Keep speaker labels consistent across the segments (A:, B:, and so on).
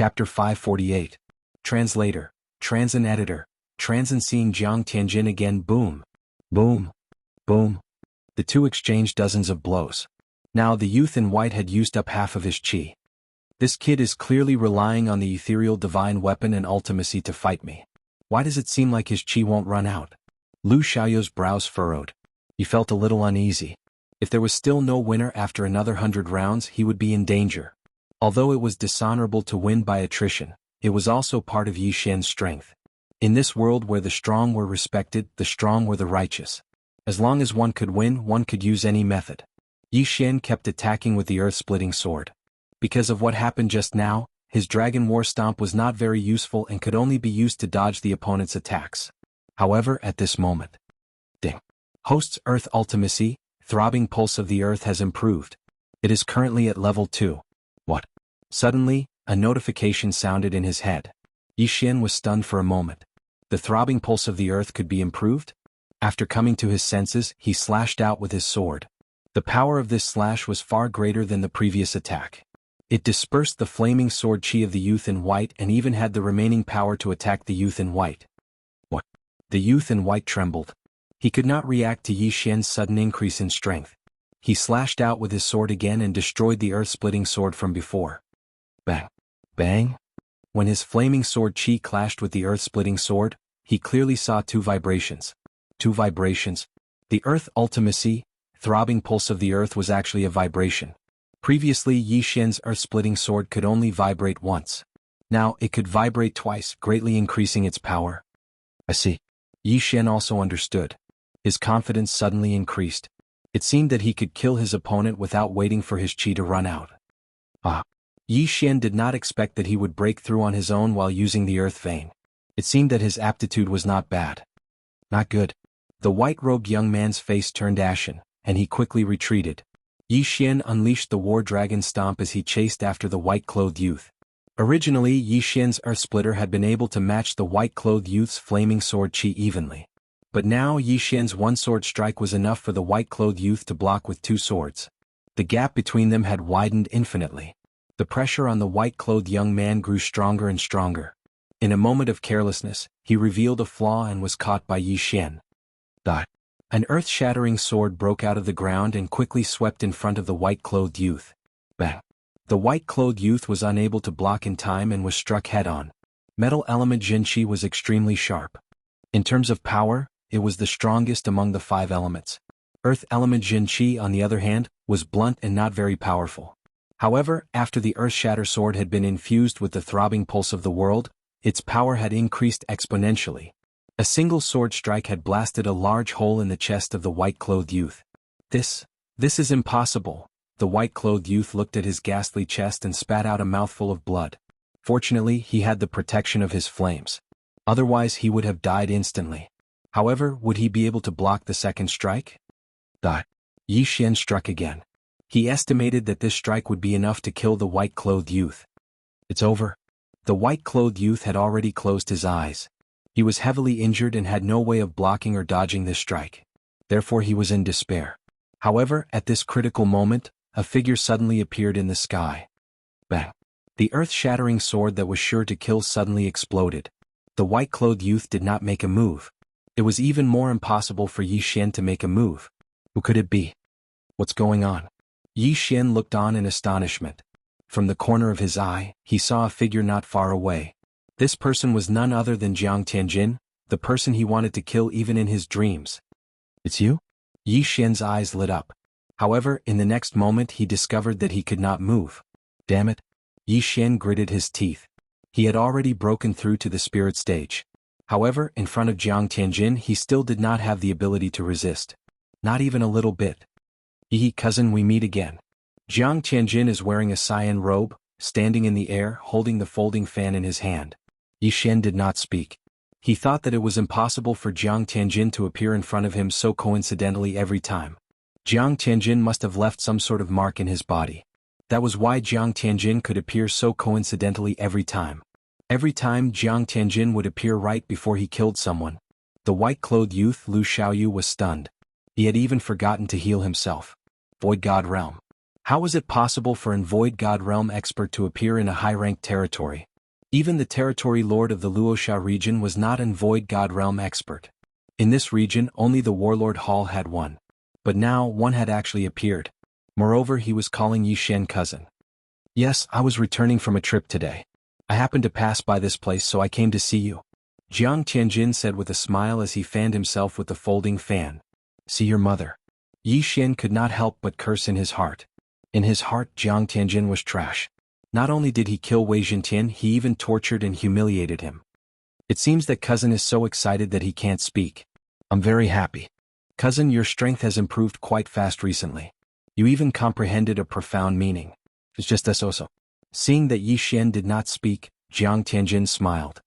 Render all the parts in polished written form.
A: Chapter 548. Translator, Transin Editor, Transin seeing Jiang Tianjin again. Boom. Boom. Boom. The two exchanged dozens of blows. Now the youth in white had used up half of his chi. This kid is clearly relying on the ethereal divine weapon and ultimacy to fight me. Why does it seem like his chi won't run out? Lu Xiaoyu's brows furrowed. He felt a little uneasy. If there was still no winner after another 100 rounds, he would be in danger. Although it was dishonorable to win by attrition, it was also part of Yi Xian's strength. In this world where the strong were respected, the strong were the righteous. As long as one could win, one could use any method. Yi Xian kept attacking with the earth-splitting sword. Because of what happened just now, his Dragon War Stomp was not very useful and could only be used to dodge the opponent's attacks. However, at this moment, ding. Host's Earth Ultimacy, throbbing pulse of the Earth has improved. It is currently at level 2. What? Suddenly, a notification sounded in his head. Yi Xian was stunned for a moment. The throbbing pulse of the Earth could be improved? After coming to his senses, he slashed out with his sword. The power of this slash was far greater than the previous attack. It dispersed the flaming sword chi of the youth in white and even had the remaining power to attack the youth in white. What? The youth in white trembled. He could not react to Yi Xian's sudden increase in strength. He slashed out with his sword again and destroyed the earth-splitting sword from before. Bang. Bang. When his flaming sword chi clashed with the earth-splitting sword, he clearly saw two vibrations. Two vibrations. The earth ultimacy, throbbing pulse of the earth was actually a vibration. Previously Yi Xian's earth-splitting sword could only vibrate once. Now it could vibrate twice, greatly increasing its power. I see. Yi Xian also understood. His confidence suddenly increased. It seemed that he could kill his opponent without waiting for his chi to run out. Yi Xian did not expect that he would break through on his own while using the earth vein. It seemed that his aptitude was not bad. Not good. The white-robed young man's face turned ashen, and he quickly retreated. Yi Xian unleashed the War Dragon Stomp as he chased after the white-clothed youth. Originally, Yi Xian's Earth Splitter had been able to match the white-clothed youth's flaming sword chi evenly. But now Yi Xian's one-sword strike was enough for the white-clothed youth to block with two swords. The gap between them had widened infinitely. The pressure on the white-clothed young man grew stronger and stronger. In a moment of carelessness, he revealed a flaw and was caught by Yi Xian. An earth-shattering sword broke out of the ground and quickly swept in front of the white-clothed youth. Bang! The white-clothed youth was unable to block in time and was struck head-on. Metal element Jin Qi was extremely sharp. In terms of power, it was the strongest among the 5 elements. Earth element Jin Qi, on the other hand, was blunt and not very powerful. However, after the earth-shatter sword had been infused with the throbbing pulse of the world, its power had increased exponentially. A single sword strike had blasted a large hole in the chest of the white-clothed youth. This is impossible. The white-clothed youth looked at his ghastly chest and spat out a mouthful of blood. Fortunately, he had the protection of his flames. Otherwise he would have died instantly. However, would he be able to block the second strike? Yi Xian struck again. He estimated that this strike would be enough to kill the white-clothed youth. It's over. The white-clothed youth had already closed his eyes. He was heavily injured and had no way of blocking or dodging this strike. Therefore he was in despair. However, at this critical moment, a figure suddenly appeared in the sky. Bang! The earth-shattering sword that was sure to kill suddenly exploded. The white-clothed youth did not make a move. It was even more impossible for Yi Xian to make a move. Who could it be? What's going on? Yi Xian looked on in astonishment. From the corner of his eye, he saw a figure not far away. This person was none other than Jiang Tianjin, the person he wanted to kill even in his dreams. It's you? Yi Xian's eyes lit up. However, in the next moment he discovered that he could not move. Damn it. Yi Xian gritted his teeth. He had already broken through to the spirit stage. However, in front of Jiang Tianjin he still did not have the ability to resist. Not even a little bit. Yi cousin, we meet again. Jiang Tianjin is wearing a cyan robe, standing in the air holding the folding fan in his hand. Yi Xian did not speak. He thought that it was impossible for Jiang Tianjin to appear in front of him so coincidentally every time. Jiang Tianjin must have left some sort of mark in his body. That was why Jiang Tianjin could appear so coincidentally every time. Every time Jiang Tianjin would appear right before he killed someone. The white-clothed youth Lu Xiaoyu was stunned. He had even forgotten to heal himself. Void God Realm. How was it possible for an Void God Realm expert to appear in a high-ranked territory? Even the territory lord of the Luoxia region was not an void god realm expert. In this region only the warlord Hall had one. But now one had actually appeared. Moreover, he was calling Yixuan cousin. Yes, I was returning from a trip today. I happened to pass by this place, so I came to see you. Jiang Tianjin said with a smile as he fanned himself with the folding fan. See your mother. Yixuan could not help but curse in his heart. In his heart, Jiang Tianjin was trash. Not only did he kill Wei Zhentian, he even tortured and humiliated him. It seems that cousin is so excited that he can't speak. I'm very happy. Cousin, your strength has improved quite fast recently. You even comprehended a profound meaning. It's just as also. Seeing that Yixuan did not speak, Jiang Tianjin smiled.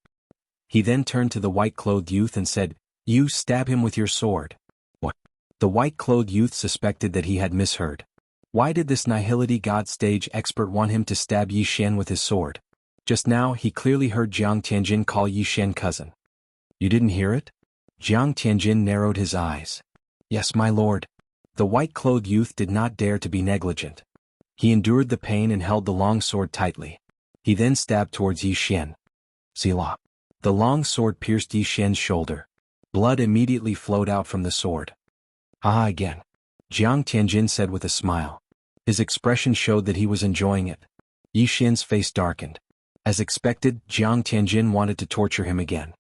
A: He then turned to the white-clothed youth and said, You stab him with your sword. What? The white-clothed youth suspected that he had misheard. Why did this nihility god stage expert want him to stab Yixuan with his sword? Just now he clearly heard Jiang Tianjin call Yixuan cousin. You didn't hear it? Jiang Tianjin narrowed his eyes. Yes, my lord. The white-clothed youth did not dare to be negligent. He endured the pain and held the long sword tightly. He then stabbed towards Yixuan. Selah. The long sword pierced Yixuan's shoulder. Blood immediately flowed out from the sword. Ah, again. Jiang Tianjin said with a smile. His expression showed that he was enjoying it. Yixuan's face darkened. As expected, Jiang Tianjin wanted to torture him again.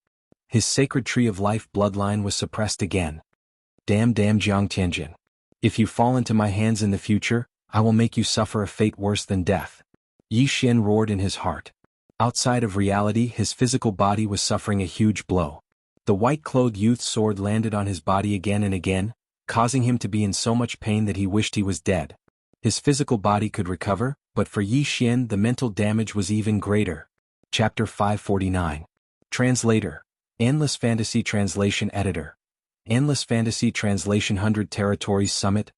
A: His sacred tree of life bloodline was suppressed again. Damn Jiang Tianjin. If you fall into my hands in the future, I will make you suffer a fate worse than death. Yixuan roared in his heart. Outside of reality, his physical body was suffering a huge blow. The white-clothed youth's sword landed on his body again and again, causing him to be in so much pain that he wished he was dead. His physical body could recover, but for Yixuan the mental damage was even greater. Chapter 549. Translator. Endless Fantasy Translation Editor. Endless Fantasy Translation 100 Territories Summit.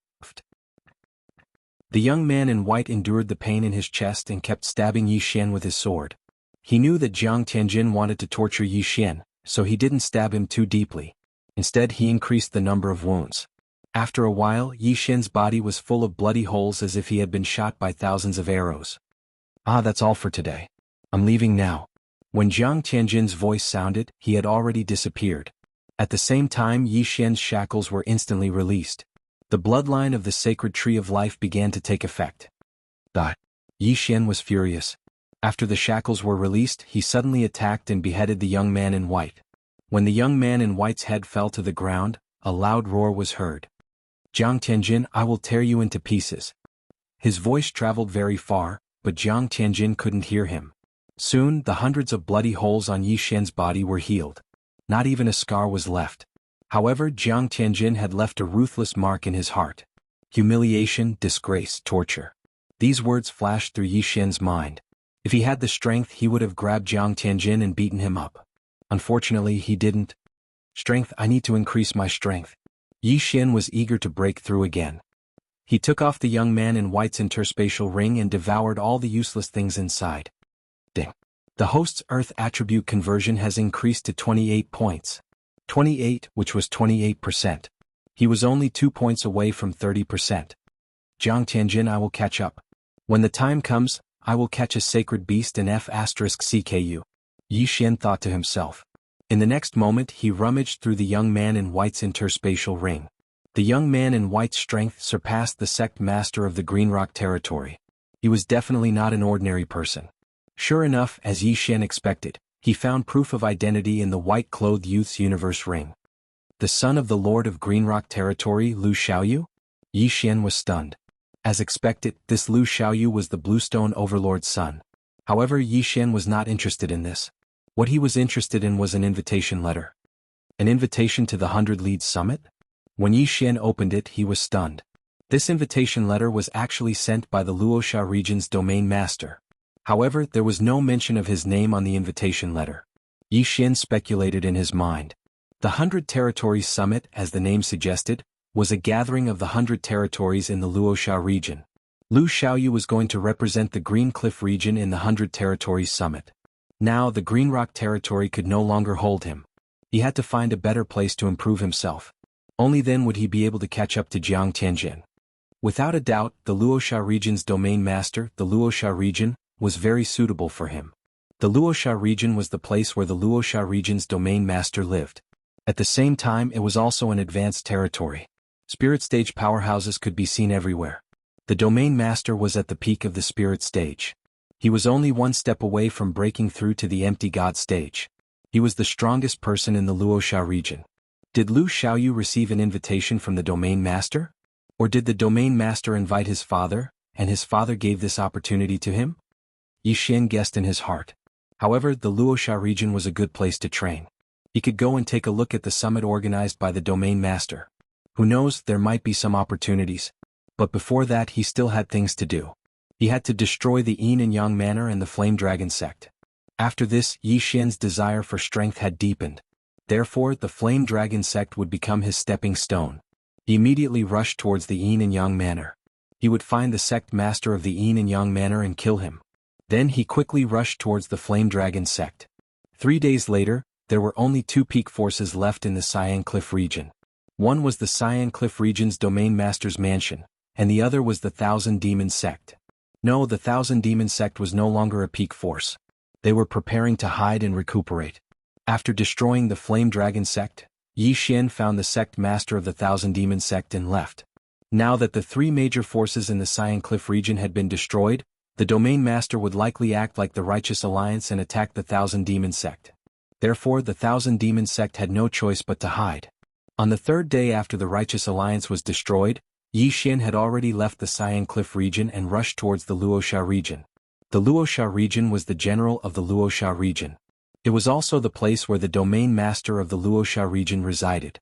A: The young man in white endured the pain in his chest and kept stabbing Yixuan with his sword. He knew that Jiang Tianjin wanted to torture Yixuan, so he didn't stab him too deeply. Instead, he increased the number of wounds. After a while, Yixuan's body was full of bloody holes as if he had been shot by thousands of arrows. Ah, that's all for today. I'm leaving now. When Jiang Tianjin's voice sounded, he had already disappeared. At the same time, Yixuan's shackles were instantly released. The bloodline of the sacred tree of life began to take effect. Yixuan was furious. After the shackles were released, he suddenly attacked and beheaded the young man in white. When the young man in white's head fell to the ground, a loud roar was heard. Jiang Tianjin, I will tear you into pieces. His voice traveled very far, but Jiang Tianjin couldn't hear him. Soon, the hundreds of bloody holes on Yixuan's body were healed. Not even a scar was left. However, Jiang Tianjin had left a ruthless mark in his heart. Humiliation, disgrace, torture. These words flashed through Yixuan's mind. If he had the strength, he would have grabbed Jiang Tianjin and beaten him up. Unfortunately, he didn't. Strength, I need to increase my strength. Yixuan was eager to break through again. He took off the young man in white's interspatial ring and devoured all the useless things inside. Ding. The host's Earth attribute conversion has increased to 28 points. 28, which was 28%. He was only 2 points away from 30%. Jiang Tianjin, I will catch up. When the time comes, I will catch a sacred beast in F***CKU. Yixuan thought to himself. In the next moment he rummaged through the young man in white's interspatial ring. The young man in white's strength surpassed the sect master of the Green Rock territory. He was definitely not an ordinary person. Sure enough, as Yixuan expected, he found proof of identity in the white-clothed youth's universe ring. The son of the Lord of Green Rock territory, Lu Xiaoyu? Yixuan was stunned. As expected, this Lu Xiaoyu was the Bluestone Overlord's son. However, Yixuan was not interested in this. What he was interested in was an invitation letter. An invitation to the 100 Leads Summit? When Yixuan opened it, he was stunned. This invitation letter was actually sent by the Luoxia region's domain master. However, there was no mention of his name on the invitation letter. Yixuan speculated in his mind. The 100 Territories Summit, as the name suggested, was a gathering of the 100 territories in the Luoxia region. Lu Xiaoyu was going to represent the Green Cliff region in the 100 Territories Summit. Now the Green Rock territory could no longer hold him. He had to find a better place to improve himself. Only then would he be able to catch up to Jiang Tianjin. Without a doubt, the Luoxia region's domain master, the Luoxia region, was very suitable for him. The Luosha region was the place where the Luosha region's domain master lived. At the same time, it was also an advanced territory. Spirit stage powerhouses could be seen everywhere. The domain master was at the peak of the spirit stage. He was only one step away from breaking through to the empty god stage. He was the strongest person in the Luosha region. Did Lu Xiaoyu receive an invitation from the domain master? Or did the domain master invite his father, and his father gave this opportunity to him? Yi Xian guessed in his heart. However, the Luosha region was a good place to train. He could go and take a look at the summit organized by the domain master. Who knows, there might be some opportunities. But before that, he still had things to do. He had to destroy the Yin and Yang Manor and the Flame Dragon sect. After this, Yi Xian's desire for strength had deepened. Therefore, the Flame Dragon sect would become his stepping stone. He immediately rushed towards the Yin and Yang Manor. He would find the sect master of the Yin and Yang Manor and kill him. Then he quickly rushed towards the Flame Dragon sect. 3 days later, there were only 2 peak forces left in the Cyan Cliff region. One was the Cyan Cliff region's domain master's mansion, and the other was the Thousand Demon sect. No, the Thousand Demon sect was no longer a peak force. They were preparing to hide and recuperate. After destroying the Flame Dragon sect, Yi Xian found the sect master of the Thousand Demon sect and left. Now that the 3 major forces in the Cyan Cliff region had been destroyed, the domain master would likely act like the Righteous Alliance and attack the Thousand Demon sect. Therefore, the Thousand Demon sect had no choice but to hide. On the 3rd day after the Righteous Alliance was destroyed, Yi Xian had already left the Cyan Cliff region and rushed towards the Luosha region. The Luosha region was the general of the Luosha region. It was also the place where the domain master of the Luosha region resided.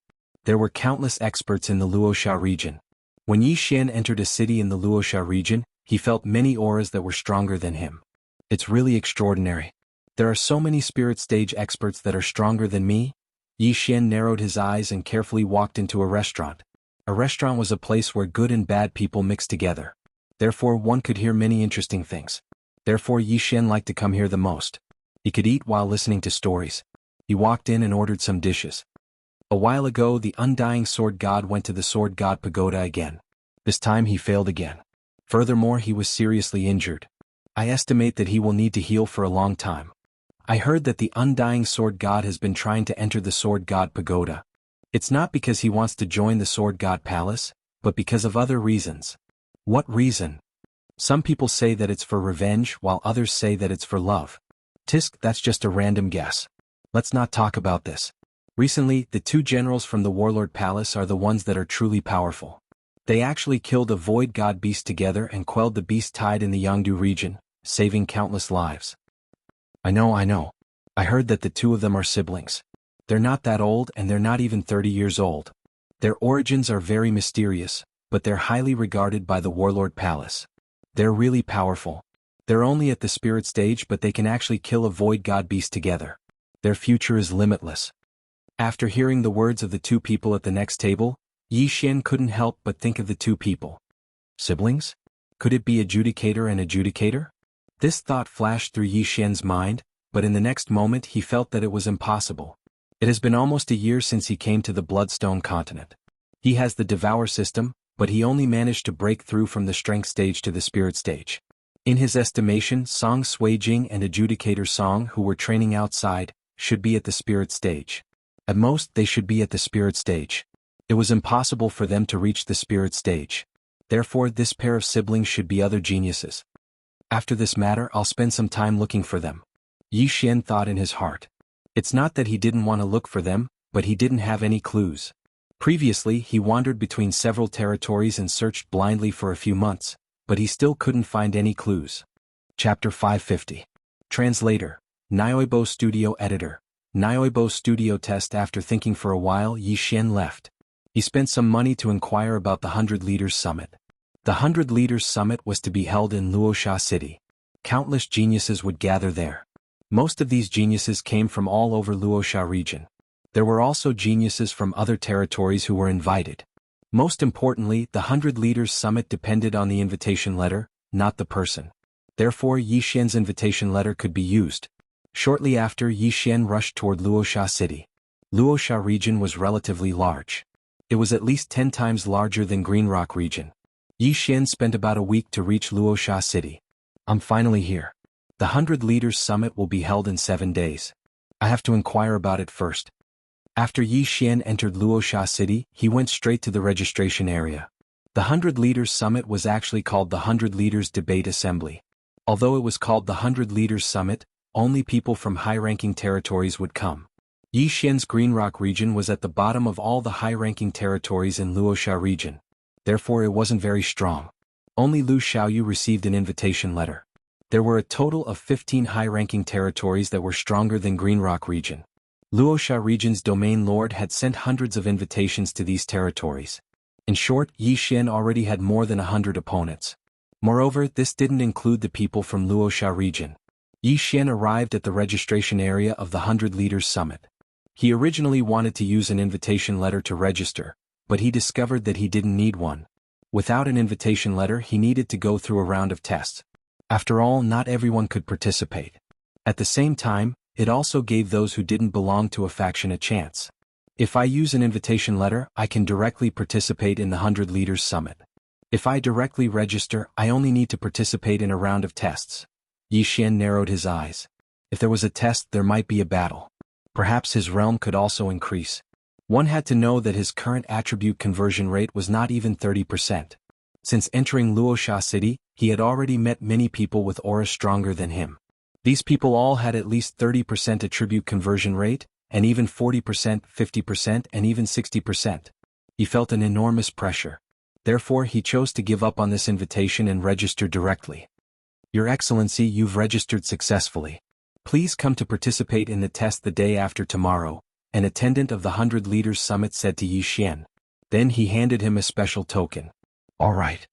A: There were countless experts in the Luosha region. When Yi Xian entered a city in the Luosha region, he felt many auras that were stronger than him. It's really extraordinary. There are so many spirit stage experts that are stronger than me. Yi Xian narrowed his eyes and carefully walked into a restaurant. A restaurant was a place where good and bad people mixed together. Therefore, one could hear many interesting things. Therefore, Yi Xian liked to come here the most. He could eat while listening to stories. He walked in and ordered some dishes. A while ago, the undying sword god went to the sword god pagoda again. This time he failed again. Furthermore, he was seriously injured. I estimate that he will need to heal for a long time. I heard that the undying sword god has been trying to enter the sword god pagoda. It's not because he wants to join the sword god palace, but because of other reasons. What reason? Some people say that it's for revenge, while others say that it's for love. Tisk, that's just a random guess. Let's not talk about this. Recently, the 2 generals from the Warlord Palace are the ones that are truly powerful. They actually killed a void god beast together and quelled the beast tide in the Yangdu region, saving countless lives. I know. I heard that the 2 of them are siblings. They're not that old and they're not even 30 years old. Their origins are very mysterious, but they're highly regarded by the Warlord Palace. They're really powerful. They're only at the spirit stage, but they can actually kill a void god beast together. Their future is limitless. After hearing the words of the 2 people at the next table, Yi Xian couldn't help but think of the 2 people. Siblings? Could it be Adjudicator and Adjudicator? This thought flashed through Yi Xian's mind, but in the next moment he felt that it was impossible. It has been almost a year since he came to the Bloodstone continent. He has the Devour system, but he only managed to break through from the Strength stage to the Spirit stage. In his estimation, Song Suijing and Adjudicator Song, who were training outside, should be at the Spirit stage. At most, they should be at the Spirit stage. It was impossible for them to reach the Spirit stage. Therefore, this pair of siblings should be other geniuses. After this matter, I'll spend some time looking for them. Yi Xian thought in his heart. It's not that he didn't want to look for them, but he didn't have any clues. Previously, he wandered between several territories and searched blindly for a few months, but he still couldn't find any clues. Chapter 550. Translator. Nyoibo Studio Editor. Nyoibo Studio Test. After thinking for a while, Yi Xian left. He spent some money to inquire about the 100 Leaders Summit. The 100 Leaders Summit was to be held in Luosha City. Countless geniuses would gather there. Most of these geniuses came from all over Luosha region. There were also geniuses from other territories who were invited. Most importantly, the 100 Leaders Summit depended on the invitation letter, not the person. Therefore, Yi Xian's invitation letter could be used. Shortly after, Yi Xian rushed toward Luosha City. Luosha region was relatively large. It was at least 10 times larger than Green Rock region. Yi Xian spent about a week to reach Luosha City. I'm finally here. The 100 Leaders Summit will be held in 7 days. I have to inquire about it first. After Yi Xian entered Luoxia City, he went straight to the registration area. The 100 Leaders Summit was actually called the 100 Leaders Debate Assembly. Although it was called the 100 Leaders Summit, only people from high-ranking territories would come. Yi Xian's Green Rock region was at the bottom of all the high-ranking territories in Luoxia region. Therefore it wasn't very strong. Only Lu Xiaoyu received an invitation letter. There were a total of 15 high-ranking territories that were stronger than Green Rock region. Luoxia region's domain lord had sent hundreds of invitations to these territories. In short, Yi Xian already had more than 100 opponents. Moreover, this didn't include the people from Luoxia region. Yi Xian arrived at the registration area of the 100 Leaders Summit. He originally wanted to use an invitation letter to register, but he discovered that he didn't need one. Without an invitation letter, he needed to go through a round of tests. After all, not everyone could participate. At the same time, it also gave those who didn't belong to a faction a chance. If I use an invitation letter, I can directly participate in the 100 Leaders Summit. If I directly register, I only need to participate in a round of tests. Yi Xian narrowed his eyes. If there was a test, there might be a battle. Perhaps his realm could also increase. One had to know that his current attribute conversion rate was not even 30%. Since entering Luoxia City, he had already met many people with auras stronger than him. These people all had at least 30% attribute conversion rate, and even 40%, 50%, and even 60%. He felt an enormous pressure. Therefore, he chose to give up on this invitation and register directly. Your Excellency, you've registered successfully. Please come to participate in the test the day after tomorrow, an attendant of the 100 Leaders Summit said to Yi Xian. Then he handed him a special token. All right.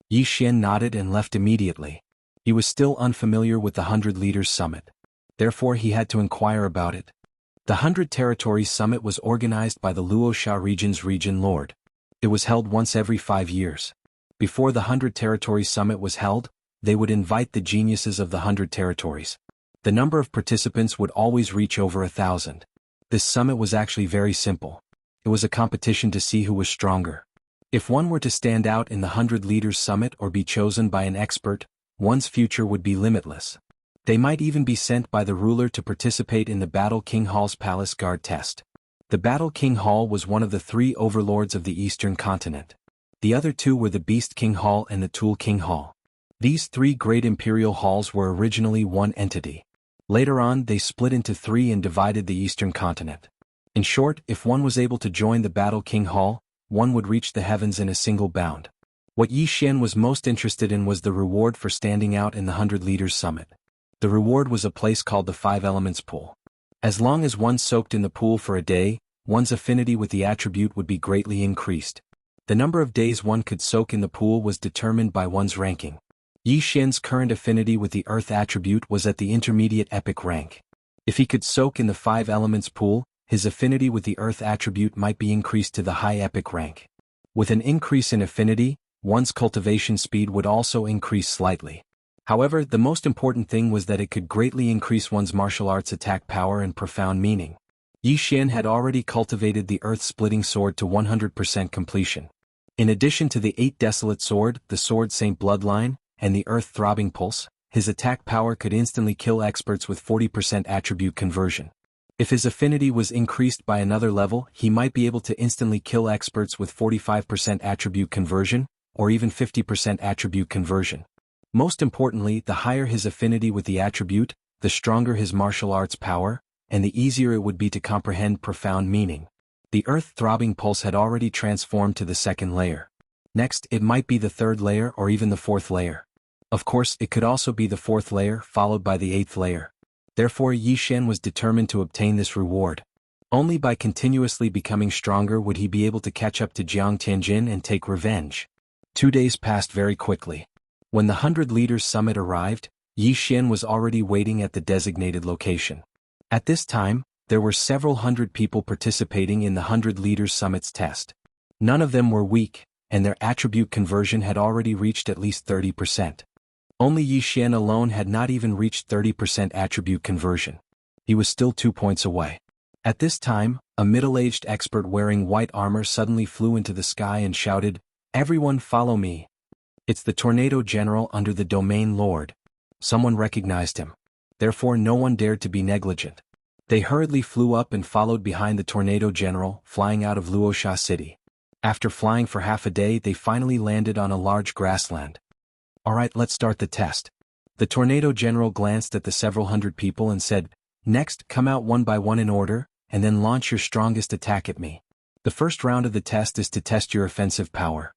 A: Yi Xian nodded and left immediately. He was still unfamiliar with the 100 Leaders Summit. Therefore he had to inquire about it. The 100 Territories Summit was organized by the Luoxia region's region lord. It was held once every 5 years. Before the 100 Territories Summit was held, they would invite the geniuses of the 100 territories. The number of participants would always reach over 1,000. This summit was actually very simple. It was a competition to see who was stronger. If one were to stand out in the 100 Leaders Summit or be chosen by an expert, one's future would be limitless. They might even be sent by the ruler to participate in the Battle King Hall's Palace Guard test. The Battle King Hall was one of the 3 overlords of the Eastern continent. The other 2 were the Beast King Hall and the Tool King Hall. These 3 great imperial halls were originally one entity. Later on, they split into 3 and divided the Eastern continent. In short, if one was able to join the Battle King Hall, one would reach the heavens in a single bound. What Yi Xian was most interested in was the reward for standing out in the 100 Leaders Summit. The reward was a place called the 5 Elements Pool. As long as one soaked in the pool for a day, one's affinity with the attribute would be greatly increased. The number of days one could soak in the pool was determined by one's ranking. Yi Xian's current affinity with the earth attribute was at the intermediate epic rank. If he could soak in the 5 Elements Pool, his affinity with the earth attribute might be increased to the high epic rank. With an increase in affinity, one's cultivation speed would also increase slightly. However, the most important thing was that it could greatly increase one's martial arts attack power and profound meaning. Yi Xian had already cultivated the earth-splitting sword to 100% completion. In addition to the 8 Desolate Sword, the Sword Saint Bloodline, and the Earth-Throbbing Pulse, his attack power could instantly kill experts with 40% attribute conversion. If his affinity was increased by another level, he might be able to instantly kill experts with 45% attribute conversion, or even 50% attribute conversion. Most importantly, the higher his affinity with the attribute, the stronger his martial arts power, and the easier it would be to comprehend profound meaning. The Earth-Throbbing Pulse had already transformed to the 2nd layer. Next, it might be the 3rd layer or even the 4th layer. Of course, it could also be the 4th layer followed by the 8th layer. Therefore, Yi Xian was determined to obtain this reward. Only by continuously becoming stronger would he be able to catch up to Jiang Tianjin and take revenge. 2 days passed very quickly. When the 100 Leaders Summit arrived, Yi Xian was already waiting at the designated location. At this time, there were several hundred people participating in the 100 Leaders Summit's test. None of them were weak, and their attribute conversion had already reached at least 30%. Only Yi Xian alone had not even reached 30% attribute conversion. He was still 2 points away. At this time, a middle-aged expert wearing white armor suddenly flew into the sky and shouted, "Everyone follow me! It's the Tornado General under the Domain Lord. Someone recognized him. Therefore no one dared to be negligent. They hurriedly flew up and followed behind the tornado general, flying out of Luoxia City. After flying for half a day, they finally landed on a large grassland. Alright, let's start the test. The tornado general glanced at the several hundred people and said, "Next, come out one by one in order, and then launch your strongest attack at me. The first round of the test is to test your offensive power."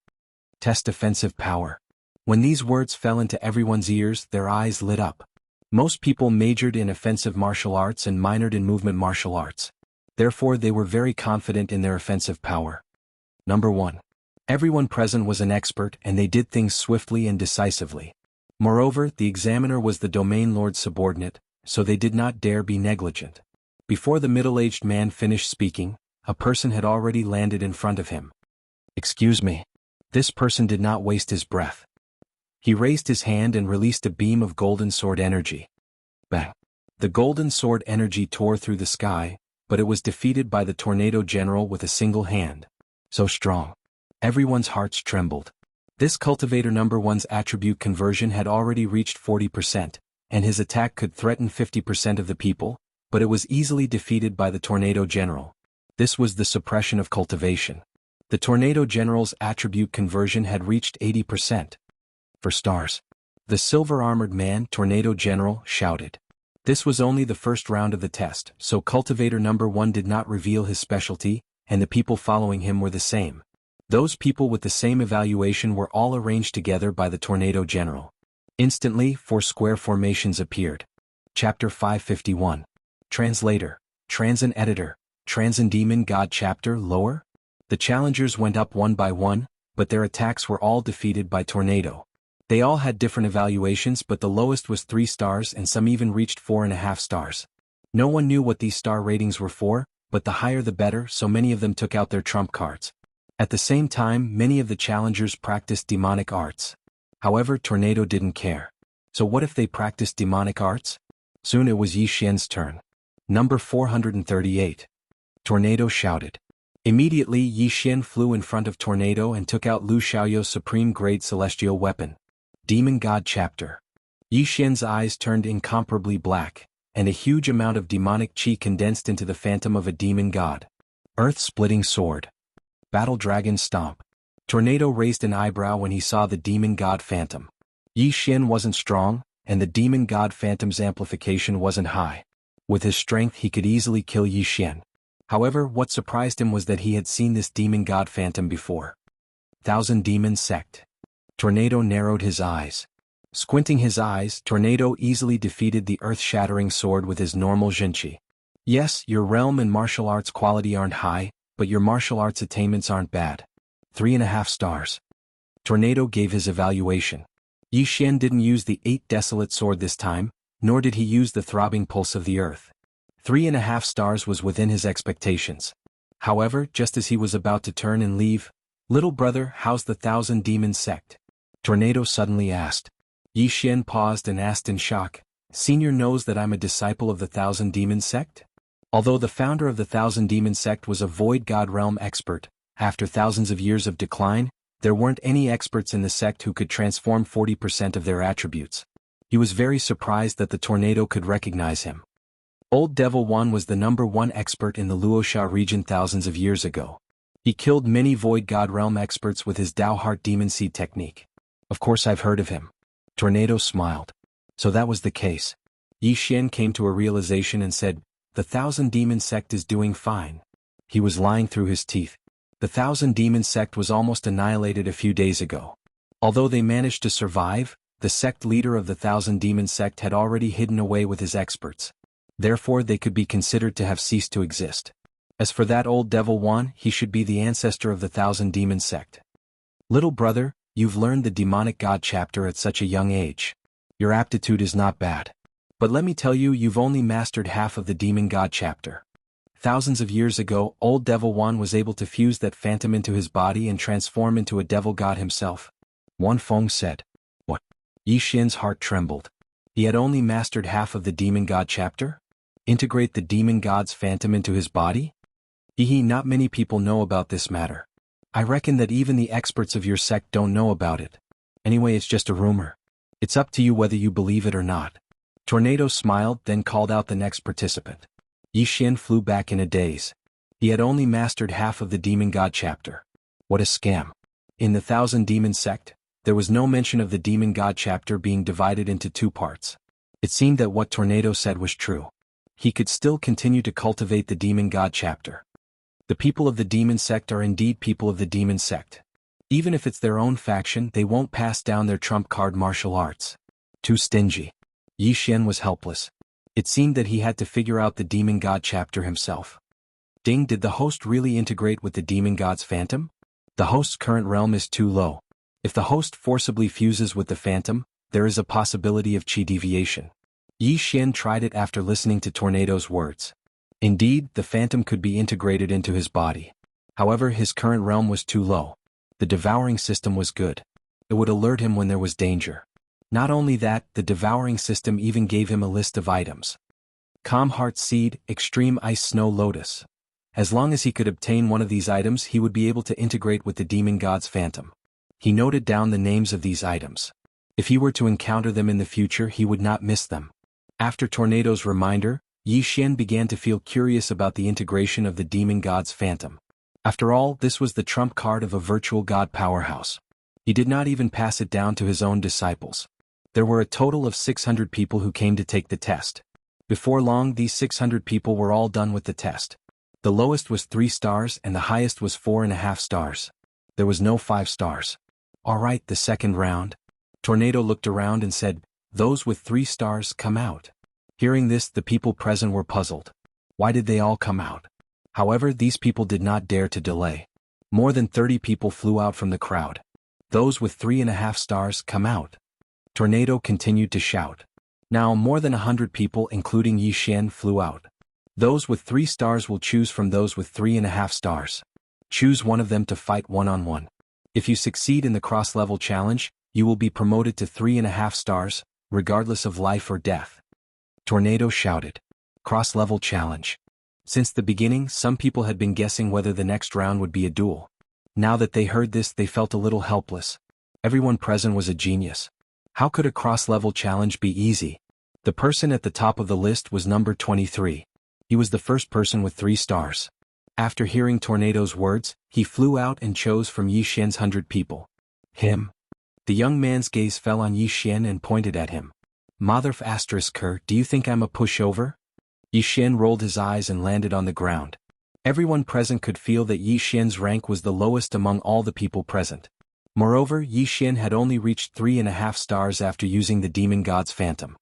A: Test offensive power. When these words fell into everyone's ears, their eyes lit up. Most people majored in offensive martial arts and minored in movement martial arts. Therefore they were very confident in their offensive power. Number 1. Everyone present was an expert and they did things swiftly and decisively. Moreover, the examiner was the domain lord's subordinate, so they did not dare be negligent. Before the middle-aged man finished speaking, a person had already landed in front of him. "Excuse me." This person did not waste his breath. He raised his hand and released a beam of golden sword energy. Bang! The golden sword energy tore through the sky, but it was defeated by the tornado general with a single hand. So strong. Everyone's hearts trembled. This cultivator number 1's attribute conversion had already reached 40%, and his attack could threaten 50% of the people, but it was easily defeated by the tornado general. This was the suppression of cultivation. The tornado general's attribute conversion had reached 80%. For stars. The silver-armored man, tornado general, shouted. This was only the first round of the test, so cultivator number 1 did not reveal his specialty, and the people following him were the same. Those people with the same evaluation were all arranged together by the tornado general. Instantly, 4 square formations appeared. Chapter 551. Translator, Transin Editor, Transin Demon God Chapter Lower? The challengers went up one by one, but their attacks were all defeated by tornado. They all had different evaluations, but the lowest was 3 stars and some even reached 4.5 stars. No one knew what these star ratings were for, but the higher the better, so many of them took out their trump cards. At the same time, many of the challengers practiced demonic arts. However, tornado didn't care. So what if they practiced demonic arts? Soon it was Yi Xian's turn. Number 438. Tornado shouted. Immediately Yi Xian flew in front of tornado and took out Lu Xiaoyou's supreme-grade celestial weapon. Demon God Chapter. Yi Xian's eyes turned incomparably black, and a huge amount of demonic chi condensed into the phantom of a demon god. Earth-splitting sword. Battle Dragon Stomp. Tornado raised an eyebrow when he saw the demon god phantom. Yi Xian wasn't strong, and the demon god phantom's amplification wasn't high. With his strength he could easily kill Yi Xian. However, what surprised him was that he had seen this demon god phantom before. Thousand Demon Sect. Tornado narrowed his eyes. Squinting his eyes, Tornado easily defeated the earth-shattering sword with his normal Jinchi. Yes, your realm and martial arts quality aren't high, but your martial arts attainments aren't bad. 3.5 stars. Tornado gave his evaluation. Yi Xian didn't use the 8 desolate sword this time, nor did he use the throbbing pulse of the earth. 3.5 stars was within his expectations. However, just as he was about to turn and leave, "Little brother, how's the Thousand Demon Sect?" Tornado suddenly asked. Yi Xian paused and asked in shock, "Senior knows that I'm a disciple of the Thousand Demon Sect?" Although the founder of the Thousand Demon Sect was a void god realm expert, after thousands of years of decline, there weren't any experts in the sect who could transform 40% of their attributes. He was very surprised that the tornado could recognize him. Old Devil One was the number 1 expert in the Luoxia region thousands of years ago. He killed many void god realm experts with his Dao Heart Demon Seed technique. Of course I've heard of him. Tornado smiled. So that was the case. Yi Xian came to a realization and said, "The Thousand Demon Sect is doing fine." He was lying through his teeth. The Thousand Demon Sect was almost annihilated a few days ago. Although they managed to survive, the sect leader of the Thousand Demon Sect had already hidden away with his experts. Therefore they could be considered to have ceased to exist. As for that old Devil One, he should be the ancestor of the Thousand Demon Sect. "Little brother, you've learned the Demonic God chapter at such a young age. Your aptitude is not bad. But let me tell you, you've only mastered half of the Demon God chapter. Thousands of years ago, old Devil One was able to fuse that phantom into his body and transform into a devil god himself." Wan Feng said. What? Yi Xian's heart trembled. He had only mastered half of the Demon God chapter? Integrate the demon god's phantom into his body? Not many people know about this matter. I reckon that even the experts of your sect don't know about it. Anyway, it's just a rumor. It's up to you whether you believe it or not. Tornado smiled, then called out the next participant. Yi Xian flew back in a daze. He had only mastered half of the Demon God chapter. What a scam. In the Thousand Demon sect, there was no mention of the Demon God chapter being divided into two parts. It seemed that what Tornado said was true. He could still continue to cultivate the Demon God chapter. The people of the Demon sect are indeed people of the Demon sect. Even if it's their own faction, they won't pass down their trump card martial arts. Too stingy. Yi Xian was helpless. It seemed that he had to figure out the Demon God chapter himself. Ding, did the host really integrate with the Demon God's phantom? The host's current realm is too low. If the host forcibly fuses with the phantom, there is a possibility of chi deviation. Yi Xian tried it after listening to Tornado's words. Indeed, the phantom could be integrated into his body. However, his current realm was too low. The devouring system was good. It would alert him when there was danger. Not only that, the devouring system even gave him a list of items. Calm Heart Seed, Extreme Ice Snow Lotus. As long as he could obtain one of these items, he would be able to integrate with the Demon God's phantom. He noted down the names of these items. If he were to encounter them in the future, he would not miss them. After Tornado's reminder, Yi Xian began to feel curious about the integration of the Demon God's phantom. After all, this was the trump card of a virtual god powerhouse. He did not even pass it down to his own disciples. There were a total of 600 people who came to take the test. Before long, these 600 people were all done with the test. The lowest was 3 stars and the highest was 4.5 stars. There was no 5 stars. All right, the second round. Tornado looked around and said, "Those with 3 stars come out." Hearing this, the people present were puzzled. Why did they all come out? However, these people did not dare to delay. More than 30 people flew out from the crowd. Those with 3.5 stars come out. Tornado continued to shout. Now more than 100 people including Yi Xian flew out. Those with 3 stars will choose from those with 3.5 stars. Choose one of them to fight one-on-one. If you succeed in the cross-level challenge, you will be promoted to 3.5 stars, regardless of life or death. Tornado shouted. Cross-level challenge. Since the beginning, some people had been guessing whether the next round would be a duel. Now that they heard this, they felt a little helpless. Everyone present was a genius. How could a cross-level challenge be easy? The person at the top of the list was number 23. He was the first person with 3 stars. After hearing Tornado's words, he flew out and chose from Yi Xian's 100 people. Him. The young man's gaze fell on Yi Xian and pointed at him. Motherf ***, do you think I'm a pushover? Yi Xian rolled his eyes and landed on the ground. Everyone present could feel that Yi Xian's rank was the lowest among all the people present. Moreover, Yi Xian had only reached 3.5 stars after using the Demon God's phantom.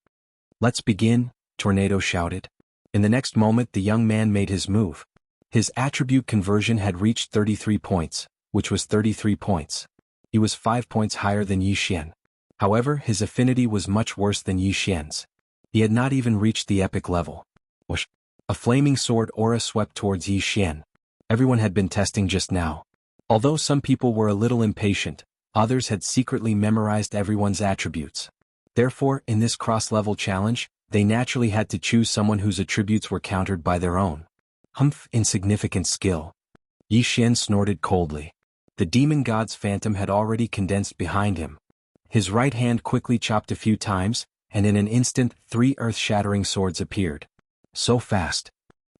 A: Let's begin, Tornado shouted. In the next moment, the young man made his move. His attribute conversion had reached 33 points, which was 33 points. He was 5 points higher than Yi Xian. However, his affinity was much worse than Yi Xian's. He had not even reached the epic level. Whoosh! A flaming sword aura swept towards Yi Xian. Everyone had been testing just now. Although some people were a little impatient, others had secretly memorized everyone's attributes. Therefore, in this cross-level challenge, they naturally had to choose someone whose attributes were countered by their own. Humph, insignificant skill. Yi Xian snorted coldly. The Demon God's phantom had already condensed behind him. His right hand quickly chopped a few times, and in an instant 3 earth-shattering swords appeared. So fast.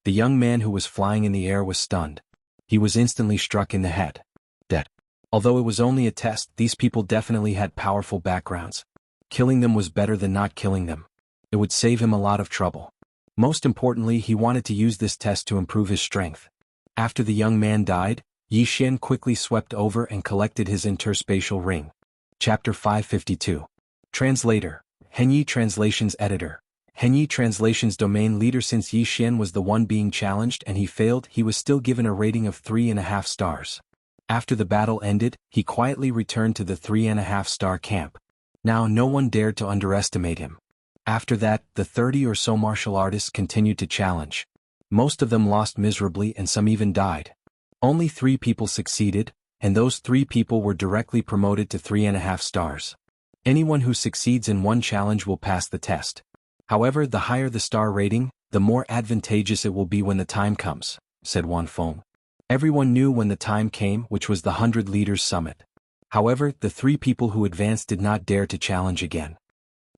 A: The young man who was flying in the air was stunned. He was instantly struck in the head. Dead. Although it was only a test, these people definitely had powerful backgrounds. Killing them was better than not killing them. It would save him a lot of trouble. Most importantly, he wanted to use this test to improve his strength. After the young man died, Yi Xian quickly swept over and collected his interspatial ring. Chapter 552. Translator. Henyi Translations Editor. Henyi Translations Domain Leader. Since Yi Xian was the one being challenged and he failed, he was still given a rating of 3.5 stars. After the battle ended, he quietly returned to the 3.5 star camp. Now no one dared to underestimate him. After that, the 30 or so martial artists continued to challenge. Most of them lost miserably and some even died. Only 3 people succeeded, and those 3 people were directly promoted to 3.5 stars. Anyone who succeeds in one challenge will pass the test. However, the higher the star rating, the more advantageous it will be when the time comes, said Wan Feng. Everyone knew when the time came, which was the 100 Leaders Summit. However, the 3 people who advanced did not dare to challenge again.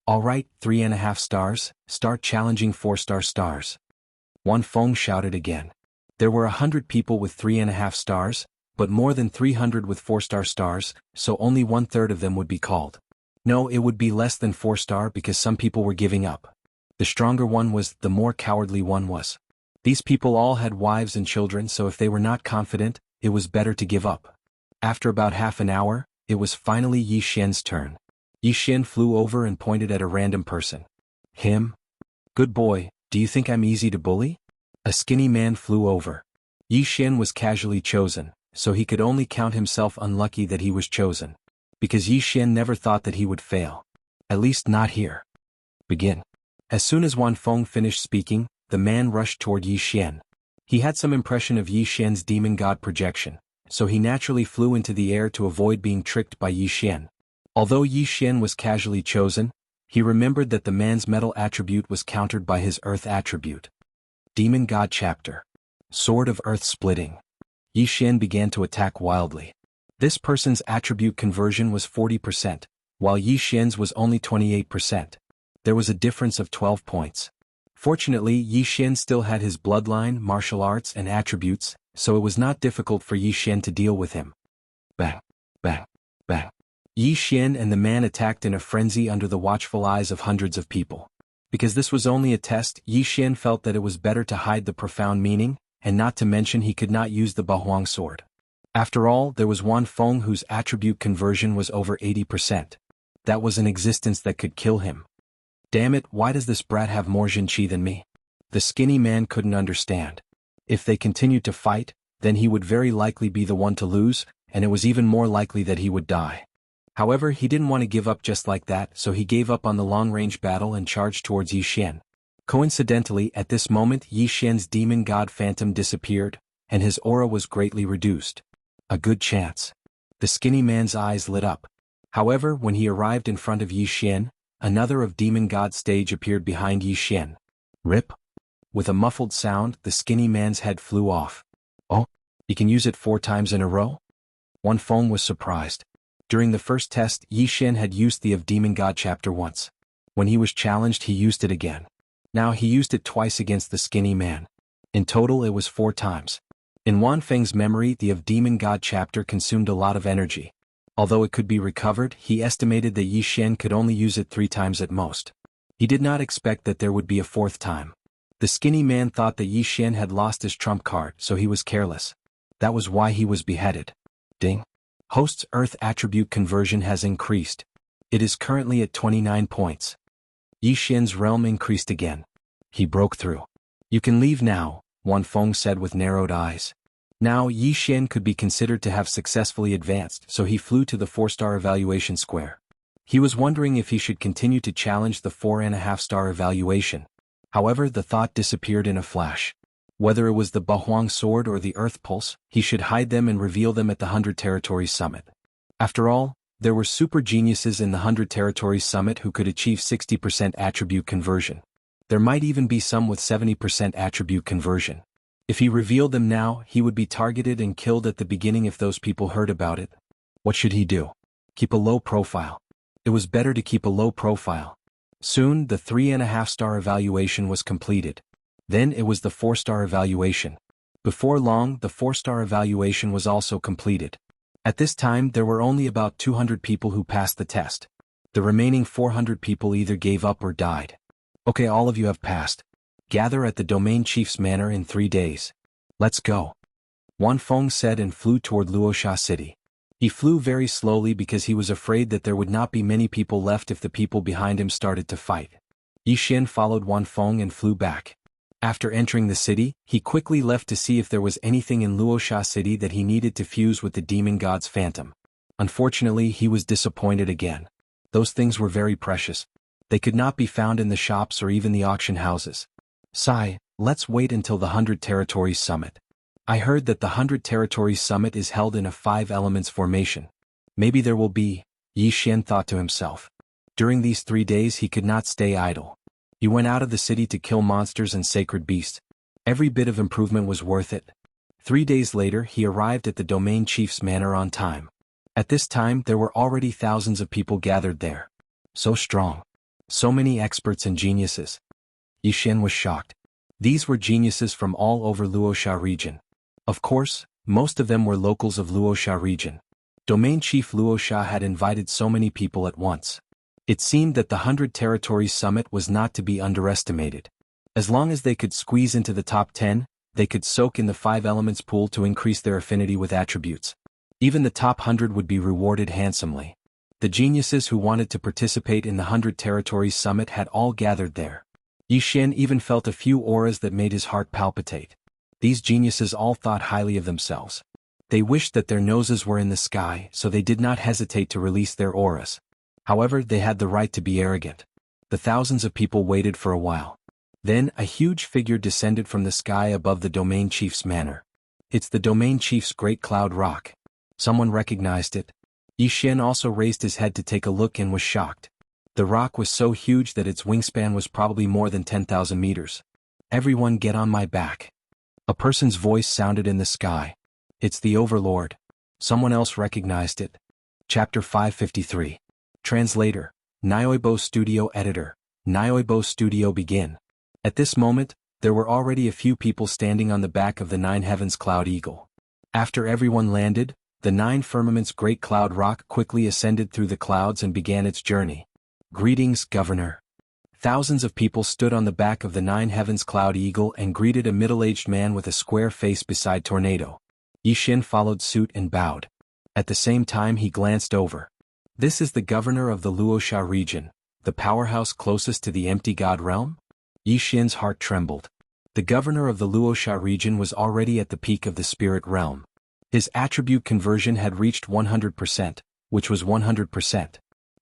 A: Alright, 3.5 stars, start challenging 4-star stars. Wan Feng shouted again. There were 100 people with 3.5 stars, but more than 300 with 4-star stars, so only 1/3 of them would be called. No, it would be less than 4-star because some people were giving up. The stronger one was, the more cowardly one was. These people all had wives and children, so if they were not confident, it was better to give up. After about half an hour, it was finally Yi Xian's turn. Yi Xian flew over and pointed at a random person. Him? Good boy, do you think I'm easy to bully? A skinny man flew over. Yi Xian was casually chosen, so he could only count himself unlucky that he was chosen. Because Yi Xian never thought that he would fail. At least not here. Begin. As soon as Wan Feng finished speaking, the man rushed toward Yi Xian. He had some impression of Yi Xian's demon god projection, so he naturally flew into the air to avoid being tricked by Yi Xian. Although Yi Xian was casually chosen, he remembered that the man's metal attribute was countered by his earth attribute. Demon God Chapter. Sword of Earth Splitting. Yi Xian began to attack wildly. This person's attribute conversion was 40%, while Yi Xian's was only 28%. There was a difference of 12 points. Fortunately, Yi Xian still had his bloodline, martial arts, and attributes, so it was not difficult for Yi Xian to deal with him. Bang, bang, bang. Yi Xian and the man attacked in a frenzy under the watchful eyes of hundreds of people. Because this was only a test, Yi Xian felt that it was better to hide the profound meaning, and not to mention he could not use the Bahuang sword. After all, there was Wan Feng whose attribute conversion was over 80%. That was an existence that could kill him. Damn it, why does this brat have more Jinqi than me? The skinny man couldn't understand. If they continued to fight, then he would very likely be the one to lose, and it was even more likely that he would die. However, he didn't want to give up just like that, so he gave up on the long-range battle and charged towards Yi Xian. Coincidentally, at this moment Yi Xian's demon god phantom disappeared, and his aura was greatly reduced. A good chance. The skinny man's eyes lit up. However, when he arrived in front of Yi Xian, another of demon god stage appeared behind Yi Xian. Rip. With a muffled sound, the skinny man's head flew off. Oh, he can use it 4 times in a row? Wan Feng was surprised. During the first test, Yi Xian had used the of Demon God chapter once. When he was challenged, he used it again. Now he used it twice against the skinny man. In total, it was 4 times. In Wan Feng's memory, the of Demon God chapter consumed a lot of energy. Although it could be recovered, he estimated that Yi Xian could only use it 3 times at most. He did not expect that there would be a 4th time. The skinny man thought that Yi Xian had lost his trump card, so he was careless. That was why he was beheaded. Ding. Host's Earth attribute conversion has increased. It is currently at 29 points. Yi Xian's realm increased again. He broke through. You can leave now, Wan Feng said with narrowed eyes. Now Yi Xian could be considered to have successfully advanced, so he flew to the 4-star evaluation square. He was wondering if he should continue to challenge the 4.5-star evaluation. However, the thought disappeared in a flash. Whether it was the Bahuang sword or the Earth Pulse, he should hide them and reveal them at the 100 Territories Summit. After all, there were super geniuses in the 100 Territories Summit who could achieve 60% attribute conversion. There might even be some with 70% attribute conversion. If he revealed them now, he would be targeted and killed at the beginning if those people heard about it. What should he do? Keep a low profile. It was better to keep a low profile. Soon, the 3.5-star evaluation was completed. Then it was the 4-star evaluation. Before long, the 4-star evaluation was also completed. At this time, there were only about 200 people who passed the test. The remaining 400 people either gave up or died. Okay, all of you have passed. Gather at the domain chief's manor in 3 days. Let's go. Wan Feng said and flew toward Luosha City. He flew very slowly because he was afraid that there would not be many people left if the people behind him started to fight. Yi Xian followed Wan Feng and flew back. After entering the city, he quickly left to see if there was anything in Luosha City that he needed to fuse with the demon god's phantom. Unfortunately, he was disappointed again. Those things were very precious. They could not be found in the shops or even the auction houses. Sigh, let's wait until the 100 Territories Summit. I heard that the 100 Territories Summit is held in a 5 elements formation. Maybe there will be, Yi Xian thought to himself. During these 3 days he could not stay idle. He went out of the city to kill monsters and sacred beasts. Every bit of improvement was worth it. 3 days later he arrived at the domain chief's manor on time. At this time there were already thousands of people gathered there. So strong. So many experts and geniuses. Yixin was shocked. These were geniuses from all over Luoxia region. Of course, most of them were locals of Luoxia region. Domain Chief Luoxia had invited so many people at once. It seemed that the 100 Territories Summit was not to be underestimated. As long as they could squeeze into the top 10, they could soak in the 5 elements pool to increase their affinity with attributes. Even the top 100 would be rewarded handsomely. The geniuses who wanted to participate in the 100 Territories Summit had all gathered there. Yixin even felt a few auras that made his heart palpitate. These geniuses all thought highly of themselves. They wished that their noses were in the sky, so they did not hesitate to release their auras. However, they had the right to be arrogant. The thousands of people waited for a while. Then, a huge figure descended from the sky above the Domain Chief's manor. It's the Domain Chief's Great Cloud Rock. Someone recognized it. Yixin also raised his head to take a look and was shocked. The rock was so huge that its wingspan was probably more than 10,000 meters. Everyone get on my back. A person's voice sounded in the sky. It's the Overlord. Someone else recognized it. Chapter 553. Translator. Nyoibo Studio Editor. Nyoibo Studio begin. At this moment, there were already a few people standing on the back of the 9 Heavens Cloud Eagle. After everyone landed, the 9 Firmaments Great Cloud Rock quickly ascended through the clouds and began its journey. Greetings, Governor. Thousands of people stood on the back of the 9 Heavens Cloud Eagle and greeted a middle-aged man with a square face beside Tornado. Yixin followed suit and bowed. At the same time he glanced over. This is the governor of the Luoxia region, the powerhouse closest to the empty god realm? Yixin's heart trembled. The governor of the Luoxia region was already at the peak of the spirit realm. His attribute conversion had reached 100%, which was 100%.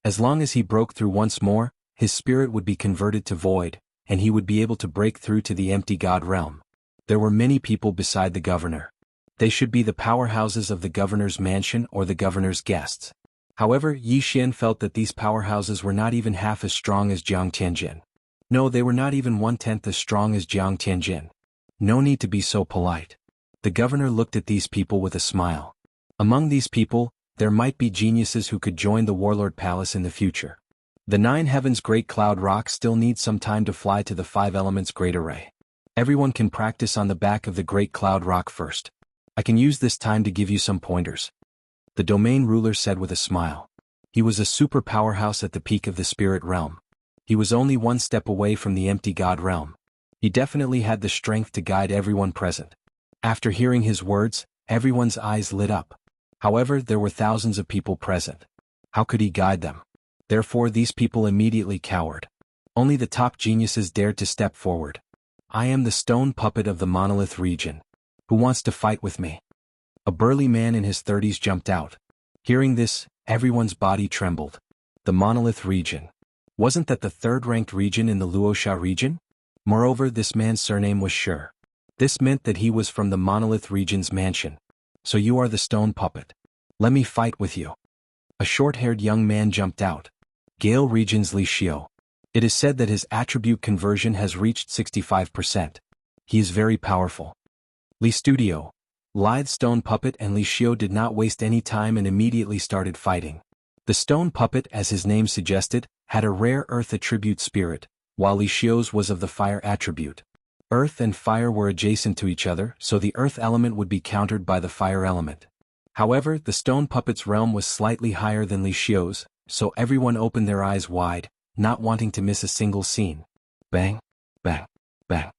A: As long as he broke through once more, his spirit would be converted to void, and he would be able to break through to the empty god realm. There were many people beside the governor. They should be the powerhouses of the governor's mansion or the governor's guests. However, Yixin felt that these powerhouses were not even half as strong as Jiang Tianjin. No, they were not even 1/10 as strong as Jiang Tianjin. No need to be so polite. The governor looked at these people with a smile. Among these people, there might be geniuses who could join the Warlord Palace in the future. The 9 Heavens Great Cloud Rock still needs some time to fly to the 5 Elements Great Array. Everyone can practice on the back of the Great Cloud Rock first. I can use this time to give you some pointers. The domain ruler said with a smile. He was a super powerhouse at the peak of the spirit realm. He was only one step away from the empty god realm. He definitely had the strength to guide everyone present. After hearing his words, everyone's eyes lit up. However, there were thousands of people present. How could he guide them? Therefore, these people immediately cowered. Only the top geniuses dared to step forward. I am the stone puppet of the Monolith region. Who wants to fight with me? A burly man in his 30s jumped out. Hearing this, everyone's body trembled. The Monolith region. Wasn't that the 3rd-ranked region in the Luoxia region? Moreover, this man's surname was Sure. This meant that he was from the Monolith region's mansion. So you are the stone puppet. Let me fight with you. A short-haired young man jumped out. Gale region's Li Xiu. It is said that his attribute conversion has reached 65%. He is very powerful. Li Studio, Lithe Stone Puppet and Li Xiu did not waste any time and immediately started fighting. The stone puppet, as his name suggested, had a rare earth attribute spirit, while Li Xiu's was of the fire attribute. Earth and fire were adjacent to each other, so the earth element would be countered by the fire element. However, the stone puppet's realm was slightly higher than Li Xiu's, so everyone opened their eyes wide, not wanting to miss a single scene. Bang, bang, bang.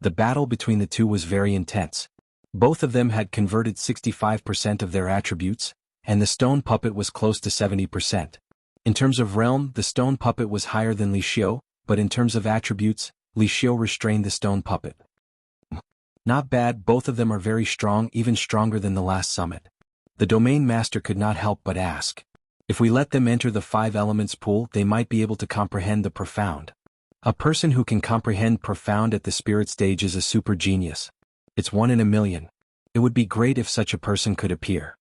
A: The battle between the two was very intense. Both of them had converted 65% of their attributes, and the stone puppet was close to 70%. In terms of realm, the stone puppet was higher than Li Xiu, but in terms of attributes, Li Xiu restrained the stone puppet. Not bad, both of them are very strong, even stronger than the last summit. The domain master could not help but ask. If we let them enter the 5 elements pool, they might be able to comprehend the profound. A person who can comprehend profound at the spirit stage is a super genius. It's 1 in a million. It would be great if such a person could appear.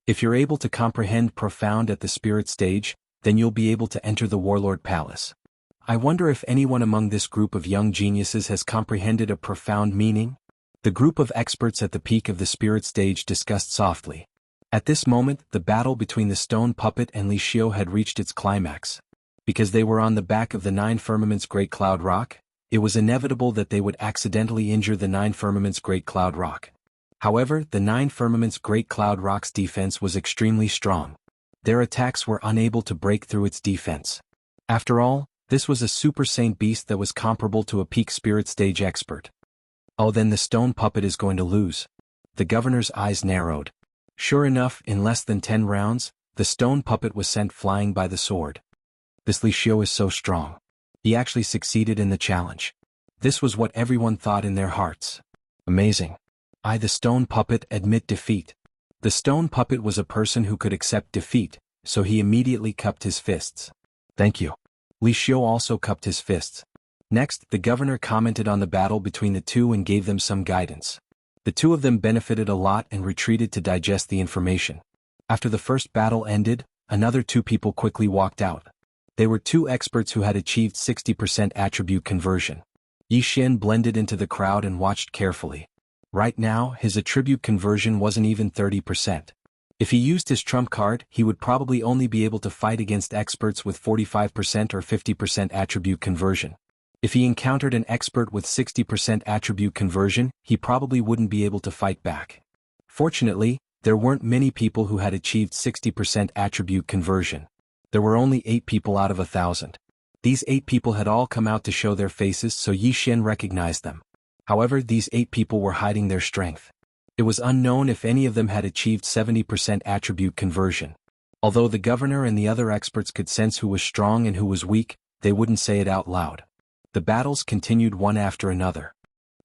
A: If you're able to comprehend profound at the spirit stage, then you'll be able to enter the Warlord Palace. I wonder if anyone among this group of young geniuses has comprehended a profound meaning? The group of experts at the peak of the spirit stage discussed softly. At this moment, the battle between the stone puppet and Li Xiu had reached its climax. Because they were on the back of the 9 firmaments Great Cloud Rock, it was inevitable that they would accidentally injure the 9 firmaments Great Cloud Rock. However, the 9 firmaments Great Cloud Rock's defense was extremely strong. Their attacks were unable to break through its defense. After all, this was a super saint beast that was comparable to a peak spirit stage expert. Oh, then the stone puppet is going to lose. The governor's eyes narrowed. Sure enough, in less than 10 rounds, the stone puppet was sent flying by the sword. This Li Xiu is so strong. He actually succeeded in the challenge. This was what everyone thought in their hearts. Amazing. The stone puppet admit defeat. The stone puppet was a person who could accept defeat, so he immediately cupped his fists. Thank you. Li Xiu also cupped his fists. Next, the governor commented on the battle between the two and gave them some guidance. The two of them benefited a lot and retreated to digest the information. After the first battle ended, another 2 people quickly walked out. They were 2 experts who had achieved 60% attribute conversion. Yi Xian blended into the crowd and watched carefully. Right now, his attribute conversion wasn't even 30%. If he used his trump card, he would probably only be able to fight against experts with 45% or 50% attribute conversion. If he encountered an expert with 60% attribute conversion, he probably wouldn't be able to fight back. Fortunately, there weren't many people who had achieved 60% attribute conversion. There were only 8 people out of 1,000. These 8 people had all come out to show their faces, so Yi Xian recognized them. However, these 8 people were hiding their strength. It was unknown if any of them had achieved 70% attribute conversion. Although the governor and the other experts could sense who was strong and who was weak, they wouldn't say it out loud. The battles continued one after another.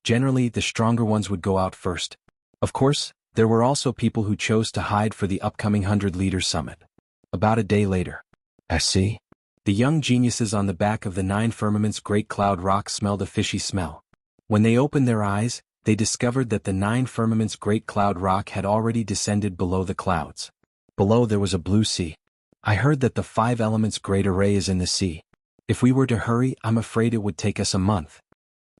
A: Generally, the stronger ones would go out first. Of course, there were also people who chose to hide for the upcoming 100 Leaders Summit. About a day later. I see. The young geniuses on the back of the 9 firmaments Great Cloud Rock smelled a fishy smell. When they opened their eyes, they discovered that the 9 firmaments Great Cloud Rock had already descended below the clouds. Below there was a blue sea. I heard that the 5 elements Great Array is in the sea. If we were to hurry, I'm afraid it would take us a month.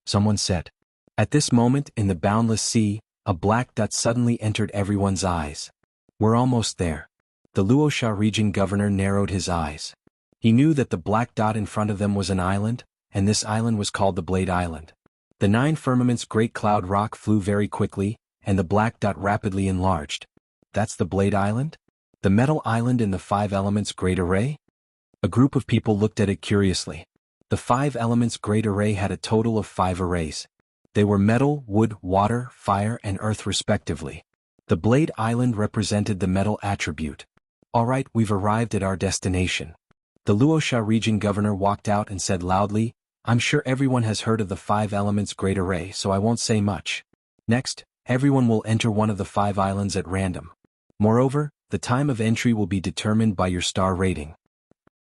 A: Someone said. At this moment, in the boundless sea, a black dot suddenly entered everyone's eyes. We're almost there. The Luosha region governor narrowed his eyes. He knew that the black dot in front of them was an island, and this island was called the Blade Island. The 9 firmaments Great Cloud Rock flew very quickly, and the black dot rapidly enlarged. That's the Blade Island? The metal island in the 5 elements Great Array? A group of people looked at it curiously. The 5 elements Great Array had a total of 5 arrays. They were metal, wood, water, fire, and earth respectively. The Blade Island represented the metal attribute. Alright, we've arrived at our destination. The Luosha region governor walked out and said loudly, I'm sure everyone has heard of the 5 elements Great Array, so I won't say much. Next, everyone will enter one of the 5 islands at random. Moreover, the time of entry will be determined by your star rating.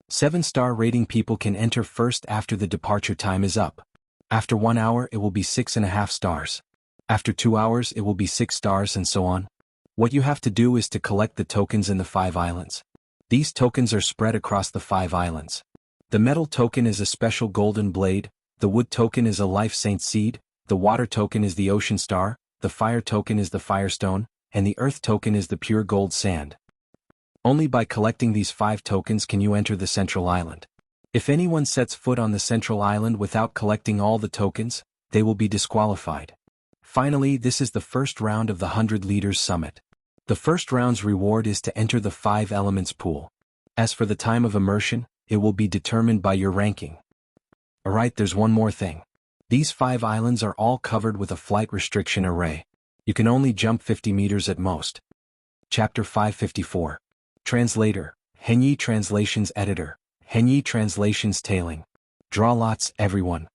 A: 7-star rating people can enter first after the departure time is up. After 1 hour it will be 6.5 stars. After 2 hours it will be 6 stars and so on. What you have to do is to collect the tokens in the 5 islands. These tokens are spread across the 5 islands. The metal token is a special golden blade, the wood token is a life saint seed, the water token is the ocean star, the fire token is the firestone, and the earth token is the pure gold sand. Only by collecting these 5 tokens can you enter the central island. If anyone sets foot on the central island without collecting all the tokens, they will be disqualified. Finally, this is the first round of the 100 Leaders Summit. The first round's reward is to enter the 5 elements pool. As for the time of immersion, it will be determined by your ranking. Alright, there's one more thing. These 5 islands are all covered with a flight restriction array. You can only jump 50 meters at most. Chapter 554. Translator, Henyi Translations Editor, Henyi Translations Tailing. Draw lots, everyone.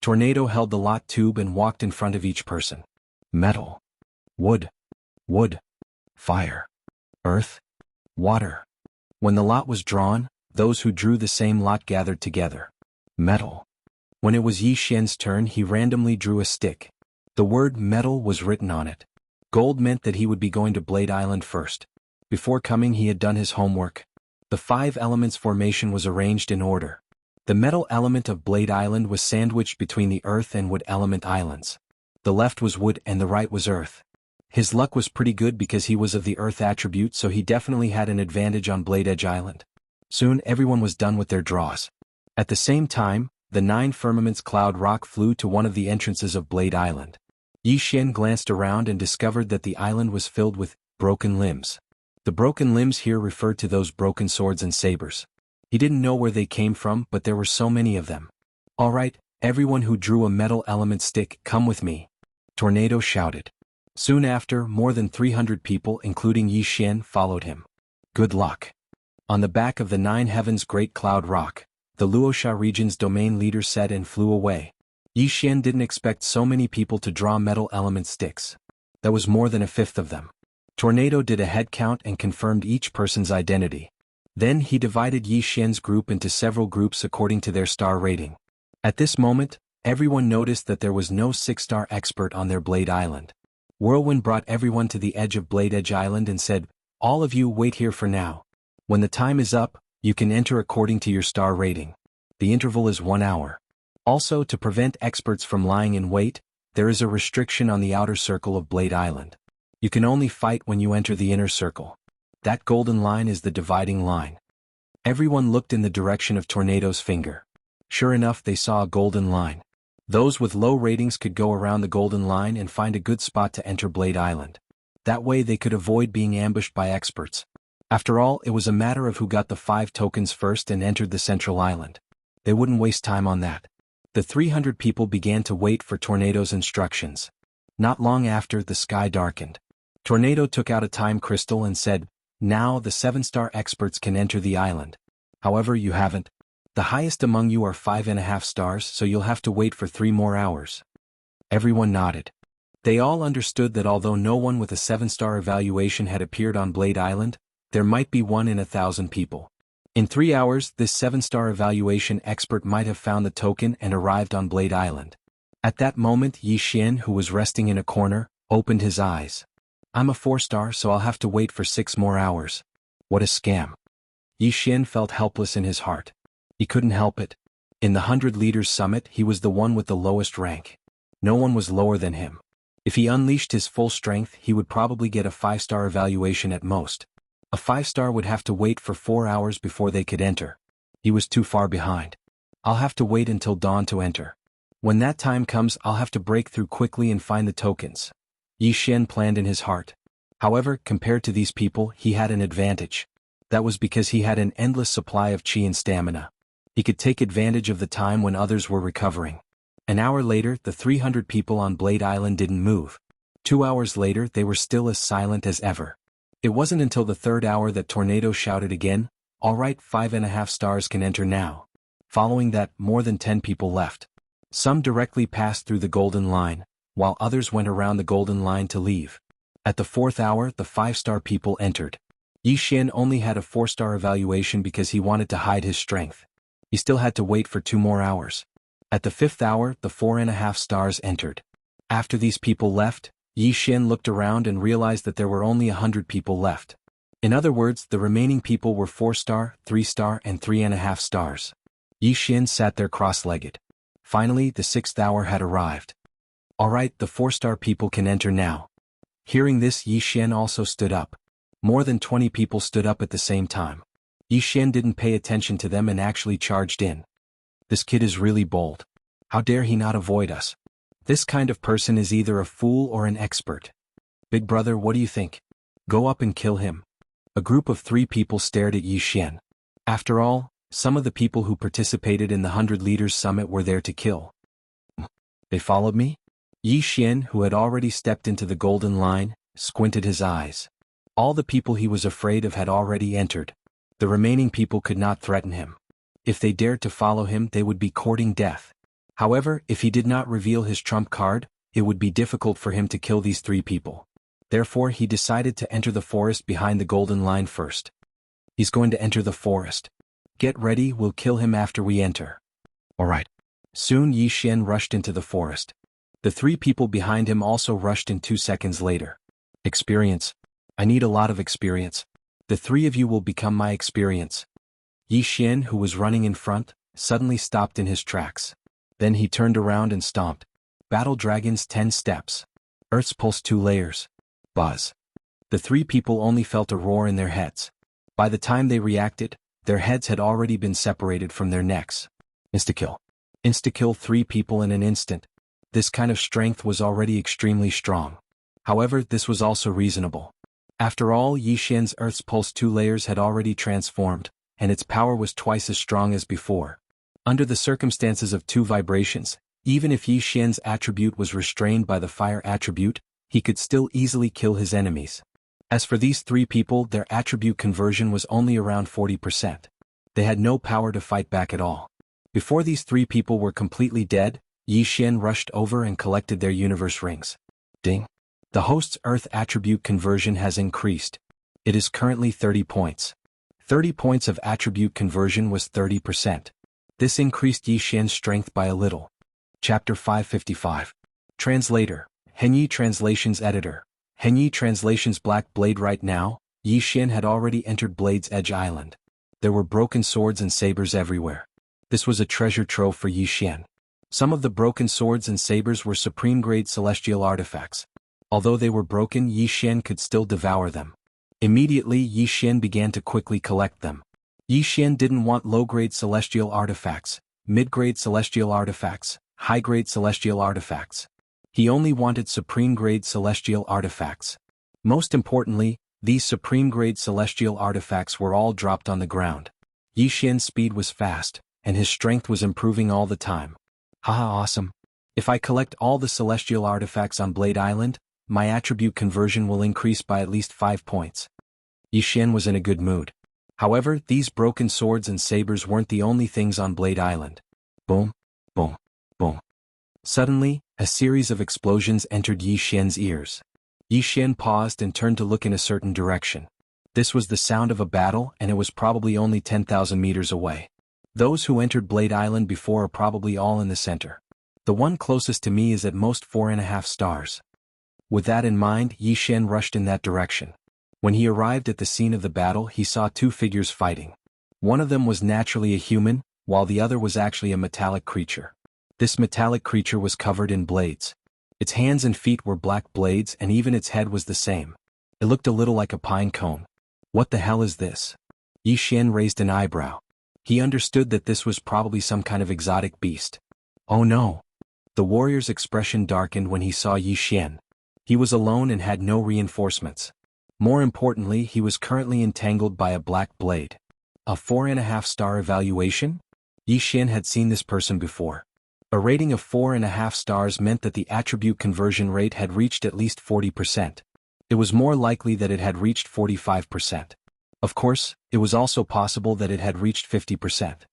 A: Tornado held the lot tube and walked in front of each person. Metal. Wood. Wood. Fire. Earth. Water. When the lot was drawn, those who drew the same lot gathered together. Metal. When it was Yi Xian's turn, he randomly drew a stick. The word metal was written on it. Gold meant that he would be going to Blade Island first. Before coming, he had done his homework. The 5 elements formation was arranged in order. The metal element of Blade Island was sandwiched between the earth and wood element islands. The left was wood and the right was earth. His luck was pretty good because he was of the earth attribute, so he definitely had an advantage on Blade Edge Island. Soon everyone was done with their draws. At the same time, the 9 firmaments cloud rock flew to one of the entrances of Blade Island. Yi Xian glanced around and discovered that the island was filled with broken limbs. The broken limbs here referred to those broken swords and sabers. He didn't know where they came from, but there were so many of them. "All right, everyone who drew a metal element stick, come with me," Tornado shouted. Soon after, more than 300 people, including Yi Xian, followed him. Good luck. On the back of the 9 heavens great cloud rock, the Luoxia region's domain leader said and flew away. Yi Xian didn't expect so many people to draw metal element sticks. That was more than a fifth of them. Tornado did a head count and confirmed each person's identity. Then he divided Yi Xian's group into several groups according to their star rating. At this moment, everyone noticed that there was no 6-star expert on their Blade Island. Whirlwind brought everyone to the edge of Blade Edge Island and said, "All of you wait here for now. When the time is up, you can enter according to your star rating. The interval is 1 hour. Also, to prevent experts from lying in wait, there is a restriction on the outer circle of Blade Island. You can only fight when you enter the inner circle. That golden line is the dividing line." Everyone looked in the direction of Tornado's finger. Sure enough, they saw a golden line. Those with low ratings could go around the golden line and find a good spot to enter Blade Island. That way they could avoid being ambushed by experts. After all, it was a matter of who got the 5 tokens first and entered the central island. They wouldn't waste time on that. The 300 people began to wait for Tornado's instructions. Not long after, the sky darkened. Tornado took out a time crystal and said, "Now the 7-star experts can enter the island. However, you haven't. The highest among you are 5.5 stars, so you'll have to wait for 3 more hours." Everyone nodded. They all understood that although no one with a 7-star evaluation had appeared on Blade Island, there might be 1 in 1,000 people. In 3 hours, this 7-star evaluation expert might have found the token and arrived on Blade Island. At that moment, Yi Xian, who was resting in a corner, opened his eyes. "I'm a 4-star, so I'll have to wait for 6 more hours. What a scam." Yi Xian felt helpless in his heart. He couldn't help it. In the 100 Leaders Summit, he was the one with the lowest rank. No one was lower than him. If he unleashed his full strength, he would probably get a 5-star evaluation at most. A 5-star would have to wait for 4 hours before they could enter. He was too far behind. "I'll have to wait until dawn to enter. When that time comes, I'll have to break through quickly and find the tokens," Yi Xian planned in his heart. However, compared to these people, he had an advantage. That was because he had an endless supply of qi and stamina. He could take advantage of the time when others were recovering. An hour later, the 300 people on Blade Island didn't move. 2 hours later, they were still as silent as ever. It wasn't until the 3rd hour that Tornado shouted again, "All right, 5.5 stars can enter now." Following that, more than 10 people left. Some directly passed through the golden line, while others went around the golden line to leave. At the 4th hour, the 5-star people entered. Yi Xian only had a 4-star evaluation because he wanted to hide his strength. He still had to wait for 2 more hours. At the 5th hour, the 4.5 stars entered. After these people left, Yi Xian looked around and realized that there were only 100 people left. In other words, the remaining people were 4-star, 3-star, and 3.5 stars. Yi Xian sat there cross-legged. Finally, the 6th hour had arrived. "All right, the 4-star people can enter now." Hearing this, Yi Xian also stood up. More than 20 people stood up at the same time. Yi Xian didn't pay attention to them and actually charged in. This kid is really bold. How dare he not avoid us? This kind of person is either a fool or an expert. Big brother, what do you think? Go up and kill him. A group of 3 people stared at Yi Xian. After all, some of the people who participated in the 100 Leaders Summit were there to kill. They followed me? Yi Xian, who had already stepped into the golden line, squinted his eyes. All the people he was afraid of had already entered. The remaining people could not threaten him. If they dared to follow him, they would be courting death. However, if he did not reveal his trump card, it would be difficult for him to kill these 3 people. Therefore, he decided to enter the forest behind the golden line first. He's going to enter the forest. Get ready, we'll kill him after we enter. All right. Soon Yi Xian rushed into the forest. The 3 people behind him also rushed in 2 seconds later. Experience. I need a lot of experience. The 3 of you will become my experience. Yi Xian, who was running in front, suddenly stopped in his tracks. Then he turned around and stomped. Battle Dragon's 10 steps. Earth's Pulse 2 layers. Buzz. The 3 people only felt a roar in their heads. By the time they reacted, their heads had already been separated from their necks. Insta-kill. Insta-kill 3 people in an instant. This kind of strength was already extremely strong. However, this was also reasonable. After all, Yi Xian's Earth's Pulse 2 layers had already transformed, and its power was twice as strong as before. Under the circumstances of 2 vibrations, even if Yi Xian's attribute was restrained by the fire attribute, he could still easily kill his enemies. As for these 3 people, their attribute conversion was only around 40%. They had no power to fight back at all. Before these 3 people were completely dead, Yi Xian rushed over and collected their universe rings. Ding. The host's Earth attribute conversion has increased. It is currently 30 points. 30 points of attribute conversion was 30%. This increased Yi Xian's strength by a little. Chapter 555. Translator. Henyi Translations Editor. Henyi Translations Black Blade. Right now, Yi Xian had already entered Blade's Edge Island. There were broken swords and sabers everywhere. This was a treasure trove for Yi Xian. Some of the broken swords and sabers were supreme-grade celestial artifacts. Although they were broken, Yi Xian could still devour them. Immediately, Yi Xian began to quickly collect them. Yi Xian didn't want low-grade celestial artifacts, mid-grade celestial artifacts, high-grade celestial artifacts. He only wanted supreme-grade celestial artifacts. Most importantly, these supreme-grade celestial artifacts were all dropped on the ground. Yi Xian's speed was fast, and his strength was improving all the time. Haha, awesome. If I collect all the celestial artifacts on Blade Island, my attribute conversion will increase by at least 5 points. Yi Xian was in a good mood. However, these broken swords and sabers weren't the only things on Blade Island. Boom, boom, boom. Suddenly, a series of explosions entered Yi Xian's ears. Yi Xian paused and turned to look in a certain direction. This was the sound of a battle, and it was probably only 10,000 meters away. Those who entered Blade Island before are probably all in the center. The one closest to me is at most 4.5 stars. With that in mind, Yi Xian rushed in that direction. When he arrived at the scene of the battle, he saw 2 figures fighting. One of them was naturally a human, while the other was actually a metallic creature. This metallic creature was covered in blades. Its hands and feet were black blades, and even its head was the same. It looked a little like a pine cone. What the hell is this? Yi Xian raised an eyebrow. He understood that this was probably some kind of exotic beast. Oh no! The warrior's expression darkened when he saw Yi Xian. He was alone and had no reinforcements. More importantly, he was currently entangled by a black blade. A 4.5-star evaluation? Yi Xian had seen this person before. A rating of 4.5 stars meant that the attribute conversion rate had reached at least 40%. It was more likely that it had reached 45%. Of course, it was also possible that it had reached 50%.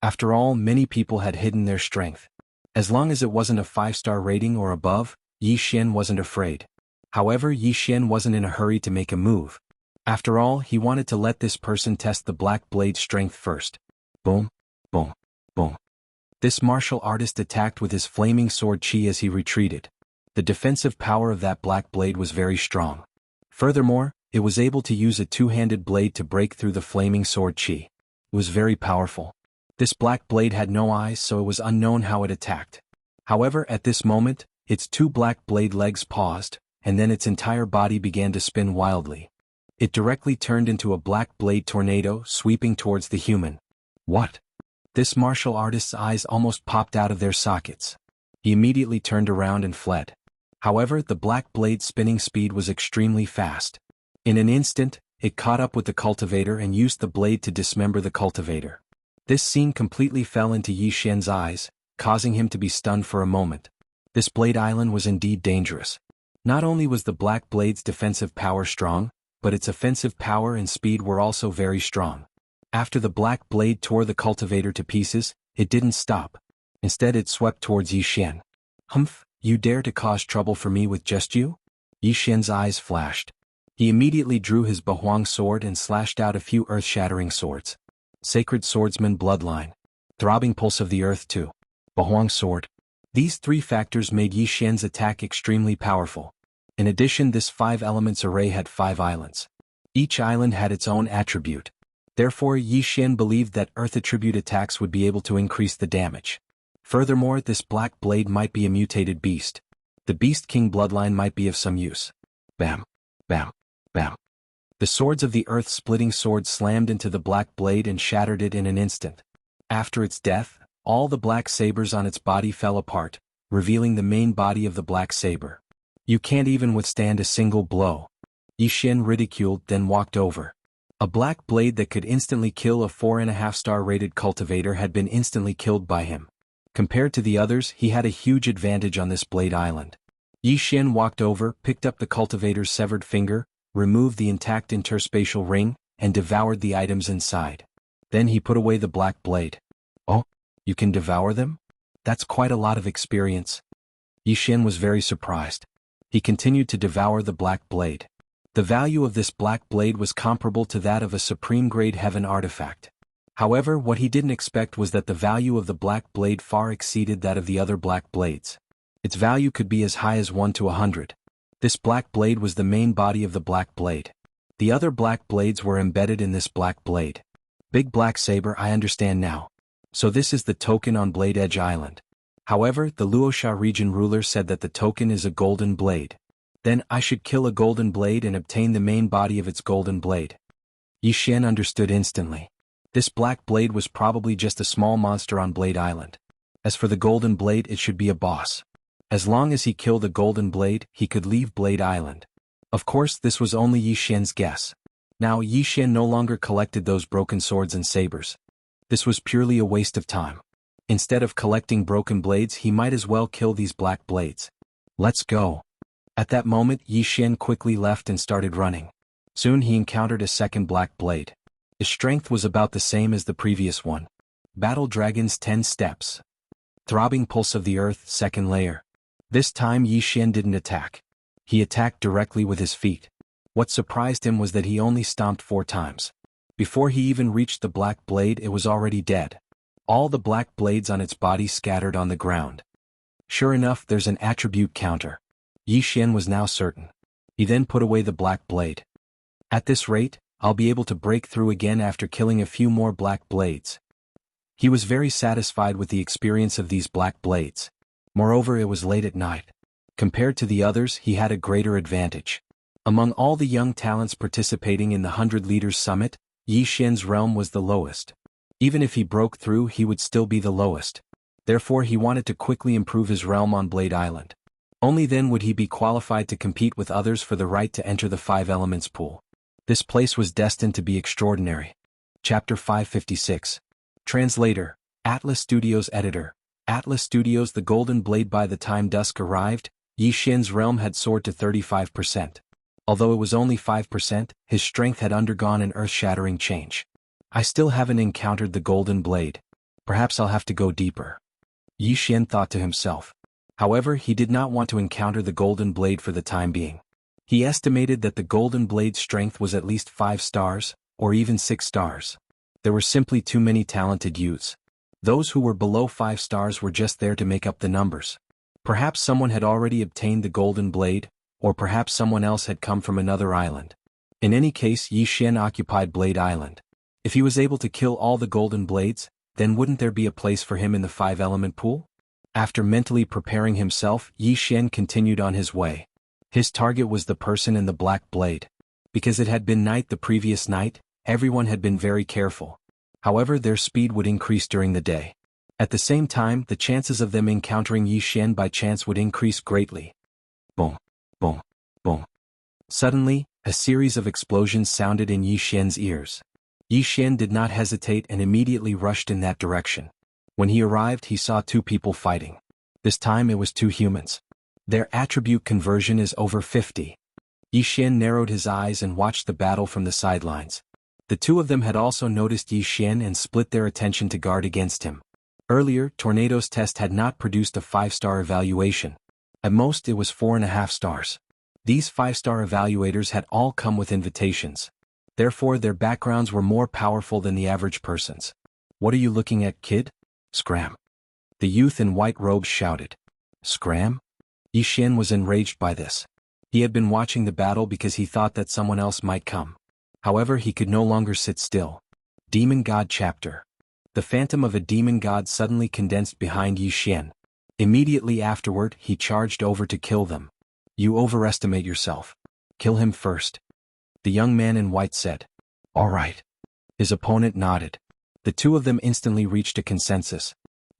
A: After all, many people had hidden their strength. As long as it wasn't a 5-star rating or above, Yi Xian wasn't afraid. However, Yi Xian wasn't in a hurry to make a move. After all, he wanted to let this person test the black blade's strength first. Boom, boom, boom. This martial artist attacked with his flaming sword qi as he retreated. The defensive power of that black blade was very strong. Furthermore, it was able to use a 2-handed blade to break through the flaming sword qi. It was very powerful. This black blade had no eyes, so it was unknown how it attacked. However, at this moment, its 2 black blade legs paused, and then its entire body began to spin wildly. It directly turned into a black blade tornado, sweeping towards the human. What? This martial artist's eyes almost popped out of their sockets. He immediately turned around and fled. However, the black blade's spinning speed was extremely fast. In an instant, it caught up with the cultivator and used the blade to dismember the cultivator. This scene completely fell into Yi Xian's eyes, causing him to be stunned for a moment. This Blade Island was indeed dangerous. Not only was the black blade's defensive power strong, but its offensive power and speed were also very strong. After the black blade tore the cultivator to pieces, it didn't stop. Instead, it swept towards Yi Xian. Humph, you dare to cause trouble for me with just you? Yi Xian's eyes flashed. He immediately drew his Bahuang sword and slashed out a few earth-shattering swords. Sacred Swordsman Bloodline. Throbbing Pulse of the Earth 2. Bahuang sword. These 3 factors made Yi Xian's attack extremely powerful. In addition, this 5 elements array had 5 islands. Each island had its own attribute. Therefore, Yi Xian believed that Earth attribute attacks would be able to increase the damage. Furthermore, this black blade might be a mutated beast. The Beast King bloodline might be of some use. Bam, bam, bam. The swords of the earth-splitting sword slammed into the black blade and shattered it in an instant. After its death, All the black sabers on its body fell apart, revealing the main body of the black saber. You can't even withstand a single blow. Yi Xian ridiculed, then walked over. A black blade that could instantly kill a 4.5-star rated cultivator had been instantly killed by him. Compared to the others, he had a huge advantage on this blade island. Yi Xian walked over, picked up the cultivator's severed finger, removed the intact interspatial ring, and devoured the items inside. Then he put away the black blade. Oh, you can devour them? That's quite a lot of experience. Yi Xian was very surprised. He continued to devour the black blade. The value of this black blade was comparable to that of a supreme-grade heaven artifact. However, what he didn't expect was that the value of the black blade far exceeded that of the other black blades. Its value could be as high as 1 to 100. This black blade was the main body of the black blade. The other black blades were embedded in this black blade. Big black saber, I understand now. So this is the token on Blade Edge Island. However, the Luosha region ruler said that the token is a golden blade. Then I should kill a golden blade and obtain the main body of its golden blade. Yi Xian understood instantly. This black blade was probably just a small monster on Blade Island. As for the golden blade, it should be a boss. As long as he killed a golden blade, he could leave Blade Island. Of course, this was only Yi Xian's guess. Now Yi Xian no longer collected those broken swords and sabers. This was purely a waste of time. Instead of collecting broken blades, he might as well kill these black blades. Let's go. At that moment, Yi Xian quickly left and started running. Soon he encountered a second black blade. His strength was about the same as the previous one. Battle Dragon's 10 Steps. Throbbing Pulse of the Earth, second layer. This time Yi Xian didn't attack. He attacked directly with his feet. What surprised him was that he only stomped 4 times. Before he even reached the black blade, it was already dead. All the black blades on its body scattered on the ground. Sure enough, there's an attribute counter. Yi Xian was now certain. He then put away the black blade. At this rate, I'll be able to break through again after killing a few more black blades. He was very satisfied with the experience of these black blades. Moreover, it was late at night. Compared to the others, he had a greater advantage. Among all the young talents participating in the 100 Leaders Summit, Yi Xian's realm was the lowest. Even if he broke through, he would still be the lowest. Therefore, he wanted to quickly improve his realm on Blade Island. Only then would he be qualified to compete with others for the right to enter the 5 Elements pool. This place was destined to be extraordinary. Chapter 556. Translator, Atlas Studios Editor. Atlas Studios. The Golden Blade. By the time dusk arrived, Yi Xian's realm had soared to 35%. Although it was only 5%, his strength had undergone an earth-shattering change. I still haven't encountered the Golden Blade. Perhaps I'll have to go deeper. Yi Xian thought to himself. However, he did not want to encounter the Golden Blade for the time being. He estimated that the Golden Blade's strength was at least 5 stars, or even 6 stars. There were simply too many talented youths. Those who were below 5 stars were just there to make up the numbers. Perhaps someone had already obtained the Golden Blade, or perhaps someone else had come from another island. In any case, Yi Xian occupied Blade Island. If he was able to kill all the Golden Blades, then wouldn't there be a place for him in the 5-element pool? After mentally preparing himself, Yi Xian continued on his way. His target was the person in the black blade. Because it had been night the previous night, everyone had been very careful. However, their speed would increase during the day. At the same time, the chances of them encountering Yi Xian by chance would increase greatly. Boom, boom, boom. Suddenly, a series of explosions sounded in Yi Xian's ears. Yi Xian did not hesitate and immediately rushed in that direction. When he arrived, he saw 2 people fighting. This time it was 2 humans. Their attribute conversion is over 50. Yi Xian narrowed his eyes and watched the battle from the sidelines. The 2 of them had also noticed Yi Xian and split their attention to guard against him. Earlier, Tornado's test had not produced a 5-star evaluation. At most, it was 4.5 stars. These 5-star evaluators had all come with invitations. Therefore, their backgrounds were more powerful than the average person's. What are you looking at, kid? Scram. The youth in white robes shouted. Scram? Yi Xian was enraged by this. He had been watching the battle because he thought that someone else might come. However, he could no longer sit still. Demon God Chapter. The phantom of a demon god suddenly condensed behind Yi Xian. Immediately afterward, he charged over to kill them. You overestimate yourself. Kill him first. The young man in white said. All right. His opponent nodded. The 2 of them instantly reached a consensus.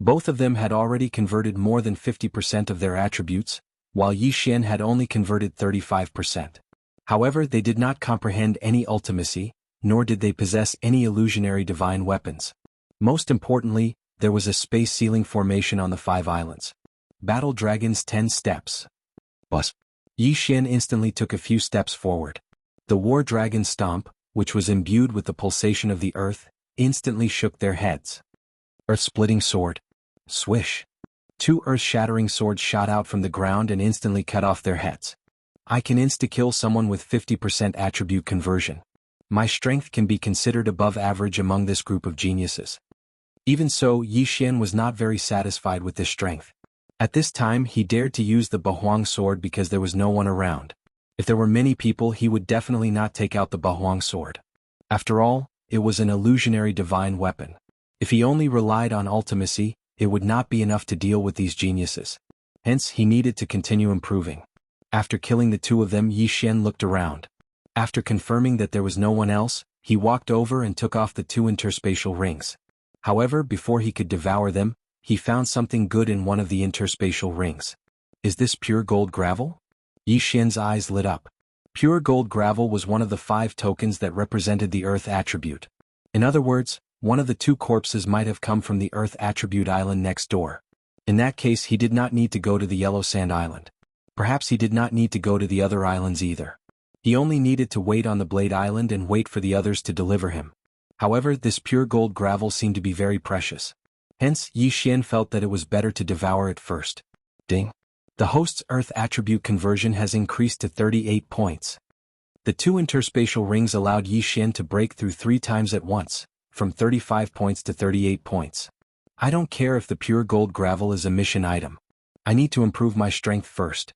A: Both of them had already converted more than 50% of their attributes, while Yi Xian had only converted 35%. However, they did not comprehend any ultimacy, nor did they possess any illusionary divine weapons. Most importantly, there was a space ceiling formation on the 5 islands. Battle Dragon's 10 steps. Bus. Yi Xian instantly took a few steps forward. The War Dragon Stomp, which was imbued with the pulsation of the earth, instantly shook their heads. Earth-splitting sword. Swish. 2 earth-shattering swords shot out from the ground and instantly cut off their heads. I can insta-kill someone with 50% attribute conversion. My strength can be considered above average among this group of geniuses. Even so, Yi Xian was not very satisfied with this strength. At this time he dared to use the Bahuang sword because there was no one around. If there were many people he would definitely not take out the Bahuang sword. After all, it was an illusionary divine weapon. If he only relied on ultimacy, it would not be enough to deal with these geniuses. Hence he needed to continue improving. After killing the 2 of them, Yi Xian looked around. After confirming that there was no one else, he walked over and took off the 2 interspatial rings. However, before he could devour them, he found something good in one of the interspatial rings. Is this pure gold gravel? Yi Xian's eyes lit up. Pure gold gravel was one of the 5 tokens that represented the Earth attribute. In other words, one of the 2 corpses might have come from the Earth attribute island next door. In that case he did not need to go to the Yellow Sand Island. Perhaps he did not need to go to the other islands either. He only needed to wait on the Blade Island and wait for the others to deliver him. However, this pure gold gravel seemed to be very precious. Hence, Yi Xian felt that it was better to devour it first. Ding. The host's Earth attribute conversion has increased to 38 points. The 2 interspatial rings allowed Yi Xian to break through 3 times at once, from 35 points to 38 points. I don't care if the pure gold gravel is a mission item. I need to improve my strength first.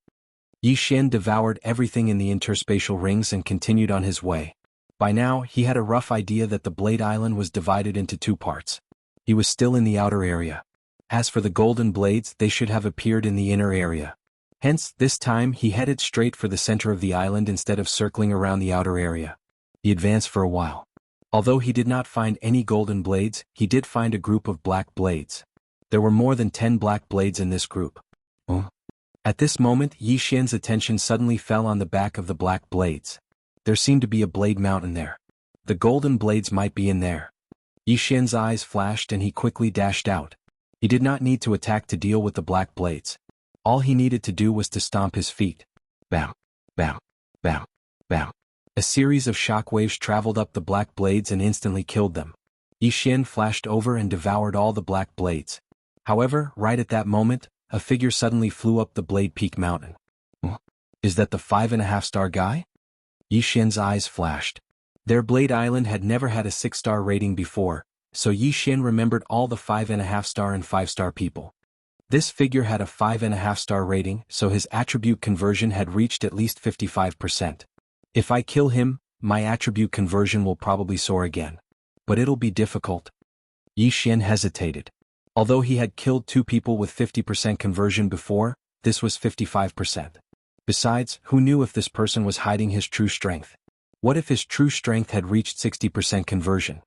A: Yi Xian devoured everything in the interspatial rings and continued on his way. By now, he had a rough idea that the Blade Island was divided into 2 parts. He was still in the outer area. As for the golden blades, they should have appeared in the inner area. Hence, this time he headed straight for the center of the island instead of circling around the outer area. He advanced for a while. Although he did not find any golden blades, he did find a group of black blades. There were more than 10 black blades in this group. At this moment, Yi Xian's attention suddenly fell on the back of the black blades. There seemed to be a blade mountain there. The golden blades might be in there. Yi Xian's eyes flashed and he quickly dashed out. He did not need to attack to deal with the black blades. All he needed to do was to stomp his feet. Bam, bam, bam, bam. A series of shock waves traveled up the black blades and instantly killed them. Yi Xian flashed over and devoured all the black blades. However, right at that moment, a figure suddenly flew up the Blade Peak mountain. Is that the 5.5-star guy? Yi Xian's eyes flashed. Their Blade Island had never had a 6-star rating before, so Yi Xian remembered all the 5.5-star and 5-star people. This figure had a 5.5-star rating, so his attribute conversion had reached at least 55%. If I kill him, my attribute conversion will probably soar again. But it'll be difficult. Yi Xian hesitated. Although he had killed 2 people with 50% conversion before, this was 55%. Besides, who knew if this person was hiding his true strength? What if his true strength had reached 60% conversion?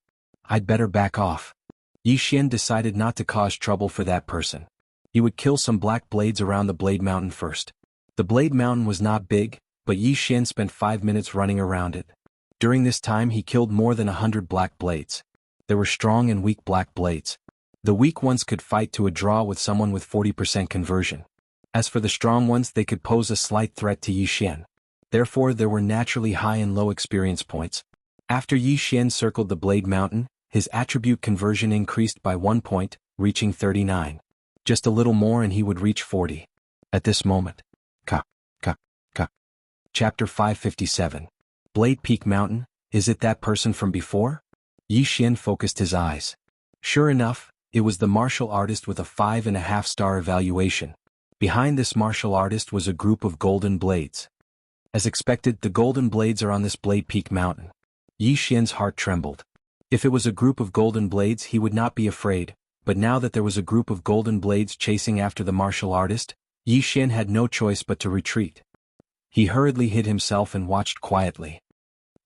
A: I'd better back off. Yi Xian decided not to cause trouble for that person. He would kill some black blades around the Blade Mountain first. The Blade Mountain was not big, but Yi Xian spent 5 minutes running around it. During this time he killed more than 100 black blades. There were strong and weak black blades. The weak ones could fight to a draw with someone with 40% conversion. As for the strong ones, they could pose a slight threat to Yi Xian. Therefore there were naturally high and low experience points. After Yi Xian circled the Blade Mountain, his attribute conversion increased by 1 point, reaching 39. Just a little more and he would reach 40. At this moment. Chapter 557. Blade Peak Mountain, is it that person from before? Yi Xian focused his eyes. Sure enough, it was the martial artist with a 5.5-star evaluation. Behind this martial artist was a group of golden blades. As expected, the golden blades are on this Blade Peak Mountain. Yi Xian's heart trembled. If it was a group of golden blades he would not be afraid, but now that there was a group of golden blades chasing after the martial artist, Yi Xian had no choice but to retreat. He hurriedly hid himself and watched quietly.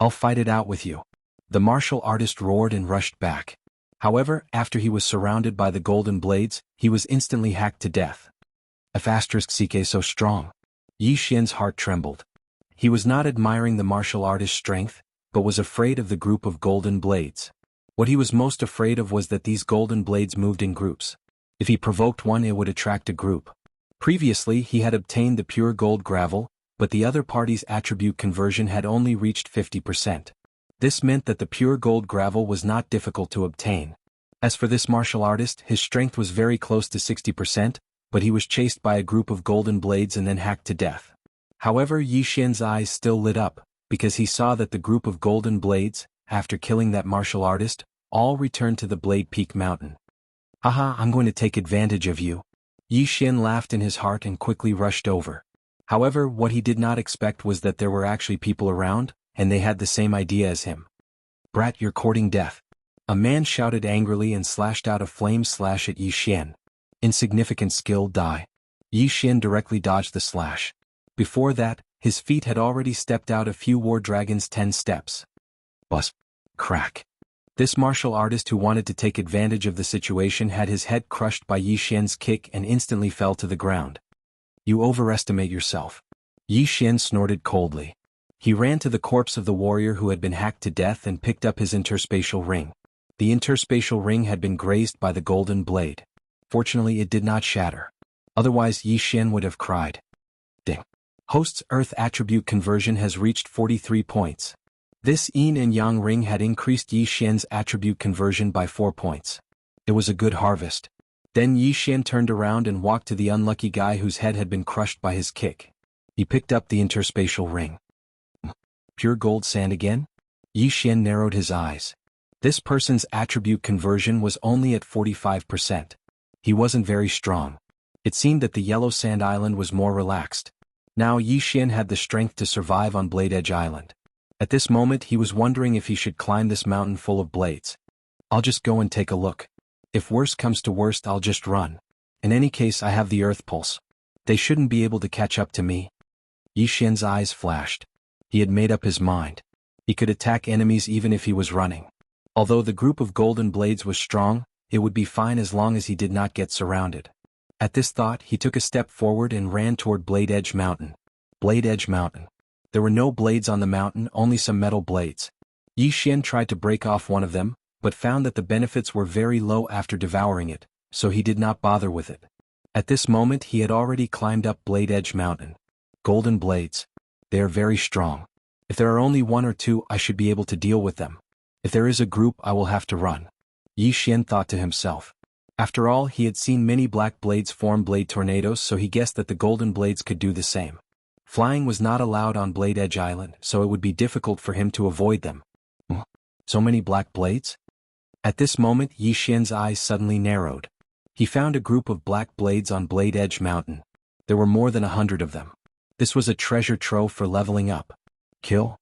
A: I'll fight it out with you. The martial artist roared and rushed back. However, after he was surrounded by the golden blades, he was instantly hacked to death. *CK so strong. Yi Xian's heart trembled. He was not admiring the martial artist's strength, but was afraid of the group of golden blades. What he was most afraid of was that these golden blades moved in groups. If he provoked one, it would attract a group. Previously, he had obtained the pure gold gravel, but the other party's attribute conversion had only reached 50%. This meant that the pure gold gravel was not difficult to obtain. As for this martial artist, his strength was very close to 60%, but he was chased by a group of golden blades and then hacked to death. However, Yi Xian's eyes still lit up, because he saw that the group of golden blades, after killing that martial artist, all returned to the Blade Peak Mountain. Haha, I'm going to take advantage of you. Yi Xian laughed in his heart and quickly rushed over. However, what he did not expect was that there were actually people around, and they had the same idea as him. Brat, you're courting death. A man shouted angrily and slashed out a flame slash at Yi Xian. Insignificant skill die. Yi Xian directly dodged the slash. Before that, his feet had already stepped out a few War Dragon's 10 steps. Buzz. Crack. This martial artist who wanted to take advantage of the situation had his head crushed by Yi Xian's kick and instantly fell to the ground. You overestimate yourself. Yi Xian snorted coldly. He ran to the corpse of the warrior who had been hacked to death and picked up his interspatial ring. The interspatial ring had been grazed by the golden blade. Fortunately, it did not shatter. Otherwise, Yi Xian would have cried. Ding. Host's Earth attribute conversion has reached 43 points. This yin and yang ring had increased Yi Xian's attribute conversion by 4 points. It was a good harvest. Then Yi Xian turned around and walked to the unlucky guy whose head had been crushed by his kick. He picked up the interspatial ring. Pure gold sand again? Yi Xian narrowed his eyes. This person's attribute conversion was only at 45%. He wasn't very strong. It seemed that the Yellow Sand Island was more relaxed. Now Yi Xian had the strength to survive on Blade Edge Island. At this moment he was wondering if he should climb this mountain full of blades. I'll just go and take a look. If worst comes to worst, I'll just run. In any case, I have the Earth Pulse. They shouldn't be able to catch up to me. Yi Xian's eyes flashed. He had made up his mind. He could attack enemies even if he was running. Although the group of golden blades was strong, it would be fine as long as he did not get surrounded. At this thought, he took a step forward and ran toward Blade Edge Mountain. Blade Edge Mountain. There were no blades on the mountain, only some metal blades. Yi Xian tried to break off one of them, but found that the benefits were very low after devouring it, so he did not bother with it. At this moment he had already climbed up Blade Edge Mountain. Golden blades. They are very strong. If there are only one or two, I should be able to deal with them. If there is a group, I will have to run. Yi Xian thought to himself. After all, he had seen many black blades form blade tornadoes, so he guessed that the golden blades could do the same. Flying was not allowed on Blade Edge Island, so it would be difficult for him to avoid them. So many black blades? At this moment Yi Xian's eyes suddenly narrowed. He found a group of black blades on Blade Edge Mountain. There were more than 100 of them. This was a treasure trove for leveling up. Kill?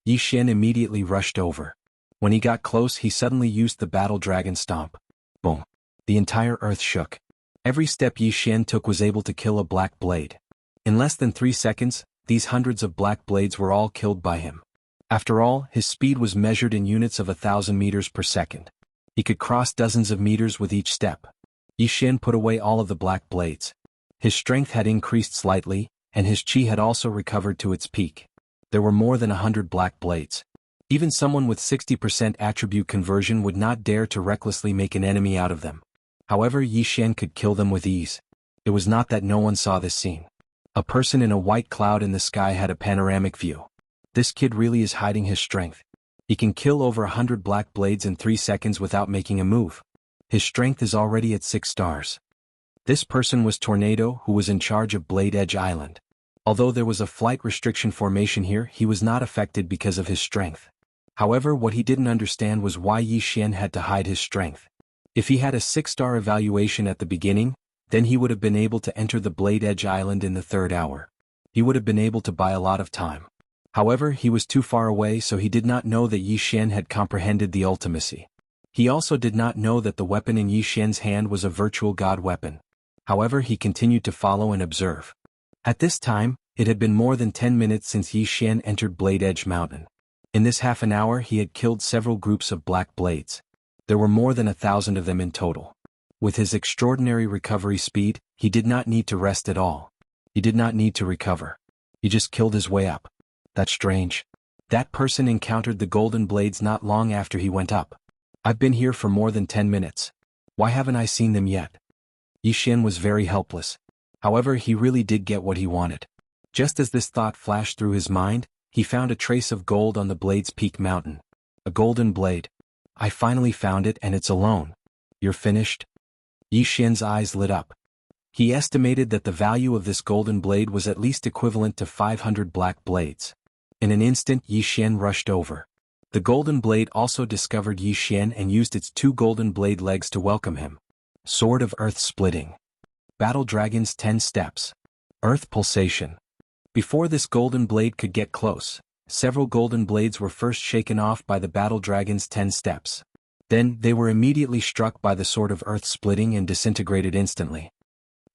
A: Yi Xian immediately rushed over. When he got close, he suddenly used the Battle Dragon Stomp. Boom. The entire earth shook. Every step Yi Xian took was able to kill a black blade. In less than 3 seconds, these hundreds of black blades were all killed by him. After all, his speed was measured in units of 1,000 meters per second. He could cross dozens of meters with each step. Yi Xian put away all of the black blades. His strength had increased slightly, and his chi had also recovered to its peak. There were more than 100 black blades. Even someone with 60% attribute conversion would not dare to recklessly make an enemy out of them. However, Yi Xian could kill them with ease. It was not that no one saw this scene. A person in a white cloud in the sky had a panoramic view. This kid really is hiding his strength. He can kill over 100 black blades in 3 seconds without making a move. His strength is already at 6 stars. This person was Tornado, who was in charge of Blade Edge Island. Although there was a flight restriction formation here, he was not affected because of his strength. However, what he didn't understand was why Yi Xian had to hide his strength. If he had a 6-star evaluation at the beginning, then he would have been able to enter the Blade Edge Island in the 3rd hour. He would have been able to buy a lot of time. However, he was too far away, so he did not know that Yi Xian had comprehended the ultimacy. He also did not know that the weapon in Yi Xian's hand was a virtual god weapon. However, he continued to follow and observe. At this time, it had been more than 10 minutes since Yi Xian entered Blade Edge Mountain. In this half an hour he had killed several groups of black blades. There were more than 1,000 of them in total. With his extraordinary recovery speed, he did not need to rest at all. He did not need to recover. He just killed his way up. That's strange. That person encountered the golden blades not long after he went up. I've been here for more than 10 minutes. Why haven't I seen them yet? Yi Xian was very helpless. However, he really did get what he wanted. Just as this thought flashed through his mind, he found a trace of gold on the blade's peak mountain. A golden blade. I finally found it, and it's alone. You're finished? Yi Xian's eyes lit up. He estimated that the value of this golden blade was at least equivalent to 500 black blades. In an instant, Yi Xian rushed over. The golden blade also discovered Yi Xian and used its 2 golden blade legs to welcome him. Sword of Earth Splitting. Battle Dragon's 10 Steps. Earth Pulsation. Before this golden blade could get close, several golden blades were first shaken off by the Battle Dragon's 10 steps. Then, they were immediately struck by the Sword of Earth Splitting and disintegrated instantly.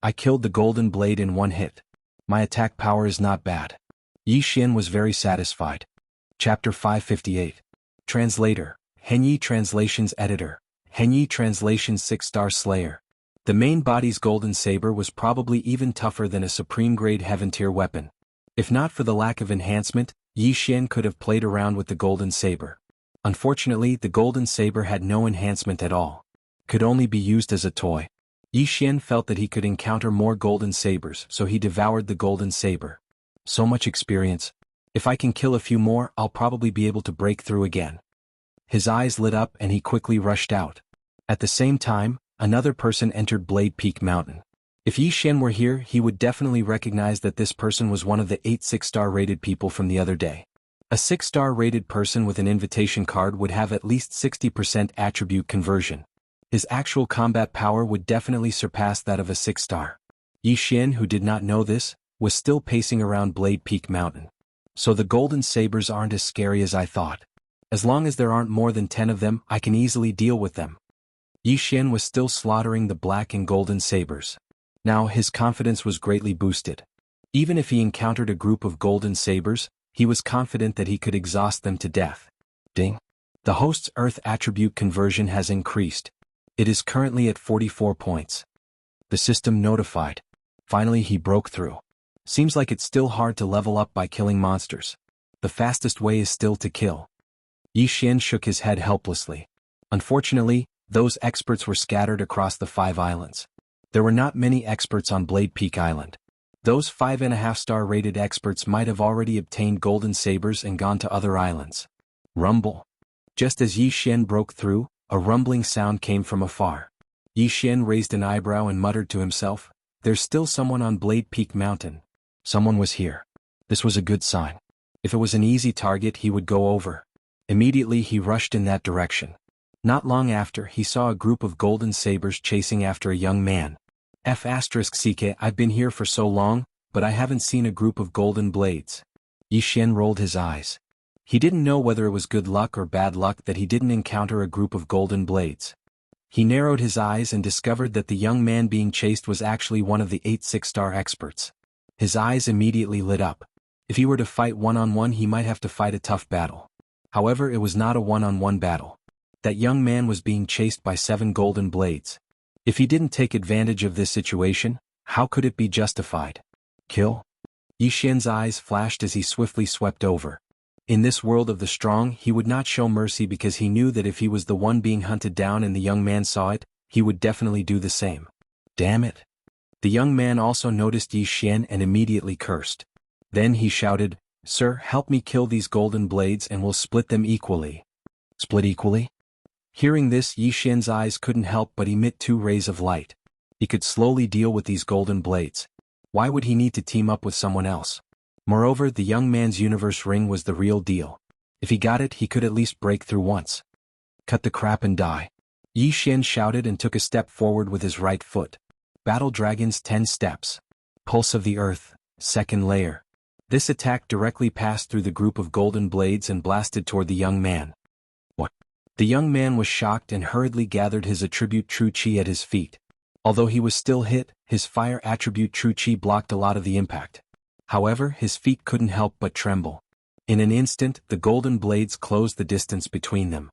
A: I killed the golden blade in one hit. My attack power is not bad. Yi Xian was very satisfied. Chapter 558. Translator, Henyi Translations Editor, Henyi Translations 6-star Slayer. The main body's golden saber was probably even tougher than a supreme-grade heaven-tier weapon. If not for the lack of enhancement, Yi Xian could have played around with the golden saber. Unfortunately, the golden saber had no enhancement at all. Could only be used as a toy. Yi Xian felt that he could encounter more golden sabers, so he devoured the golden saber. So much experience. If I can kill a few more, I'll probably be able to break through again. His eyes lit up and he quickly rushed out. At the same time, another person entered Blade Peak Mountain. If Yi Xian were here, he would definitely recognize that this person was one of the 8 6-star rated people from the other day. A 6-star rated person with an invitation card would have at least 60% attribute conversion. His actual combat power would definitely surpass that of a 6-star. Yi Xian, who did not know this, was still pacing around Blade Peak Mountain. So the golden sabers aren't as scary as I thought. As long as there aren't more than 10 of them, I can easily deal with them. Yi Xian was still slaughtering the black and golden sabers. Now his confidence was greatly boosted. Even if he encountered a group of golden sabers, he was confident that he could exhaust them to death. Ding. The host's Earth attribute conversion has increased. It is currently at 44 points. The system notified. Finally he broke through. Seems like it's still hard to level up by killing monsters. The fastest way is still to kill. Yi Xian shook his head helplessly. Unfortunately, those experts were scattered across the 5 islands. There were not many experts on Blade Peak Island. Those 5.5-star rated experts might have already obtained golden sabers and gone to other islands. Rumble. Just as Yi Xian broke through, a rumbling sound came from afar. Yi Xian raised an eyebrow and muttered to himself, "There's still someone on Blade Peak Mountain." Someone was here. This was a good sign. If it was an easy target, he would go over. Immediately he rushed in that direction. Not long after, he saw a group of golden sabers chasing after a young man. F***ck, I've been here for so long, but I haven't seen a group of golden blades. Yi Xian rolled his eyes. He didn't know whether it was good luck or bad luck that he didn't encounter a group of golden blades. He narrowed his eyes and discovered that the young man being chased was actually one of the 8 6-star experts. His eyes immediately lit up. If he were to fight one-on-one, he might have to fight a tough battle. However, it was not a one-on-one battle. That young man was being chased by 7 golden blades. If he didn't take advantage of this situation, how could it be justified? Kill? Yi Xian's eyes flashed as he swiftly swept over. In this world of the strong, he would not show mercy because he knew that if he was the one being hunted down and the young man saw it, he would definitely do the same. Damn it. The young man also noticed Yi Xian and immediately cursed. Then he shouted, "Sir, help me kill these golden blades and we'll split them equally." Split equally? Hearing this, Yi Xian's eyes couldn't help but emit 2 rays of light. He could slowly deal with these golden blades. Why would he need to team up with someone else? Moreover, the young man's universe ring was the real deal. If he got it, he could at least break through once. Cut the crap and die. Yi Xian shouted and took a step forward with his right foot. Battle Dragon's 10 steps. Pulse of the Earth, second layer. This attack directly passed through the group of golden blades and blasted toward the young man. What? The young man was shocked and hurriedly gathered his attribute True Qi at his feet. Although he was still hit, his fire attribute True Qi blocked a lot of the impact. However, his feet couldn't help but tremble. In an instant, the golden blades closed the distance between them.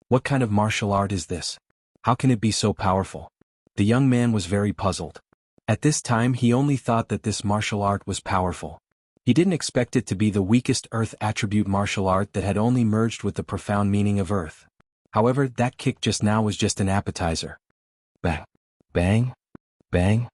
A: What kind of martial art is this? How can it be so powerful? The young man was very puzzled. At this time he only thought that this martial art was powerful. He didn't expect it to be the weakest earth attribute martial art that had only merged with the profound meaning of earth. However, that kick just now was just an appetizer. Bang, bang, bang.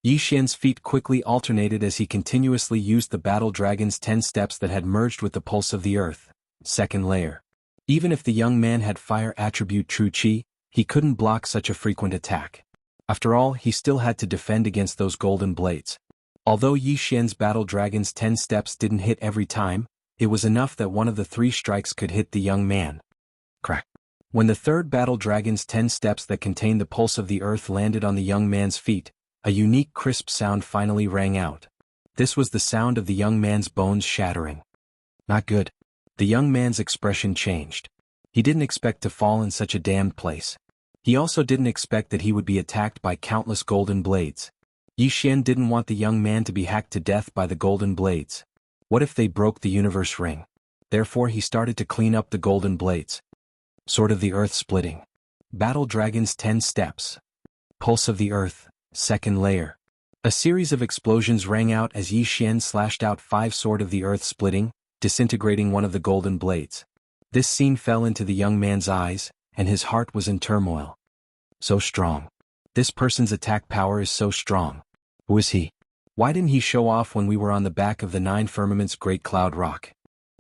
A: Yi Xian's feet quickly alternated as he continuously used the battle dragon's 10 steps that had merged with the pulse of the earth. Second layer. Even if the young man had fire attribute true qi, he couldn't block such a frequent attack. After all, he still had to defend against those golden blades. Although Yi Xian's battle dragon's 10 steps didn't hit every time, it was enough that one of the 3 strikes could hit the young man. Crack. When the third battle dragon's 10 steps that contained the pulse of the earth landed on the young man's feet, a unique crisp sound finally rang out. This was the sound of the young man's bones shattering. Not good. The young man's expression changed. He didn't expect to fall in such a damned place. He also didn't expect that he would be attacked by countless golden blades. Yi Xian didn't want the young man to be hacked to death by the golden blades. What if they broke the universe ring? Therefore he started to clean up the golden blades. Sword of the earth splitting. Battle dragon's 10 steps. Pulse of the earth, second layer. A series of explosions rang out as Yi Xian slashed out 5 sword of the earth splitting, disintegrating one of the golden blades. This scene fell into the young man's eyes, and his heart was in turmoil. So strong. This person's attack power is so strong. Who is he? Why didn't he show off when we were on the back of the 9 firmaments Great Cloud Rock?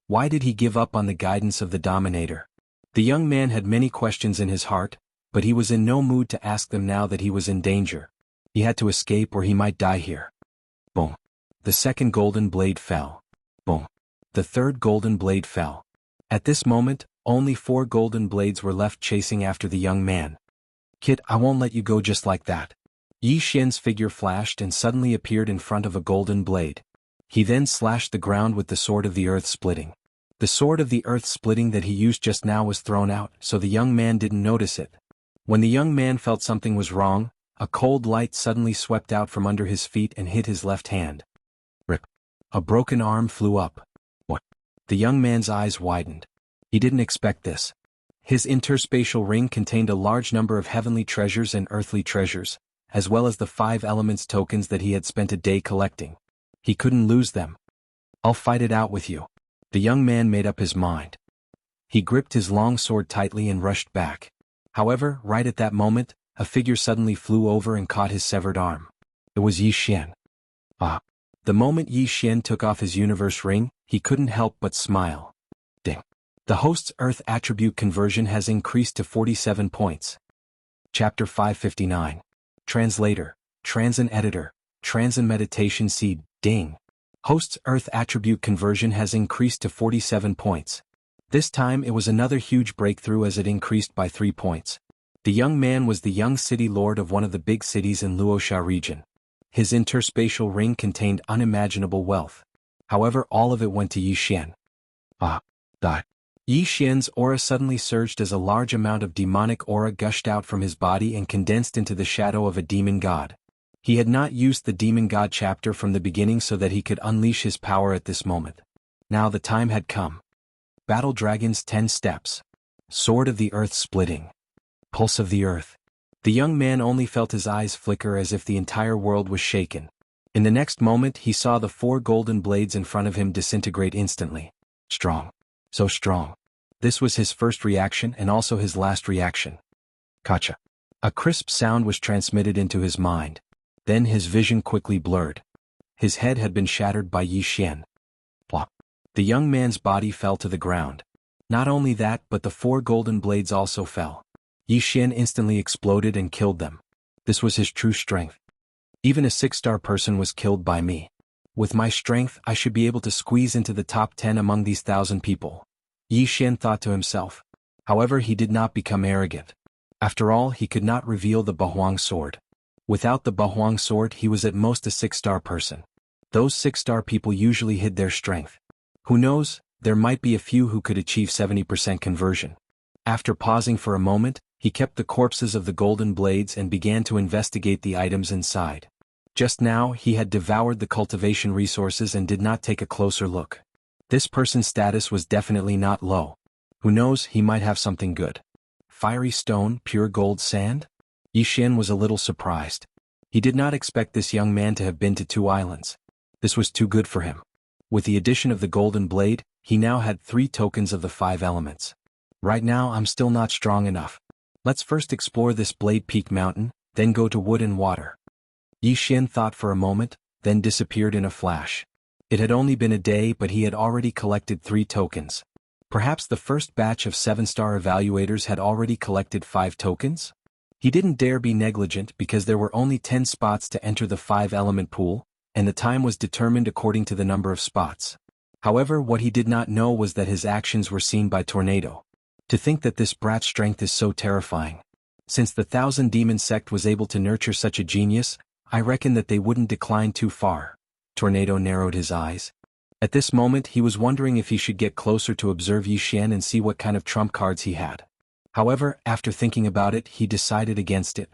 A: Why did he give up on the guidance of the Dominator? The young man had many questions in his heart, but he was in no mood to ask them now that he was in danger. He had to escape or he might die here. Boom. The second golden blade fell. Boom. The third golden blade fell. At this moment, only 4 golden blades were left chasing after the young man. Kid, I won't let you go just like that. Yi Xian's figure flashed and suddenly appeared in front of a golden blade. He then slashed the ground with the sword of the earth splitting. The sword of the earth splitting that he used just now was thrown out, so the young man didn't notice it. When the young man felt something was wrong, a cold light suddenly swept out from under his feet and hit his left hand. Rip. A broken arm flew up. What? The young man's eyes widened. He didn't expect this. His interspatial ring contained a large number of heavenly treasures and earthly treasures, as well as the 5 elements tokens that he had spent a day collecting. He couldn't lose them. I'll fight it out with you. The young man made up his mind. He gripped his long sword tightly and rushed back. However, right at that moment, a figure suddenly flew over and caught his severed arm. It was Yi Xian. Ah. The moment Yi Xian took off his universe ring, he couldn't help but smile. Ding. The host's earth attribute conversion has increased to 47 points. Chapter 559. Translator, Transin Editor, Transin Meditation Seed, Ding. Host's earth attribute conversion has increased to 47 points. This time it was another huge breakthrough as it increased by 3 points. The young man was the young city lord of one of the big cities in Luoxia region. His interspatial ring contained unimaginable wealth. However, all of it went to Yi Xian. Ah. Yi Xian's aura suddenly surged as a large amount of demonic aura gushed out from his body and condensed into the shadow of a demon god. He had not used the demon god chapter from the beginning so that he could unleash his power at this moment. Now the time had come. Battle dragon's 10 steps. Sword of the earth splitting. Pulse of the earth. The young man only felt his eyes flicker as if the entire world was shaken. In the next moment he saw the 4 golden blades in front of him disintegrate instantly. Strong. So strong. This was his first reaction and also his last reaction. Gotcha. A crisp sound was transmitted into his mind. Then his vision quickly blurred. His head had been shattered by Yi Xian. Plop. The young man's body fell to the ground. Not only that, but the 4 golden blades also fell. Yi Xian instantly exploded and killed them. This was his true strength. Even a 6-star person was killed by me. With my strength, I should be able to squeeze into the top 10 among these 1,000 people. Yi Xian thought to himself. However, he did not become arrogant. After all, he could not reveal the Bahuang sword. Without the Bahuang sword, he was at most a 6-star person. Those 6-star people usually hid their strength. Who knows, there might be a few who could achieve 70% conversion. After pausing for a moment, he kept the corpses of the golden blades and began to investigate the items inside. Just now, he had devoured the cultivation resources and did not take a closer look. This person's status was definitely not low. Who knows, he might have something good. Fiery stone, pure gold sand? Yi Xian was a little surprised. He did not expect this young man to have been to 2 islands. This was too good for him. With the addition of the golden blade, he now had 3 tokens of the 5 elements. Right now I'm still not strong enough. Let's first explore this Blade Peak mountain, then go to wood and water. Yi Xian thought for a moment, then disappeared in a flash. It had only been a day, but he had already collected 3 tokens. Perhaps the first batch of 7-star evaluators had already collected 5 tokens? He didn't dare be negligent because there were only 10 spots to enter the 5-element pool, and the time was determined according to the number of spots. However, what he did not know was that his actions were seen by Tornado. To think that this brat's strength is so terrifying. Since the 1000 Demon sect was able to nurture such a genius, I reckon that they wouldn't decline too far. Tornado narrowed his eyes. At this moment he was wondering if he should get closer to observe Yi Xian and see what kind of trump cards he had. However, after thinking about it, he decided against it.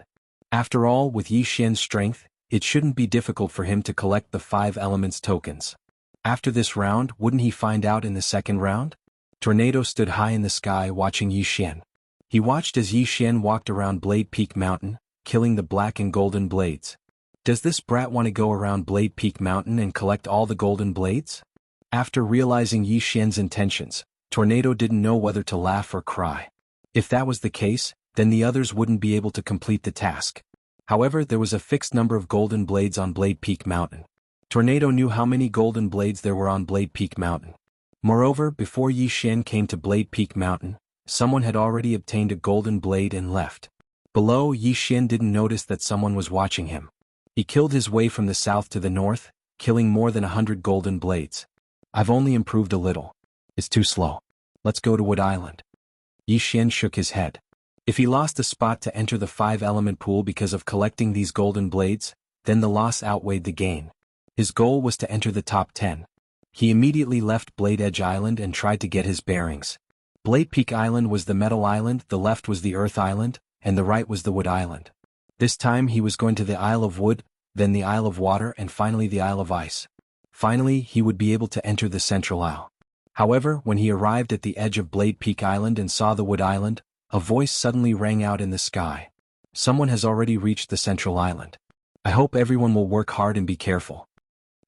A: After all, with Yi Xian's strength, it shouldn't be difficult for him to collect the 5 elements tokens. After this round, wouldn't he find out in the second round? Tornado stood high in the sky watching Yi Xian. He watched as Yi Xian walked around Blade Peak Mountain, killing the black and golden blades. Does this brat want to go around Blade Peak Mountain and collect all the golden blades? After realizing Yi Xian's intentions, Tornado didn't know whether to laugh or cry. If that was the case, then the others wouldn't be able to complete the task. However, there was a fixed number of golden blades on Blade Peak Mountain. Tornado knew how many golden blades there were on Blade Peak Mountain. Moreover, before Yi Xian came to Blade Peak Mountain, someone had already obtained a golden blade and left. Below, Yi Xian didn't notice that someone was watching him. He killed his way from the south to the north, killing more than 100 golden blades. I've only improved a little. It's too slow. Let's go to Wood Island. Yi Xian shook his head. If he lost a spot to enter the 5-element pool because of collecting these golden blades, then the loss outweighed the gain. His goal was to enter the top 10. He immediately left Blade Edge Island and tried to get his bearings. Blade Peak Island was the Metal Island, the left was the Earth Island, and the right was the Wood Island. This time he was going to the Isle of Wood, then the Isle of Water, and finally the Isle of Ice. Finally, he would be able to enter the Central Isle. However, when he arrived at the edge of Blade Peak Island and saw the Wood Island, a voice suddenly rang out in the sky. Someone has already reached the Central Island. I hope everyone will work hard and be careful.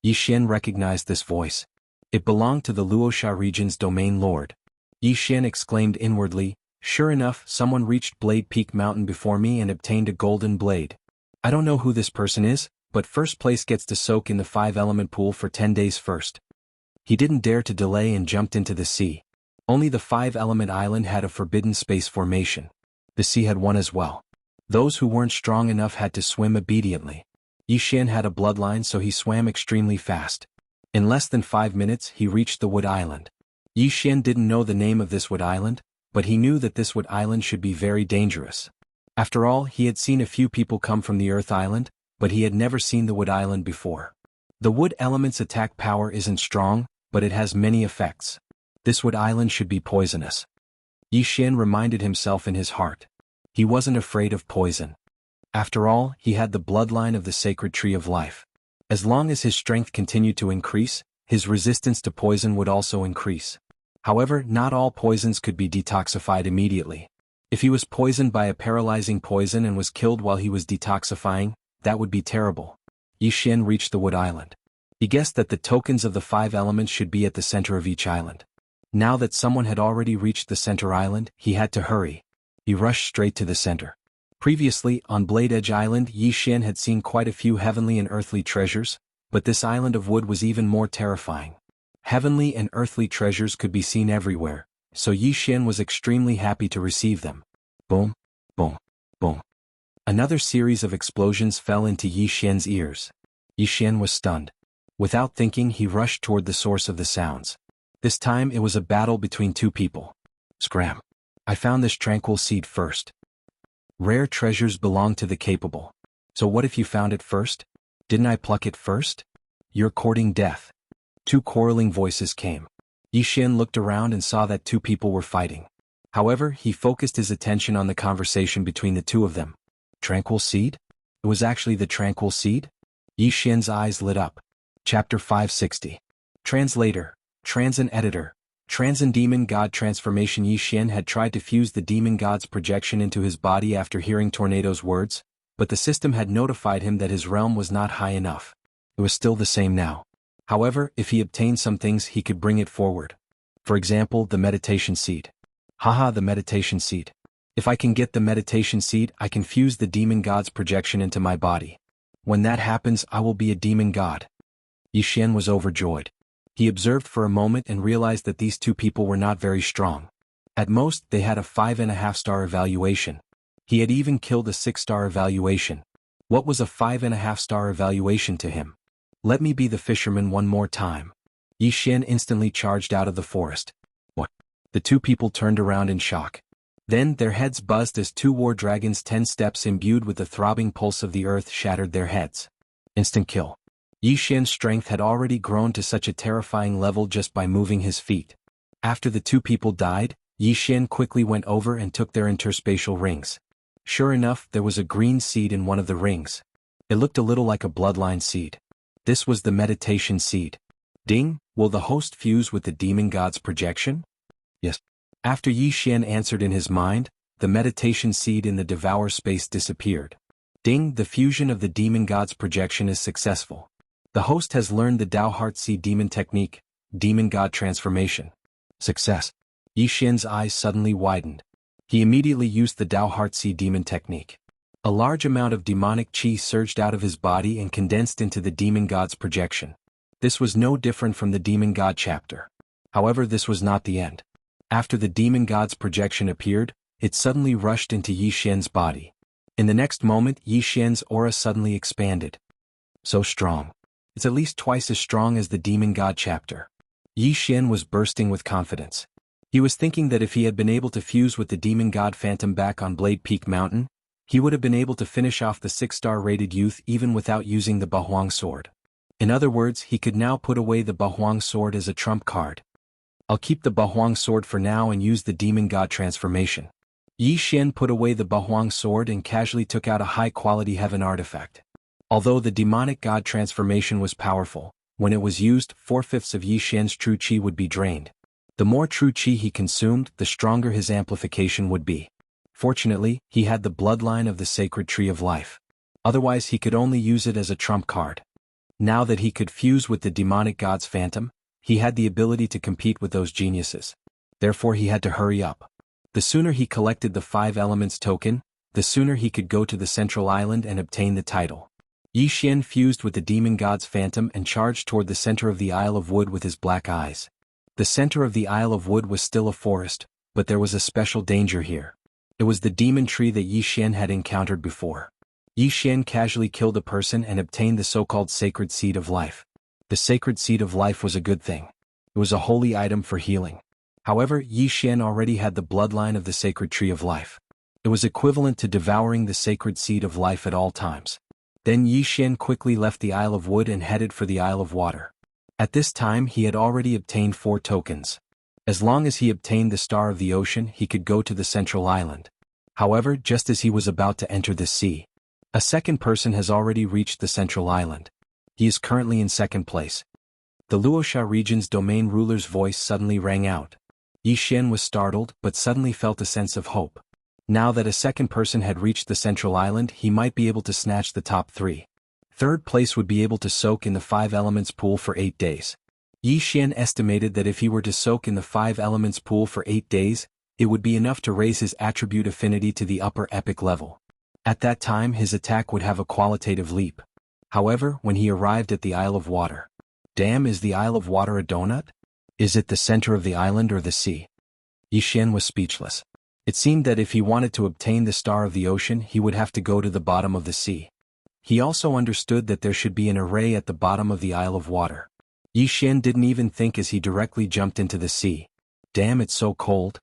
A: Yi Xian recognized this voice. It belonged to the Luosha region's domain lord. Yi Xian exclaimed inwardly, sure enough, someone reached Blade Peak Mountain before me and obtained a golden blade. I don't know who this person is, but first place gets to soak in the 5-element pool for 10 days first. He didn't dare to delay and jumped into the sea. Only the 5-element island had a forbidden space formation. The sea had one as well. Those who weren't strong enough had to swim obediently. Yi Xian had a bloodline, so he swam extremely fast. In less than 5 minutes he reached the Wood Island. Yi Xian didn't know the name of this Wood Island, but he knew that this Wood Island should be very dangerous. After all, he had seen a few people come from the Earth Island, but he had never seen the Wood Island before. The Wood element's attack power isn't strong, but it has many effects. This Wood Island should be poisonous. Yi Xian reminded himself in his heart. He wasn't afraid of poison. After all, he had the bloodline of the sacred tree of life. As long as his strength continued to increase, his resistance to poison would also increase. However, not all poisons could be detoxified immediately. If he was poisoned by a paralyzing poison and was killed while he was detoxifying, that would be terrible. Yi Xian reached the Wood Island. He guessed that the tokens of the 5 elements should be at the center of each island. Now that someone had already reached the center island, he had to hurry. He rushed straight to the center. Previously, on Blade Edge Island, Yi Xian had seen quite a few heavenly and earthly treasures, but this island of wood was even more terrifying. Heavenly and earthly treasures could be seen everywhere, so Yi Xian was extremely happy to receive them. Boom, boom, boom. Another series of explosions fell into Yi Xian's ears. Yi Xian was stunned. Without thinking, he rushed toward the source of the sounds. This time it was a battle between 2 people. Scram. I found this tranquil seed first. Rare treasures belong to the capable. So what if you found it first? Didn't I pluck it first? You're courting death. 2 quarreling voices came. Yi Xian looked around and saw that 2 people were fighting. However, he focused his attention on the conversation between the 2 of them. Tranquil seed? It was actually the tranquil seed? Yi Xian's eyes lit up. Chapter 560. Translator, Transin Editor, Demon God transformation. Yi Xian had tried to fuse the demon god's projection into his body after hearing Tornado's words, but the system had notified him that his realm was not high enough. It was still the same now. However, if he obtained some things, he could bring it forward. For example, the meditation seed. Haha, the meditation seed. If I can get the meditation seed, I can fuse the demon god's projection into my body. When that happens, I will be a demon god. Yi Xian was overjoyed. He observed for a moment and realized that these two people were not very strong. At most, they had a 5.5-star evaluation. He had even killed a 6-star evaluation. What was a 5.5-star evaluation to him? Let me be the fisherman one more time. Yi Xian instantly charged out of the forest. What? The two people turned around in shock. Then their heads buzzed as two war dragons 10 steps imbued with the throbbing pulse of the earth shattered their heads. Instant kill. Yi Xian's strength had already grown to such a terrifying level just by moving his feet. After the two people died, Yi Xian quickly went over and took their interspatial rings. Sure enough, there was a green seed in one of the rings. It looked a little like a bloodline seed. This was the meditation seed. Ding, will the host fuse with the demon god's projection? Yes. After Yi Xian answered in his mind, the meditation seed in the devour space disappeared. Ding, the fusion of the demon god's projection is successful. The host has learned the Dao Heart Seed Demon Technique, Demon God Transformation. Success. Yi Xian's eyes suddenly widened. He immediately used the Dao Heart Seed Demon Technique. A large amount of demonic qi surged out of his body and condensed into the demon god's projection. This was no different from the demon god chapter. However, this was not the end. After the demon god's projection appeared, it suddenly rushed into Yi Xian's body. In the next moment, Yi Xian's aura suddenly expanded. So strong. It's at least twice as strong as the demon god chapter. Yi Xian was bursting with confidence. He was thinking that if he had been able to fuse with the demon god phantom back on Blade Peak Mountain, he would have been able to finish off the 6-star rated youth even without using the Bahuang sword. In other words, he could now put away the Bahuang sword as a trump card. I'll keep the Bahuang sword for now and use the demon god transformation. Yi Xian put away the Bahuang sword and casually took out a high-quality heaven artifact. Although the demonic god transformation was powerful, when it was used, 4/5 of Yi Xian's true qi would be drained. The more true qi he consumed, the stronger his amplification would be. Fortunately, he had the bloodline of the sacred tree of life. Otherwise he could only use it as a trump card. Now that he could fuse with the demonic god's phantom, he had the ability to compete with those geniuses. Therefore he had to hurry up. The sooner he collected the 5 elements token, the sooner he could go to the central island and obtain the title. Yi Xian fused with the demon god's phantom and charged toward the center of the Isle of Wood with his black eyes. The center of the Isle of Wood was still a forest, but there was a special danger here. It was the demon tree that Yi Xian had encountered before. Yi Xian casually killed a person and obtained the so-called sacred seed of life. The sacred seed of life was a good thing. It was a holy item for healing. However, Yi Xian already had the bloodline of the sacred tree of life. It was equivalent to devouring the sacred seed of life at all times. Then Yi Xian quickly left the Isle of Wood and headed for the Isle of Water. At this time he had already obtained 4 tokens. As long as he obtained the Star of the Ocean, he could go to the central island. However, just as he was about to enter the sea, a second person has already reached the central island. He is currently in second place. The Luosha region's domain ruler's voice suddenly rang out. Yi Xian was startled but suddenly felt a sense of hope. Now that a second person had reached the central island, he might be able to snatch the top 3. Third place would be able to soak in the 5 elements pool for 8 days. Yi Xian estimated that if he were to soak in the 5 elements pool for 8 days, it would be enough to raise his attribute affinity to the upper epic level. At that time his attack would have a qualitative leap. However, when he arrived at the Isle of Water. Damn, is the Isle of Water a donut? Is it the center of the island or the sea? Yi Xian was speechless. It seemed that if he wanted to obtain the Star of the Ocean, he would have to go to the bottom of the sea. He also understood that there should be an array at the bottom of the Isle of Water. Yi Xian didn't even think as he directly jumped into the sea. Damn, it's so cold.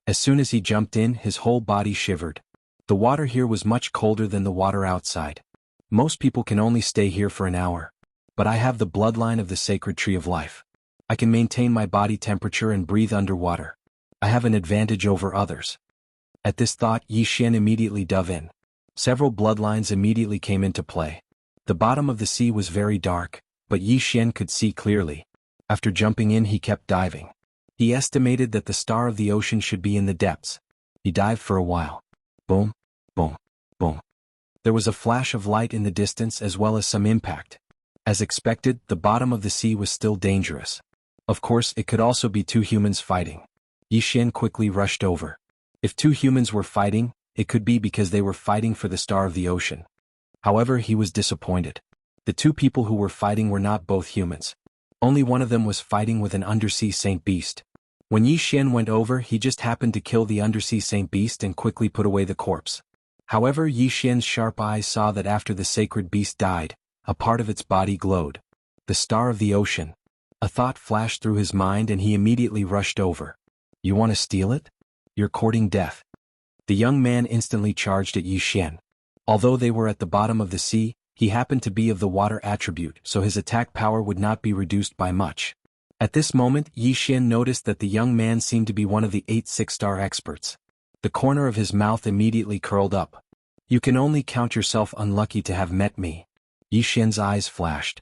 A: As soon as he jumped in, his whole body shivered. The water here was much colder than the water outside. Most people can only stay here for an hour. But I have the bloodline of the sacred tree of life. I can maintain my body temperature and breathe underwater. I have an advantage over others. At this thought, Yi Xian immediately dove in. Several bloodlines immediately came into play. The bottom of the sea was very dark, but Yi Xian could see clearly. After jumping in, he kept diving. He estimated that the star of the ocean should be in the depths. He dived for a while. Boom, boom, boom. There was a flash of light in the distance as well as some impact. As expected, the bottom of the sea was still dangerous. Of course, it could also be two humans fighting. Yi Xian quickly rushed over. If two humans were fighting, it could be because they were fighting for the star of the ocean. However, he was disappointed. The two people who were fighting were not both humans. Only one of them was fighting with an undersea saint beast. When Yi Xian went over, he just happened to kill the undersea saint beast and quickly put away the corpse. However, Yi Xian's sharp eyes saw that after the sacred beast died, a part of its body glowed. The star of the ocean. A thought flashed through his mind and he immediately rushed over. You want to steal it? You're courting death. The young man instantly charged at Yi Xian. Although they were at the bottom of the sea, he happened to be of the water attribute, so his attack power would not be reduced by much. At this moment, Yi Xian noticed that the young man seemed to be one of the 8 6-star experts. The corner of his mouth immediately curled up. You can only count yourself unlucky to have met me. Yi Xian's eyes flashed.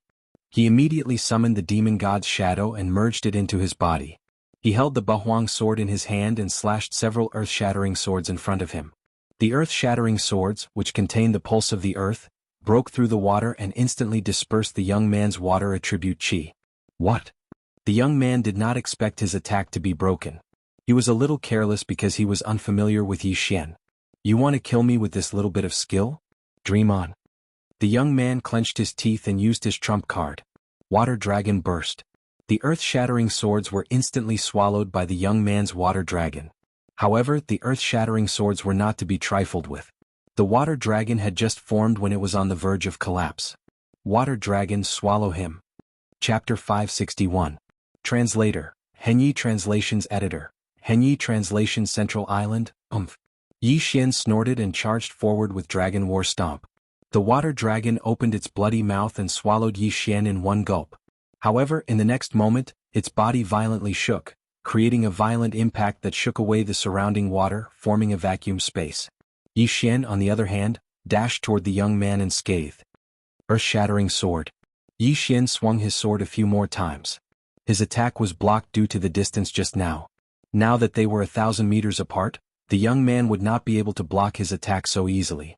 A: He immediately summoned the demon god's shadow and merged it into his body. He held the Bahuang sword in his hand and slashed several earth-shattering swords in front of him. The earth-shattering swords, which contained the pulse of the earth, broke through the water and instantly dispersed the young man's water attribute chi. What? The young man did not expect his attack to be broken. He was a little careless because he was unfamiliar with Yi Xian. You want to kill me with this little bit of skill? Dream on. The young man clenched his teeth and used his trump card. Water dragon burst. The earth-shattering swords were instantly swallowed by the young man's water dragon. However, the earth-shattering swords were not to be trifled with. The water dragon had just formed when it was on the verge of collapse. Water dragon swallow him. Chapter 561. Translator, Henyi Translations Editor, Henyi Translation Central Island, Yi Xian snorted and charged forward with Dragon War Stomp. The water dragon opened its bloody mouth and swallowed Yi Xian in one gulp. However, in the next moment, its body violently shook, creating a violent impact that shook away the surrounding water, forming a vacuum space. Yi Xian, on the other hand, dashed toward the young man and scathed. Earth-shattering sword. Yi Xian swung his sword a few more times. His attack was blocked due to the distance just now. Now that they were 1,000 meters apart, the young man would not be able to block his attack so easily.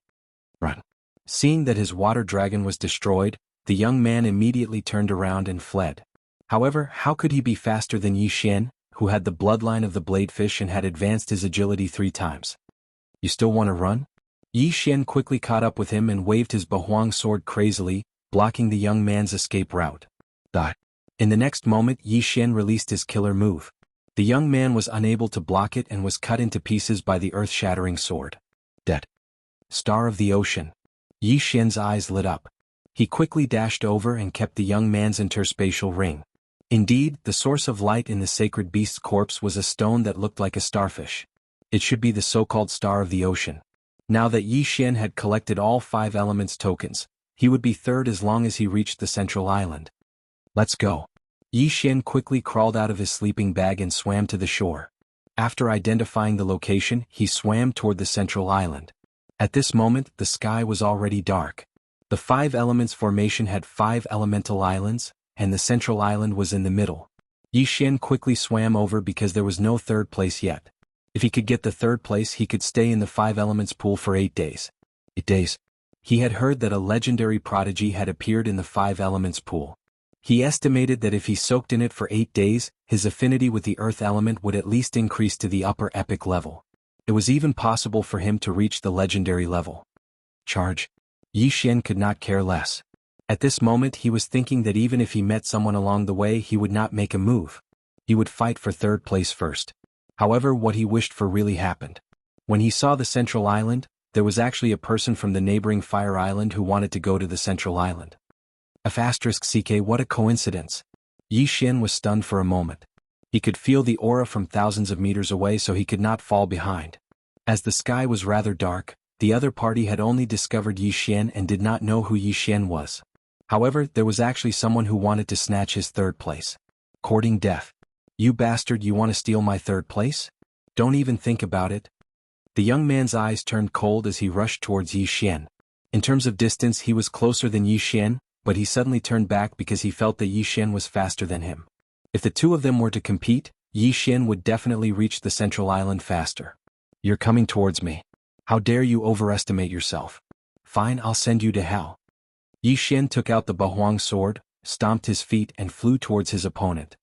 A: Run. Seeing that his water dragon was destroyed, the young man immediately turned around and fled. However, how could he be faster than Yi Xian, who had the bloodline of the bladefish and had advanced his agility 3 times? You still want to run? Yi Xian quickly caught up with him and waved his Bahuang sword crazily, blocking the young man's escape route. In the next moment, Yi Xian released his killer move. The young man was unable to block it and was cut into pieces by the earth-shattering sword. Dead. Star of the ocean. Yi Xian's eyes lit up. He quickly dashed over and kept the young man's interspatial ring. Indeed, the source of light in the sacred beast's corpse was a stone that looked like a starfish. It should be the so-called star of the ocean. Now that Yi Xian had collected all 5 elements tokens, he would be third as long as he reached the central island. Let's go. Yi Xian quickly crawled out of his sleeping bag and swam to the shore. After identifying the location, he swam toward the central island. At this moment, the sky was already dark. The 5 elements formation had 5 elemental islands, and the central island was in the middle. Yi Xian quickly swam over because there was no third place yet. If he could get the third place, he could stay in the 5 elements pool for 8 days. 8 days. He had heard that a legendary prodigy had appeared in the 5 elements pool. He estimated that if he soaked in it for 8 days, his affinity with the earth element would at least increase to the upper epic level. It was even possible for him to reach the legendary level. Charge. Yi Xian could not care less. At this moment he was thinking that even if he met someone along the way he would not make a move. He would fight for third place first. However, what he wished for really happened. When he saw the central island, there was actually a person from the neighboring Fire Island who wanted to go to the central island. *CK, what a coincidence. Yi Xian was stunned for a moment. He could feel the aura from thousands of meters away, so he could not fall behind. As the sky was rather dark, the other party had only discovered Yi Xian and did not know who Yi Xian was. However, there was actually someone who wanted to snatch his third place. Courting death. You bastard, you want to steal my third place? Don't even think about it. The young man's eyes turned cold as he rushed towards Yi Xian. In terms of distance he was closer than Yi Xian, but he suddenly turned back because he felt that Yi Xian was faster than him. If the two of them were to compete, Yi Xian would definitely reach the central island faster. You're coming towards me. How dare you overestimate yourself? Fine, I'll send you to hell. Yi Xian took out the Bahuang sword, stomped his feet and flew towards his opponent.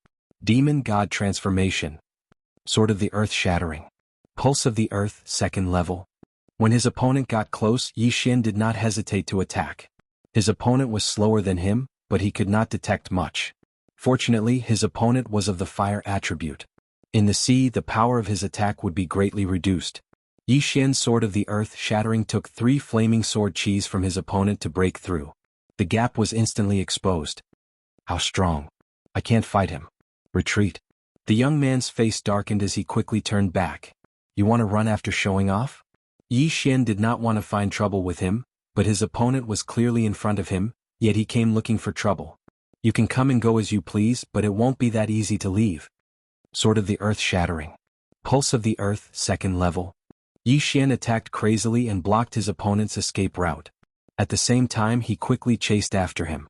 A: Demon God Transformation. Sword of the Earth Shattering. Pulse of the Earth, second level. When his opponent got close, Yi Xian did not hesitate to attack. His opponent was slower than him, but he could not detect much. Fortunately, his opponent was of the fire attribute. In the sea, the power of his attack would be greatly reduced. Yi Xian's Sword of the Earth Shattering took 3 flaming sword chis from his opponent to break through. The gap was instantly exposed. How strong. I can't fight him. Retreat. The young man's face darkened as he quickly turned back. You want to run after showing off? Yi Xian did not want to find trouble with him, but his opponent was clearly in front of him, yet he came looking for trouble. You can come and go as you please, but it won't be that easy to leave. Sword of the Earth Shattering. Pulse of the Earth, second level. Yi Xian attacked crazily and blocked his opponent's escape route. At the same time, he quickly chased after him.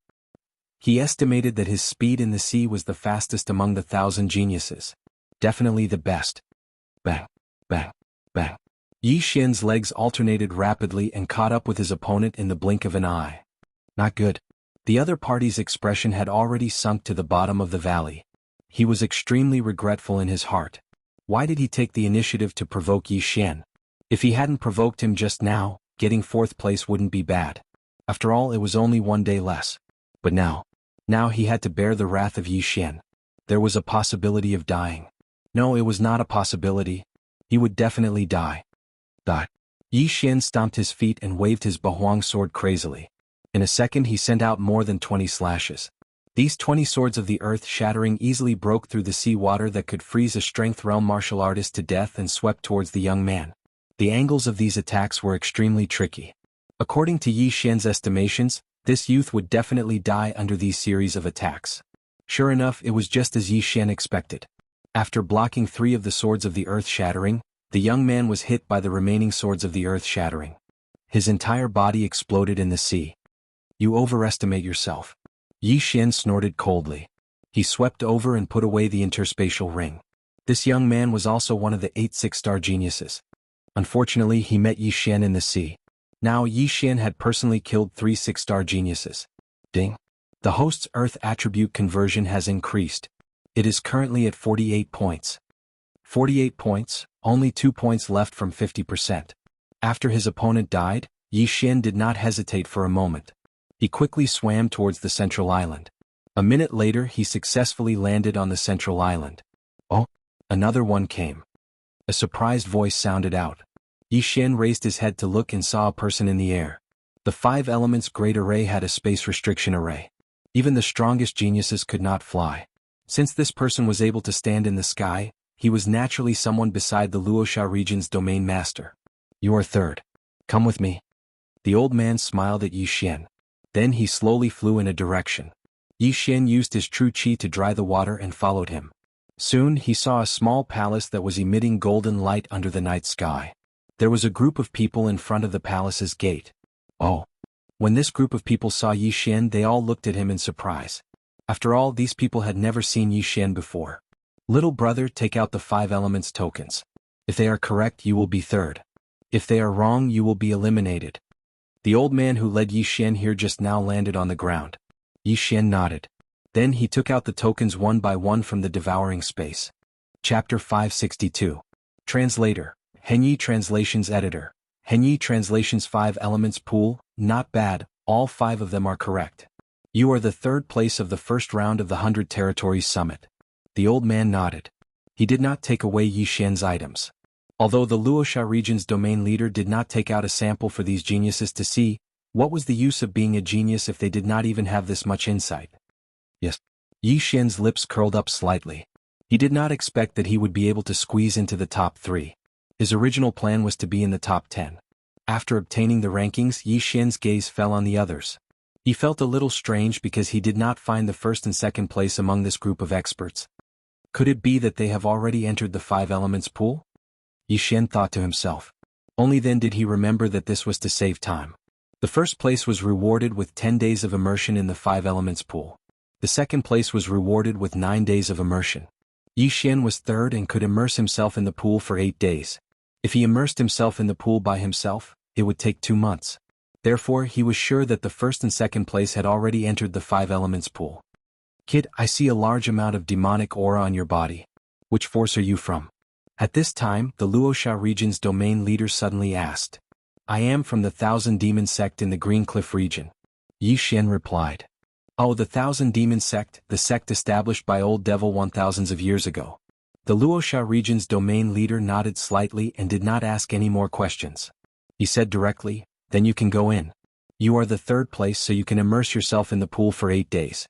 A: He estimated that his speed in the sea was the fastest among the 1,000 geniuses. Definitely the best. Bang, bang, bang. Yi Xian's legs alternated rapidly and caught up with his opponent in the blink of an eye. Not good. The other party's expression had already sunk to the bottom of the valley. He was extremely regretful in his heart. Why did he take the initiative to provoke Yi Xian? If he hadn't provoked him just now, getting 4th place wouldn't be bad. After all, it was only 1 day less. But now he had to bear the wrath of Yi Xian. There was a possibility of dying. No, it was not a possibility. He would definitely die. Yi Xian stomped his feet and waved his Bahuang sword crazily. In a second he sent out more than 20 slashes. These 20 swords of the earth shattering easily broke through the sea water that could freeze a strength realm martial artist to death and swept towards the young man. The angles of these attacks were extremely tricky. According to Yi Xian's estimations, this youth would definitely die under these series of attacks. Sure enough, it was just as Yi Xian expected. After blocking 3 of the swords of the earth shattering, the young man was hit by the remaining swords of the earth shattering. His entire body exploded in the sea. You overestimate yourself. Yi Xian snorted coldly. He swept over and put away the interspatial ring. This young man was also one of the 8 6-star geniuses. Unfortunately, he met Yi Xian in the sea. Now Yi Xian had personally killed 3 6-star geniuses. Ding. The host's earth attribute conversion has increased. It is currently at 48 points. 48 points, only 2 points left from 50%. After his opponent died, Yi Xian did not hesitate for a moment. He quickly swam towards the central island. A minute later he successfully landed on the central island. Oh, another one came. A surprised voice sounded out. Yi Xian raised his head to look and saw a person in the air. The 5 elements great array had a space restriction array. Even the strongest geniuses could not fly. Since this person was able to stand in the sky, he was naturally someone beside the Luoxia region's domain master. You are third. Come with me. The old man smiled at Yi Xian. Then he slowly flew in a direction. Yi Xian used his true qi to dry the water and followed him. Soon he saw a small palace that was emitting golden light under the night sky. There was a group of people in front of the palace's gate. Oh. When this group of people saw Yi Xian, they all looked at him in surprise. After all, these people had never seen Yi Xian before. Little brother, take out the 5 elements tokens. If they are correct, you will be third. If they are wrong, you will be eliminated. The old man who led Yi Xian here just now landed on the ground. Yi Xian nodded. Then he took out the tokens one by one from the devouring space. Chapter 562. Translator. Henyi Translations Editor. Henyi Translations 5 Elements Pool, not bad, all 5 of them are correct. You are the 3rd place of the first round of the 100 Territories Summit. The old man nodded. He did not take away Yi Xian's items. Although the Luoxia region's domain leader did not take out a sample for these geniuses to see, what was the use of being a genius if they did not even have this much insight? Yes. Yi Xian's lips curled up slightly. He did not expect that he would be able to squeeze into the top 3. His original plan was to be in the top 10. After obtaining the rankings, Yi Xian's gaze fell on the others. He felt a little strange because he did not find the 1st and 2nd place among this group of experts. Could it be that they have already entered the 5 elements pool? Yi Xian thought to himself. Only then did he remember that this was to save time. The 1st place was rewarded with 10 days of immersion in the 5 elements pool. The 2nd place was rewarded with 9 days of immersion. Yi Xian was third and could immerse himself in the pool for 8 days. If he immersed himself in the pool by himself, it would take 2 months. Therefore, he was sure that the first and second place had already entered the 5 elements pool. Kid, I see a large amount of demonic aura on your body. Which force are you from? At this time, the Luoxia region's domain leader suddenly asked. I am from the Thousand Demon sect in the Green Cliff region. Yi Xian replied. Oh, the Thousand Demon sect, the sect established by Old Devil 1000s of years ago. The Luoxia region's domain leader nodded slightly and did not ask any more questions. He said directly, then you can go in. You are the third place, so you can immerse yourself in the pool for 8 days.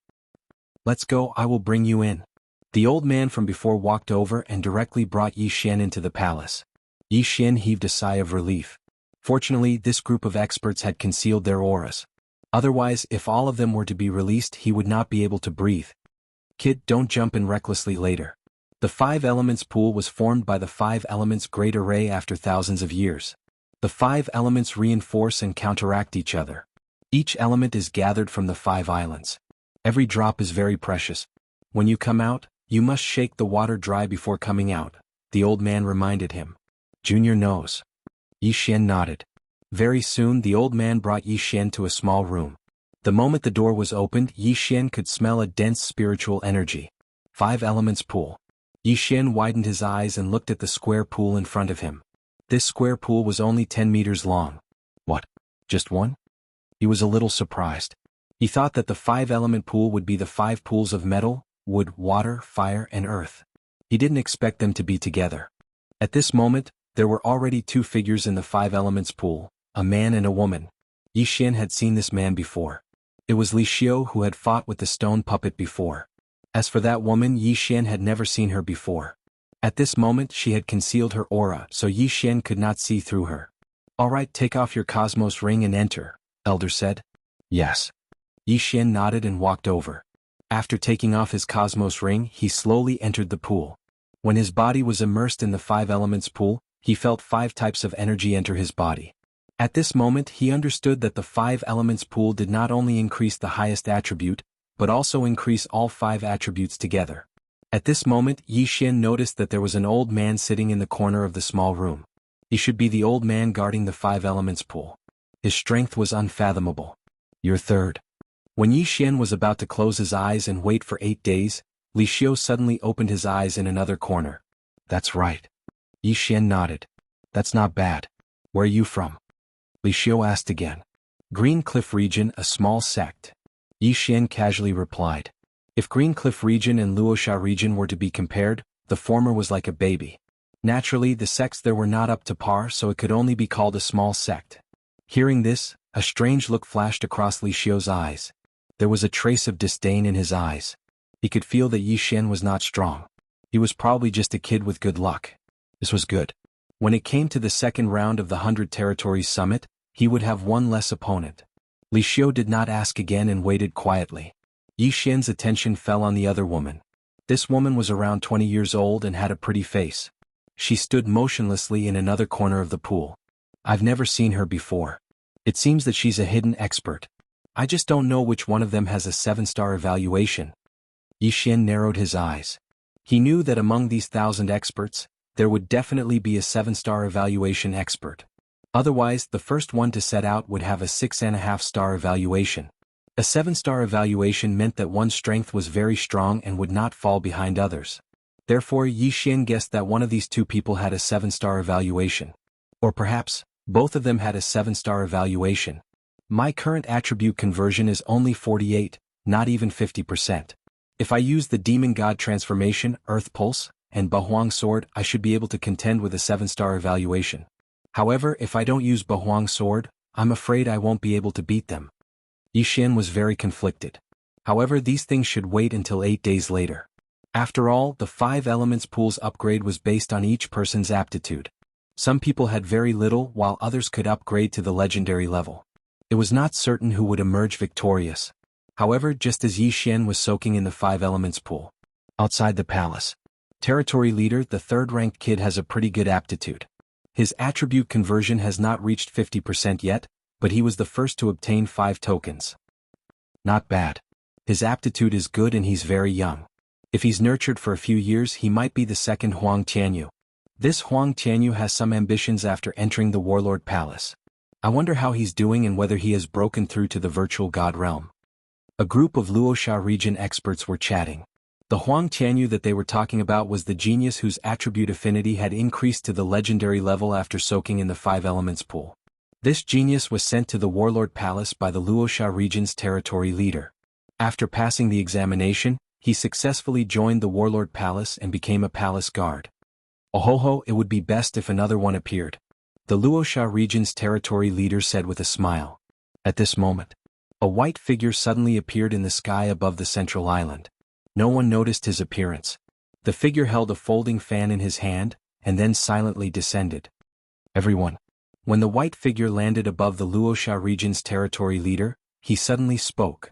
A: Let's go, I will bring you in. The old man from before walked over and directly brought Yi Xian into the palace. Yi Xian heaved a sigh of relief. Fortunately, this group of experts had concealed their auras. Otherwise, if all of them were to be released, he would not be able to breathe. Kid, don't jump in recklessly later. The 5 elements pool was formed by the 5 elements great array after thousands of years. The 5 elements reinforce and counteract each other. Each element is gathered from the 5 islands. Every drop is very precious. When you come out, you must shake the water dry before coming out, the old man reminded him. Junior knows. Yi Xian nodded. Very soon the old man brought Yi Xian to a small room. The moment the door was opened, Yi Xian could smell a dense spiritual energy. 5 elements pool. Yi Xian widened his eyes and looked at the square pool in front of him. This square pool was only 10 meters long. What? Just one? He was a little surprised. He thought that the 5-element pool would be the 5 pools of metal, wood, water, fire, and earth. He didn't expect them to be together. At this moment, there were already 2 figures in the 5 elements pool, a man and a woman. Yi Xian had seen this man before. It was Li Xiu who had fought with the stone puppet before. As for that woman, Yi Xian had never seen her before. At this moment she had concealed her aura, so Yi Xian could not see through her. Alright, take off your cosmos ring and enter, Elder said. Yes. Yi Xian nodded and walked over. After taking off his cosmos ring, he slowly entered the pool. When his body was immersed in the 5 elements pool, he felt 5 types of energy enter his body. At this moment he understood that the 5 elements pool did not only increase the highest attribute, but also increase all 5 attributes together. At this moment Yi Xian noticed that there was an old man sitting in the corner of the small room. He should be the old man guarding the 5 elements pool. His strength was unfathomable. You're third. When Yi Xian was about to close his eyes and wait for 8 days, Li Xiu suddenly opened his eyes in another corner. That's right. Yi Xian nodded. That's not bad. Where are you from? Li Xiu asked again. Green Cliff region, a small sect. Yi Xian casually replied. If Green Cliff region and Luoxia region were to be compared, the former was like a baby. Naturally, the sects there were not up to par, so it could only be called a small sect. Hearing this, a strange look flashed across Li Xiu's eyes. There was a trace of disdain in his eyes. He could feel that Yi Xian was not strong. He was probably just a kid with good luck. This was good. When it came to the second round of the 100 Territories Summit, he would have one less opponent. Li Xiu did not ask again and waited quietly. Yi Xian's attention fell on the other woman. This woman was around 20 years old and had a pretty face. She stood motionlessly in another corner of the pool. I've never seen her before. It seems that she's a hidden expert. I just don't know which one of them has a 7-star evaluation. Yi Xian narrowed his eyes. He knew that among these 1,000 experts, there would definitely be a 7-star evaluation expert. Otherwise, the first one to set out would have a 6.5-star evaluation. A 7-star evaluation meant that one's strength was very strong and would not fall behind others. Therefore, Yi Xian guessed that one of these 2 people had a 7-star evaluation. Or perhaps, both of them had a 7-star evaluation. My current attribute conversion is only 48, not even 50%. If I use the Demon God transformation, Earth Pulse, and Bahuang Sword, I should be able to contend with a 7-star evaluation. However, if I don't use Bahuang Sword, I'm afraid I won't be able to beat them. Yi Xian was very conflicted. However, these things should wait until 8 days later. After all, the 5 elements pool's upgrade was based on each person's aptitude. Some people had very little, while others could upgrade to the legendary level. It was not certain who would emerge victorious. However, just as Yi Xian was soaking in the 5 elements pool, outside the palace, territory leader, the 3rd-ranked kid, has a pretty good aptitude. His attribute conversion has not reached 50% yet, but he was the first to obtain 5 tokens. Not bad. His aptitude is good and he's very young. If he's nurtured for a few years, he might be the second Huang Tianyu. This Huang Tianyu has some ambitions after entering the Warlord Palace. I wonder how he's doing and whether he has broken through to the virtual god realm. A group of Luoxia region experts were chatting. The Huang Tianyu that they were talking about was the genius whose attribute affinity had increased to the legendary level after soaking in the 5 elements pool. This genius was sent to the Warlord Palace by the Luoxia region's territory leader. After passing the examination, he successfully joined the Warlord Palace and became a palace guard. Ohoho, it would be best if another one appeared, the Luoxia region's territory leader said with a smile. At this moment, a white figure suddenly appeared in the sky above the central island. No one noticed his appearance. The figure held a folding fan in his hand, and then silently descended. Everyone. When the white figure landed above the Luoxia region's territory leader, he suddenly spoke.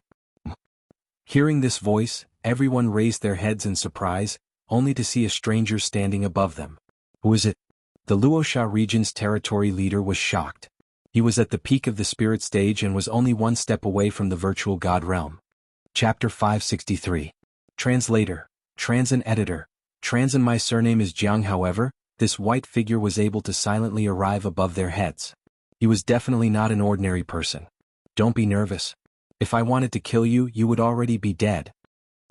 A: Hearing this voice, everyone raised their heads in surprise, only to see a stranger standing above them. Who is it? The Luoxia region's territory leader was shocked. He was at the peak of the spirit stage and was only one step away from the virtual god realm. Chapter 563. Translator, Transin Editor, Transin. My surname is Jiang. However, this white figure was able to silently arrive above their heads. He was definitely not an ordinary person. Don't be nervous. If I wanted to kill you, you would already be dead.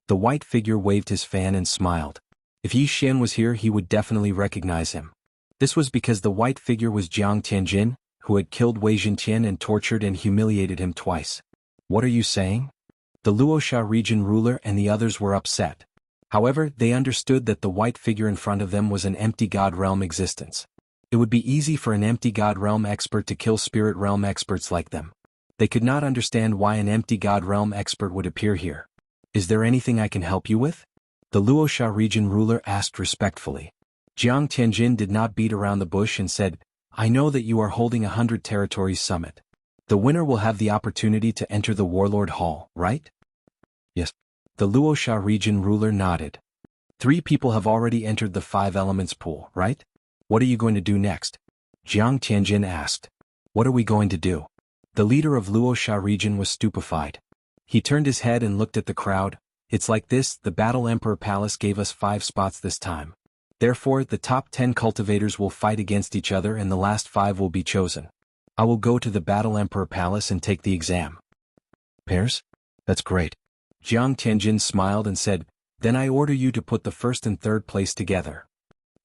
A: The white figure waved his fan and smiled. If Yi Xian was here, he would definitely recognize him. This was because the white figure was Jiang Tianjin, who had killed Wei Zhentian and tortured and humiliated him twice. What are you saying? The Luoxia region ruler and the others were upset. However, they understood that the white figure in front of them was an empty god realm existence. It would be easy for an empty god realm expert to kill spirit realm experts like them. They could not understand why an empty god realm expert would appear here. Is there anything I can help you with? The Luoxia region ruler asked respectfully. Jiang Tianjin did not beat around the bush and said, I know that you are holding 100 Territories Summit. The winner will have the opportunity to enter the Warlord Hall, right? Yes. The Luoxia region ruler nodded. 3 people have already entered the 5 elements pool, right? What are you going to do next? Jiang Tianjin asked. What are we going to do? The leader of Luoxia region was stupefied. He turned his head and looked at the crowd. It's like this, the Battle Emperor Palace gave us 5 spots this time. Therefore, the top 10 cultivators will fight against each other and the last 5 will be chosen. I will go to the Battle Emperor Palace and take the exam. Pairs? That's great. Jiang Tianjin smiled and said, then I order you to put the 1st and 3rd place together.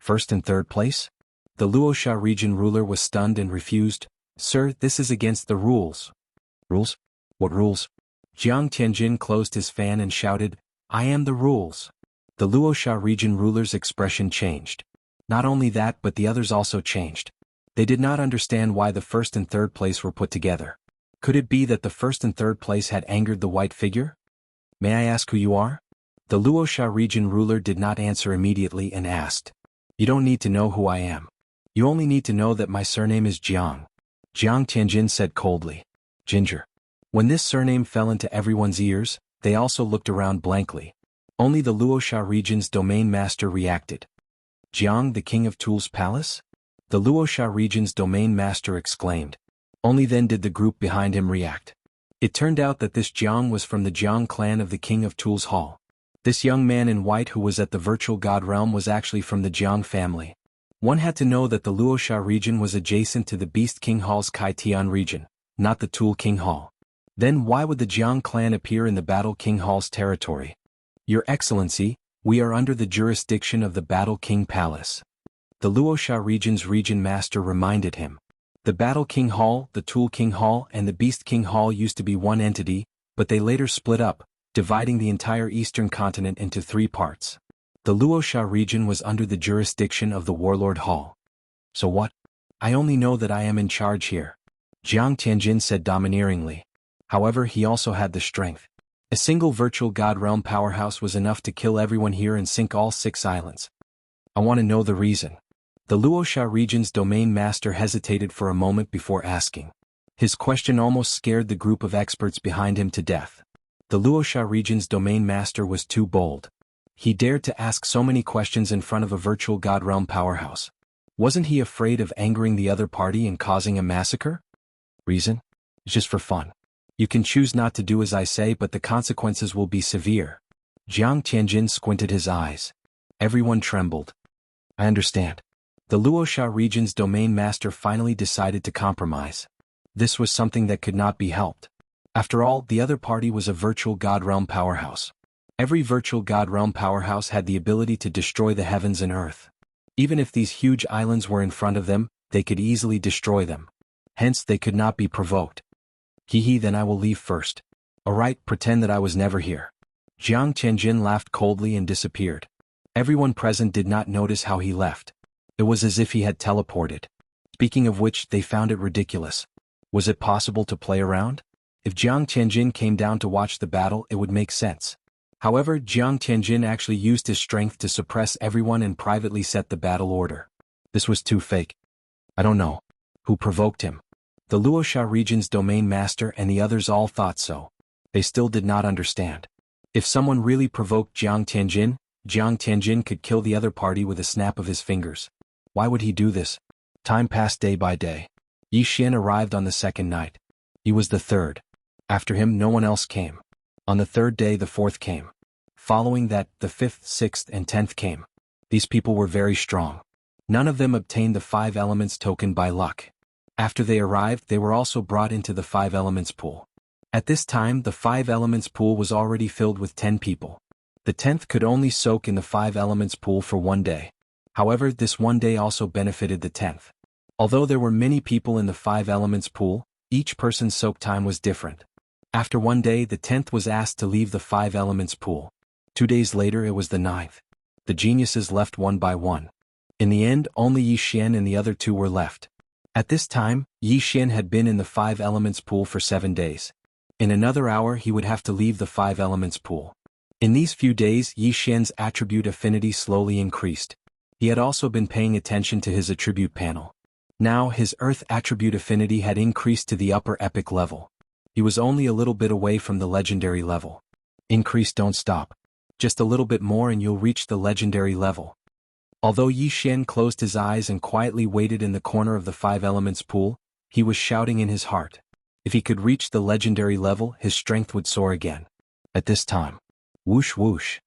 A: 1st and 3rd place? The Luoxia region ruler was stunned and refused. Sir, this is against the rules. Rules? What rules? Jiang Tianjin closed his fan and shouted, I am the rules. The Luoxia region ruler's expression changed. Not only that, but the others also changed. They did not understand why the 1st and 3rd place were put together. Could it be that the 1st and 3rd place had angered the white figure? May I ask who you are? The Luoxia region ruler did not answer immediately and asked. You don't need to know who I am. You only need to know that my surname is Jiang. Jiang Tianjin said coldly. Ginger. When this surname fell into everyone's ears, they also looked around blankly. Only the Luoxia region's domain master reacted. Jiang, the king of Tul's palace? The Luoxia region's domain master exclaimed. Only then did the group behind him react. It turned out that this Jiang was from the Jiang clan of the king of Tul's hall. This young man in white who was at the virtual god realm was actually from the Jiang family. One had to know that the Luoxia region was adjacent to the Beast King Hall's Kai Tian region, not the Tul King Hall. Then why would the Jiang clan appear in the Battle King Hall's territory? Your Excellency, we are under the jurisdiction of the Battle King Palace. The Luoxia region's region master reminded him. The Battle King Hall, the Tul King Hall and the Beast King Hall used to be one entity, but they later split up, dividing the entire eastern continent into 3 parts. The Luoxia region was under the jurisdiction of the Warlord Hall. So what? I only know that I am in charge here. Jiang Tianjin said domineeringly. However, he also had the strength. A single virtual god realm powerhouse was enough to kill everyone here and sink all 6 islands. I want to know the reason. The Luoxia region's domain master hesitated for a moment before asking. His question almost scared the group of experts behind him to death. The Luoxia region's domain master was too bold. He dared to ask so many questions in front of a virtual god realm powerhouse. Wasn't he afraid of angering the other party and causing a massacre? Reason? It's just for fun. You can choose not to do as I say, but the consequences will be severe. Jiang Tianjin squinted his eyes. Everyone trembled. I understand. The Luosha region's domain master finally decided to compromise. This was something that could not be helped. After all, the other party was a virtual god realm powerhouse. Every virtual god realm powerhouse had the ability to destroy the heavens and earth. Even if these huge islands were in front of them, they could easily destroy them. Hence they could not be provoked. Then I will leave first. Alright, pretend that I was never here. Jiang Tianjin laughed coldly and disappeared. Everyone present did not notice how he left. It was as if he had teleported. Speaking of which, they found it ridiculous. Was it possible to play around? If Jiang Tianjin came down to watch the battle, it would make sense. However, Jiang Tianjin actually used his strength to suppress everyone and privately set the battle order. This was too fake. I don't know. Who provoked him? The Luosha region's domain master and the others all thought so. They still did not understand. If someone really provoked Jiang Tianjin could kill the other party with a snap of his fingers. Why would he do this? Time passed day by day. Yi Xian arrived on the second night. He was the third. After him no one else came. On the third day the fourth came. Following that, the fifth, sixth, and 10th came. These people were very strong. None of them obtained the 5 elements token by luck. After they arrived, they were also brought into the 5 elements pool. At this time, the 5 elements pool was already filled with 10 people. The 10th could only soak in the 5 elements pool for 1 day. However, this 1 day also benefited the 10th. Although there were many people in the 5 elements pool, each person's soak time was different. After 1 day, the 10th was asked to leave the 5 elements pool. 2 days later, it was the 9th. The geniuses left one by one. In the end, only Yi Xian and the other 2 were left. At this time, Yi Xian had been in the 5 elements pool for 7 days. In another hour he would have to leave the 5 elements pool. In these few days, Yi Xian's attribute affinity slowly increased. He had also been paying attention to his attribute panel. Now his earth attribute affinity had increased to the upper epic level. He was only a little bit away from the legendary level. Increase, don't stop. Just a little bit more and you'll reach the legendary level. Although Yi Xian closed his eyes and quietly waited in the corner of the 5 elements pool, he was shouting in his heart. If he could reach the legendary level, his strength would soar again. At this time, whoosh whoosh,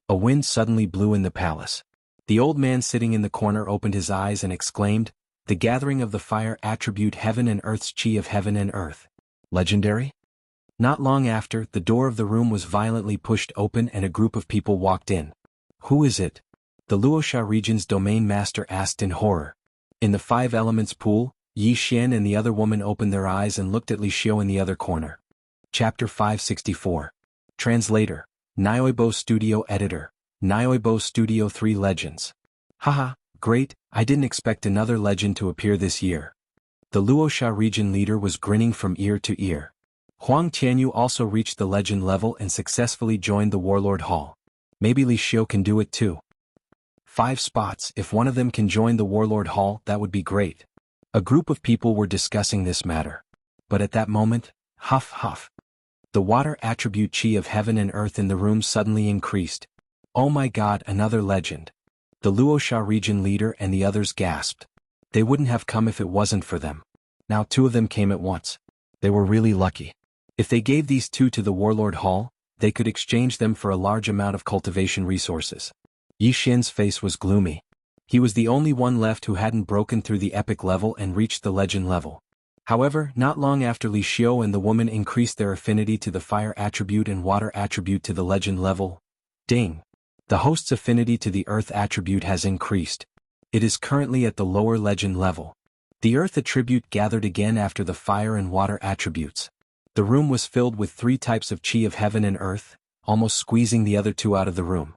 A: a wind suddenly blew in the palace. The old man sitting in the corner opened his eyes and exclaimed, "The gathering of the fire attribute heaven and earth's chi of heaven and earth. Legendary?" Not long after, the door of the room was violently pushed open and a group of people walked in. Who is it? The Luosha region's domain master asked in horror. In the 5 elements pool, Yi Xian and the other woman opened their eyes and looked at Li Xiu in the other corner. Chapter 564. Translator. Nioibo Studio Editor. Nioibo Studio 3 Legends. Haha, great, I didn't expect another legend to appear this year. The Luosha region leader was grinning from ear to ear. Huang Tianyu also reached the legend level and successfully joined the Warlord Hall. Maybe Li Xiu can do it too. 5 spots, if one of them can join the Warlord Hall, that would be great. A group of people were discussing this matter. But at that moment, huff huff. The water attribute chi of heaven and earth in the room suddenly increased. Oh my god, another legend. The Luosha region leader and the others gasped. They wouldn't have come if it wasn't for them. Now 2 of them came at once. They were really lucky. If they gave these 2 to the Warlord Hall, they could exchange them for a large amount of cultivation resources. Yi Xian's face was gloomy. He was the only one left who hadn't broken through the epic level and reached the legend level. However, not long after Li Xiu and the woman increased their affinity to the fire attribute and water attribute to the legend level. Ding! The host's affinity to the earth attribute has increased. It is currently at the lower legend level. The earth attribute gathered again after the fire and water attributes. The room was filled with 3 types of chi of heaven and earth, almost squeezing the other 2 out of the room.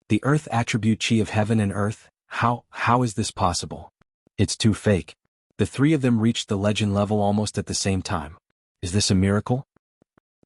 A: The earth attribute chi of heaven and earth, how is this possible? It's too fake. The 3 of them reached the legend level almost at the same time. Is this a miracle?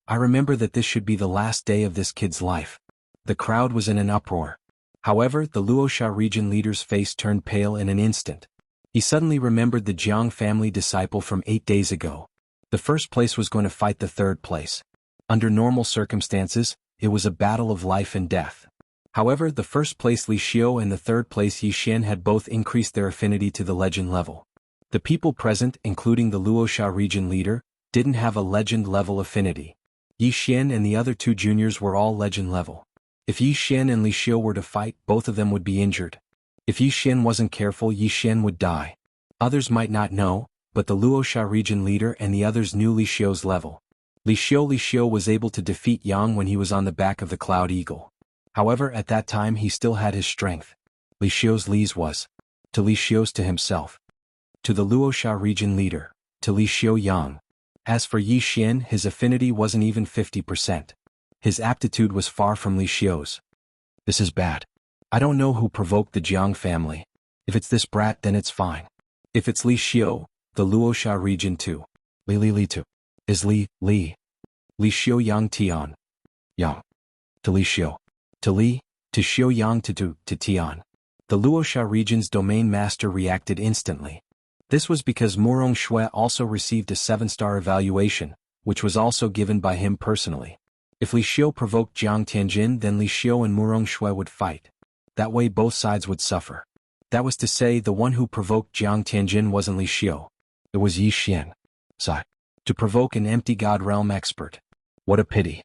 A: I remember that this should be the last day of this kid's life. The crowd was in an uproar. However, the Luosha region leader's face turned pale in an instant. He suddenly remembered the Jiang family disciple from 8 days ago. The first place was going to fight the third place. Under normal circumstances, it was a battle of life and death. However, the first place Li Xiu and the third place Yi Xian had both increased their affinity to the legend level. The people present, including the Luosha region leader, didn't have a legend level affinity. Yi Xian and the other 2 juniors were all legend level. If Yi Xian and Li Xiu were to fight, both of them would be injured. If Yi Xian wasn't careful, Yi Xian would die. Others might not know, but the Luoxia region leader and the others knew Li Xiu's level. Li Xiu was able to defeat Yang when he was on the back of the Cloud Eagle. However, at that time he still had his strength. Li Xiu's Li's was. To Li Xiu's to himself. To the Luoxia region leader. To Li Xiu Yang. As for Yi Xian, his affinity wasn't even 50%. His aptitude was far from Li Xiu's. This is bad. I don't know who provoked the Jiang family. If it's this brat, then it's fine. If it's Li Xiu, the Luoxia region too. Li too. Is Li Xiu Yang Tian. Yang. To Li Xiu. To Li, to Xiu Yang to Tian. The Luoxia region's domain master reacted instantly. This was because Murong Shui also received a 7-star evaluation, which was also given by him personally. If Li Xiu provoked Jiang Tianjin, then Li Xiu and Murong Shui would fight. That way both sides would suffer. That was to say, the one who provoked Jiang Tianjin wasn't Li Xiu. It was Yi Xian. Sigh. To provoke an empty god realm expert. What a pity.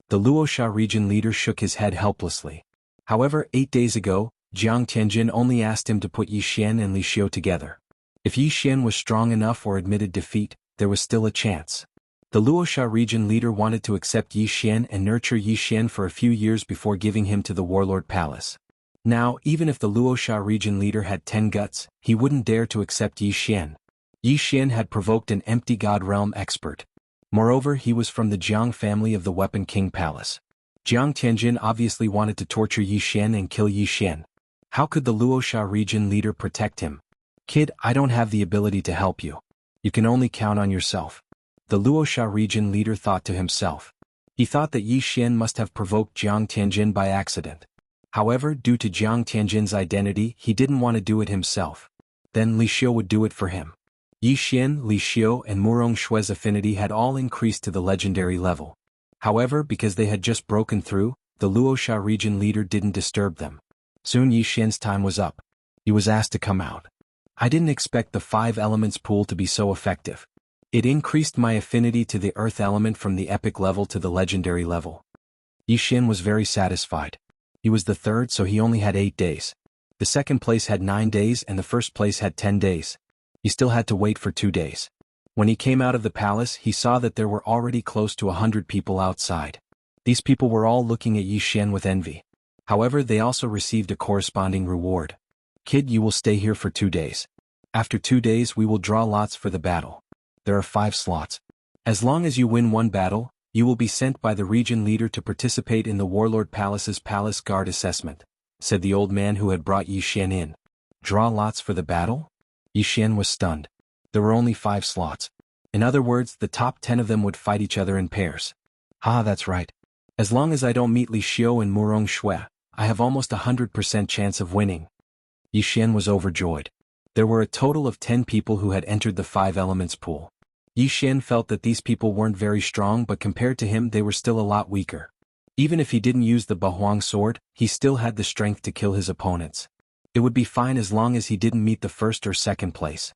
A: The Luoxia region leader shook his head helplessly. However, 8 days ago, Jiang Tianjin only asked him to put Yi Xian and Li Xiu together. If Yi Xian was strong enough or admitted defeat, there was still a chance. The Luoxia region leader wanted to accept Yi Xian and nurture Yi Xian for a few years before giving him to the warlord palace. Now, even if the Luoxia region leader had 10 guts, he wouldn't dare to accept Yi Xian. Yi Xian had provoked an empty god realm expert. Moreover, he was from the Jiang family of the Weapon King Palace. Jiang Tianjin obviously wanted to torture Yi Xian and kill Yi Xian. How could the Luoxia region leader protect him? Kid, I don't have the ability to help you. You can only count on yourself. The Luoxia region leader thought to himself. He thought that Yi Xian must have provoked Jiang Tianjin by accident. However, due to Jiang Tianjin's identity, he didn't want to do it himself. Then Li Xiu would do it for him. Yi Xian, Li Xiu and Murong Shui's affinity had all increased to the legendary level. However, because they had just broken through, the Luoxia region leader didn't disturb them. Soon Yi Xian's time was up. He was asked to come out. I didn't expect the 5 elements pool to be so effective. It increased my affinity to the earth element from the epic level to the legendary level. Yi Xian was very satisfied. He was the third, so he only had 8 days. The second place had 9 days and the first place had 10 days. He still had to wait for 2 days. When he came out of the palace, he saw that there were already close to 100 people outside. These people were all looking at Yi Xian with envy. However, they also received a corresponding reward. Kid, you will stay here for 2 days. After 2 days, we will draw lots for the battle. There are 5 slots. As long as you win 1 battle, you will be sent by the region leader to participate in the Warlord Palace's Palace Guard assessment, said the old man who had brought Yi Xian in. Draw lots for the battle? Yi Xian was stunned. There were only 5 slots. In other words, the top 10 of them would fight each other in pairs. That's right. As long as I don't meet Li Xiu and Murong Shui, I have almost 100% chance of winning. Yi Xian was overjoyed. There were a total of 10 people who had entered the 5 elements pool. Yi Xian felt that these people weren't very strong, but compared to him they were still a lot weaker. Even if he didn't use the Bahuang sword, he still had the strength to kill his opponents. It would be fine as long as he didn't meet the first or second place.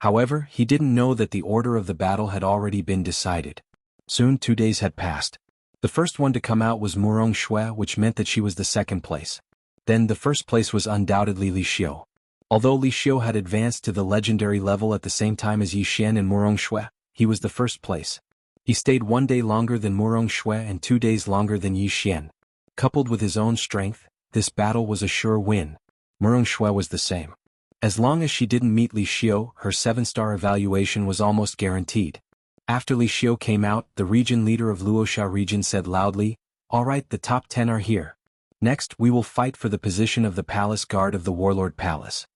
A: However, he didn't know that the order of the battle had already been decided. Soon 2 days had passed. The first one to come out was Murong Shui, which meant that she was the second place. Then the first place was undoubtedly Li Xiu. Although Li Xiu had advanced to the legendary level at the same time as Yi Xian and Murong Shui, he was the first place. He stayed 1 day longer than Murong Shui and 2 days longer than Yi Xian. Coupled with his own strength, this battle was a sure win. Murong Shui was the same. As long as she didn't meet Li Xiu, her 7-star evaluation was almost guaranteed. After Li Xiu came out, the region leader of Luoxia region said loudly, "All right, the top 10 are here. Next, we will fight for the position of the palace guard of the Warlord Palace.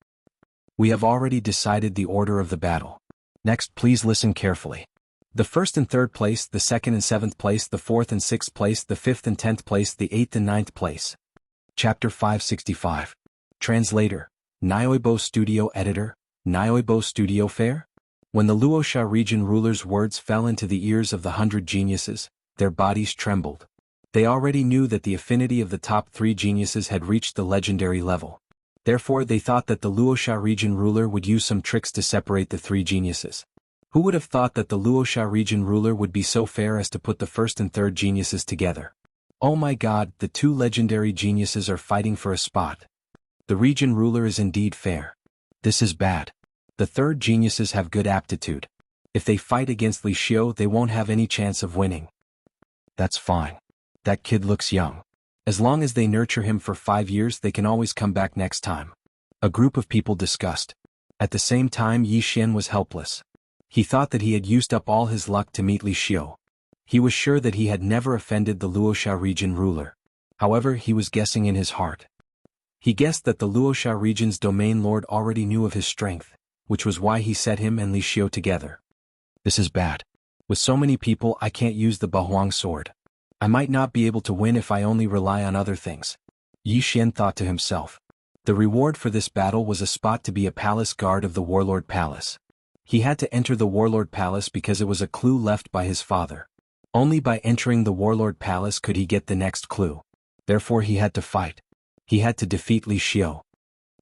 A: We have already decided the order of the battle. Next, please listen carefully. The first and third place, the second and seventh place, the fourth and sixth place, the fifth and 10th place, the 8th and 9th place." Chapter 565. Translator, Nyoibo Studio Editor, Nyoibo Studio Fair? When the Luoxia region ruler's words fell into the ears of the 100 geniuses, their bodies trembled. They already knew that the affinity of the top 3 geniuses had reached the legendary level. Therefore, they thought that the Luoxia region ruler would use some tricks to separate the 3 geniuses. Who would have thought that the Luoxia region ruler would be so fair as to put the first and third geniuses together? Oh my god, the two legendary geniuses are fighting for a spot. The region ruler is indeed fair. This is bad. The third geniuses have good aptitude. If they fight against Li Xiu, they won't have any chance of winning. That's fine. That kid looks young. As long as they nurture him for 5 years, they can always come back next time. A group of people discussed. At the same time, Yi Xian was helpless. He thought that he had used up all his luck to meet Li Xiu. He was sure that he had never offended the Luoxia region ruler. However, he was guessing in his heart. He guessed that the Luoxia region's domain lord already knew of his strength, which was why he set him and Li Xiu together. This is bad. With so many people, I can't use the Bahuang sword. I might not be able to win if I only rely on other things. Yi Xian thought to himself. The reward for this battle was a spot to be a palace guard of the Warlord Palace. He had to enter the Warlord Palace because it was a clue left by his father. Only by entering the Warlord Palace could he get the next clue. Therefore he had to fight. He had to defeat Li Xiu.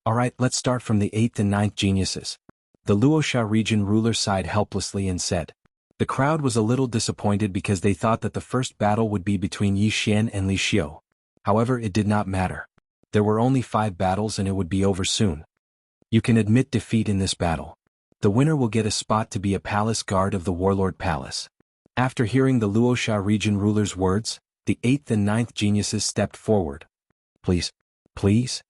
A: Alright, let's start from the 8th and 9th geniuses. The Luoxia region ruler sighed helplessly and said. The crowd was a little disappointed because they thought that the first battle would be between Yi Xian and Li Xiu. However, it did not matter. There were only 5 battles and it would be over soon. You can admit defeat in this battle. The winner will get a spot to be a palace guard of the Warlord Palace. After hearing the Luoxia region ruler's words, the 8th and 9th geniuses stepped forward. Please. Please?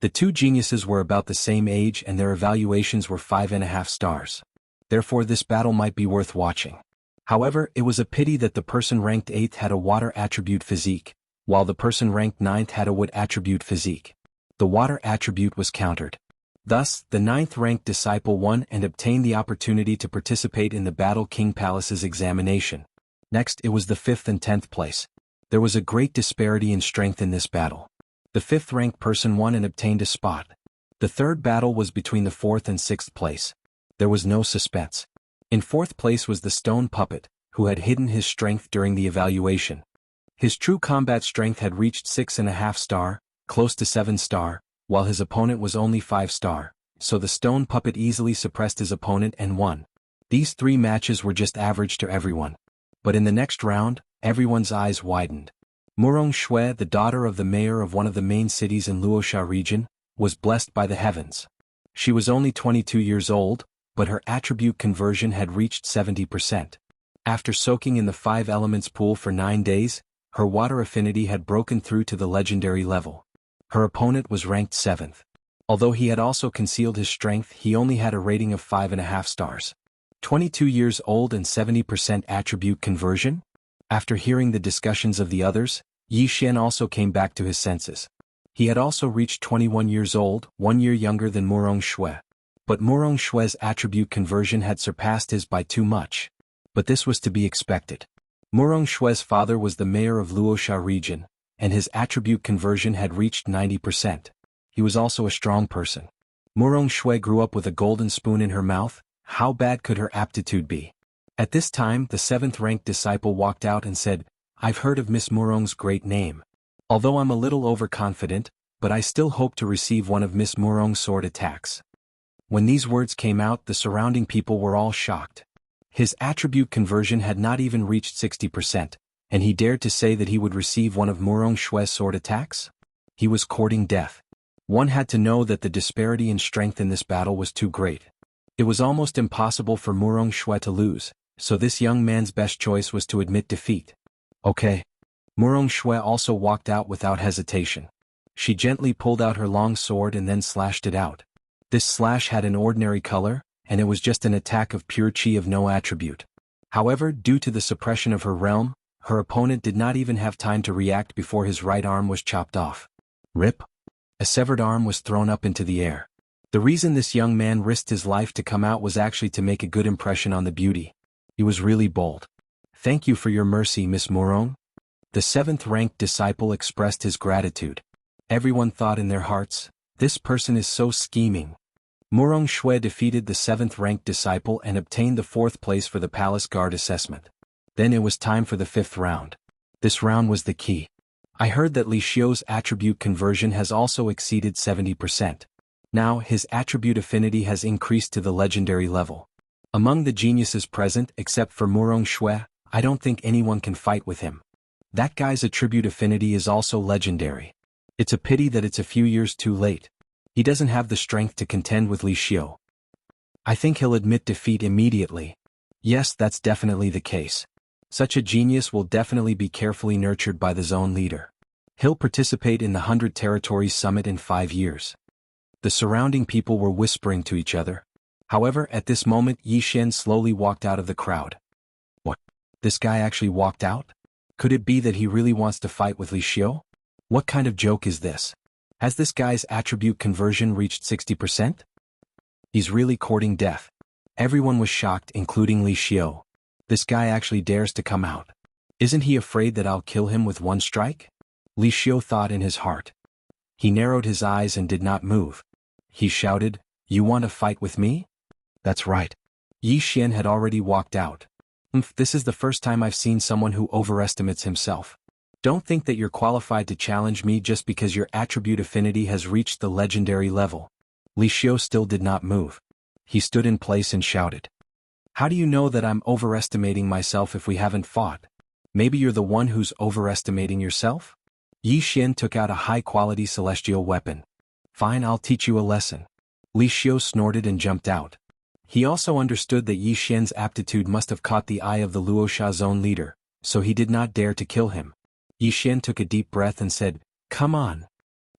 A: The two geniuses were about the same age and their evaluations were 5.5 stars. Therefore this battle might be worth watching. However, it was a pity that the person ranked 8th had a water attribute physique, while the person ranked 9th had a wood attribute physique. The water attribute was countered. Thus, the 9th ranked disciple won and obtained the opportunity to participate in the Battle King Palace's examination. Next, it was the 5th and 10th place. There was a great disparity in strength in this battle. The 5th ranked person won and obtained a spot. The third battle was between the 4th and 6th place. There was no suspense. In 4th place was the stone puppet, who had hidden his strength during the evaluation. His true combat strength had reached 6.5 star, close to 7 star, while his opponent was only 5 star, so the stone puppet easily suppressed his opponent and won. These 3 matches were just average to everyone. But in the next round, everyone's eyes widened. Murong Shui, the daughter of the mayor of one of the main cities in Luoxia region, was blessed by the heavens. She was only 22 years old, but her attribute conversion had reached 70%. After soaking in the 5 elements pool for 9 days, her water affinity had broken through to the legendary level. Her opponent was ranked 7th. Although he had also concealed his strength, he only had a rating of 5.5 stars. 22 years old and 70% attribute conversion? After hearing the discussions of the others, Yi Xian also came back to his senses. He had also reached 21 years old, 1 year younger than Murong Shui. But Murong Shui's attribute conversion had surpassed his by too much. But this was to be expected. Murong Shui's father was the mayor of Luoxia region, and his attribute conversion had reached 90%. He was also a strong person. Murong Shui grew up with a golden spoon in her mouth. How bad could her aptitude be? At this time, the 7th ranked disciple walked out and said, I've heard of Miss Murong's great name. Although I'm a little overconfident, but I still hope to receive one of Miss Murong's sword attacks. When these words came out, the surrounding people were all shocked. His attribute conversion had not even reached 60%. And he dared to say that he would receive one of Murong Shui's sword attacks? He was courting death. One had to know that the disparity in strength in this battle was too great. It was almost impossible for Murong Shui to lose, so this young man's best choice was to admit defeat. Okay. Murong Shui also walked out without hesitation. She gently pulled out her long sword and then slashed it out. This slash had an ordinary color, and it was just an attack of pure chi of no attribute. However, due to the suppression of her realm, her opponent did not even have time to react before his right arm was chopped off. Rip. A severed arm was thrown up into the air. The reason this young man risked his life to come out was actually to make a good impression on the beauty. He was really bold. Thank you for your mercy, Miss Murong. The 7th ranked disciple expressed his gratitude. Everyone thought in their hearts, this person is so scheming. Murong Shui defeated the 7th ranked disciple and obtained the 4th place for the palace guard assessment. Then it was time for the 5th round. This round was the key. I heard that Li Xiu's attribute conversion has also exceeded 70%. Now his attribute affinity has increased to the legendary level. Among the geniuses present, except for Murong Shui, I don't think anyone can fight with him. That guy's attribute affinity is also legendary. It's a pity that it's a few years too late. He doesn't have the strength to contend with Li Xiu. I think he'll admit defeat immediately. Yes, that's definitely the case. Such a genius will definitely be carefully nurtured by the zone leader. He'll participate in the 100 Territories Summit in 5 years. The surrounding people were whispering to each other. However, at this moment Yi Xian slowly walked out of the crowd. What? This guy actually walked out? Could it be that he really wants to fight with Li Xiu? What kind of joke is this? Has this guy's attribute conversion reached 60%? He's really courting death. Everyone was shocked, including Li Xiu. This guy actually dares to come out. Isn't he afraid that I'll kill him with one strike? Li Xiu thought in his heart. He narrowed his eyes and did not move. He shouted, "You want to fight with me?" That's right. Yi Xian had already walked out. This is the first time I've seen someone who overestimates himself. Don't think that you're qualified to challenge me just because your attribute affinity has reached the legendary level. Li Xiu still did not move. He stood in place and shouted. How do you know that I'm overestimating myself if we haven't fought? Maybe you're the one who's overestimating yourself? Yi Xian took out a high-quality celestial weapon. Fine, I'll teach you a lesson. Li Xiu snorted and jumped out. He also understood that Yi Xian's aptitude must have caught the eye of the Luosha zone leader, so he did not dare to kill him. Yi Xian took a deep breath and said, "Come on."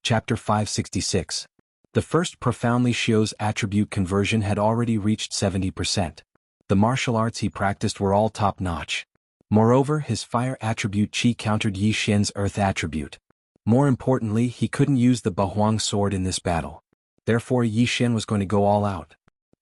A: Chapter 566. The first profound Li Xiu's attribute conversion had already reached 70%. The martial arts he practiced were all top-notch. Moreover, his fire attribute Qi countered Yi Xian's earth attribute. More importantly, he couldn't use the Bahuang sword in this battle. Therefore, Yi Xian was going to go all out.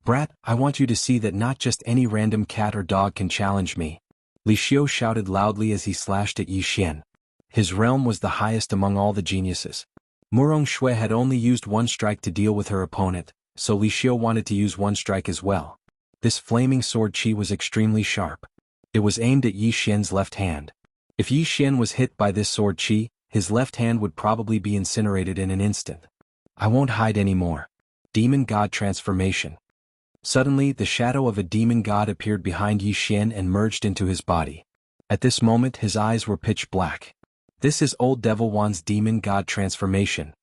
A: Brat, I want you to see that not just any random cat or dog can challenge me. Li Xiu shouted loudly as he slashed at Yi Xian. His realm was the highest among all the geniuses. Murong Shui had only used one strike to deal with her opponent, so Li Xiu wanted to use one strike as well. This flaming sword Qi was extremely sharp. It was aimed at Yi Xian's left hand. If Yi Xian was hit by this sword Qi, his left hand would probably be incinerated in an instant. I won't hide anymore. Demon God Transformation. Suddenly, the shadow of a demon god appeared behind Yi Xian and merged into his body. At this moment, his eyes were pitch black. This is Old Devil Wan's demon god transformation.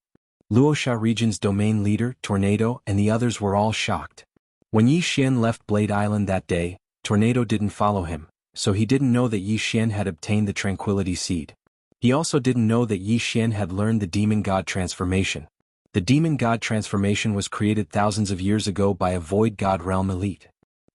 A: Luosha region's domain leader, Tornado, and the others were all shocked. When Yi Xian left Blade Island that day, Tornado didn't follow him, so he didn't know that Yi Xian had obtained the Tranquility Seed. He also didn't know that Yi Xian had learned the demon god transformation. The demon god transformation was created thousands of years ago by a void god realm elite.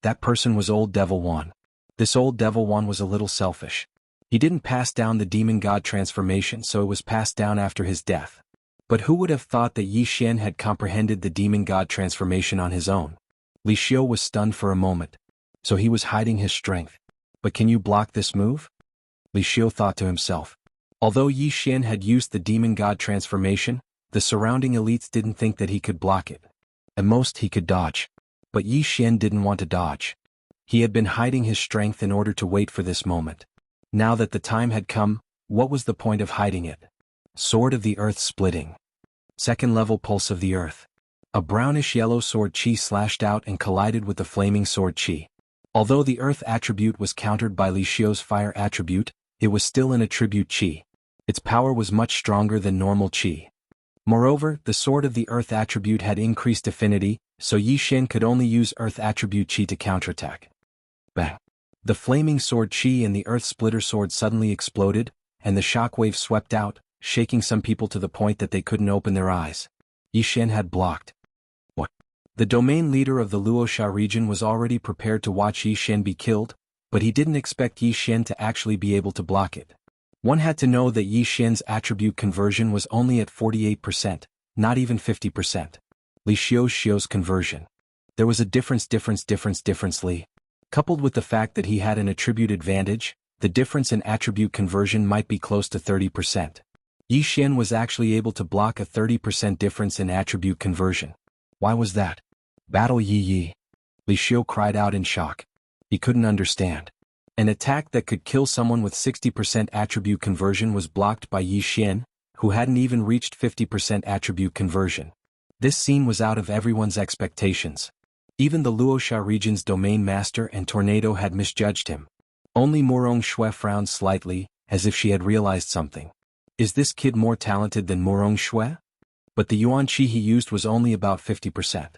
A: That person was Old Devil Wan. This Old Devil Wan was a little selfish. He didn't pass down the demon god transformation, so it was passed down after his death. But who would have thought that Yi Xian had comprehended the demon god transformation on his own? Li Xiu was stunned for a moment. So he was hiding his strength. But can you block this move? Li Xiu thought to himself. Although Yi Xian had used the demon god transformation, the surrounding elites didn't think that he could block it. At most he could dodge. But Yi Xian didn't want to dodge. He had been hiding his strength in order to wait for this moment. Now that the time had come, what was the point of hiding it? Sword of the Earth splitting. Second level Pulse of the Earth. A brownish-yellow sword Qi slashed out and collided with the flaming sword Qi. Although the Earth attribute was countered by Li Xiu's fire attribute, it was still an attribute Qi. Its power was much stronger than normal Qi. Moreover, the Sword of the Earth attribute had increased affinity, so Yi Xian could only use Earth attribute Qi to counterattack. Bang! The flaming sword Qi and the Earth Splitter sword suddenly exploded, and the shockwave swept out, shaking some people to the point that they couldn't open their eyes. Yi Xian had blocked. What? The domain leader of the Luosha region was already prepared to watch Yi Xian be killed, but he didn't expect Yi Xian to actually be able to block it. One had to know that Yi Xian's attribute conversion was only at 48%, not even 50%. Li Xiu's conversion. There was a difference. Coupled with the fact that he had an attribute advantage, the difference in attribute conversion might be close to 30%. Yi Xian was actually able to block a 30% difference in attribute conversion. Why was that? Battle Yi. Li Xiu cried out in shock. He couldn't understand. An attack that could kill someone with 60% attribute conversion was blocked by Yi Xian, who hadn't even reached 50% attribute conversion. This scene was out of everyone's expectations. Even the Luosha region's domain master and Tornado had misjudged him. Only Murong Shui frowned slightly, as if she had realized something. Is this kid more talented than Morong Shui? But the yuan qi he used was only about 50%.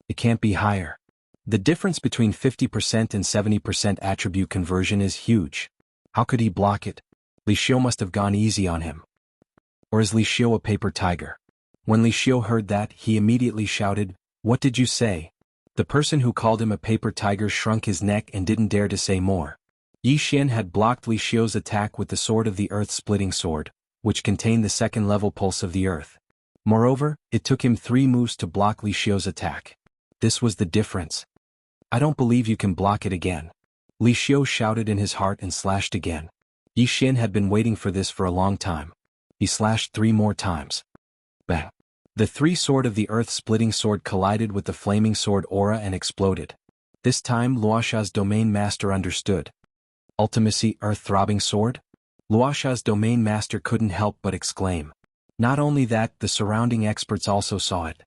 A: It can't be higher. The difference between 50% and 70% attribute conversion is huge. How could he block it? Li Xiu must have gone easy on him. Or is Li Xiu a paper tiger? When Li Xiu heard that, he immediately shouted, "What did you say?" The person who called him a paper tiger shrunk his neck and didn't dare to say more. Yi Xian had blocked Li Xiu's attack with the sword of the earth-splitting sword, which contained the second-level pulse of the earth. Moreover, it took him 3 moves to block Li Xiu's attack. This was the difference. "I don't believe you can block it again." Li Xiu shouted in his heart and slashed again. Yi Xian had been waiting for this for a long time. He slashed 3 more times. Bang! The 3-sword of the earth-splitting sword collided with the flaming sword aura and exploded. This time Luosha's domain master understood. Ultimacy earth-throbbing sword? Luosha's domain master couldn't help but exclaim. Not only that, the surrounding experts also saw it.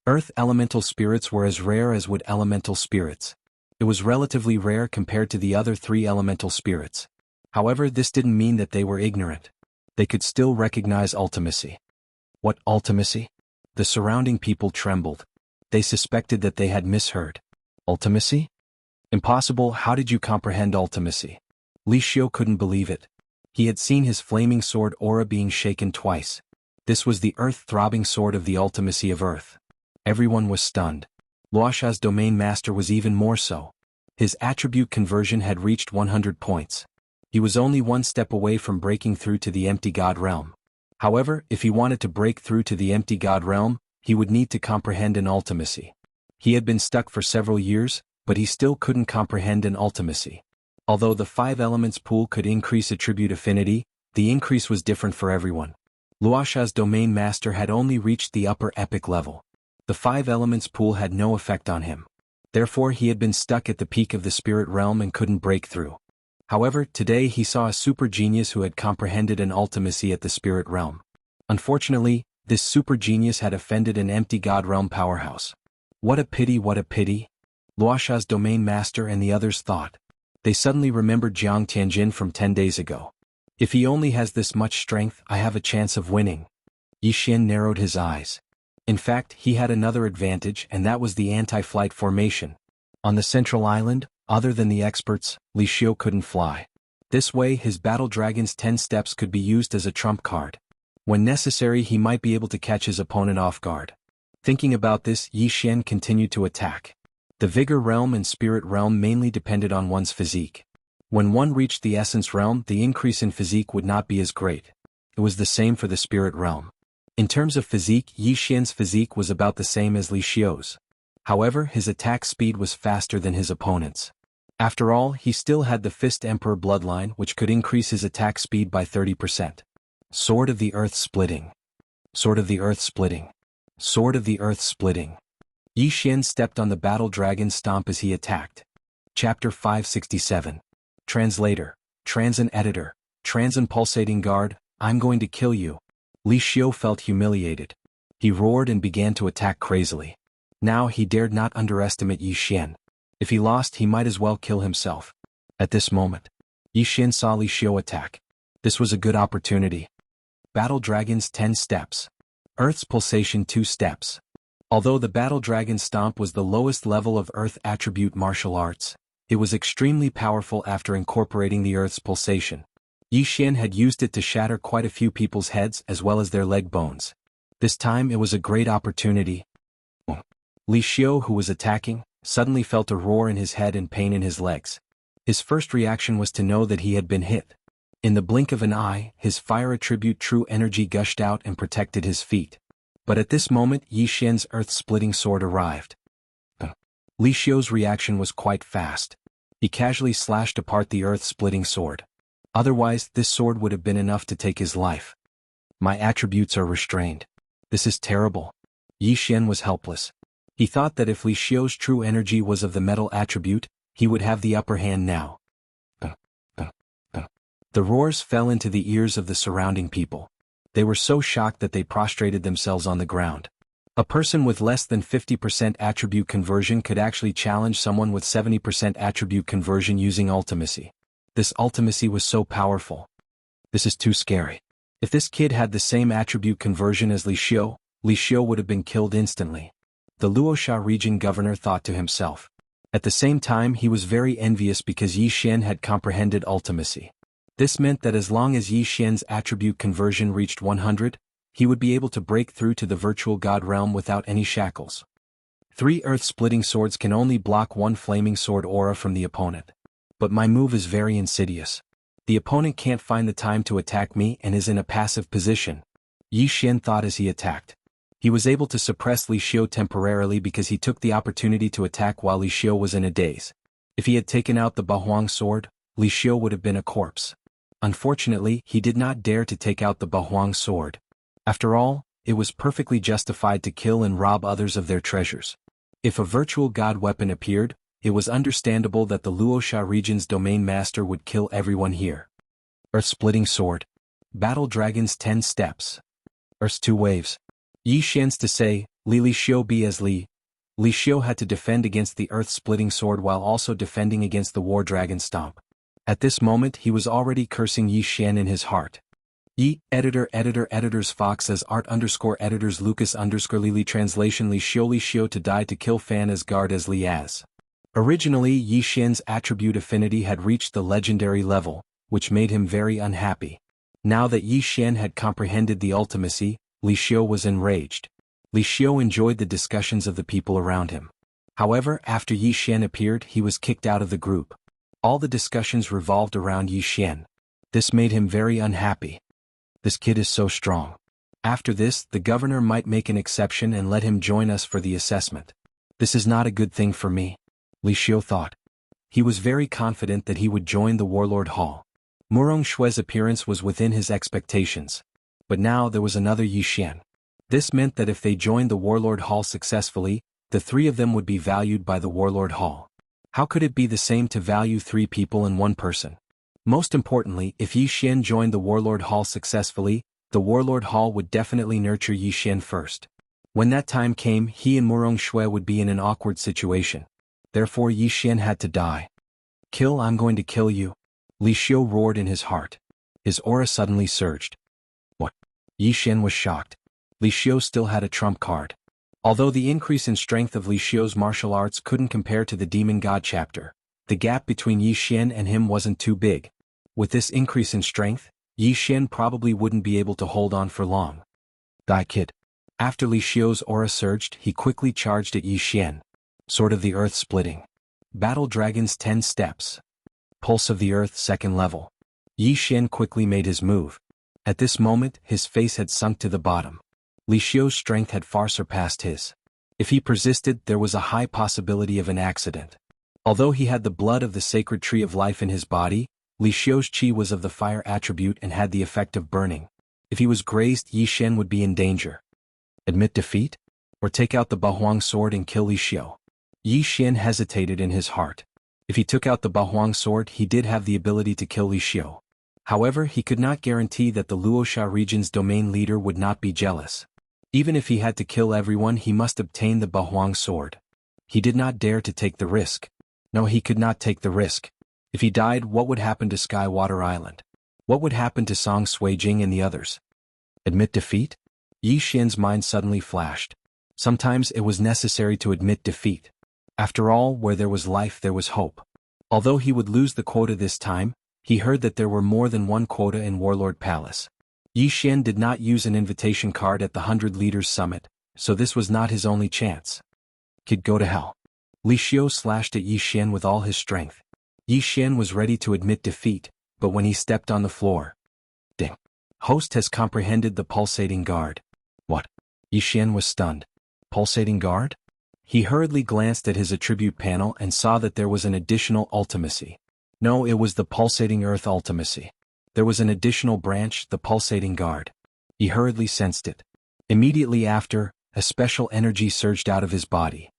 A: Earth elemental spirits were as rare as wood elemental spirits. It was relatively rare compared to the other 3 elemental spirits. However, this didn't mean that they were ignorant. They could still recognize ultimacy. What ultimacy? The surrounding people trembled. They suspected that they had misheard. Ultimacy? Impossible. How did you comprehend ultimacy? Li Xiu couldn't believe it. He had seen his flaming sword aura being shaken twice. This was the earth-throbbing sword of the ultimacy of earth. Everyone was stunned. Luosha's domain master was even more so. His attribute conversion had reached 100 points. He was only 1 step away from breaking through to the empty god realm. However, if he wanted to break through to the empty god realm, he would need to comprehend an ultimacy. He had been stuck for several years, but he still couldn't comprehend an ultimacy. Although the 5 elements pool could increase attribute affinity, the increase was different for everyone. Luosha's domain master had only reached the upper epic level. The 5 elements pool had no effect on him. Therefore he had been stuck at the peak of the spirit realm and couldn't break through. However, today he saw a super genius who had comprehended an ultimacy at the spirit realm. Unfortunately, this super genius had offended an empty god realm powerhouse. What a pity, what a pity. Luosha's domain master and the others thought. They suddenly remembered Jiang Tianjin from 10 days ago. If he only has this much strength, I have a chance of winning. Yi Xian narrowed his eyes. In fact, he had another advantage, and that was the anti-flight formation. On the central island, other than the experts, Li Xiu couldn't fly. This way his battle dragon's 10 steps could be used as a trump card. When necessary he might be able to catch his opponent off guard. Thinking about this, Yi Xian continued to attack. The vigor realm and spirit realm mainly depended on one's physique. When one reached the essence realm, the increase in physique would not be as great. It was the same for the spirit realm. In terms of physique, Yi Xian's physique was about the same as Li Xiu's. However, his attack speed was faster than his opponent's. After all, he still had the Fist Emperor bloodline, which could increase his attack speed by 30%. Sword of the Earth Splitting. Sword of the Earth Splitting. Sword of the Earth Splitting. Yi Xian stepped on the battle dragon's stomp as he attacked. Chapter 567. Translator, Transin Editor, Transin Pulsating Guard, I'm going to kill you. Li Xiu felt humiliated. He roared and began to attack crazily. Now he dared not underestimate Yi Xian. If he lost, he might as well kill himself. At this moment, Yi Xian saw Li Xiu attack. This was a good opportunity. Battle Dragon's 10 steps. Earth's Pulsation 2 steps. Although the Battle Dragon Stomp was the lowest level of Earth attribute martial arts, it was extremely powerful after incorporating the Earth's pulsation. Yi Xian had used it to shatter quite a few people's heads as well as their leg bones. This time it was a great opportunity. Li Xiu, who was attacking, suddenly felt a roar in his head and pain in his legs. His first reaction was to know that he had been hit. In the blink of an eye, his fire attribute true energy gushed out and protected his feet. But at this moment Yi Xian's earth-splitting sword arrived. Li Xiu's reaction was quite fast. He casually slashed apart the earth-splitting sword. Otherwise, this sword would have been enough to take his life. My attributes are restrained. This is terrible. Yi Xian was helpless. He thought that if Li Xiu's true energy was of the metal attribute, he would have the upper hand now. The roars fell into the ears of the surrounding people. They were so shocked that they prostrated themselves on the ground. A person with less than 50% attribute conversion could actually challenge someone with 70% attribute conversion using ultimacy. This ultimacy was so powerful. This is too scary. If this kid had the same attribute conversion as Li Xiu would have been killed instantly. The Luosha region governor thought to himself. At the same time he was very envious because Yi Xian had comprehended ultimacy. This meant that as long as Yi Xian's attribute conversion reached 100, he would be able to break through to the virtual god realm without any shackles. 3 earth-splitting swords can only block 1 flaming sword aura from the opponent. But my move is very insidious. The opponent can't find the time to attack me and is in a passive position. Yi Xian thought as he attacked. He was able to suppress Li Xiu temporarily because he took the opportunity to attack while Li Xiu was in a daze. If he had taken out the Bahuang sword, Li Xiu would have been a corpse. Unfortunately, he did not dare to take out the Bahuang sword. After all, it was perfectly justified to kill and rob others of their treasures. If a virtual god weapon appeared, it was understandable that the Luosha region's domain master would kill everyone here. Earth-splitting sword. Battle Dragon's 10 steps. Earth's 2 waves. Yi Xian's to say, Li Xiu be as Li. Li Xiu had to defend against the earth-splitting sword while also defending against the War Dragon Stomp. At this moment he was already cursing Yi Xian in his heart. Editors Fox as art_editors Lucas_Lily translation Li Xiu to die to kill Fan as guard as Li as. Originally Yi Xian's attribute affinity had reached the legendary level, which made him very unhappy. Now that Yi Xian had comprehended the ultimacy, Li Xiu was enraged. Li Xiu enjoyed the discussions of the people around him. However, after Yi Xian appeared he was kicked out of the group. All the discussions revolved around Yi Xian. This made him very unhappy. This kid is so strong. After this, the governor might make an exception and let him join us for the assessment. This is not a good thing for me, Li Xiu thought. He was very confident that he would join the Warlord Hall. Murong Shue's appearance was within his expectations. But now there was another Yi Xian. This meant that if they joined the Warlord Hall successfully, the 3 of them would be valued by the Warlord Hall. How could it be the same to value 3 people in 1 person? Most importantly, if Yi Xian joined the Warlord Hall successfully, the Warlord Hall would definitely nurture Yi Xian first. When that time came, he and Murong Shui would be in an awkward situation. Therefore Yi Xian had to die. Kill, I'm going to kill you. Li Xiu roared in his heart. His aura suddenly surged. What? Yi Xian was shocked. Li Xiu still had a trump card. Although the increase in strength of Li Xiu's martial arts couldn't compare to the Demon God chapter, the gap between Yi Xian and him wasn't too big. With this increase in strength, Yi Xian probably wouldn't be able to hold on for long. Die, kid. After Li Xiu's aura surged, he quickly charged at Yi Xian. Sword of the Earth splitting. Battle Dragon's 10 steps. Pulse of the Earth 2nd level. Yi Xian quickly made his move. At this moment, his face had sunk to the bottom. Li Xiu's strength had far surpassed his. If he persisted, there was a high possibility of an accident. Although he had the blood of the sacred tree of life in his body, Li Xiu's qi was of the fire attribute and had the effect of burning. If he was grazed, Yi Xian would be in danger. Admit defeat? Or take out the Bahuang sword and kill Li Xiu? Yi Xian hesitated in his heart. If he took out the Bahuang sword, he did have the ability to kill Li Xiu. However, he could not guarantee that the Luosha region's domain leader would not be jealous. Even if he had to kill everyone, he must obtain the Bahuang sword. He did not dare to take the risk. No, he could not take the risk. If he died, what would happen to Skywater Island? What would happen to Song Suijing and the others? Admit defeat? Yi Xian's mind suddenly flashed. Sometimes it was necessary to admit defeat. After all, where there was life there was hope. Although he would lose the quota this time, he heard that there were more than 1 quota in Warlord Palace. Yi Xian did not use an invitation card at the 100 Leaders Summit, so this was not his only chance. Kid, go to hell. Li Xiu slashed at Yi Xian with all his strength. Yi Xian was ready to admit defeat, but when he stepped on the floor. Ding. Host has comprehended the pulsating guard. What? Yi Xian was stunned. Pulsating guard? He hurriedly glanced at his attribute panel and saw that there was an additional ultimacy. No, it was the pulsating earth ultimacy. There was an additional branch, the pulsating guard. He hurriedly sensed it. Immediately after, a special energy surged out of his body.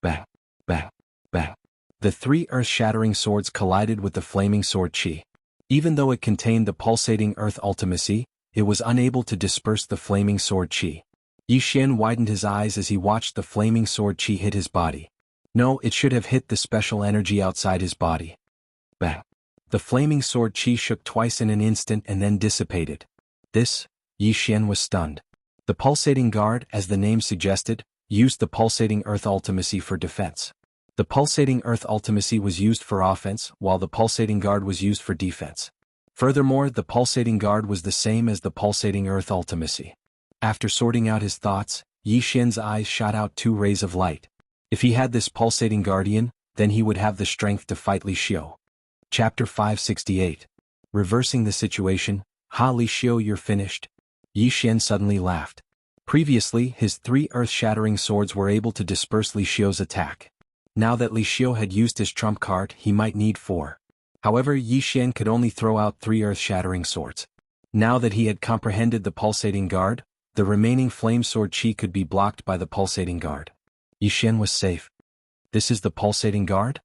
A: Bang, bang, bang. The 3 earth-shattering swords collided with the flaming sword qi. Even though it contained the pulsating earth ultimacy, it was unable to disperse the flaming sword qi. Yi Xian widened his eyes as he watched the flaming sword qi hit his body. No, it should have hit the special energy outside his body. Bang, The flaming sword chi shook twice in an instant and then dissipated. This, Yi Xian was stunned. The pulsating guard, as the name suggested, used the pulsating earth ultimacy for defense. The pulsating earth ultimacy was used for offense, while the pulsating guard was used for defense. Furthermore, the pulsating guard was the same as the pulsating earth ultimacy. After sorting out his thoughts, Yi Xian's eyes shot out two rays of light. If he had this pulsating guardian, then he would have the strength to fight Li Xiu. Chapter 568. Reversing the situation. Ha Li Xiu, you're finished. Yi Xian suddenly laughed. Previously, his 3 earth-shattering swords were able to disperse Li Xiu's attack. Now that Li Xiu had used his trump card, he might need 4. However, Yi Xian could only throw out 3 earth-shattering swords. Now that he had comprehended the pulsating guard, the remaining flame sword chi could be blocked by the pulsating guard. Yi Xian was safe. This is the pulsating guard?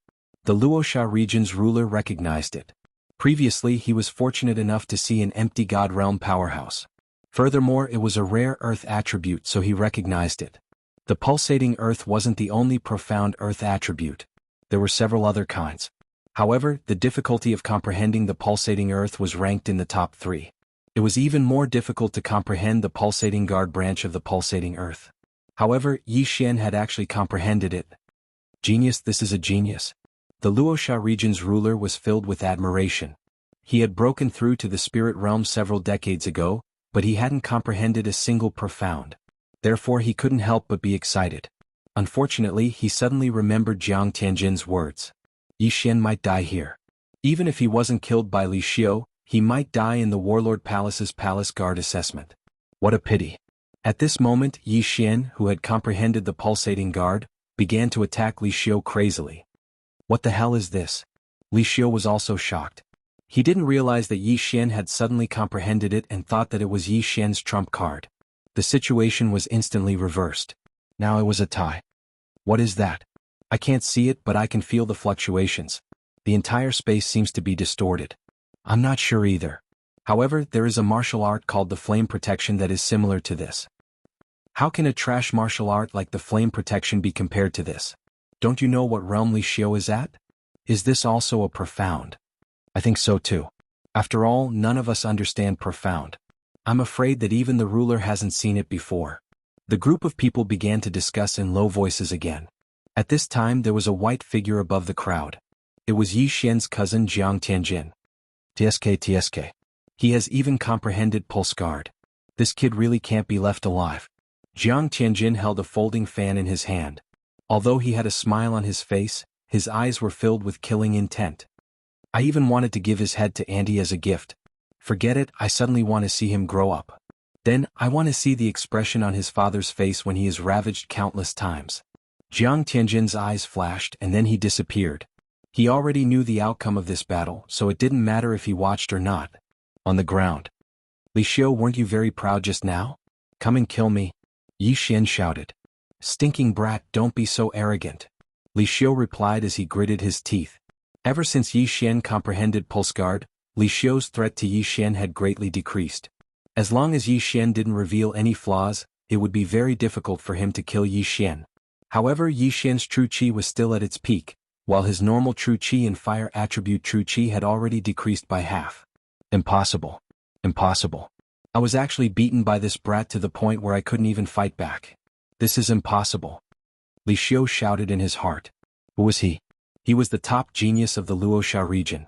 A: The Luoxia region's ruler recognized it. Previously, he was fortunate enough to see an empty God Realm powerhouse. Furthermore, it was a rare earth attribute, so he recognized it. The pulsating earth wasn't the only profound earth attribute. There were several other kinds. However, the difficulty of comprehending the pulsating earth was ranked in the top 3. It was even more difficult to comprehend the pulsating guard branch of the pulsating earth. However, Yi Xian had actually comprehended it. Genius, this is a genius. The Luoxia region's ruler was filled with admiration. He had broken through to the spirit realm several decades ago, but he hadn't comprehended a single profound. Therefore he couldn't help but be excited. Unfortunately, he suddenly remembered Jiang Tianjin's words. Yi Xian might die here. Even if he wasn't killed by Li Xiu, he might die in the Warlord Palace's palace guard assessment. What a pity. At this moment, Yi Xian, who had comprehended the pulsating guard, began to attack Li Xiu crazily. What the hell is this? Li Xiu was also shocked. He didn't realize that Yi Xian had suddenly comprehended it and thought that it was Yi Xian's trump card. The situation was instantly reversed. Now it was a tie. What is that? I can't see it, but I can feel the fluctuations. The entire space seems to be distorted. I'm not sure either. However, there is a martial art called the flame protection that is similar to this. How can a trash martial art like the flame protection be compared to this? Don't you know what realm Li Xiu is at? Is this also a profound? I think so too. After all, none of us understand profound. I'm afraid that even the ruler hasn't seen it before. The group of people began to discuss in low voices again. At this time there was a white figure above the crowd. It was Yi Xian's cousin Jiang Tianjin. TSK. He has even comprehended pulse guard. This kid really can't be left alive. Jiang Tianjin held a folding fan in his hand. Although he had a smile on his face, his eyes were filled with killing intent. I even wanted to give his head to Andy as a gift. Forget it, I suddenly want to see him grow up. Then, I want to see the expression on his father's face when he is ravaged countless times. Jiang Tianjin's eyes flashed and then he disappeared. He already knew the outcome of this battle, so it didn't matter if he watched or not. On the ground. Li Xiu, weren't you very proud just now? Come and kill me. Yi Xian shouted. Stinking brat, don't be so arrogant. Li Xiu replied as he gritted his teeth. Ever since Yi Xian comprehended pulse guard, Li Xiu's threat to Yi Xian had greatly decreased. As long as Yi Xian didn't reveal any flaws, it would be very difficult for him to kill Yi Xian. However, Yi Xian's true qi was still at its peak, while his normal true qi and fire attribute true qi had already decreased by half. Impossible. Impossible. I was actually beaten by this brat to the point where I couldn't even fight back. This is impossible. Li Xiu shouted in his heart. Who was he? He was the top genius of the Luoxia region.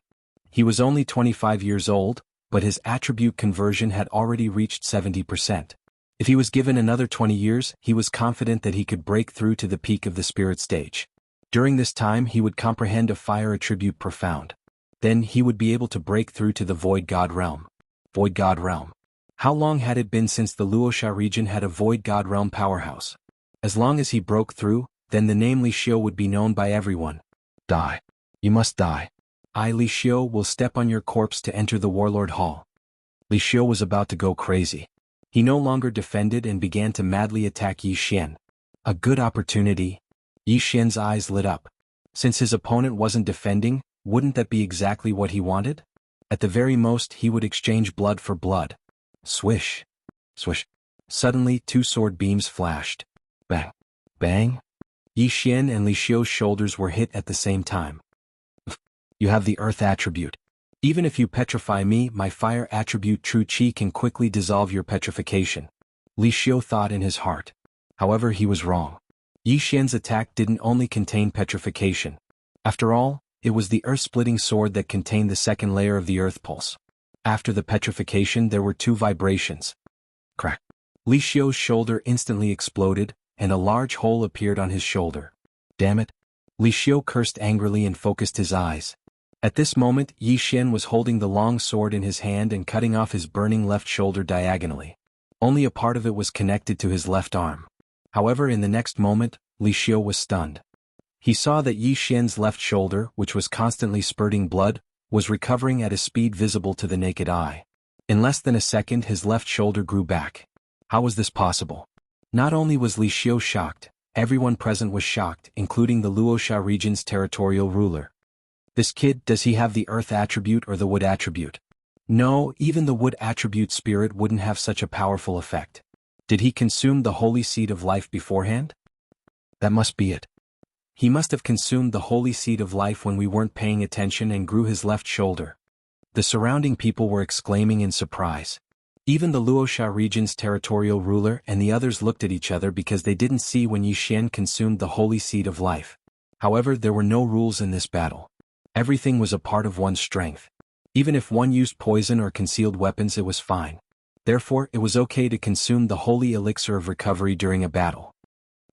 A: He was only 25 years old, but his attribute conversion had already reached 70%. If he was given another 20 years, he was confident that he could break through to the peak of the spirit stage. During this time he would comprehend a fire attribute profound. Then he would be able to break through to the Void God Realm. Void God Realm. How long had it been since the Luoxia region had a Void God Realm powerhouse? As long as he broke through, then the name Li Xiu would be known by everyone. Die. You must die. I, Li Xiu, will step on your corpse to enter the Warlord Hall. Li Xiu was about to go crazy. He no longer defended and began to madly attack Yi Xian. A good opportunity. Yi Xian's eyes lit up. Since his opponent wasn't defending, wouldn't that be exactly what he wanted? At the very most, he would exchange blood for blood. Swish. Swish. Suddenly, 2 sword beams flashed. Bang. Bang. Yi Xian and Li Xiu's shoulders were hit at the same time. You have the earth attribute. Even if you petrify me, my fire attribute true chi can quickly dissolve your petrification. Li Xiu thought in his heart. However, he was wrong. Yi Xian's attack didn't only contain petrification. After all, it was the earth-splitting sword that contained the second layer of the earth pulse. After the petrification there were two vibrations. Crack. Li Xiu's shoulder instantly exploded, and a large hole appeared on his shoulder. Damn it. Li Xiu cursed angrily and focused his eyes. At this moment, Yi Xian was holding the long sword in his hand and cutting off his burning left shoulder diagonally. Only a part of it was connected to his left arm. However, in the next moment, Li Xiu was stunned. He saw that Yi Xian's left shoulder, which was constantly spurting blood, was recovering at a speed visible to the naked eye. In less than a second his left shoulder grew back. How was this possible? Not only was Li Xiu shocked, everyone present was shocked, including the Wuxia region's territorial ruler. This kid, does he have the earth attribute or the wood attribute? No, even the wood attribute spirit wouldn't have such a powerful effect. Did he consume the holy seed of life beforehand? That must be it. He must have consumed the holy seed of life when we weren't paying attention and grew his left shoulder. The surrounding people were exclaiming in surprise. Even the Wuxia region's territorial ruler and the others looked at each other because they didn't see when Yi Xian consumed the holy seed of life. However, there were no rules in this battle. Everything was a part of one's strength. Even if one used poison or concealed weapons, it was fine. Therefore, it was okay to consume the holy elixir of recovery during a battle.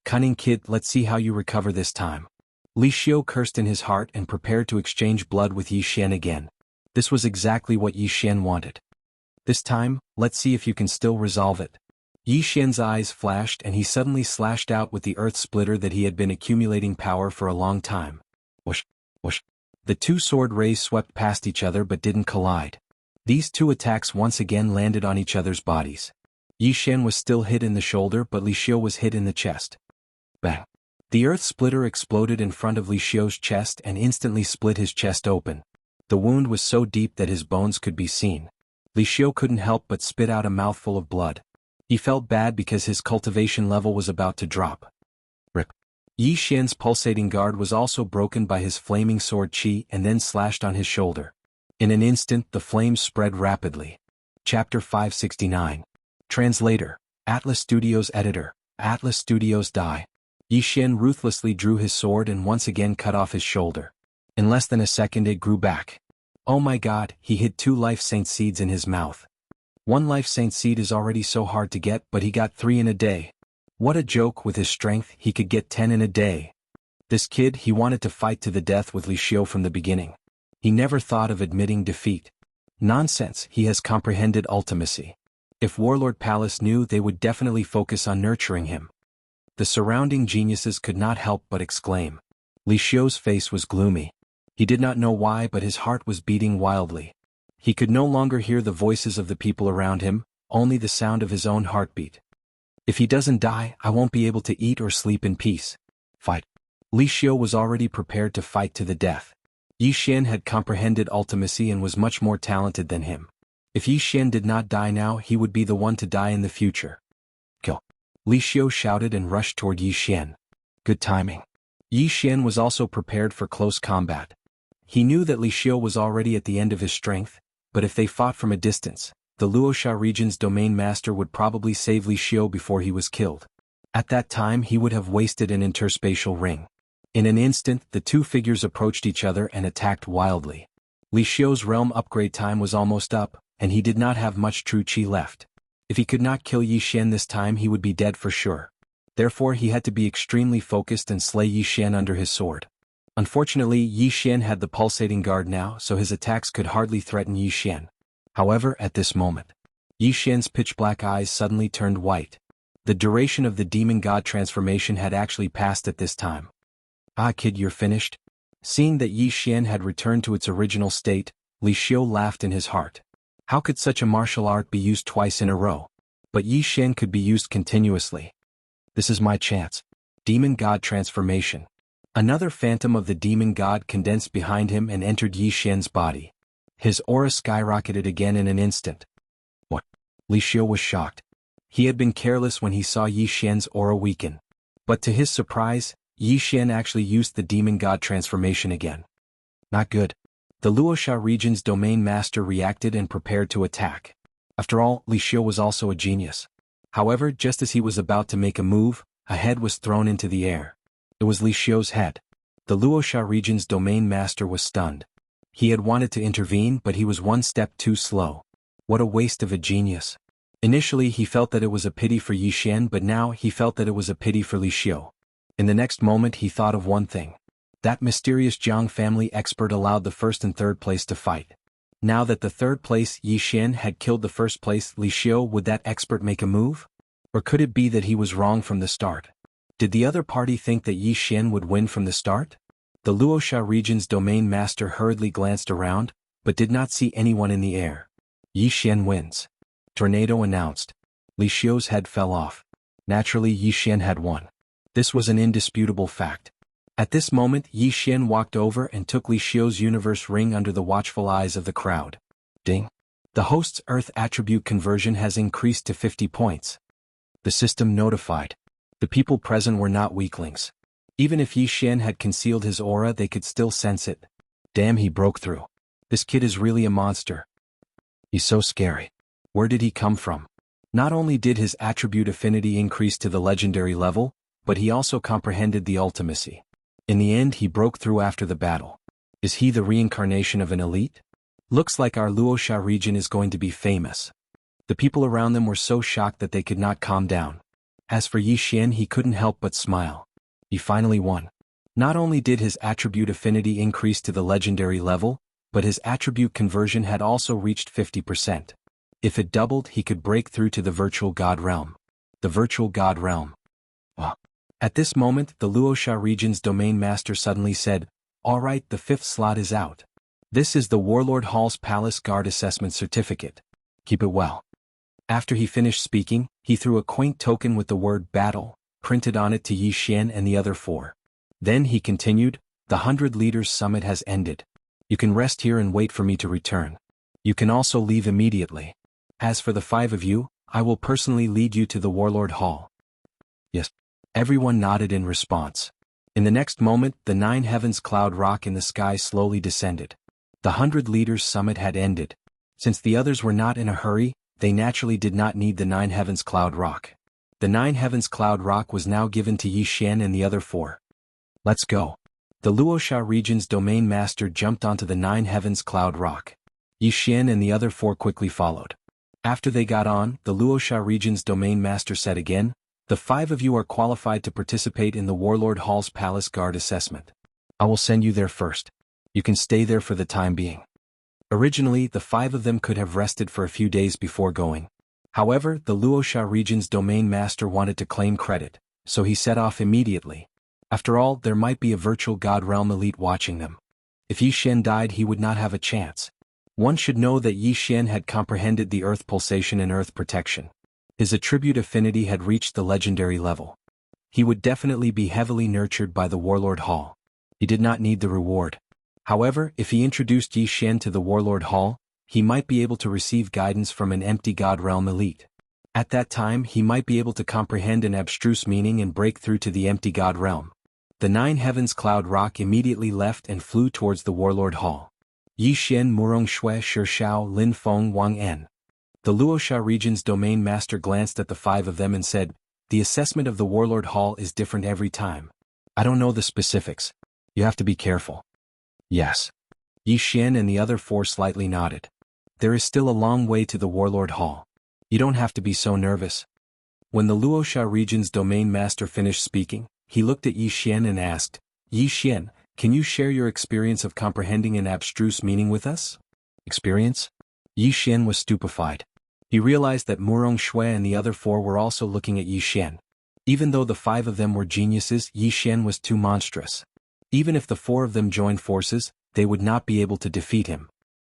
A: Cunning kid, let's see how you recover this time. Li Xiu cursed in his heart and prepared to exchange blood with Yi Xian again. This was exactly what Yi Xian wanted. This time, let's see if you can still resolve it. Yi Xian's eyes flashed and he suddenly slashed out with the earth splitter that he had been accumulating power for a long time. Whoosh, whoosh. The two sword rays swept past each other but didn't collide. These two attacks once again landed on each other's bodies. Yi Xian was still hit in the shoulder but Li Xiu was hit in the chest. Bang. The earth splitter exploded in front of Li Xiu's chest and instantly split his chest open. The wound was so deep that his bones could be seen. Li Xiu couldn't help but spit out a mouthful of blood. He felt bad because his cultivation level was about to drop. Rip. Yi Xian's pulsating guard was also broken by his flaming sword chi and then slashed on his shoulder. In an instant the flames spread rapidly. Chapter 569. Translator. Atlas Studios Editor. Atlas Studios Die. Yi Xian ruthlessly drew his sword and once again cut off his shoulder. In less than a second it grew back. Oh my god, he hid 2 life saint seeds in his mouth. 1 life saint seed is already so hard to get, but he got 3 in a day. What a joke, with his strength he could get 10 in a day. This kid, he wanted to fight to the death with Li Xiu from the beginning. He never thought of admitting defeat. Nonsense, he has comprehended ultimacy. If Warlord Palace knew, they would definitely focus on nurturing him. The surrounding geniuses could not help but exclaim. Li Xiu's face was gloomy. He did not know why, but his heart was beating wildly. He could no longer hear the voices of the people around him, only the sound of his own heartbeat. If he doesn't die, I won't be able to eat or sleep in peace. Fight. Li Xiu was already prepared to fight to the death. Yi Xian had comprehended ultimacy and was much more talented than him. If Yi Xian did not die now, he would be the one to die in the future. Kill. Li Xiu shouted and rushed toward Yi Xian. Good timing. Yi Xian was also prepared for close combat. He knew that Li Xiu was already at the end of his strength, but if they fought from a distance, the Wuxia region's domain master would probably save Li Xiu before he was killed. At that time he would have wasted an interspatial ring. In an instant the two figures approached each other and attacked wildly. Li Xiu's realm upgrade time was almost up, and he did not have much true chi left. If he could not kill Yi Xian this time, he would be dead for sure. Therefore he had to be extremely focused and slay Yi Xian under his sword. Unfortunately, Yi Xian had the pulsating guard now, so his attacks could hardly threaten Yi Xian. However, at this moment, Yi Xian's pitch-black eyes suddenly turned white. The duration of the demon god transformation had actually passed at this time. Ah kid, you're finished? Seeing that Yi Xian had returned to its original state, Li Xiu laughed in his heart. How could such a martial art be used twice in a row? But Yi Xian could be used continuously. This is my chance. Demon god transformation. Another phantom of the demon god condensed behind him and entered Yi Xian's body. His aura skyrocketed again in an instant. What? Li Xiu was shocked. He had been careless when he saw Yi Xian's aura weaken. But to his surprise, Yi Xian actually used the demon god transformation again. Not good. The Luosha region's domain master reacted and prepared to attack. After all, Li Xiu was also a genius. However, just as he was about to make a move, a head was thrown into the air. It was Li Xiu's head. The Luosha region's domain master was stunned. He had wanted to intervene, but he was one step too slow. What a waste of a genius. Initially he felt that it was a pity for Yi Xian, but now he felt that it was a pity for Li Xiu. In the next moment he thought of one thing. That mysterious Jiang family expert allowed the first and third place to fight. Now that the third place Yi Xian had killed the first place Li Xiu, would that expert make a move? Or could it be that he was wrong from the start? Did the other party think that Yi Xian would win from the start? The Luosha region's domain master hurriedly glanced around, but did not see anyone in the air. Yi Xian wins. Tornado announced. Li Xiu's head fell off. Naturally, Yi Xian had won. This was an indisputable fact. At this moment, Yi Xian walked over and took Li Xiu's universe ring under the watchful eyes of the crowd. Ding. The host's Earth attribute conversion has increased to 50 points. The system notified. The people present were not weaklings. Even if Yi Xian had concealed his aura, they could still sense it. Damn, he broke through. This kid is really a monster. He's so scary. Where did he come from? Not only did his attribute affinity increase to the legendary level, but he also comprehended the ultimacy. In the end, he broke through after the battle. Is he the reincarnation of an elite? Looks like our Luosha region is going to be famous. The people around them were so shocked that they could not calm down. As for Yi Xian, he couldn't help but smile. He finally won. Not only did his attribute affinity increase to the legendary level, but his attribute conversion had also reached 50%. If it doubled, he could break through to the virtual god realm. The virtual god realm. At this moment, the Luosha region's domain master suddenly said, "All right, the 5th slot is out. This is the Warlord Hall's Palace Guard Assessment Certificate. Keep it well." After he finished speaking, he threw a quaint token with the word battle printed on it to Yi Xian and the other 4. Then he continued, "The 100 Leaders Summit has ended. You can rest here and wait for me to return. You can also leave immediately. As for the 5 of you, I will personally lead you to the Warlord Hall." Yes. Everyone nodded in response. In the next moment, the 9 heavens cloud rock in the sky slowly descended. The 100 Leaders Summit had ended. Since the others were not in a hurry, they naturally did not need the 9 heavens cloud rock. The 9 heavens cloud rock was now given to Yi Xian and the other 4. Let's go. The Luosha region's domain master jumped onto the 9 heavens cloud rock. Yi Xian and the other 4 quickly followed. After they got on, the Luosha region's domain master said again, "The 5 of you are qualified to participate in the Warlord Hall's Palace Guard Assessment. I will send you there first. You can stay there for the time being." Originally, the 5 of them could have rested for a few days before going. However, the Luosha region's domain master wanted to claim credit, so he set off immediately. After all, there might be a virtual god realm elite watching them. If Yi Xian died, he would not have a chance. One should know that Yi Xian had comprehended the earth pulsation and earth protection. His attribute affinity had reached the legendary level. He would definitely be heavily nurtured by the Warlord Hall. He did not need the reward. However, if he introduced Yi Xian to the Warlord Hall, he might be able to receive guidance from an empty god realm elite. At that time, he might be able to comprehend an abstruse meaning and break through to the empty god realm. The 9 heavens cloud rock immediately left and flew towards the Warlord Hall. Yi Xian, Murong Shui, Shishao, Lin Feng, Wang En. The Luosha region's domain master glanced at the 5 of them and said, "The assessment of the Warlord Hall is different every time. I don't know the specifics. You have to be careful." Yes. Yi Xian and the other 4 slightly nodded. There is still a long way to the Warlord Hall. You don't have to be so nervous. When the Luosha region's domain master finished speaking, he looked at Yi Xian and asked, "Yi Xian, can you share your experience of comprehending an abstruse meaning with us?" Experience? Yi Xian was stupefied. He realized that Murong Shui and the other 4 were also looking at Yi Xian. Even though the 5 of them were geniuses, Yi Xian was too monstrous. Even if the 4 of them joined forces, they would not be able to defeat him.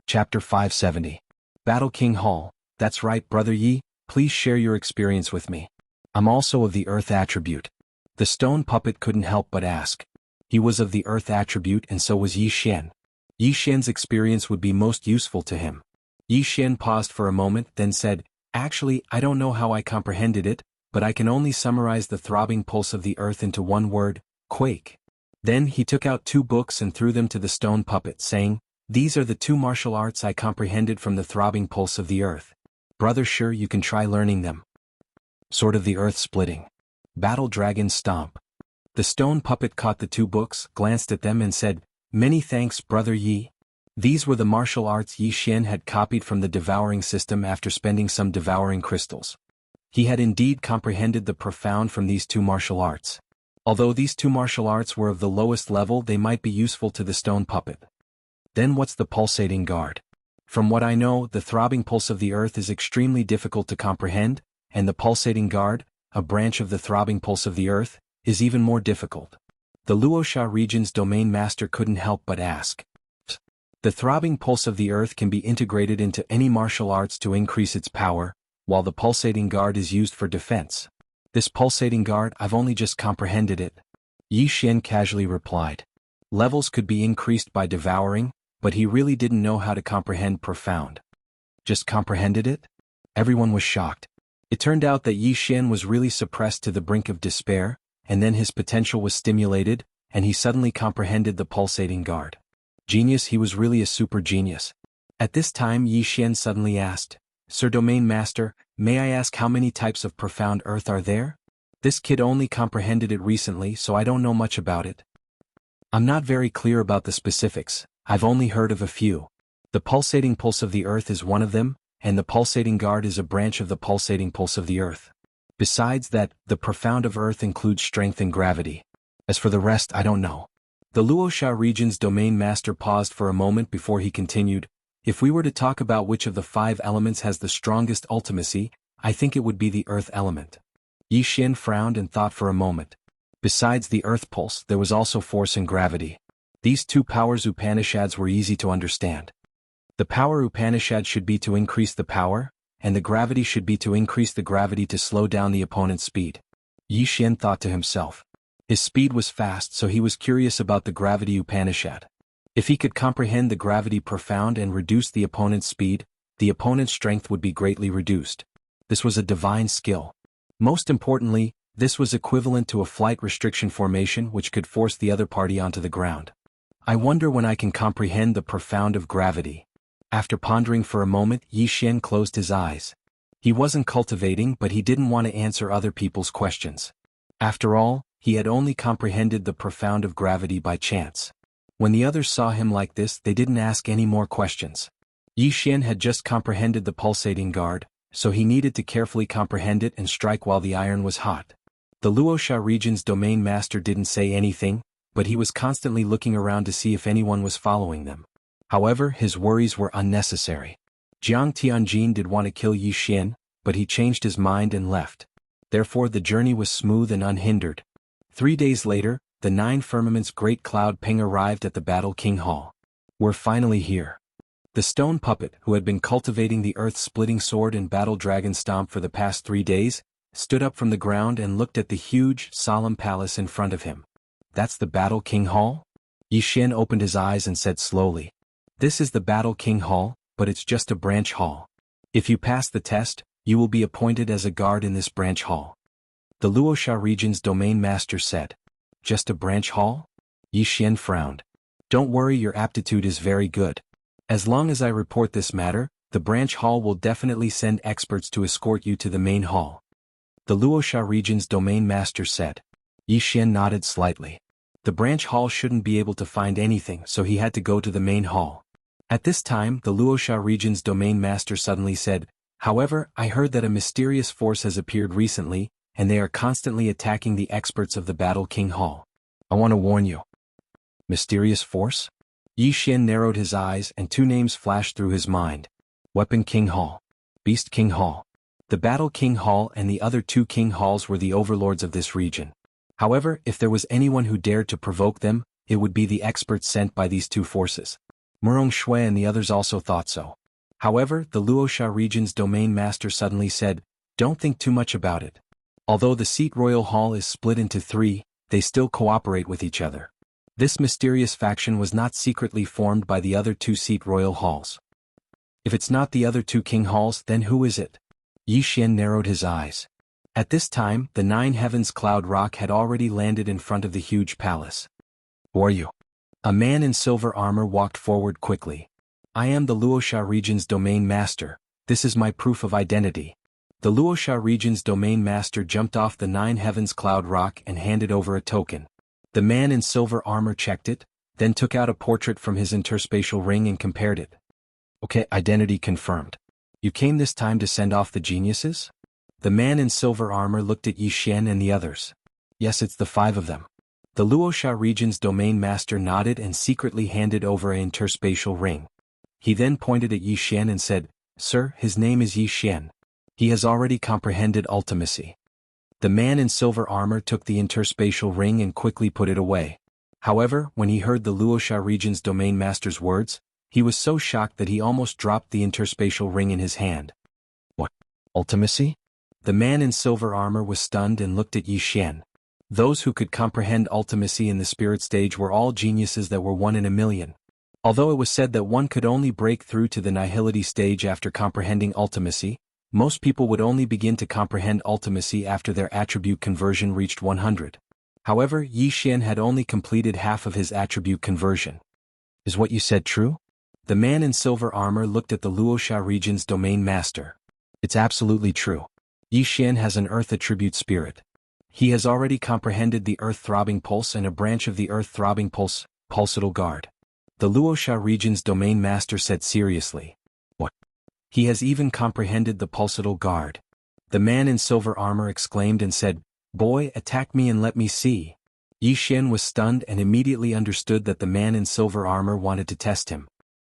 A: Chapter 570. Battle King Hall. That's right, Brother Yi, please share your experience with me. I'm also of the Earth attribute. The stone puppet couldn't help but ask. He was of the Earth attribute and so was Yi Xian. Yi Xian's experience would be most useful to him. Yi Xian paused for a moment, then said, "Actually, I don't know how I comprehended it, but I can only summarize the throbbing pulse of the earth into one word, quake." Then he took out 2 books and threw them to the stone puppet, saying, These are the two martial arts I comprehended from the throbbing pulse of the earth. Brother, sure you can try learning them. Sword of the earth splitting. Battle dragon stomp. The stone puppet caught the two books, glanced at them and said, "Many thanks, Brother Yi." These were the martial arts Yi Xian had copied from the devouring system after spending some devouring crystals. He had indeed comprehended the profound from these two martial arts. Although these two martial arts were of the lowest level, they might be useful to the stone puppet. Then what's the pulsating guard? From what I know, the throbbing pulse of the earth is extremely difficult to comprehend, and the pulsating guard, a branch of the throbbing pulse of the earth, is even more difficult. The Luoxia region's domain master couldn't help but ask. The throbbing pulse of the earth can be integrated into any martial arts to increase its power, while the pulsating guard is used for defense. This pulsating guard, I've only just comprehended it. Yi Xian casually replied. Levels could be increased by devouring, but he really didn't know how to comprehend profound. Just comprehended it? Everyone was shocked. It turned out that Yi Xian was really suppressed to the brink of despair, and then his potential was stimulated, and he suddenly comprehended the pulsating guard. Genius, he was really a super genius. At this time Yi Xian suddenly asked, "Sir Domain Master, may I ask how many types of profound earth are there? This kid only comprehended it recently, so I don't know much about it. I'm not very clear about the specifics, I've only heard of a few. The pulsating pulse of the earth is one of them, and the pulsating guard is a branch of the pulsating pulse of the earth. Besides that, the profound of earth includes strength and gravity. As for the rest, I don't know." The Luoxia region's domain master paused for a moment before he continued, "If we were to talk about which of the 5 elements has the strongest ultimacy, I think it would be the earth element." Yi Xian frowned and thought for a moment. Besides the earth pulse, there was also force and gravity. These two powers Upanishads were easy to understand. The power Upanishad should be to increase the power, and the gravity should be to increase the gravity to slow down the opponent's speed. Yi Xian thought to himself. His speed was fast, so he was curious about the gravity Upanishad. If he could comprehend the gravity profound and reduce the opponent's speed, the opponent's strength would be greatly reduced. This was a divine skill. Most importantly, this was equivalent to a flight restriction formation which could force the other party onto the ground. I wonder when I can comprehend the profound of gravity. After pondering for a moment, Yi Xian closed his eyes. He wasn't cultivating, but he didn't want to answer other people's questions. After all, he had only comprehended the profound of gravity by chance. When the others saw him like this, they didn't ask any more questions. Yi Xian had just comprehended the pulsating guard, so he needed to carefully comprehend it and strike while the iron was hot. The Luoxia region's domain master didn't say anything, but he was constantly looking around to see if anyone was following them. However, his worries were unnecessary. Jiang Tianjin did want to kill Yi Xian, but he changed his mind and left. Therefore the journey was smooth and unhindered. 3 days later, the 9 firmament's great cloud Ping arrived at the Battle King Hall. "We're finally here." The stone puppet, who had been cultivating the earth-splitting sword and battle dragon stomp for the past 3 days, stood up from the ground and looked at the huge, solemn palace in front of him. "That's the Battle King Hall?" Yi Xian opened his eyes and said slowly. "This is the Battle King Hall, but it's just a branch hall. If you pass the test, you will be appointed as a guard in this branch hall." The Luoxia region's domain master said. "Just a branch hall?" Yi Xian frowned. "Don't worry, your aptitude is very good. As long as I report this matter, the branch hall will definitely send experts to escort you to the main hall." The Luoxia region's domain master said. Yi Xian nodded slightly. The branch hall shouldn't be able to find anything, so he had to go to the main hall. At this time, the Luoxia region's domain master suddenly said, "However, I heard that a mysterious force has appeared recently, and they are constantly attacking the experts of the Battle King Hall. I want to warn you." Mysterious force? Yi Xian narrowed his eyes and 2 names flashed through his mind. Weapon King Hall. Beast King Hall. The Battle King Hall and the other 2 King Halls were the overlords of this region. However, if there was anyone who dared to provoke them, it would be the experts sent by these 2 forces. Murong Shui and the others also thought so. However, the Luoxia region's domain master suddenly said, "Don't think too much about it. Although the Seat Royal Hall is split into 3, they still cooperate with each other. This mysterious faction was not secretly formed by the other 2 Seat Royal Halls. If it's not the other 2 King Halls, then who is it?" Yi Xian narrowed his eyes. At this time, the 9 Heavens Cloud Rock had already landed in front of the huge palace. "Who are you?" A man in silver armor walked forward quickly. I am the Luoxia region's domain master, this is my proof of identity. The Luoxia region's domain master jumped off the nine heavens cloud rock and handed over a token. The man in silver armor checked it, then took out a portrait from his interspatial ring and compared it. Okay, identity confirmed. You came this time to send off the geniuses? The man in silver armor looked at Yi Xian and the others. Yes, it's the 5 of them. The Luoxia region's domain master nodded and secretly handed over an interspatial ring. He then pointed at Yi Xian and said, Sir, his name is Yi Xian. He has already comprehended ultimacy. The man in silver armor took the interspatial ring and quickly put it away. However, when he heard the Luoxia region's domain master's words, he was so shocked that he almost dropped the interspatial ring in his hand. What? Ultimacy? The man in silver armor was stunned and looked at Yi Xian. Those who could comprehend ultimacy in the spirit stage were all geniuses that were 1 in a million. Although it was said that one could only break through to the nihility stage after comprehending ultimacy, most people would only begin to comprehend ultimacy after their attribute conversion reached 100. However, Yi Xian had only completed half of his attribute conversion. Is what you said true? The man in silver armor looked at the Luoxia region's domain master. It's absolutely true. Yi Xian has an earth attribute spirit. He has already comprehended the earth throbbing pulse and a branch of the earth throbbing pulse, pulsatile guard. The Luoxia region's domain master said seriously. What? He has even comprehended the pulsatile guard. The man in silver armor exclaimed and said, Boy, attack me and let me see. Yi Xian was stunned and immediately understood that the man in silver armor wanted to test him.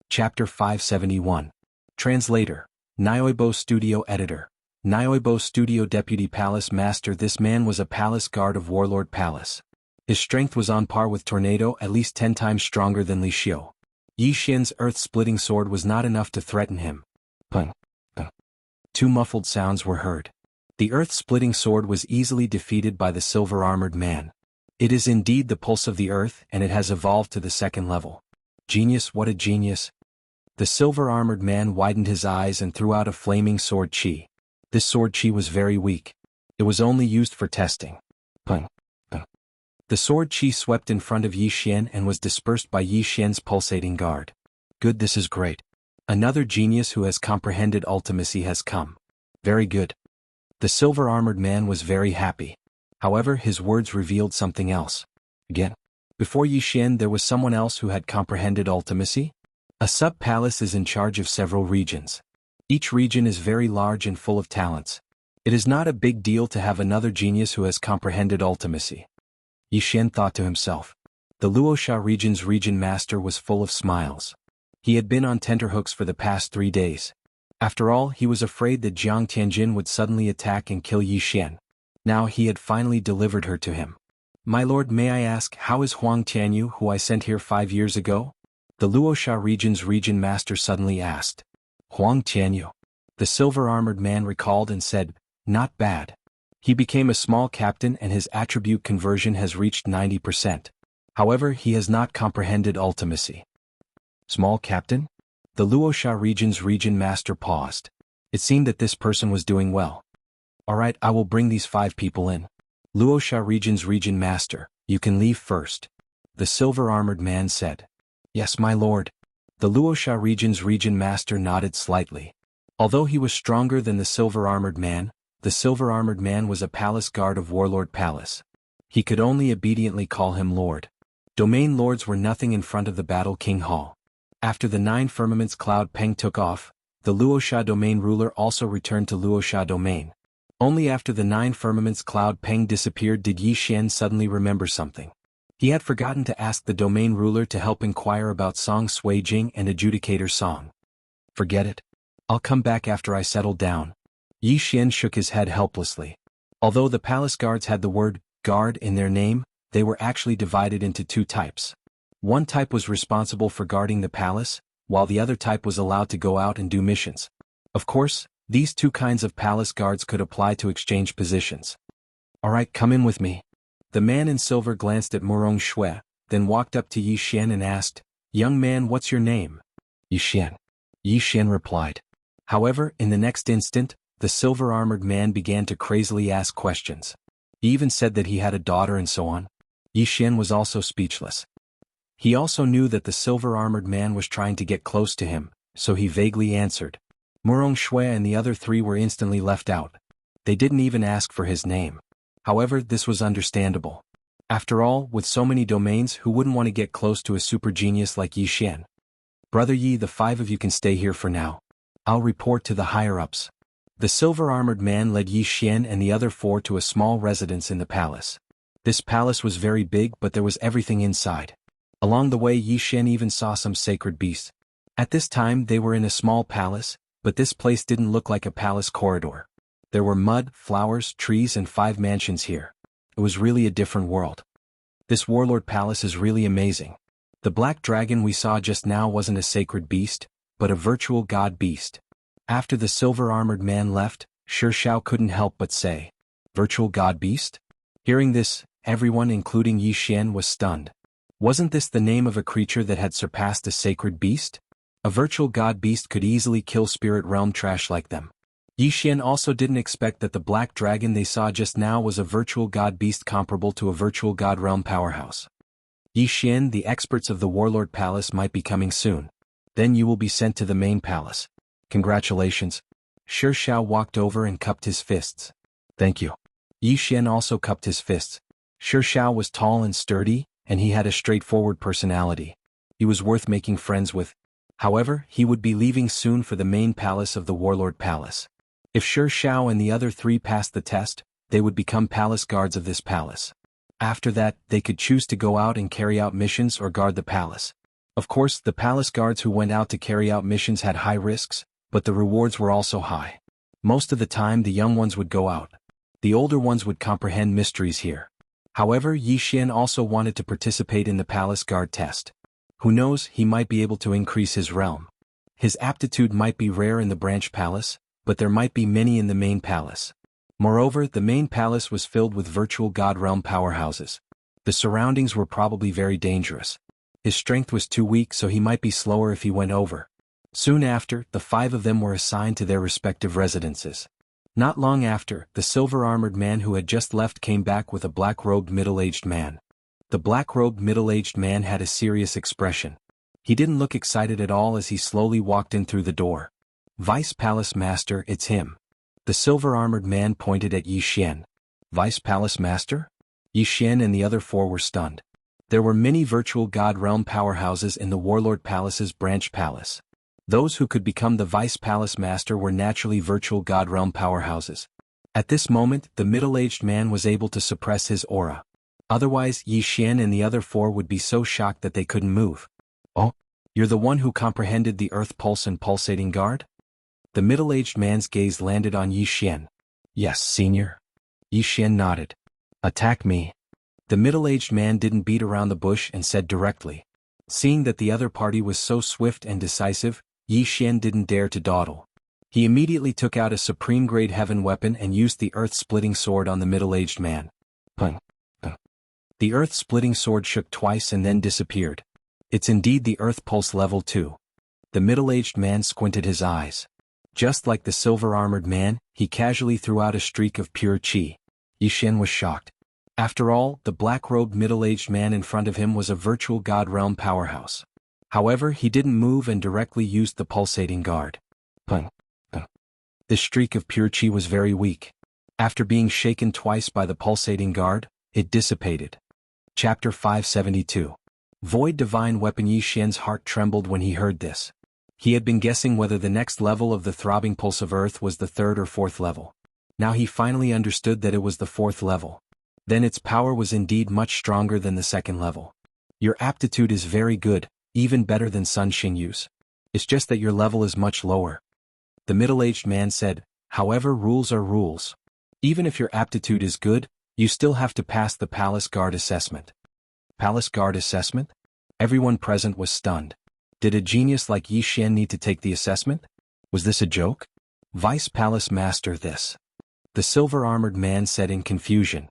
A: Chapter 571. Translator. Nyoibo Studio Editor. Nyoibo Studio Deputy Palace Master. This man was a palace guard of Warlord Palace. His strength was on par with Tornado, at least 10 times stronger than Li Xiu. Yi Xian's earth-splitting sword was not enough to threaten him. Pung, pung. 2 muffled sounds were heard. The earth-splitting sword was easily defeated by the silver-armored man. It is indeed the pulse of the earth and it has evolved to the 2nd level. Genius, what a genius. The silver-armored man widened his eyes and threw out a flaming sword chi. This sword chi was very weak. It was only used for testing. Pung, pung. The sword chi swept in front of Yi Xian and was dispersed by Yi Xian's pulsating guard. Good, this is great. Another genius who has comprehended ultimacy has come. Very good. The silver-armored man was very happy. However, his words revealed something else. Again. Before Yi Xian there was someone else who had comprehended ultimacy? A sub-palace is in charge of several regions. Each region is very large and full of talents. It is not a big deal to have another genius who has comprehended ultimacy. Yi Xian thought to himself. The Luoxia region's region master was full of smiles. He had been on tenterhooks for the past 3 days. After all, he was afraid that Jiang Tianjin would suddenly attack and kill Yi Xian. Now he had finally delivered her to him. My lord, may I ask, how is Huang Tianyu, who I sent here 5 years ago? The Luoxia region's region master suddenly asked. Huang Tianyu. The silver-armored man recalled and said, not bad. He became a small captain and his attribute conversion has reached 90%. However, he has not comprehended ultimacy. Small captain? The Luoxia region's region master paused. It seemed that this person was doing well. Alright, I will bring these 5 people in. Luoxia region's region master, you can leave first. The silver-armored man said. Yes, my lord. The Luoxia region's region master nodded slightly. Although he was stronger than the silver-armored man, the silver-armored man was a palace guard of Warlord Palace. He could only obediently call him lord. Domain lords were nothing in front of the Battle King Hall. After the 9 firmaments cloud Peng took off, the Luoxia domain ruler also returned to Luoxia domain. Only after the 9 firmaments cloud Peng disappeared did Yi Xian suddenly remember something. He had forgotten to ask the domain ruler to help inquire about Song Sui Jing and Adjudicator Song. Forget it. I'll come back after I settle down. Yi Xian shook his head helplessly. Although the palace guards had the word guard in their name, they were actually divided into 2 types. One type was responsible for guarding the palace, while the other type was allowed to go out and do missions. Of course, these 2 kinds of palace guards could apply to exchange positions. Alright, come in with me. The man in silver glanced at Murong Shui, then walked up to Yi Xian and asked, Young man, what's your name? Yi Xian. Yi Xian replied. However, in the next instant, the silver-armored man began to crazily ask questions. He even said that he had a daughter and so on. Yi Xian was also speechless. He also knew that the silver-armored man was trying to get close to him, so he vaguely answered. Murong Shui and the other three were instantly left out. They didn't even ask for his name. However, this was understandable. After all, with so many domains, who wouldn't want to get close to a super genius like Yi Xian? Brother Yi, the 5 of you can stay here for now. I'll report to the higher-ups. The silver-armored man led Yi Xian and the other 4 to a small residence in the palace. This palace was very big, but there was everything inside. Along the way, Yi Xian even saw some sacred beasts. At this time, they were in a small palace, but this place didn't look like a palace corridor. There were mud, flowers, trees and 5 mansions here. It was really a different world. This warlord palace is really amazing. The black dragon we saw just now wasn't a sacred beast, but a virtual god beast. After the silver-armored man left, Shi Shao couldn't help but say, "Virtual god beast?" Hearing this, everyone including Yi Xian was stunned. Wasn't this the name of a creature that had surpassed a sacred beast? A virtual god beast could easily kill spirit realm trash like them. Yi Xian also didn't expect that the black dragon they saw just now was a virtual god beast comparable to a virtual god realm powerhouse. Yi Xian, the experts of the Warlord Palace might be coming soon. Then you will be sent to the main palace. Congratulations. Shi Shao walked over and cupped his fists. Thank you. Yi Xian also cupped his fists. Shi Shao was tall and sturdy, and he had a straightforward personality. He was worth making friends with. However, he would be leaving soon for the main palace of the Warlord Palace. If Shi Shao and the other 3 passed the test, they would become palace guards of this palace. After that, they could choose to go out and carry out missions or guard the palace. Of course, the palace guards who went out to carry out missions had high risks, but the rewards were also high. Most of the time the young ones would go out. The older ones would comprehend mysteries here. However, Yi Xian also wanted to participate in the palace guard test. Who knows, he might be able to increase his realm. His aptitude might be rare in the branch palace, but there might be many in the main palace. Moreover, the main palace was filled with virtual god realm powerhouses. The surroundings were probably very dangerous. His strength was too weak, so he might be slower if he went over. Soon after, the 5 of them were assigned to their respective residences. Not long after, the silver-armored man who had just left came back with a black-robed middle-aged man. The black-robed middle-aged man had a serious expression. He didn't look excited at all as he slowly walked in through the door. Vice Palace Master, it's him. The silver-armored man pointed at Yi Xian. Vice Palace Master? Yi Xian and the other 4 were stunned. There were many virtual god realm powerhouses in the Warlord Palace's branch palace. Those who could become the Vice Palace Master were naturally virtual god realm powerhouses. At this moment, the middle-aged man was able to suppress his aura. Otherwise, Yi Xian and the other 4 would be so shocked that they couldn't move. Oh, you're the one who comprehended the Earth Pulse and Pulsating Guard? The middle-aged man's gaze landed on Yi Xian. Yes, senior. Yi Xian nodded. Attack me. The middle-aged man didn't beat around the bush and said directly. Seeing that the other party was so swift and decisive, Yi Xian didn't dare to dawdle. He immediately took out a supreme-grade heaven weapon and used the earth-splitting sword on the middle-aged man. Pung. The earth-splitting sword shook twice and then disappeared. It's indeed the Earth Pulse Level 2. The middle-aged man squinted his eyes. Just like the silver-armored man, he casually threw out a streak of pure qi. Yi Xian was shocked. After all, the black-robed middle-aged man in front of him was a virtual god realm powerhouse. However, he didn't move and directly used the pulsating guard. Pung. This streak of pure qi was very weak. After being shaken twice by the pulsating guard, it dissipated. Chapter 572. Void Divine Weapon. Yi Xian's heart trembled when he heard this. He had been guessing whether the next level of the throbbing pulse of Earth was the 3rd or 4th level. Now he finally understood that it was the 4th level. Then its power was indeed much stronger than the 2nd level. Your aptitude is very good, even better than Sun Xingyu's. It's just that your level is much lower. The middle-aged man said, however, rules are rules. Even if your aptitude is good, you still have to pass the Palace Guard Assessment. Palace Guard Assessment? Everyone present was stunned. Did a genius like Yi Xian need to take the assessment? Was this a joke? Vice Palace Master, this. The silver-armored man said in confusion.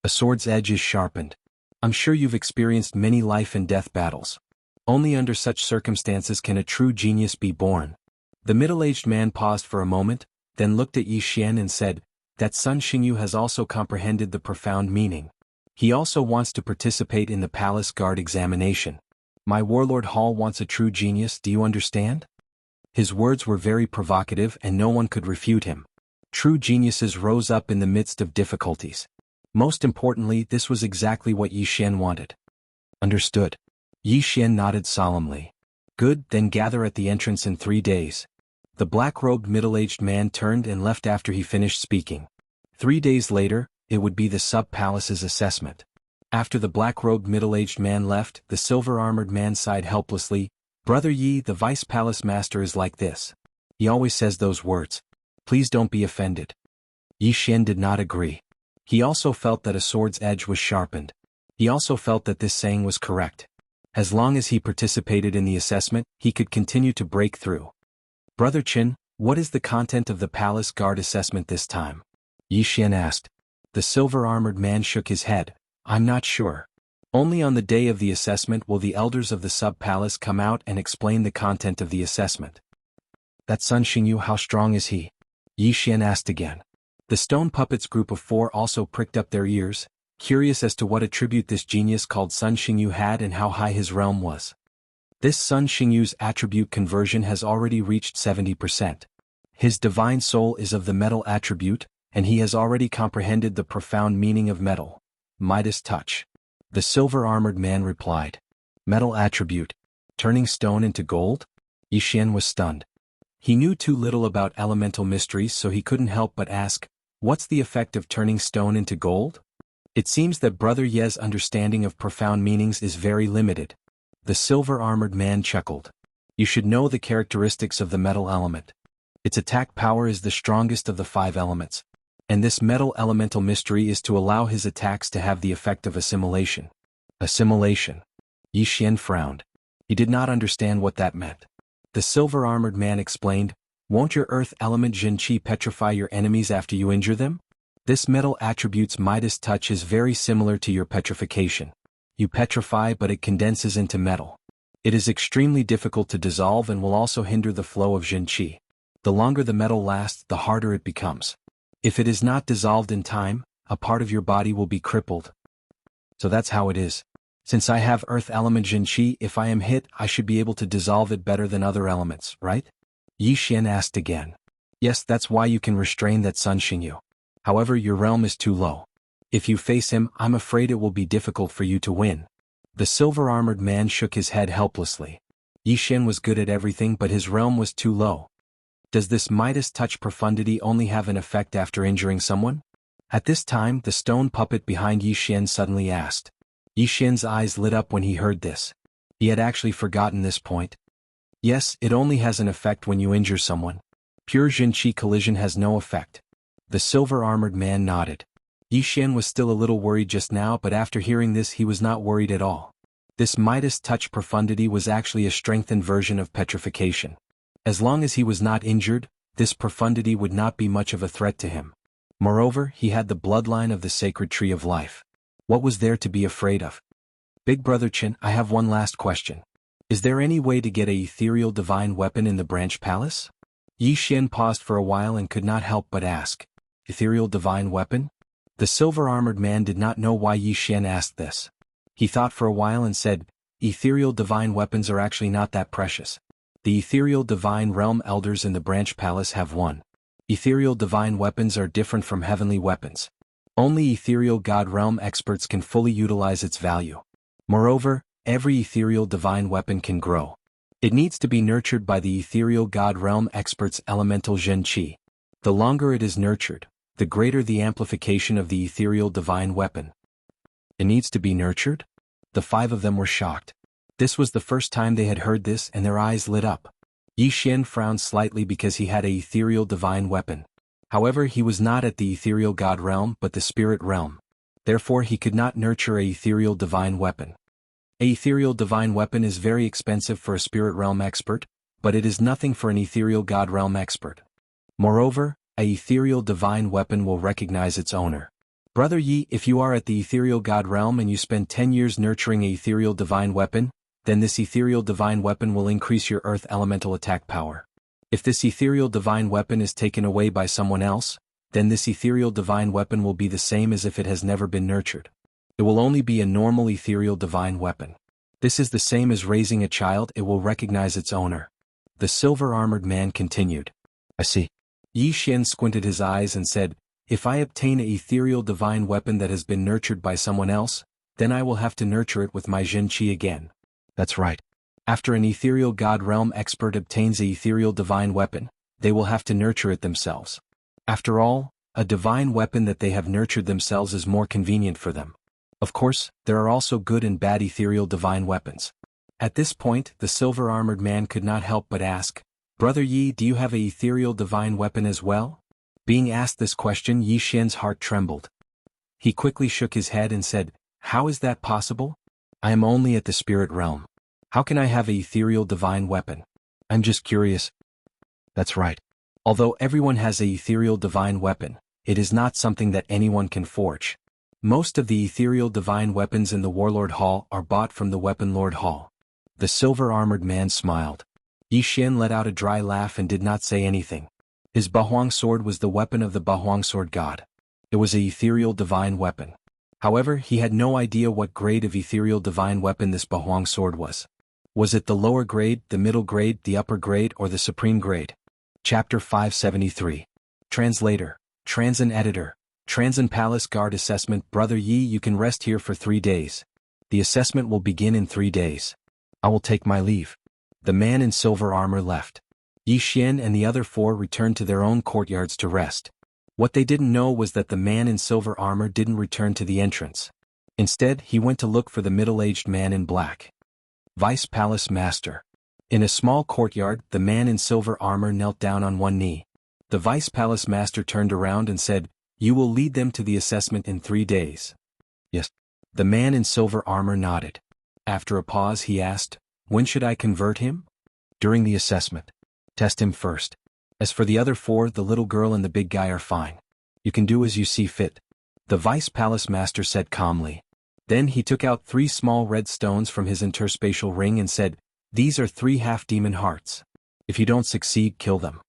A: A sword's edge is sharpened. I'm sure you've experienced many life and death battles. Only under such circumstances can a true genius be born. The middle-aged man paused for a moment, then looked at Yi Xian and said, that Sun Xingyu has also comprehended the profound meaning. He also wants to participate in the Palace Guard examination. My warlord Hall wants a true genius, do you understand? His words were very provocative and no one could refute him. True geniuses rose up in the midst of difficulties. Most importantly, this was exactly what Yi Xian wanted. Understood. Yi Xian nodded solemnly. Good, then gather at the entrance in 3 days. The black-robed middle-aged man turned and left after he finished speaking. 3 days later, it would be the sub-palace's assessment. After the black-robed middle-aged man left, the silver-armored man sighed helplessly. Brother Yi, the vice-palace master is like this. He always says those words. Please don't be offended. Yi Xian did not agree. He also felt that a sword's edge was sharpened. He also felt that this saying was correct. As long as he participated in the assessment, he could continue to break through. Brother Qin, what is the content of the palace guard assessment this time? Yi Xian asked. The silver-armored man shook his head. I'm not sure. Only on the day of the assessment will the elders of the sub-palace come out and explain the content of the assessment. That Sun Xingyu, how strong is he? Yi Xian asked again. The stone puppets group of 4 also pricked up their ears, curious as to what attribute this genius called Sun Xingyu had and how high his realm was. This Sun Xingyu's attribute conversion has already reached 70%. His divine soul is of the metal attribute, and he has already comprehended the profound meaning of metal. Midas touch. The silver-armored man replied. Metal attribute. Turning stone into gold? Yi Xian was stunned. He knew too little about elemental mysteries, so he couldn't help but ask, what's the effect of turning stone into gold? It seems that Brother Ye's understanding of profound meanings is very limited. The silver-armored man chuckled. You should know the characteristics of the metal element. Its attack power is the strongest of the 5 elements. And this metal elemental mystery is to allow his attacks to have the effect of assimilation. Assimilation. Yi Xian frowned. He did not understand what that meant. The silver-armored man explained, won't your earth element Jin Qi petrify your enemies after you injure them? This metal attribute's Midas touch is very similar to your petrification. You petrify but it condenses into metal. It is extremely difficult to dissolve and will also hinder the flow of Jin Qi. The longer the metal lasts, the harder it becomes. If it is not dissolved in time, a part of your body will be crippled. So that's how it is. Since I have earth element Jin Qi, if I am hit, I should be able to dissolve it better than other elements, right? Yi Xian asked again. Yes, that's why you can restrain that Sun Xingyu. However, your realm is too low. If you face him, I'm afraid it will be difficult for you to win. The silver-armored man shook his head helplessly. Yi Xian was good at everything but his realm was too low. Does this Midas touch profundity only have an effect after injuring someone? At this time, the stone puppet behind Yi Xian suddenly asked. Yi Xian's eyes lit up when he heard this. He had actually forgotten this point. Yes, it only has an effect when you injure someone. Pure Jin Qi collision has no effect. The silver-armored man nodded. Yi Xian was still a little worried just now, but after hearing this he was not worried at all. This Midas touch profundity was actually a strengthened version of petrification. As long as he was not injured, this profundity would not be much of a threat to him. Moreover, he had the bloodline of the sacred tree of life. What was there to be afraid of? Big Brother Qin, I have one last question. Is there any way to get a ethereal divine weapon in the branch palace? Yi Xian paused for a while and could not help but ask. Ethereal divine weapon? The silver-armored man did not know why Yi Xian asked this. He thought for a while and said, ethereal divine weapons are actually not that precious. The ethereal divine realm elders in the branch palace have one. Ethereal divine weapons are different from heavenly weapons. Only ethereal god realm experts can fully utilize its value. Moreover, every ethereal divine weapon can grow. It needs to be nurtured by the ethereal god realm expert's elemental Jin Qi. The longer it is nurtured, the greater the amplification of the ethereal divine weapon. It needs to be nurtured? The 5 of them were shocked. This was the first time they had heard this and their eyes lit up. Yi Xian frowned slightly because he had a ethereal divine weapon. However, he was not at the ethereal god realm but the spirit realm. Therefore he could not nurture a ethereal divine weapon. A ethereal divine weapon is very expensive for a spirit realm expert, but it is nothing for an ethereal god realm expert. Moreover, a ethereal divine weapon will recognize its owner. Brother Yi, if you are at the ethereal god realm and you spend 10 years nurturing a ethereal divine weapon, then this ethereal divine weapon will increase your earth elemental attack power. If this ethereal divine weapon is taken away by someone else, then this ethereal divine weapon will be the same as if it has never been nurtured. It will only be a normal ethereal divine weapon. This is the same as raising a child, it will recognize its owner. The silver-armored man continued. I see. Yi Xian squinted his eyes and said, if I obtain an ethereal divine weapon that has been nurtured by someone else, then I will have to nurture it with my Jin Qi again. That's right. After an ethereal god realm expert obtains an ethereal divine weapon, they will have to nurture it themselves. After all, a divine weapon that they have nurtured themselves is more convenient for them. Of course, there are also good and bad ethereal divine weapons. At this point, the silver-armored man could not help but ask, Brother Yi, do you have an ethereal divine weapon as well? Being asked this question, Yi Xian's heart trembled. He quickly shook his head and said, how is that possible? I am only at the spirit realm. How can I have an ethereal divine weapon? I'm just curious. That's right. Although everyone has an ethereal divine weapon, it is not something that anyone can forge. Most of the ethereal divine weapons in the Warlord Hall are bought from the Weapon Lord Hall. The silver-armored man smiled. Yi Xian let out a dry laugh and did not say anything. His Bahuang sword was the weapon of the Bahuang sword god. It was an ethereal divine weapon. However, he had no idea what grade of ethereal divine weapon this Bahuang sword was. Was it the lower grade, the middle grade, the upper grade, or the supreme grade? Chapter 573. Translator, Transin Editor, Transin Palace Guard Assessment. Brother Yi, you can rest here for 3 days. The assessment will begin in 3 days. I will take my leave. The man in silver armor left. Yi Xian and the other 4 returned to their own courtyards to rest. What they didn't know was that the man in silver armor didn't return to the entrance. Instead, he went to look for the middle-aged man in black. Vice Palace Master. In a small courtyard, the man in silver armor knelt down on one knee. The Vice Palace Master turned around and said, you will lead them to the assessment in 3 days. Yes. The man in silver armor nodded. After a pause he asked, when should I convert him? During the assessment. Test him first. As for the other 4, the little girl and the big guy are fine. You can do as you see fit. The Vice Palace Master said calmly. Then he took out 3 small red stones from his interspatial ring and said, these are 3 half-demon hearts. If you don't succeed, kill them.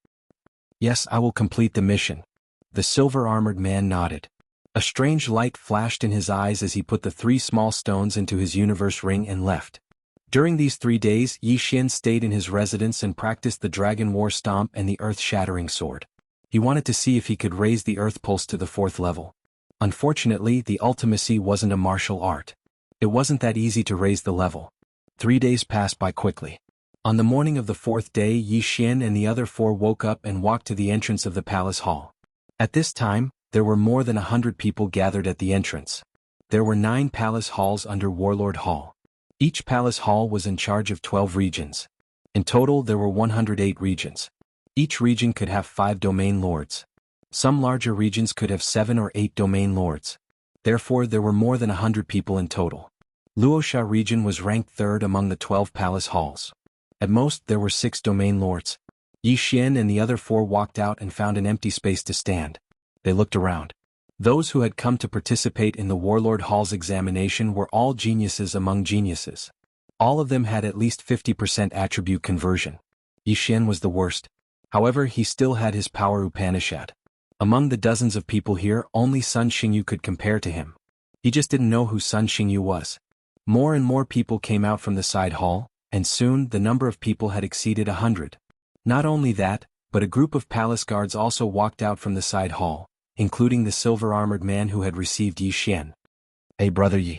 A: Yes, I will complete the mission. The silver-armored man nodded. A strange light flashed in his eyes as he put the 3 small stones into his universe ring and left. During these 3 days, Yi Xian stayed in his residence and practiced the Dragon War Stomp and the Earth-Shattering Sword. He wanted to see if he could raise the Earth Pulse to the 4th level. Unfortunately, the ultimacy wasn't a martial art. It wasn't that easy to raise the level. 3 days passed by quickly. On the morning of the 4th day, Yi Xian and the other 4 woke up and walked to the entrance of the palace hall. At this time, there were more than 100 people gathered at the entrance. There were 9 palace halls under Warlord Hall. Each palace hall was in charge of 12 regions. In total, there were 108 regions. Each region could have 5 domain lords. Some larger regions could have 7 or 8 domain lords. Therefore, there were more than 100 people in total. Luosha region was ranked 3rd among the 12 palace halls. At most, there were 6 domain lords. Yi Xian and the other 4 walked out and found an empty space to stand. They looked around. Those who had come to participate in the Warlord Hall's examination were all geniuses among geniuses. All of them had at least 50% attribute conversion. Yi Xian was the worst. However, he still had his power Upanishad. Among the dozens of people here, only Sun Xingyu could compare to him. He just didn't know who Sun Xingyu was. More and more people came out from the side hall, and soon the number of people had exceeded 100. Not only that, but a group of palace guards also walked out from the side hall, including the silver-armored man who had received Yi Xian. Hey brother Yi.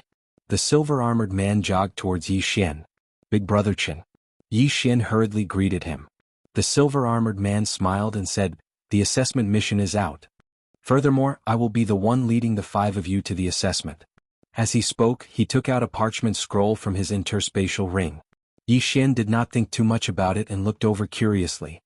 A: The silver-armored man jogged towards Yi Xian. Big brother Chen. Yi Xian hurriedly greeted him. The silver-armored man smiled and said, the assessment mission is out. Furthermore, I will be the one leading the 5 of you to the assessment. As he spoke, he took out a parchment scroll from his interspatial ring. Yi Xian did not think too much about it and looked over curiously.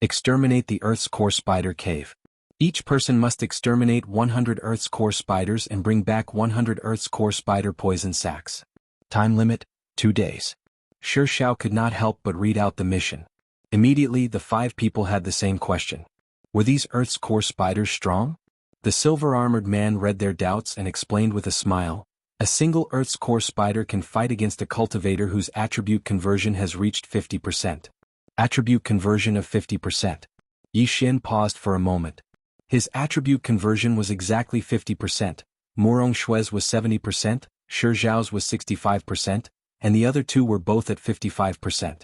A: Exterminate the Earth's core spider cave. Each person must exterminate 100 Earth's core spiders and bring back 100 Earth's core spider poison sacs. Time limit, 2 days. Shi Xiao could not help but read out the mission. Immediately, the 5 people had the same question. Were these Earth's core spiders strong? The silver-armored man read their doubts and explained with a smile. A single Earth's core spider can fight against a cultivator whose attribute conversion has reached 50%. Attribute conversion of 50%. Yi Xian paused for a moment. His attribute conversion was exactly 50%. Murong Shui's was 70%, Shi Zhao's was 65%, and the other two were both at 55%.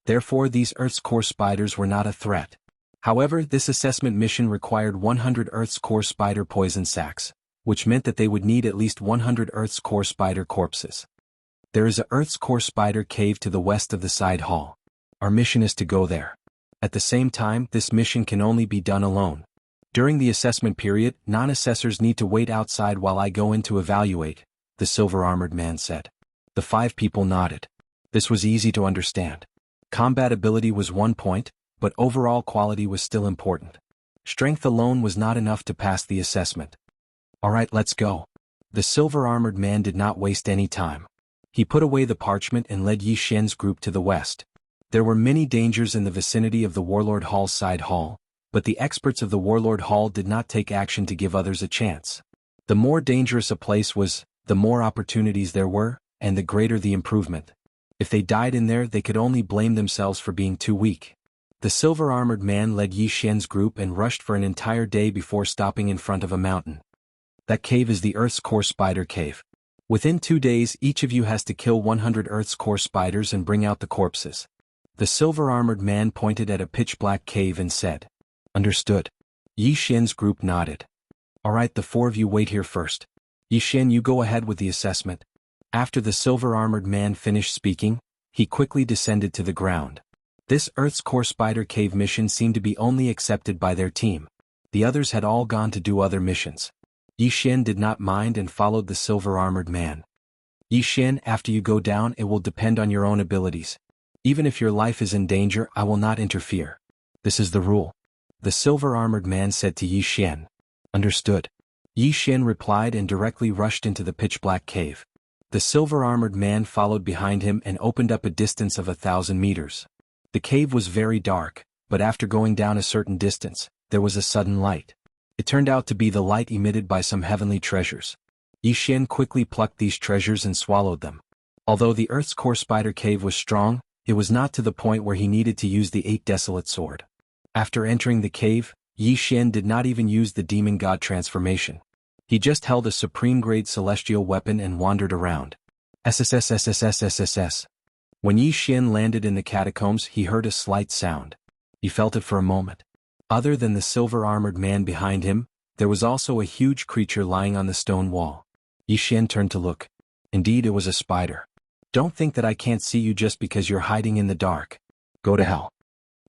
A: Therefore these Earth's core spiders were not a threat. However, this assessment mission required 100 Earth's core spider poison sacs, which meant that they would need at least 100 Earth's core spider corpses. There is a Earth's core spider cave to the west of the side hall. Our mission is to go there. At the same time, this mission can only be done alone. During the assessment period, non-assessors need to wait outside while I go in to evaluate, the silver-armored man said. The 5 people nodded. This was easy to understand. Combat ability was 1 point, but overall quality was still important. Strength alone was not enough to pass the assessment. Alright, let's go. The silver-armored man did not waste any time. He put away the parchment and led Yi Xian's group to the west. There were many dangers in the vicinity of the Warlord Hall's side hall, but the experts of the Warlord Hall did not take action to give others a chance. The more dangerous a place was, the more opportunities there were, and the greater the improvement. If they died in there, they could only blame themselves for being too weak. The silver-armored man led Yi Xian's group and rushed for an entire day before stopping in front of a mountain. That cave is the Earth's core spider cave. Within 2 days, each of you has to kill 100 Earth's core spiders and bring out the corpses. The silver-armored man pointed at a pitch-black cave and said, "Understood." Yi Xian's group nodded. Alright, the 4 of you wait here first. Yi Xian, you go ahead with the assessment. After the silver-armored man finished speaking, he quickly descended to the ground. This Earth's core spider cave mission seemed to be only accepted by their team. The others had all gone to do other missions. Yi Xian did not mind and followed the silver-armored man. Yi Xian, after you go down, it will depend on your own abilities. Even if your life is in danger, I will not interfere. This is the rule. The silver-armored man said to Yi Xian. Understood. Yi Xian replied and directly rushed into the pitch-black cave. The silver-armored man followed behind him and opened up a distance of 1,000 meters. The cave was very dark, but after going down a certain distance, there was a sudden light. It turned out to be the light emitted by some heavenly treasures. Yi Xian quickly plucked these treasures and swallowed them. Although the Earth's core spider cave was strong, it was not to the point where he needed to use the 8 desolate sword. After entering the cave, Yi Xian did not even use the demon god transformation. He just held a supreme-grade celestial weapon and wandered around. SSSSSSSSS. When Yi Xian landed in the catacombs, he heard a slight sound. He felt it for a moment. Other than the silver-armored man behind him, there was also a huge creature lying on the stone wall. Yi Xian turned to look. Indeed, it was a spider. Don't think that I can't see you just because you're hiding in the dark. Go to hell.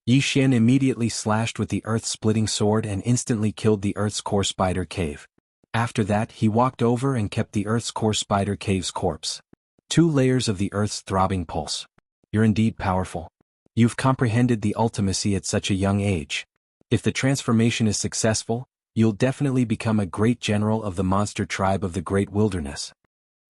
A: Yi Xian immediately slashed with the earth-splitting sword and instantly killed the Earth's core spider cave. After that, he walked over and kept the Earth's core spider cave's corpse. 2 layers of the Earth's throbbing pulse. You're indeed powerful. You've comprehended the ultimacy at such a young age. If the transformation is successful, you'll definitely become a great general of the monster tribe of the Great Wilderness.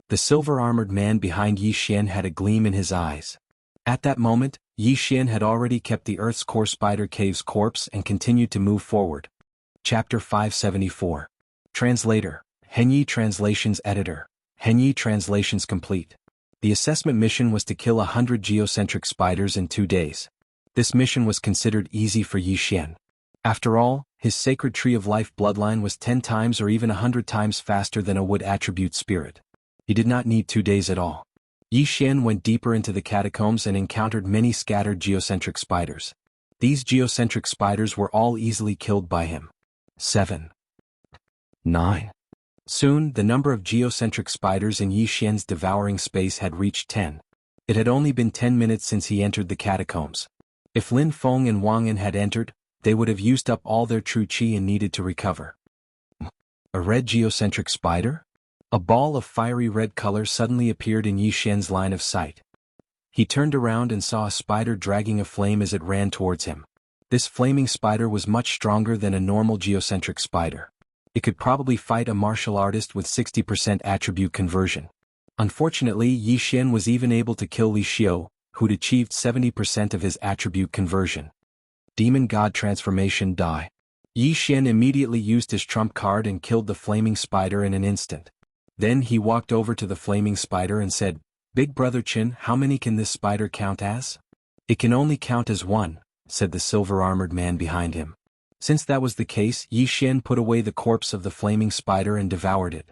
A: The silver-armored man behind Yi Xian had a gleam in his eyes. At that moment, Yi Xian had already kept the Earth's core spider cave's corpse and continued to move forward. Chapter 574. Translator, Henyi Translations Editor, Henyi Translations Complete. The assessment mission was to kill 100 geocentric spiders in 2 days. This mission was considered easy for Yi Xian. After all, his sacred tree of life bloodline was 10 times or even 100 times faster than a wood attribute spirit. He did not need 2 days at all. Yi Xian went deeper into the catacombs and encountered many scattered geocentric spiders. These geocentric spiders were all easily killed by him. 7. 9. Soon, the number of geocentric spiders in Yi Xian's devouring space had reached 10. It had only been 10 minutes since he entered the catacombs. If Lin Feng and Wang An had entered, they would have used up all their true qi and needed to recover. A red geocentric spider? A ball of fiery red color suddenly appeared in Yi Xian's line of sight. He turned around and saw a spider dragging a flame as it ran towards him. This flaming spider was much stronger than a normal geocentric spider. It could probably fight a martial artist with 60% attribute conversion. Unfortunately, Yi Xian was even able to kill Li Xiu, who'd achieved 70% of his attribute conversion. Demon God Transformation Die. Yi Xian immediately used his trump card and killed the flaming spider in an instant. Then he walked over to the flaming spider and said, "Big Brother Qin, how many can this spider count as?" "It can only count as 1, said the silver-armored man behind him. Since that was the case, Yi Xian put away the corpse of the flaming spider and devoured it.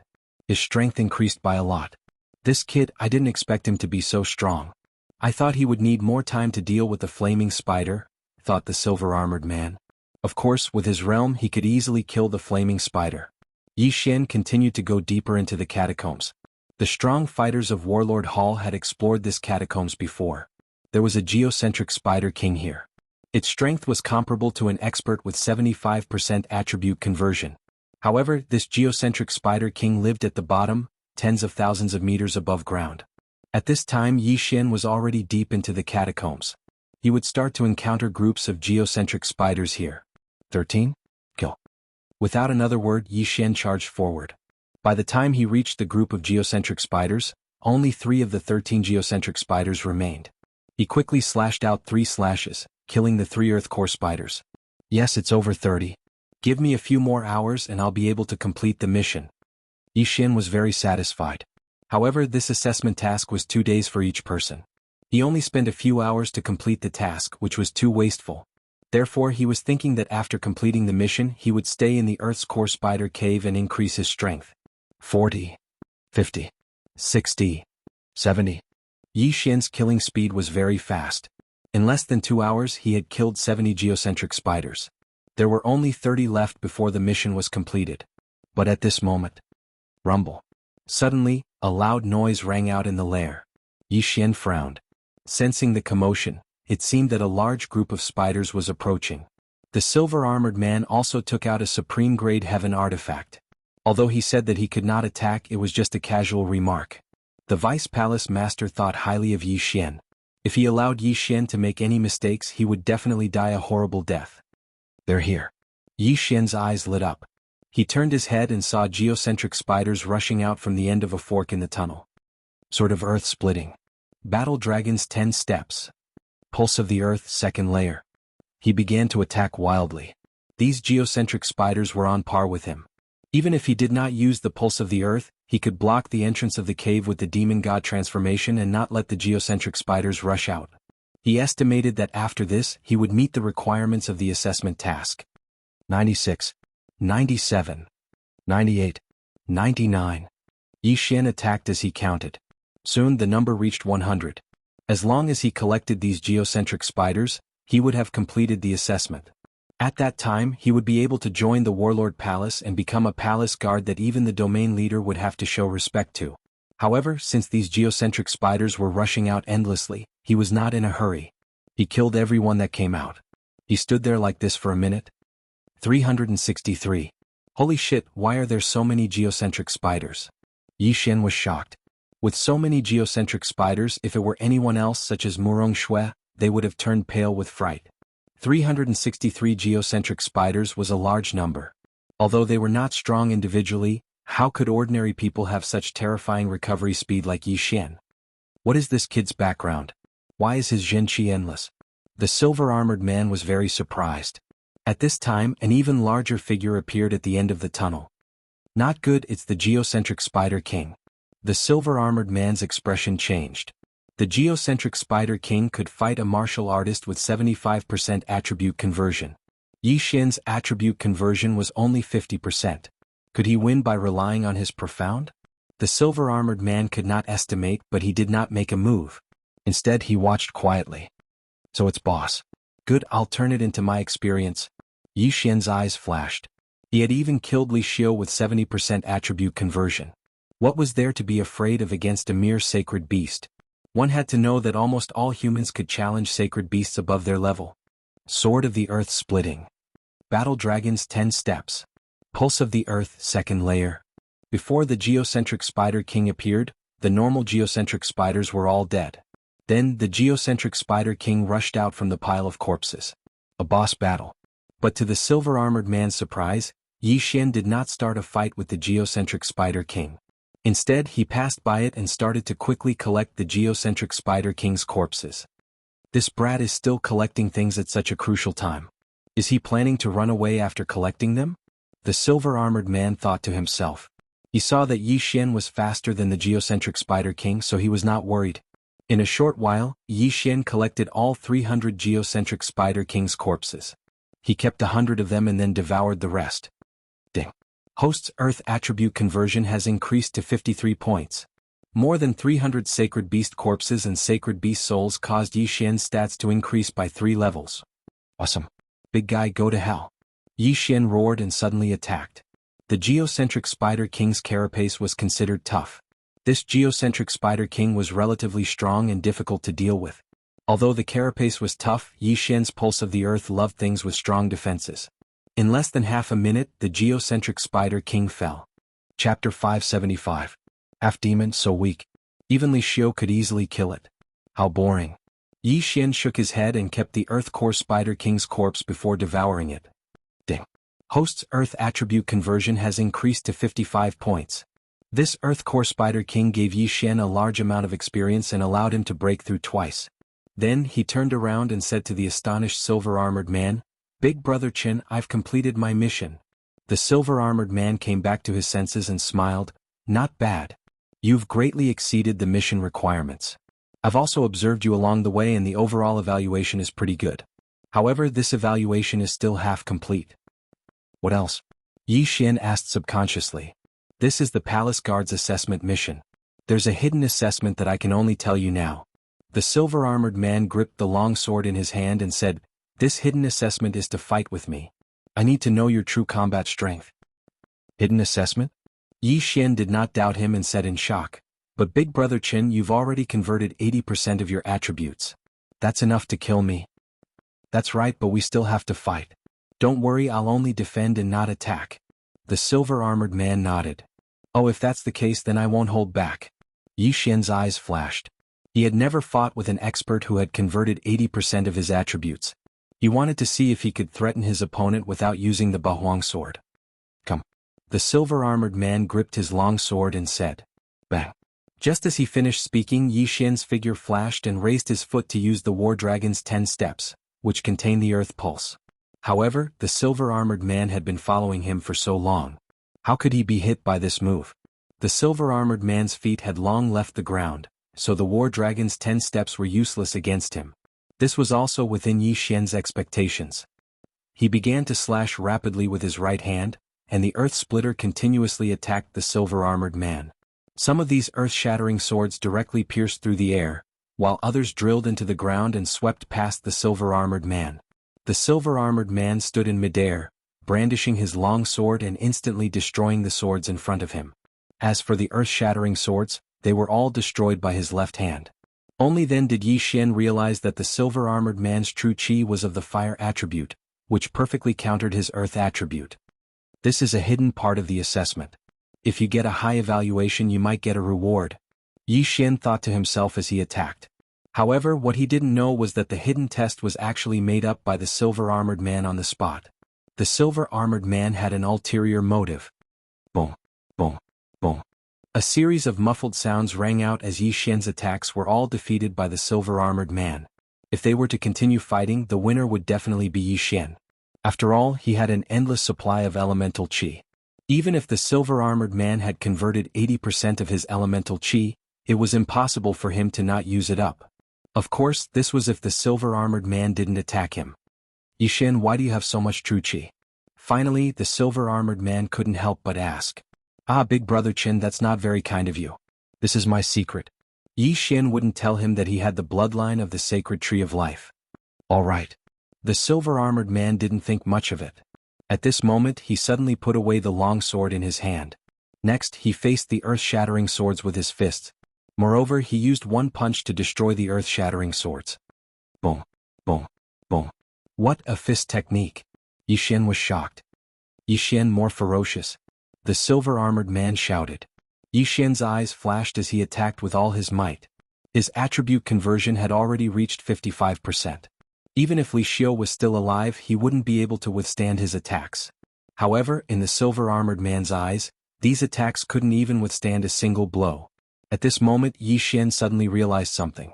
A: His strength increased by a lot. This kid, I didn't expect him to be so strong. I thought he would need more time to deal with the flaming spider, thought the silver-armored man. Of course, with his realm he could easily kill the flaming spider. Yi Xian continued to go deeper into the catacombs. The strong fighters of Warlord Hall had explored this catacombs before. There was a geocentric spider king here. Its strength was comparable to an expert with 75% attribute conversion. However, this geocentric spider king lived at the bottom, tens of thousands of meters above ground. At this time Yi Xian was already deep into the catacombs. He would start to encounter groups of geocentric spiders here. 13? Kill. Without another word, Yi Xian charged forward. By the time he reached the group of geocentric spiders, only 3 of the 13 geocentric spiders remained. He quickly slashed out 3 slashes, killing the 3 earth core spiders. Yes, it's over 30. Give me a few more hours and I'll be able to complete the mission. Yi Xian was very satisfied. However, this assessment task was 2 days for each person. He only spent a few hours to complete the task, which was too wasteful. Therefore, he was thinking that after completing the mission he would stay in the Earth's core spider cave and increase his strength. 40. 50. 60. 70. Yi Xian's killing speed was very fast. In less than 2 hours he had killed 70 geocentric spiders. There were only 30 left before the mission was completed. But at this moment, rumble. Suddenly, a loud noise rang out in the lair. Yi Xian frowned. Sensing the commotion, it seemed that a large group of spiders was approaching. The silver-armored man also took out a supreme-grade heaven artifact. Although he said that he could not attack, it was just a casual remark. The Vice Palace Master thought highly of Yi Xian. If he allowed Yi Xian to make any mistakes he would definitely die a horrible death. They're here. Yi Xian's eyes lit up. He turned his head and saw geocentric spiders rushing out from the end of a fork in the tunnel. Sort of earth-splitting. Battle Dragon's 10 steps. Pulse of the Earth, second layer. He began to attack wildly. These geocentric spiders were on par with him. Even if he did not use the Pulse of the Earth, he could block the entrance of the cave with the Demon God transformation and not let the geocentric spiders rush out. He estimated that after this, he would meet the requirements of the assessment task. 96. 97. 98. 99. Yi Xian attacked as he counted. Soon the number reached 100. As long as he collected these geocentric spiders, he would have completed the assessment. At that time he would be able to join the Warlord Palace and become a palace guard that even the domain leader would have to show respect to. However, since these geocentric spiders were rushing out endlessly, he was not in a hurry. He killed everyone that came out. He stood there like this for a minute. 363. Holy shit, why are there so many geocentric spiders? Yi Xian was shocked. With so many geocentric spiders, if it were anyone else such as Murong Shui, they would have turned pale with fright. 363 geocentric spiders was a large number. Although they were not strong individually, how could ordinary people have such terrifying recovery speed like Yi Xian? What is this kid's background? Why is his Zhenqi endless? The silver-armored man was very surprised. At this time, an even larger figure appeared at the end of the tunnel. Not good, it's the geocentric spider king. The silver-armored man's expression changed. The geocentric spider king could fight a martial artist with 75% attribute conversion. Yi Xian's attribute conversion was only 50%. Could he win by relying on his profound? The silver-armored man could not estimate, but he did not make a move. Instead he watched quietly. So it's boss. Good, I'll turn it into my experience. Yi Xian's eyes flashed. He had even killed Li Xiu with 70% attribute conversion. What was there to be afraid of against a mere sacred beast? One had to know that almost all humans could challenge sacred beasts above their level. Sword of the Earth splitting. Battle Dragon's 10 steps. Pulse of the Earth, second layer. Before the geocentric spider king appeared, the normal geocentric spiders were all dead. Then the geocentric spider king rushed out from the pile of corpses. A boss battle. But to the silver-armored man's surprise, Yi Xian did not start a fight with the geocentric spider king. Instead, he passed by it and started to quickly collect the geocentric spider king's corpses. This brat is still collecting things at such a crucial time. Is he planning to run away after collecting them? The silver-armored man thought to himself. He saw that Yi Xian was faster than the geocentric spider king, so he was not worried. In a short while, Yi Xian collected all 300 geocentric spider king's corpses. He kept 100 of them and then devoured the rest. Ding. Host's Earth attribute conversion has increased to 53 points. More than 300 sacred beast corpses and sacred beast souls caused Yi Xian's stats to increase by 3 levels. Awesome. Big guy, go to hell. Yi Xian roared and suddenly attacked. The geocentric Spider King's carapace was considered tough. This geocentric Spider King was relatively strong and difficult to deal with. Although the carapace was tough, Yi Xian's pulse of the earth loved things with strong defenses. In less than half a minute, the geocentric Spider King fell. Chapter 575. Half-demon, so weak. Even Li Xiu could easily kill it. How boring. Yi Xian shook his head and kept the Earth Core Spider King's corpse before devouring it. Ding. Host's Earth attribute conversion has increased to 55 points. This Earth Core Spider King gave Yi Xian a large amount of experience and allowed him to break through twice. Then he turned around and said to the astonished silver-armored man, "Big Brother Chen, I've completed my mission." The silver-armored man came back to his senses and smiled. "Not bad. You've greatly exceeded the mission requirements. I've also observed you along the way and the overall evaluation is pretty good. However, this evaluation is still half complete." "What else?" Yi Xian asked subconsciously. "This is the Palace Guard's assessment mission. There's a hidden assessment that I can only tell you now." The silver-armored man gripped the long sword in his hand and said, "This hidden assessment is to fight with me. I need to know your true combat strength." "Hidden assessment?" Yi Xian did not doubt him and said in shock, "But Big Brother Chen, you've already converted 80% of your attributes. That's enough to kill me." "That's right, but we still have to fight. Don't worry, I'll only defend and not attack." The silver-armored man nodded. "Oh, if that's the case, then I won't hold back." Yi Xian's eyes flashed. He had never fought with an expert who had converted 80% of his attributes. He wanted to see if he could threaten his opponent without using the Bahuang sword. "Come." The silver-armored man gripped his long sword and said, "Bang." Just as he finished speaking, Yi Xian's figure flashed and raised his foot to use the War Dragon's 10 steps, which contained the Earth Pulse. However, the silver-armored man had been following him for so long. How could he be hit by this move? The silver-armored man's feet had long left the ground, so the War Dragon's 10 steps were useless against him. This was also within Yi Xian's expectations. He began to slash rapidly with his right hand, and the Earth Splitter continuously attacked the silver-armored man. Some of these earth-shattering swords directly pierced through the air, while others drilled into the ground and swept past the silver-armored man. The silver-armored man stood in midair, brandishing his long sword and instantly destroying the swords in front of him. As for the earth-shattering swords, they were all destroyed by his left hand. Only then did Yi Xian realize that the silver-armored man's true chi was of the fire attribute, which perfectly countered his earth attribute. This is a hidden part of the assessment. If you get a high evaluation, you might get a reward. Yi Xian thought to himself as he attacked. However, what he didn't know was that the hidden test was actually made up by the silver-armored man on the spot. The silver-armored man had an ulterior motive. Boom, boom, boom. A series of muffled sounds rang out as Yi Xian's attacks were all defeated by the silver-armored man. If they were to continue fighting, the winner would definitely be Yi Xian. After all, he had an endless supply of elemental chi. Even if the silver-armored man had converted 80% of his elemental chi, it was impossible for him to not use it up. Of course, this was if the silver-armored man didn't attack him. "Yi Xian, why do you have so much true chi?" Finally, the silver-armored man couldn't help but ask. "Ah, Big Brother Chen, that's not very kind of you. This is my secret." Yi Xian wouldn't tell him that he had the bloodline of the sacred tree of life. "All right." The silver-armored man didn't think much of it. At this moment, he suddenly put away the long sword in his hand. Next, he faced the earth-shattering swords with his fists. Moreover, he used one punch to destroy the earth-shattering swords. Boom, boom, boom. What a fist technique! Yi Xian was shocked. Yi Xian more ferocious. The silver-armored man shouted. Yi Xian's eyes flashed as he attacked with all his might. His attribute conversion had already reached 55%. Even if Li Xiu was still alive, he wouldn't be able to withstand his attacks. However, in the silver-armored man's eyes, these attacks couldn't even withstand a single blow. At this moment, Yi Xian suddenly realized something.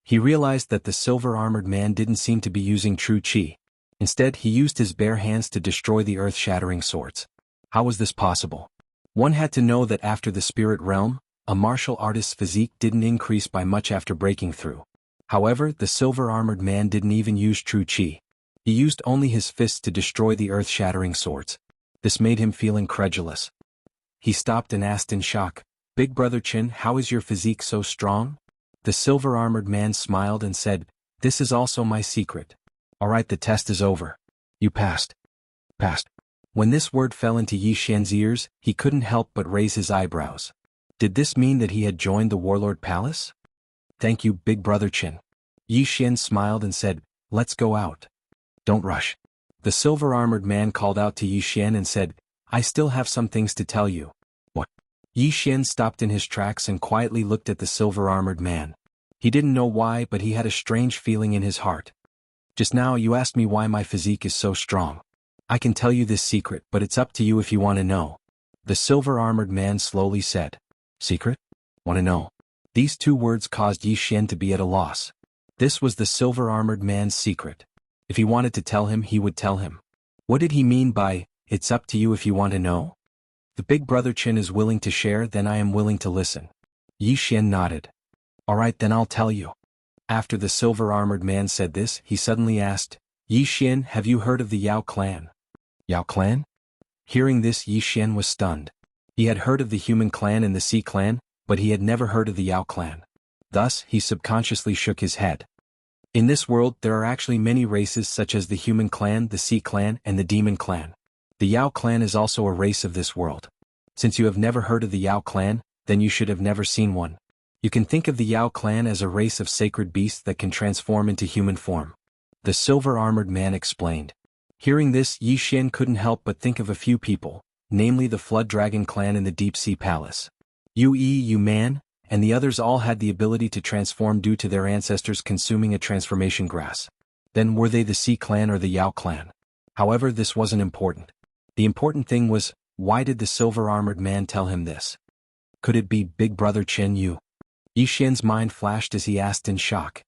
A: He realized that the silver-armored man didn't seem to be using true chi. Instead, he used his bare hands to destroy the earth-shattering swords. How was this possible? One had to know that after the spirit realm, a martial artist's physique didn't increase by much after breaking through. However, the silver-armored man didn't even use true chi. He used only his fists to destroy the earth-shattering swords. This made him feel incredulous. He stopped and asked in shock, Big Brother Chin, how is your physique so strong? The silver-armored man smiled and said, this is also my secret. Alright, the test is over. You passed. Passed. When this word fell into Yi Xian's ears, he couldn't help but raise his eyebrows. Did this mean that he had joined the Warlord Palace? Thank you, Big Brother Chin. Yi Xian smiled and said, let's go out. Don't rush. The silver-armored man called out to Yi Xian and said, I still have some things to tell you. What? Yi Xian stopped in his tracks and quietly looked at the silver-armored man. He didn't know why, but he had a strange feeling in his heart. Just now you asked me why my physique is so strong. I can tell you this secret, but it's up to you if you want to know. The silver-armored man slowly said. Secret? Want to know? These two words caused Yi Xian to be at a loss. This was the silver-armored man's secret. If he wanted to tell him, he would tell him. What did he mean by, it's up to you if you want to know? The Big Brother Chin is willing to share, then I am willing to listen. Yi Xian nodded. Alright, then I'll tell you. After the silver-armored man said this, he suddenly asked, Yi Xian, have you heard of the Yao clan? Yao clan? Hearing this, Yi Xian was stunned. He had heard of the human clan and the sea clan, but he had never heard of the Yao clan. Thus, he subconsciously shook his head. In this world, there are actually many races such as the human clan, the sea clan, and the demon clan. The Yao clan is also a race of this world. Since you have never heard of the Yao clan, then you should have never seen one. You can think of the Yao clan as a race of sacred beasts that can transform into human form. The silver-armored man explained. Hearing this, Yi Xian couldn't help but think of a few people, namely the Flood Dragon clan in the Deep Sea Palace. Yu Man, and the others all had the ability to transform due to their ancestors consuming a transformation grass. Then were they the Sea clan or the Yao clan? However, this wasn't important. The important thing was, why did the silver-armored man tell him this? Could it be Big Brother Chen Yu? Yi Xian's mind flashed as he asked in shock.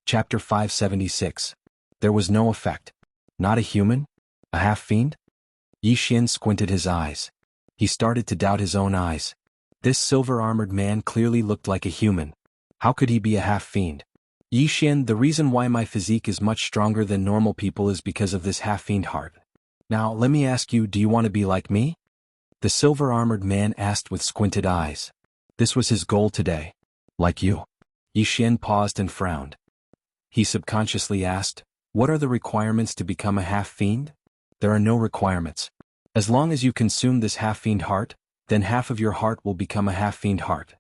A: Chapter 576. There was no effect. Not a human? A half-fiend? Yi Xian squinted his eyes. He started to doubt his own eyes. This silver-armored man clearly looked like a human. How could he be a half-fiend? Yi Xian, the reason why my physique is much stronger than normal people is because of this half-fiend heart. Now, let me ask you, do you want to be like me? The silver-armored man asked with squinted eyes. This was his goal today. Like you. Yi Xian paused and frowned. He subconsciously asked, what are the requirements to become a half-fiend? There are no requirements. As long as you consume this half-fiend heart, then half of your heart will become a half-fiend heart.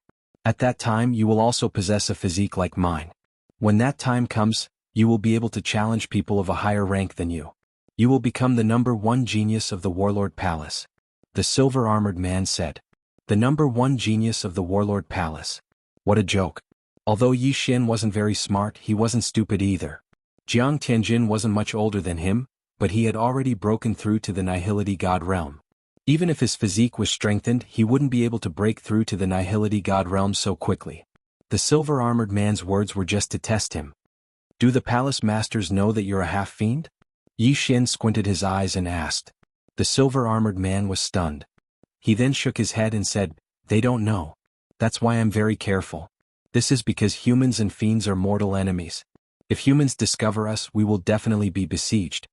A: At that time you will also possess a physique like mine. When that time comes, you will be able to challenge people of a higher rank than you. You will become the #1 genius of the Warlord Palace. The silver-armored man said. The #1 genius of the Warlord Palace. What a joke. Although Yi Xian wasn't very smart, he wasn't stupid either. Jiang Tianjin wasn't much older than him, but he had already broken through to the Nihility God realm. Even if his physique was strengthened, he wouldn't be able to break through to the Nihility God realm so quickly. The silver-armored man's words were just to test him. Do the palace masters know that you're a half-fiend? Yi Xian squinted his eyes and asked. The silver-armored man was stunned. He then shook his head and said, they don't know. That's why I'm very careful. This is because humans and fiends are mortal enemies. If humans discover us, we will definitely be besieged.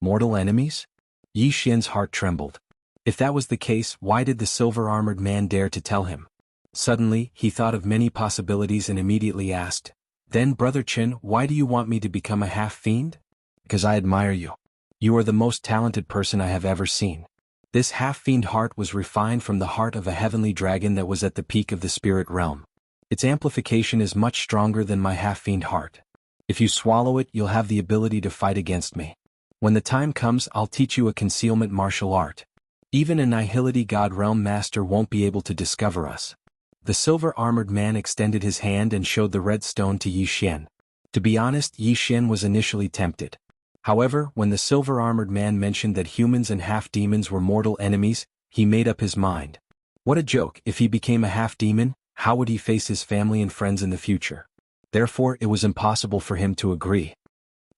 A: Mortal enemies? Yi Xian's heart trembled. If that was the case, why did the silver-armored man dare to tell him? Suddenly, he thought of many possibilities and immediately asked, then Brother Chen, why do you want me to become a half-fiend? Because I admire you. You are the most talented person I have ever seen. This half-fiend heart was refined from the heart of a heavenly dragon that was at the peak of the spirit realm. Its amplification is much stronger than my half-fiend heart. If you swallow it, you'll have the ability to fight against me. When the time comes, I'll teach you a concealment martial art. Even a Nihility God realm master won't be able to discover us. The silver-armored man extended his hand and showed the red stone to Yi Xian. To be honest, Yi Xian was initially tempted. However, when the silver-armored man mentioned that humans and half-demons were mortal enemies, he made up his mind. What a joke, if he became a half-demon, how would he face his family and friends in the future? Therefore, it was impossible for him to agree.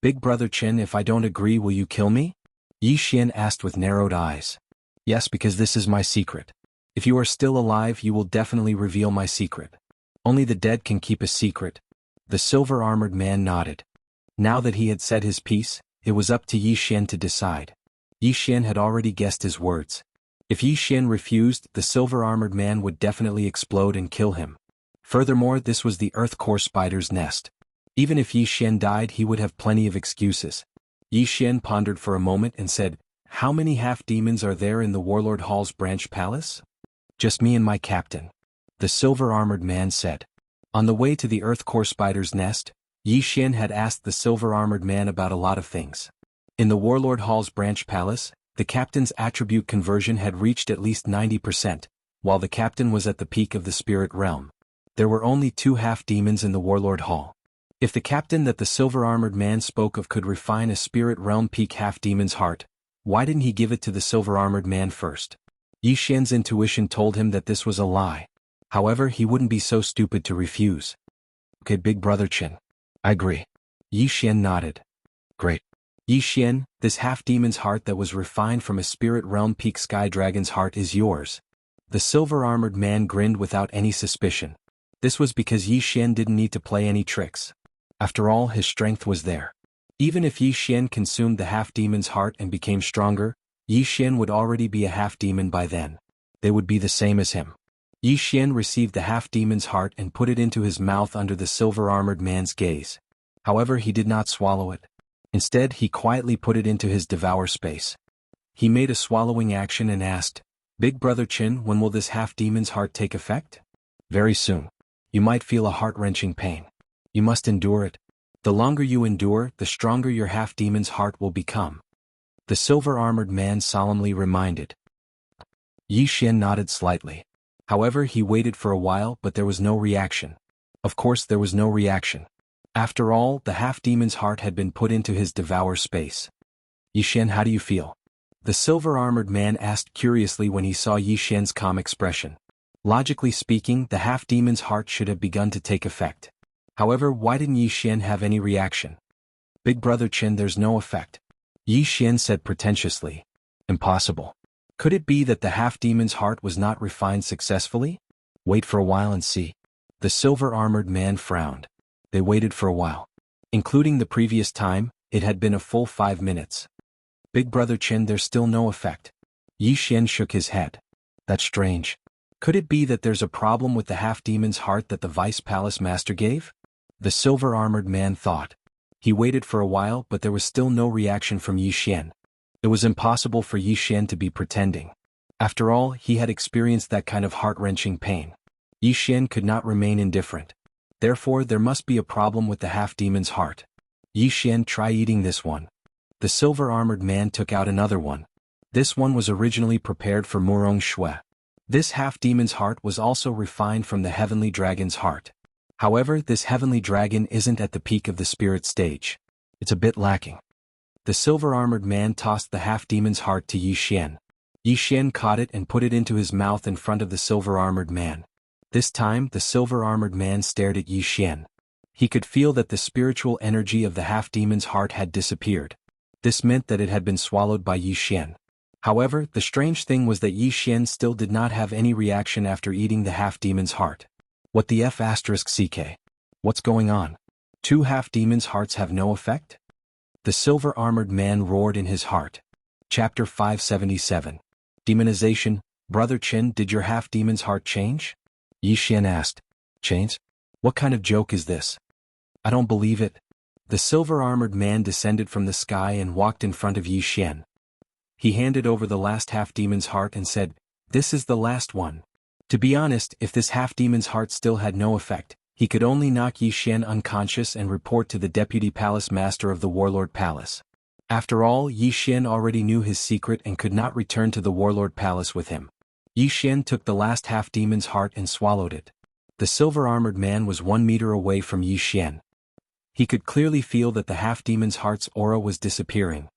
A: Big Brother Chen, if I don't agree, will you kill me? Yi Xian asked with narrowed eyes. Yes, because this is my secret. If you are still alive, you will definitely reveal my secret. Only the dead can keep a secret. The silver-armored man nodded. Now that he had said his piece, it was up to Yi Xian to decide. Yi Xian had already guessed his words. If Yi Xian refused, the silver-armored man would definitely explode and kill him. Furthermore, this was the earth core spider's nest. Even if Yi Xian died, he would have plenty of excuses. Yi Xian pondered for a moment and said, "How many half-demons are there in the Warlord Hall's branch palace?" "Just me and my captain," the silver-armored man said. On the way to the earth core spider's nest, Yi Xian had asked the silver-armored man about a lot of things. In the Warlord Hall's branch palace, the captain's attribute conversion had reached at least 90%, while the captain was at the peak of the spirit realm. There were only 2 half-demons in the Warlord Hall. If the captain that the silver-armored man spoke of could refine a spirit realm peak half-demon's heart, why didn't he give it to the silver-armored man first? Yi Xian's intuition told him that this was a lie. However, he wouldn't be so stupid to refuse. "Okay, Big Brother Qin. I agree." Yi Xian nodded. "Great. Yi Xian, this half-demon's heart that was refined from a spirit realm peak sky dragon's heart is yours." The silver-armored man grinned without any suspicion. This was because Yi Xian didn't need to play any tricks. After all, his strength was there. Even if Yi Xian consumed the half-demon's heart and became stronger, Yi Xian would already be a half-demon by then. They would be the same as him. Yi Xian received the half-demon's heart and put it into his mouth under the silver-armored man's gaze. However, he did not swallow it. Instead, he quietly put it into his devour space. He made a swallowing action and asked, "Big Brother Qin, when will this half-demon's heart take effect?" "Very soon. You might feel a heart-wrenching pain. You must endure it. The longer you endure, the stronger your half-demon's heart will become," the silver-armored man solemnly reminded. Yi Xian nodded slightly. However, he waited for a while, but there was no reaction. Of course, there was no reaction. After all, the half-demon's heart had been put into his devour space. "Yi Xian, how do you feel?" the silver-armored man asked curiously when he saw Yi Xian's calm expression. Logically speaking, the half-demon's heart should have begun to take effect. However, why didn't Yi Xian have any reaction? "Big Brother Qin, there's no effect," Yi Xian said pretentiously. "Impossible. Could it be that the half-demon's heart was not refined successfully? Wait for a while and see." The silver-armored man frowned. They waited for a while. Including the previous time, it had been a full 5 minutes. "Big Brother Qin, there's still no effect." Yi Xian shook his head. "That's strange. Could it be that there's a problem with the half-demon's heart that the Vice Palace Master gave?" the silver-armored man thought. He waited for a while, but there was still no reaction from Yi Xian. It was impossible for Yi Xian to be pretending. After all, he had experienced that kind of heart-wrenching pain. Yi Xian could not remain indifferent. Therefore, there must be a problem with the half-demon's heart. "Yi Xian, try eating this one." The silver-armored man took out another one. This one was originally prepared for Murong Shui. This half-demon's heart was also refined from the heavenly dragon's heart. However, this heavenly dragon isn't at the peak of the spirit stage. It's a bit lacking. The silver-armored man tossed the half-demon's heart to Yi Xian. Yi Xian caught it and put it into his mouth in front of the silver-armored man. This time, the silver-armored man stared at Yi Xian. He could feel that the spiritual energy of the half-demon's heart had disappeared. This meant that it had been swallowed by Yi Xian. However, the strange thing was that Yi Xian still did not have any reaction after eating the half-demon's heart. What the F***CK? What's going on? 2 half-demons' hearts have no effect? The silver-armored man roared in his heart. Chapter 577. Demonization. "Brother Qin, did your half-demon's heart change?" Yi Xian asked. "Change? What kind of joke is this? I don't believe it." The silver-armored man descended from the sky and walked in front of Yi Xian. He handed over the last half-demon's heart and said, "This is the last one." To be honest, if this half-demon's heart still had no effect, he could only knock Yi Xian unconscious and report to the deputy palace master of the Warlord Palace. After all, Yi Xian already knew his secret and could not return to the Warlord Palace with him. Yi Xian took the last half-demon's heart and swallowed it. The silver-armored man was 1 meter away from Yi Xian. He could clearly feel that the half-demon's heart's aura was disappearing.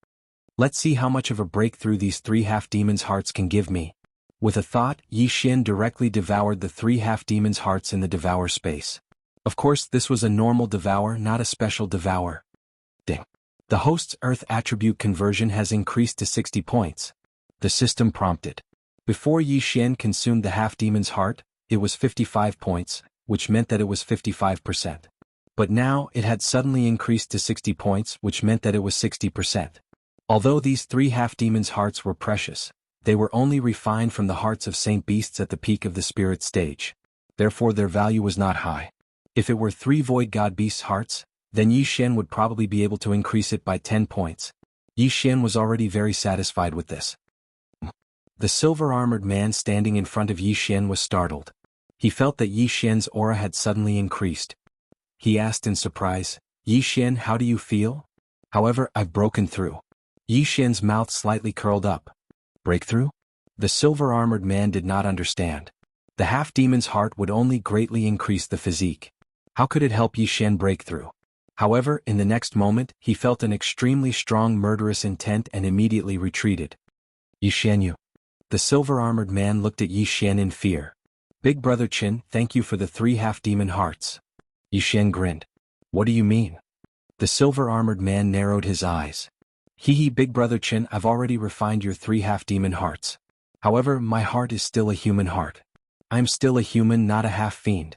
A: Let's see how much of a breakthrough these 3 half-demon's hearts can give me. With a thought, Yi Xian directly devoured the 3 half-demon's hearts in the devour space. Of course, this was a normal devour, not a special devour. Ding. The host's Earth attribute conversion has increased to 60 points. The system prompted. Before Yi Xian consumed the half-demon's heart, it was 55 points, which meant that it was 55%. But now, it had suddenly increased to 60 points, which meant that it was 60%. Although these 3 half-demon's hearts were precious, They were only refined from the hearts of saint beasts at the peak of the spirit stage. Therefore their value was not high. If it were 3 void god beasts' hearts, then Yi Xian would probably be able to increase it by 10 points. Yi Xian was already very satisfied with this. The silver-armored man standing in front of Yi Xian was startled. He felt that Yi Xian's aura had suddenly increased. He asked in surprise, "Yi Xian, how do you feel?" "However, I've broken through." Yi Xian's mouth slightly curled up. "Breakthrough?" The silver-armored man did not understand. The half-demon's heart would only greatly increase the physique. How could it help Yi Xian break through? However, in the next moment, he felt an extremely strong murderous intent and immediately retreated. "Yi Xian, you." The silver-armored man looked at Yi Xian in fear. "Big Brother Qin, thank you for the 3 half-demon hearts." Yi Xian grinned. "What do you mean?" The silver-armored man narrowed his eyes. "Hee, Big Brother Qin, I've already refined your 3 half-demon hearts. However, my heart is still a human heart. I'm still a human, not a half-fiend."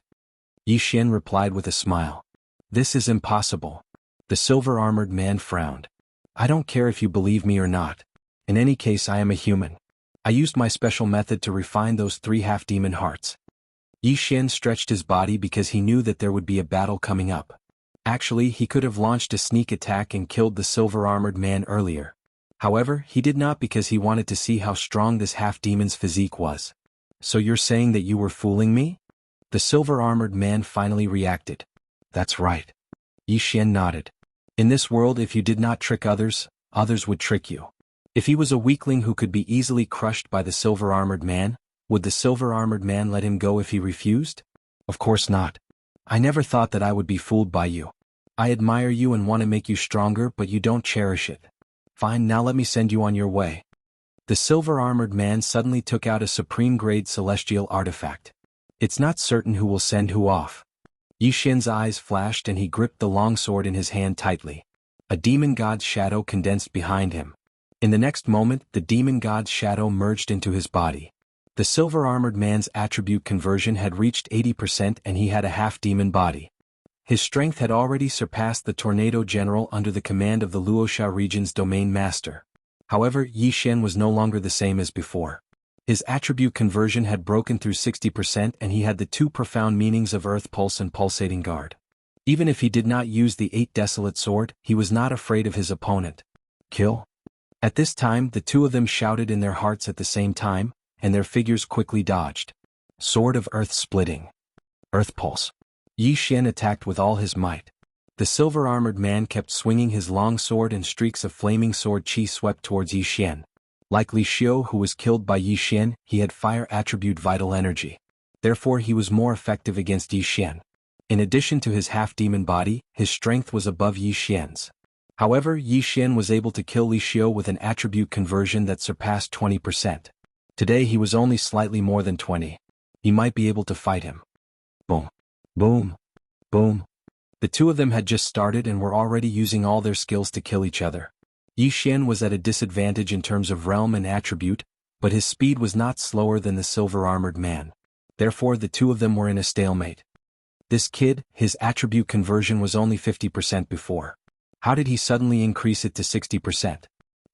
A: Yi Xian replied with a smile. "This is impossible." The silver-armored man frowned. "I don't care if you believe me or not. In any case, I am a human. I used my special method to refine those 3 half-demon hearts." Yi Xian stretched his body because he knew that there would be a battle coming up. Actually, he could have launched a sneak attack and killed the silver-armored man earlier. However, he did not because he wanted to see how strong this half-demon's physique was. "So you're saying that you were fooling me?" The silver-armored man finally reacted. "That's right." Yi Xian nodded. "In this world, if you did not trick others, others would trick you. If he was a weakling who could be easily crushed by the silver-armored man, would the silver-armored man let him go if he refused? Of course not. I never thought that I would be fooled by you. I admire you and want to make you stronger, but you don't cherish it. Fine, now let me send you on your way." The silver-armored man suddenly took out a supreme-grade celestial artifact. "It's not certain who will send who off." Yi Xian's eyes flashed and he gripped the longsword in his hand tightly. A demon god's shadow condensed behind him. In the next moment, the demon god's shadow merged into his body. The silver-armored man's attribute conversion had reached 80% and he had a half-demon body. His strength had already surpassed the Tornado General under the command of the Luoxia region's domain master. However, Yi Xian was no longer the same as before. His attribute conversion had broken through 60% and he had the 2 profound meanings of Earth Pulse and Pulsating Guard. Even if he did not use the 8 Desolate Sword, he was not afraid of his opponent. "Kill?" At this time, the 2 of them shouted in their hearts at the same time, and their figures quickly dodged. Sword of Earth Splitting. Earth Pulse. Yi Xian attacked with all his might. The silver-armored man kept swinging his long sword and streaks of flaming sword chi swept towards Yi Xian. Like Li Xiu, who was killed by Yi Xian, he had fire attribute vital energy. Therefore he was more effective against Yi Xian. In addition to his half-demon body, his strength was above Yi Xian's. However, Yi Xian was able to kill Li Xiu with an attribute conversion that surpassed 20%. Today he was only slightly more than 20. He might be able to fight him. Boom. Boom. Boom. The 2 of them had just started and were already using all their skills to kill each other. Yi Xian was at a disadvantage in terms of realm and attribute, but his speed was not slower than the silver-armored man. Therefore the 2 of them were in a stalemate. This kid, his attribute conversion was only 50% before. How did he suddenly increase it to 60%?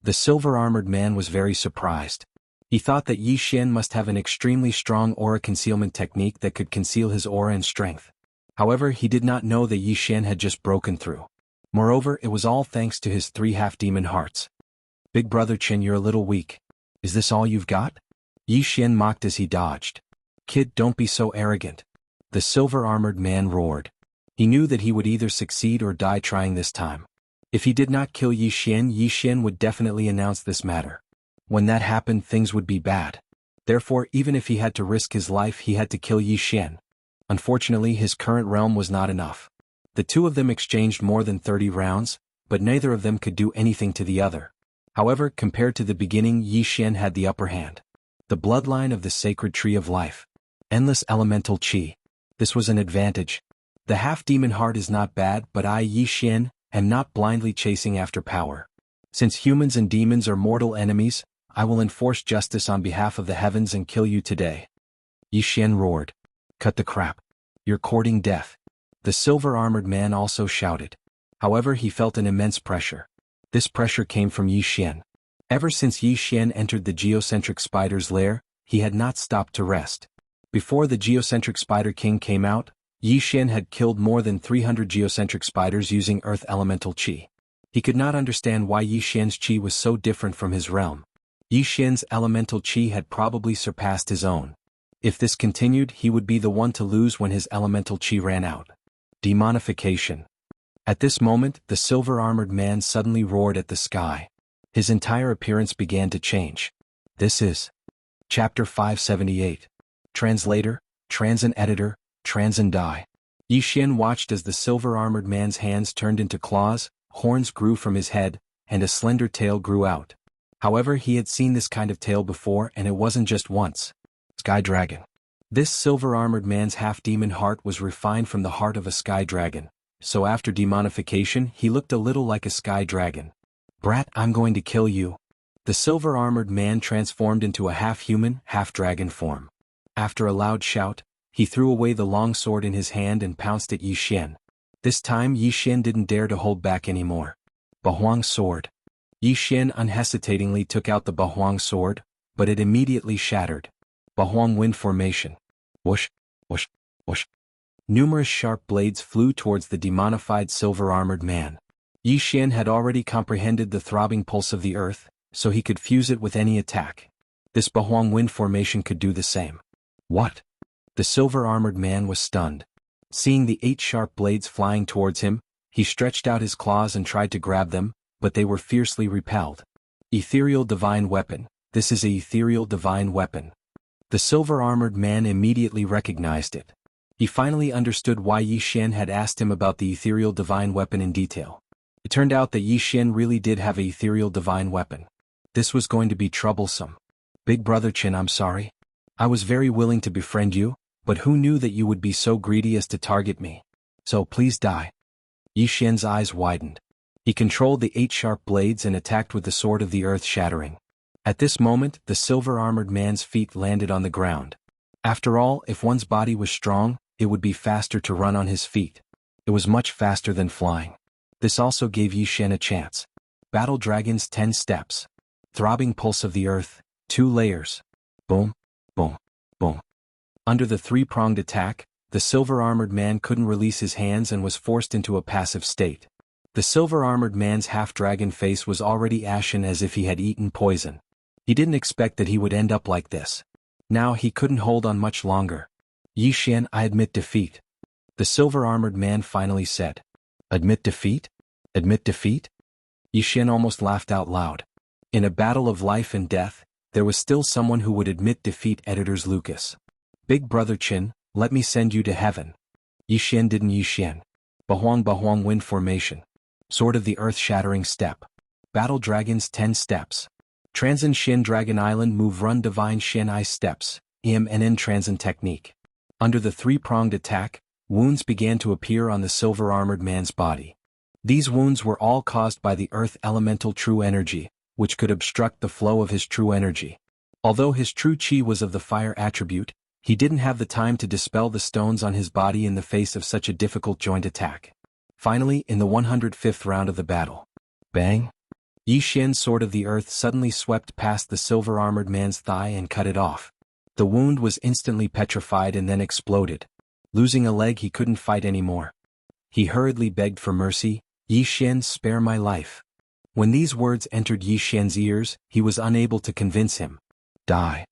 A: The silver-armored man was very surprised. He thought that Yi Xian must have an extremely strong aura concealment technique that could conceal his aura and strength. However, he did not know that Yi Xian had just broken through. Moreover, it was all thanks to his 3 half-demon hearts. "Big Brother Qin, you're a little weak. Is this all you've got?" Yi Xian mocked as he dodged. "Kid, don't be so arrogant." The silver-armored man roared. He knew that he would either succeed or die trying this time. If he did not kill Yi Xian would definitely announce this matter. When that happened, things would be bad. Therefore, even if he had to risk his life, he had to kill Yi Xian. Unfortunately, his current realm was not enough. The 2 of them exchanged more than 30 rounds, but neither of them could do anything to the other. However, compared to the beginning, Yi Xian had the upper hand. The bloodline of the sacred tree of life. Endless elemental qi. This was an advantage. The half-demon heart is not bad, but I, Yi Xian, am not blindly chasing after power. Since humans and demons are mortal enemies, I will enforce justice on behalf of the heavens and kill you today. Yi Xian roared. "Cut the crap. You're courting death." The silver-armored man also shouted. However, he felt an immense pressure. This pressure came from Yi Xian. Ever since Yi Xian entered the geocentric spider's lair, he had not stopped to rest. Before the geocentric spider king came out, Yi Xian had killed more than 300 geocentric spiders using earth elemental qi. He could not understand why Yi Xian's qi was so different from his realm. Yi Xian's elemental qi had probably surpassed his own. If this continued, he would be the one to lose when his elemental qi ran out. Demonification. At this moment, the silver-armored man suddenly roared at the sky. His entire appearance began to change. This is Chapter 578. Translator, Transin Editor, Transin Die. Yi Xian watched as the silver-armored man's hands turned into claws, horns grew from his head, and a slender tail grew out. However, he had seen this kind of tail before, and it wasn't just once. Sky Dragon. This silver-armored man's half-demon heart was refined from the heart of a sky dragon, so after demonification he looked a little like a sky dragon. Brat, I'm going to kill you. The silver-armored man transformed into a half-human, half-dragon form. After a loud shout, he threw away the long sword in his hand and pounced at Yi Xian. This time Yi Xian didn't dare to hold back anymore. Bahuang sword. Yi Xian unhesitatingly took out the Bahuang sword, but it immediately shattered. Bahuang wind formation. Whoosh, whoosh, whoosh. Numerous sharp blades flew towards the demonified silver-armored man. Yi Xian had already comprehended the throbbing pulse of the earth, so he could fuse it with any attack. This Bahuang wind formation could do the same. What? The silver-armored man was stunned. Seeing the 8 sharp blades flying towards him, he stretched out his claws and tried to grab them, but they were fiercely repelled. Ethereal divine weapon. This is an ethereal divine weapon. The silver-armored man immediately recognized it. He finally understood why Yi Xian had asked him about the ethereal divine weapon in detail. It turned out that Yi Xian really did have an ethereal divine weapon. This was going to be troublesome. Big Brother Qin, I'm sorry. I was very willing to befriend you, but who knew that you would be so greedy as to target me? So please die. Yi Xian's eyes widened. He controlled the 8 sharp blades and attacked with the sword of the earth shattering. At this moment, the silver-armored man's feet landed on the ground. After all, if one's body was strong, it would be faster to run on his feet. It was much faster than flying. This also gave Yi Xian a chance. Battle Dragon's 10 steps. Throbbing pulse of the earth, 2 layers. Boom, boom, boom. Under the 3-pronged attack, the silver-armored man couldn't release his hands and was forced into a passive state. The silver-armored man's half-dragon face was already ashen as if he had eaten poison. He didn't expect that he would end up like this. Now he couldn't hold on much longer. Yi Xian, I admit defeat. The silver-armored man finally said. Admit defeat? Admit defeat? Yi Xian almost laughed out loud. In a battle of life and death, there was still someone who would admit defeat. Editors Lucas. Big Brother Qin, let me send you to heaven. Yi Xian didn't. Yi Xian. Bahuang wind formation. Sword of the earth shattering step. Battle Dragon's 10 steps. Transin Shin Dragon Island move run divine Shin ice steps, EMNN Transin technique. Under the 3-pronged attack, wounds began to appear on the silver-armored man's body. These wounds were all caused by the earth elemental true energy, which could obstruct the flow of his true energy. Although his true chi was of the fire attribute, he didn't have the time to dispel the stones on his body in the face of such a difficult joint attack. Finally, in the 105th round of the battle. Bang! Yi Xian's sword of the earth suddenly swept past the silver-armored man's thigh and cut it off. The wound was instantly petrified and then exploded. Losing a leg, he couldn't fight anymore. He hurriedly begged for mercy, Yi Xian, spare my life. When these words entered Yi Xian's ears, he was unable to convince him. Die.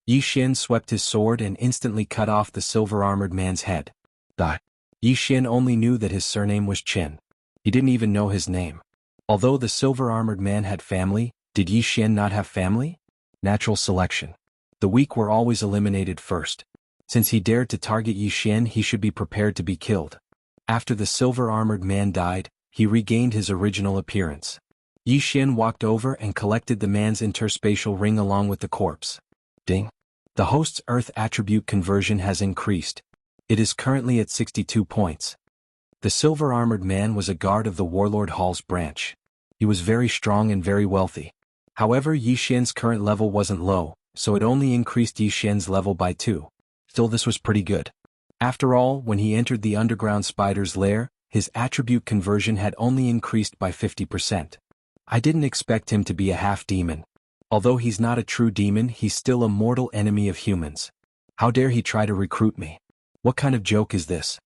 A: Yi Xian swept his sword and instantly cut off the silver-armored man's head. Die. Yi Xian only knew that his surname was Qin. He didn't even know his name. Although the silver-armored man had family, did Yi Xian not have family? Natural selection. The weak were always eliminated first. Since he dared to target Yi Xian, he should be prepared to be killed. After the silver-armored man died, he regained his original appearance. Yi Xian walked over and collected the man's interspatial ring along with the corpse. Ding. The host's earth attribute conversion has increased. It is currently at 62 points. The silver-armored man was a guard of the Warlord Hall's branch. He was very strong and very wealthy. However, Yi Xian's current level wasn't low, so it only increased Yi Xian's level by 2. Still, this was pretty good. After all, when he entered the underground spider's lair, his attribute conversion had only increased by 50%. I didn't expect him to be a half-demon, Although he's not a true demon, he's still a mortal enemy of humans. How dare he try to recruit me? What kind of joke is this?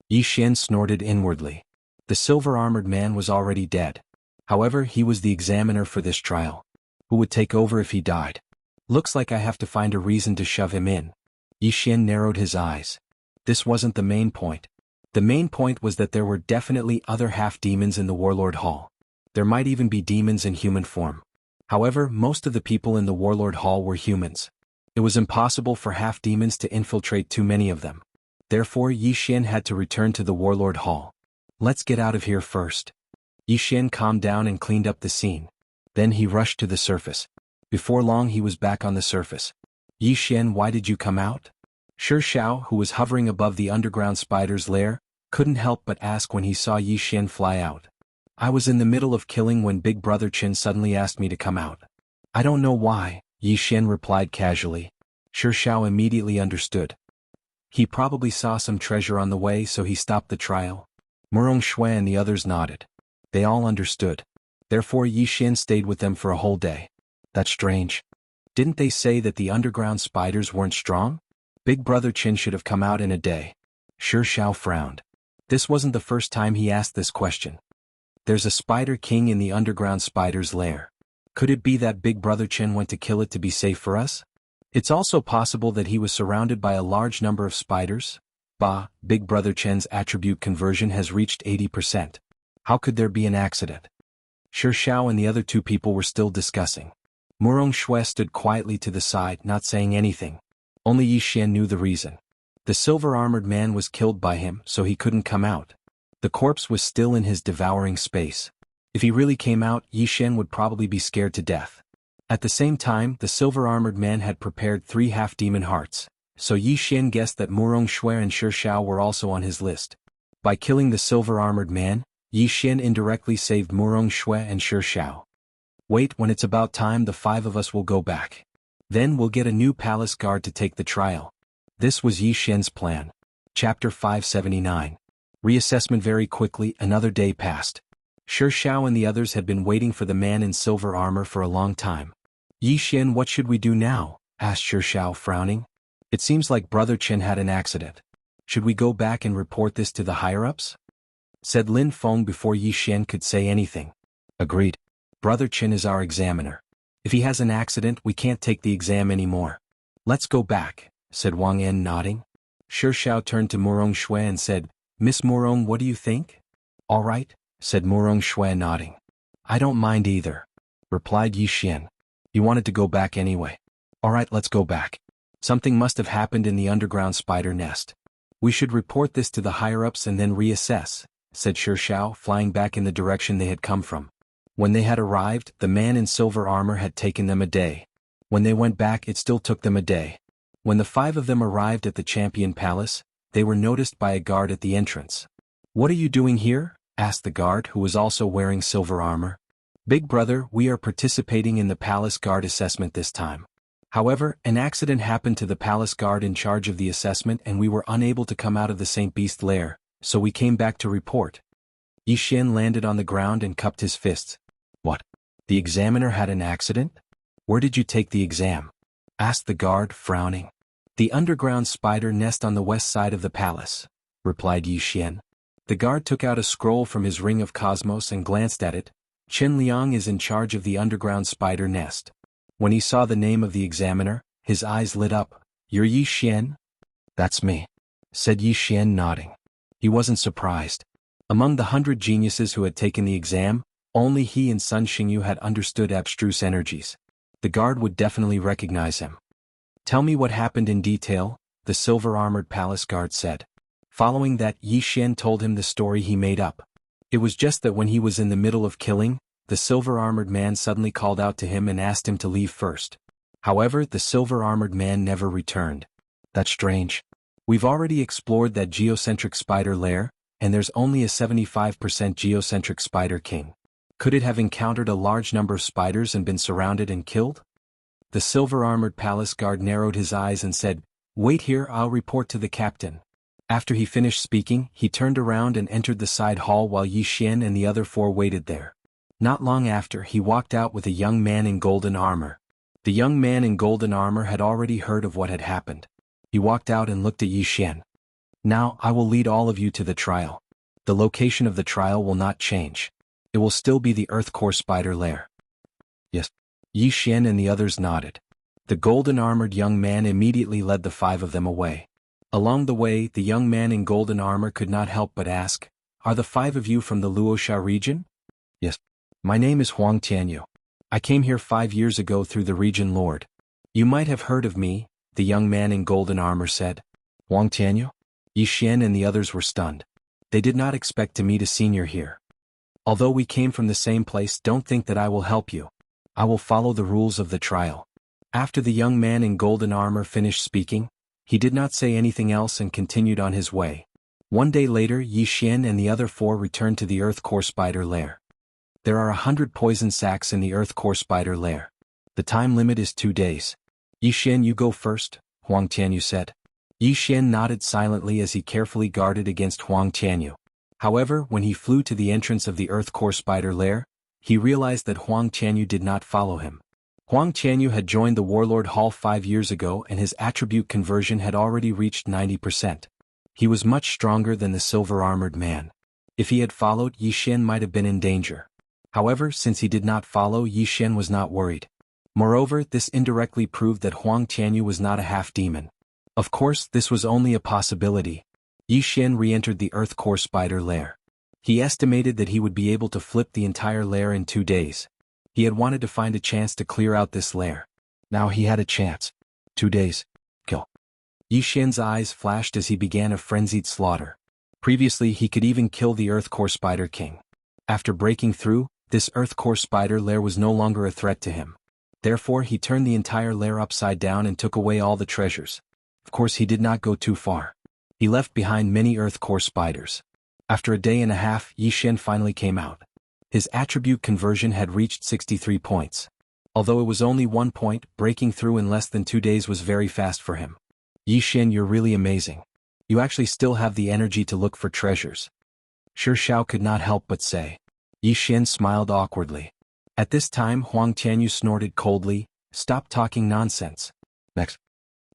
A: Yi Xian snorted inwardly. The silver-armored man was already dead. However, he was the examiner for this trial. Who would take over if he died? Looks like I have to find a reason to shove him in. Yi Xian narrowed his eyes. This wasn't the main point. The main point was that there were definitely other half-demons in the Warlord Hall. There might even be demons in human form. However, most of the people in the Warlord Hall were humans. It was impossible for half-demons to infiltrate too many of them. Therefore, Yi Xian had to return to the Warlord Hall. Let's get out of here first. Yi Xian calmed down and cleaned up the scene. Then he rushed to the surface. Before long he was back on the surface. Yi Xian, why did you come out? Shi Xiao, who was hovering above the underground spider's lair, couldn't help but ask when he saw Yi Xian fly out. I was in the middle of killing when Big Brother Qin suddenly asked me to come out. I don't know why, Yi Xian replied casually. Shi Xiao immediately understood. He probably saw some treasure on the way, so he stopped the trial. Murong Shui and the others nodded. They all understood. Therefore Yi Xian stayed with them for a whole day. That's strange. Didn't they say that the underground spiders weren't strong? Big Brother Qin should have come out in a day. Shi Xiao frowned. This wasn't the first time he asked this question. There's a spider king in the underground spider's lair. Could it be that Big Brother Qin went to kill it to be safe for us? It's also possible that he was surrounded by a large number of spiders. Bah, Big Brother Qin's attribute conversion has reached 80%. How could there be an accident? Shi Xiao and the other two people were still discussing. Murong Shui stood quietly to the side, not saying anything. Only Yi Xian knew the reason. The silver-armored man was killed by him, so he couldn't come out. The corpse was still in his devouring space. If he really came out, Yi Xian would probably be scared to death. At the same time, the silver-armored man had prepared 3 half-demon hearts, so Yi Xian guessed that Murong Shui and Shi Xiao were also on his list. By killing the silver-armored man, Yi Xian indirectly saved Murong Shui and Shi Xiao. Wait, when it's about time, the 5 of us will go back. Then we'll get a new palace guard to take the trial. This was Yi Xian's plan. Chapter 579. Reassessment. Very quickly, another day passed. Shi Xiao and the others had been waiting for the man in silver armor for a long time. Yi Xian, what should we do now? Asked Shi Xiao, frowning. It seems like Brother Qin had an accident. Should we go back and report this to the higher-ups? Said Lin Feng before Yi Xian could say anything. Agreed. Brother Qin is our examiner. If he has an accident, we can't take the exam anymore. Let's go back, said Wang En, nodding. Shi Xiao turned to Murong Shui and said, Miss Murong, what do you think? All right, said Murong Shui, nodding. I don't mind either, replied Yi Xian. You wanted to go back anyway. All right, let's go back. Something must have happened in the underground spider nest. We should report this to the higher-ups and then reassess, said Shi Xiao, flying back in the direction they had come from. When they had arrived, the man in silver armor had taken them a day. When they went back, it still took them a day. When the 5 of them arrived at the Champion Palace, they were noticed by a guard at the entrance. What are you doing here? Asked the guard, who was also wearing silver armor. Big Brother, we are participating in the palace guard assessment this time. However, an accident happened to the palace guard in charge of the assessment and we were unable to come out of the St. Beast lair, so we came back to report. Yi Xian landed on the ground and cupped his fists. What? The examiner had an accident? Where did you take the exam? Asked the guard, frowning. The underground spider nest on the west side of the palace, replied Yi Xian. The guard took out a scroll from his ring of cosmos and glanced at it. Chen Liang is in charge of the underground spider nest. When he saw the name of the examiner, his eyes lit up. You're Yi Xian? That's me, said Yi Xian, nodding. He wasn't surprised. Among the 100 geniuses who had taken the exam, only he and Sun Xingyu had understood abstruse energies. The guard would definitely recognize him. Tell me what happened in detail, the silver-armored palace guard said. Following that, Yi Xian told him the story he made up. It was just that when he was in the middle of killing, the silver-armored man suddenly called out to him and asked him to leave first. However, the silver-armored man never returned. That's strange. We've already explored that geocentric spider lair, and there's only a 75% geocentric spider king. Could it have encountered a large number of spiders and been surrounded and killed? The silver-armored palace guard narrowed his eyes and said, Wait here, I'll report to the captain. After he finished speaking, he turned around and entered the side hall while Yi Xian and the other 4 waited there. Not long after, he walked out with a young man in golden armor. The young man in golden armor had already heard of what had happened. He walked out and looked at Yi Xian. Now, I will lead all of you to the trial. The location of the trial will not change. It will still be the Earth Core Spider Lair. Yes. Yi Xian and the others nodded. The golden-armored young man immediately led the 5 of them away. Along the way, the young man in golden armor could not help but ask, "Are the 5 of you from the Luosha region?" "Yes. My name is Huang Tianyu. I came here 5 years ago through the region lord." "You might have heard of me," the young man in golden armor said. "Huang Tianyu?" Yi Xian and the others were stunned. They did not expect to meet a senior here. "Although we came from the same place, don't think that I will help you. I will follow the rules of the trial." After the young man in golden armor finished speaking, he did not say anything else and continued on his way. One day later, Yi Xian and the other 4 returned to the Earth Core Spider Lair. There are 100 poison sacks in the Earth Core Spider Lair. The time limit is 2 days. "Yi Xian, you go first," Huang Tianyu said. Yi Xian nodded silently as he carefully guarded against Huang Tianyu. However, when he flew to the entrance of the Earth Core Spider Lair, he realized that Huang Tianyu did not follow him. Huang Tianyu had joined the Warlord Hall 5 years ago and his attribute conversion had already reached 90%. He was much stronger than the silver-armored man. If he had followed, Yi Xian might have been in danger. However, since he did not follow, Yi Xian was not worried. Moreover, this indirectly proved that Huang Tianyu was not a half-demon. Of course, this was only a possibility. Yi Xian re-entered the Earth Core Spider Lair. He estimated that he would be able to flip the entire lair in 2 days. He had wanted to find a chance to clear out this lair. Now he had a chance. 2 days. Kill. Yi Xian's eyes flashed as he began a frenzied slaughter. Previously he could even kill the Earth Core Spider King. After breaking through, this Earth Core Spider Lair was no longer a threat to him. Therefore he turned the entire lair upside down and took away all the treasures. Of course he did not go too far. He left behind many Earth Core Spiders. After a day and a half, Yi Xian finally came out. His attribute conversion had reached 63 points. Although it was only 1 point, breaking through in less than 2 days was very fast for him. "Yi Xian, you're really amazing. You actually still have the energy to look for treasures." Shi Xiao could not help but say. Yi Xian smiled awkwardly. At this time Huang Tianyu snorted coldly, "Stop talking nonsense." Next.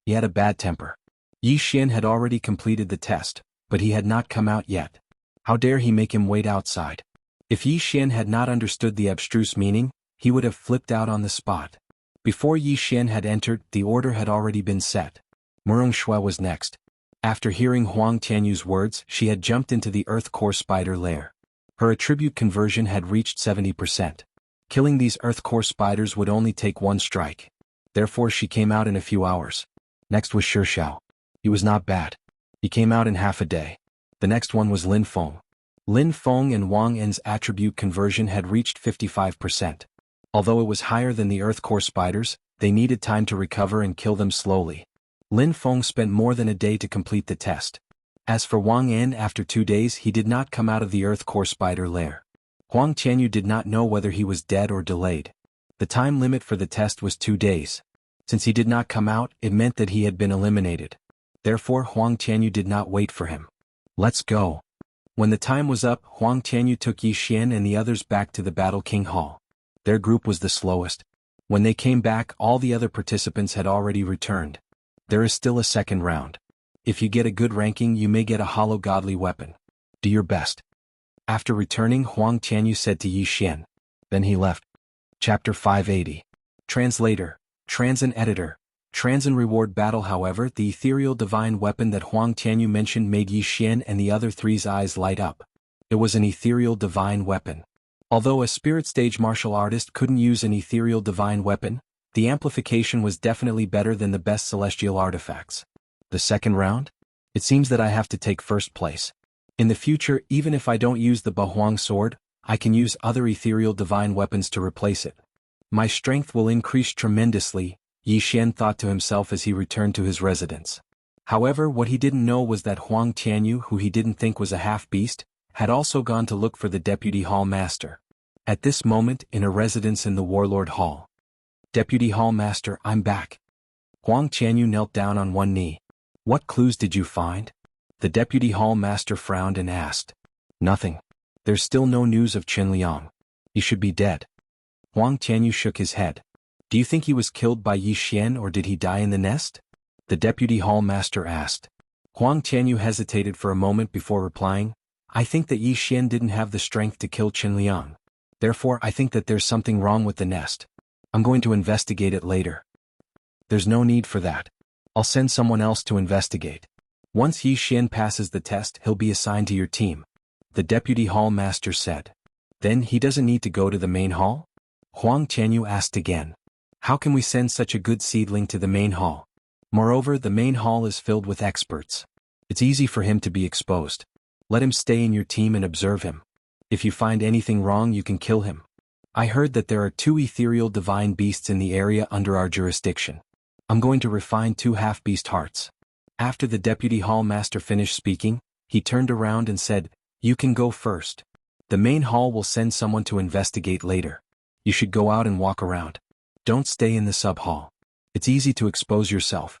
A: He had a bad temper. Yi Xian had already completed the test, but he had not come out yet. How dare he make him wait outside? If Yi Xian had not understood the abstruse meaning, he would have flipped out on the spot. Before Yi Xian had entered, the order had already been set. Murong Shui was next. After hearing Huang Tianyu's words, she had jumped into the Earth Core Spider Lair. Her attribute conversion had reached 70%. Killing these Earth Core Spiders would only take 1 strike. Therefore she came out in a few hours. Next was Shi Xiao. He was not bad. He came out in half a day. The next one was Lin Feng. Lin Feng and Wang En's attribute conversion had reached 55%. Although it was higher than the Earth Core Spiders, they needed time to recover and kill them slowly. Lin Feng spent more than a day to complete the test. As for Wang En, after 2 days he did not come out of the Earth Core Spider Lair. Huang Tianyu did not know whether he was dead or delayed. The time limit for the test was 2 days. Since he did not come out, it meant that he had been eliminated. Therefore Huang Tianyu did not wait for him. "Let's go." When the time was up, Huang Tianyu took Yi Xian and the others back to the Battle King Hall. Their group was the slowest. When they came back, all the other participants had already returned. There is still a second round. If you get a good ranking, you may get a hollow godly weapon. Do your best. After returning, Huang Tianyu said to Yi Xian. Then he left. Chapter 580. Translator, Transin Editor. Transin Reward Battle. However, the ethereal divine weapon that Huang Tianyu mentioned made Yi Xian and the other three's eyes light up. It was an ethereal divine weapon. Although a spirit stage martial artist couldn't use an ethereal divine weapon, the amplification was definitely better than the best celestial artifacts. The second round? It seems that I have to take first place. In the future, even if I don't use the Bahuang sword, I can use other ethereal divine weapons to replace it. My strength will increase tremendously, Yi Xian thought to himself as he returned to his residence. However, what he didn't know was that Huang Tianyu, who he didn't think was a half-beast, had also gone to look for the Deputy Hall Master. At this moment, in a residence in the Warlord Hall. Deputy Hall Master, I'm back. Huang Tianyu knelt down on one knee. What clues did you find? The Deputy Hall Master frowned and asked. Nothing. There's still no news of Chen Liang. He should be dead. Huang Tianyu shook his head. Do you think he was killed by Yi Xian or did he die in the nest? The deputy hall master asked. Huang Tianyu hesitated for a moment before replying, I think that Yi Xian didn't have the strength to kill Qin Liang. Therefore I think that there's something wrong with the nest. I'm going to investigate it later. There's no need for that. I'll send someone else to investigate. Once Yi Xian passes the test, he'll be assigned to your team. The deputy hall master said. Then he doesn't need to go to the main hall? Huang Tianyu asked again. How can we send such a good seedling to the main hall? Moreover, the main hall is filled with experts. It's easy for him to be exposed. Let him stay in your team and observe him. If you find anything wrong, you can kill him. I heard that there are 2 ethereal divine beasts in the area under our jurisdiction. I'm going to refine 2 half-beast hearts. After the deputy hall master finished speaking, he turned around and said, You can go first. The main hall will send someone to investigate later. You should go out and walk around. Don't stay in the sub-hall. It's easy to expose yourself.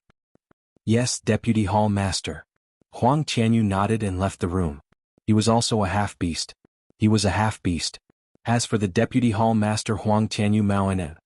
A: Yes, deputy hall master. Huang Tianyu nodded and left the room. He was also a half-beast. He was a half-beast. As for the deputy hall master Huang Tianyu Maoinen.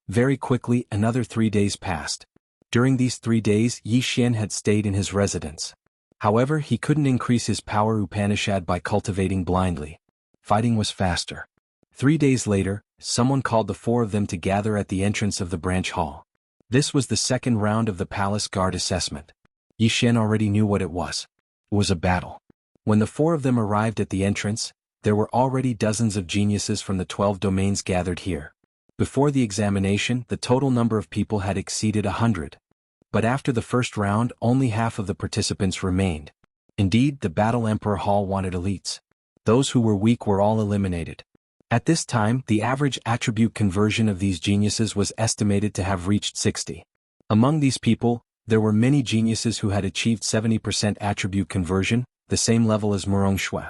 A: Very quickly, another 3 days passed. During these 3 days, Yi Xian had stayed in his residence. However, he couldn't increase his power Upanishad by cultivating blindly. Fighting was faster. 3 days later, someone called the 4 of them to gather at the entrance of the branch hall. This was the second round of the palace guard assessment. Yi Xian already knew what it was. It was a battle. When the 4 of them arrived at the entrance, there were already dozens of geniuses from the 12 domains gathered here. Before the examination, the total number of people had exceeded 100. But after the first round, only half of the participants remained. Indeed, the Battle Emperor Hall wanted elites. Those who were weak were all eliminated. At this time, the average attribute conversion of these geniuses was estimated to have reached 60. Among these people, there were many geniuses who had achieved 70% attribute conversion, the same level as Murong Shui.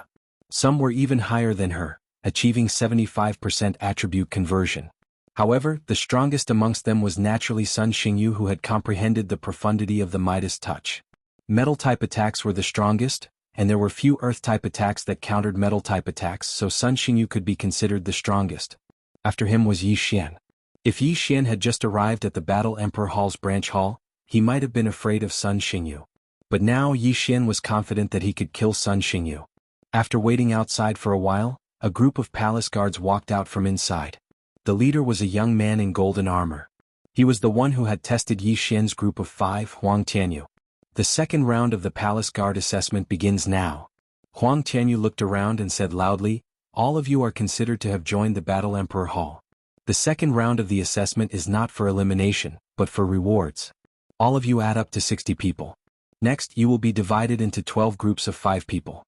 A: Some were even higher than her, achieving 75% attribute conversion. However, the strongest amongst them was naturally Sun Xingyu, who had comprehended the profundity of the Midas touch. Metal-type attacks were the strongest, and there were few Earth-type attacks that countered Metal-type attacks, so Sun Xingyu could be considered the strongest. After him was Yi Xian. If Yi Xian had just arrived at the Battle Emperor Hall's branch hall, he might have been afraid of Sun Xingyu. But now Yi Xian was confident that he could kill Sun Xingyu. After waiting outside for a while, a group of palace guards walked out from inside. The leader was a young man in golden armor. He was the one who had tested Yi Xian's group of 5, Huang Tianyu. The second round of the palace guard assessment begins now. Huang Tianyu looked around and said loudly, All of you are considered to have joined the Battle Emperor Hall. The second round of the assessment is not for elimination, but for rewards. All of you add up to 60 people. Next, you will be divided into 12 groups of 5 people.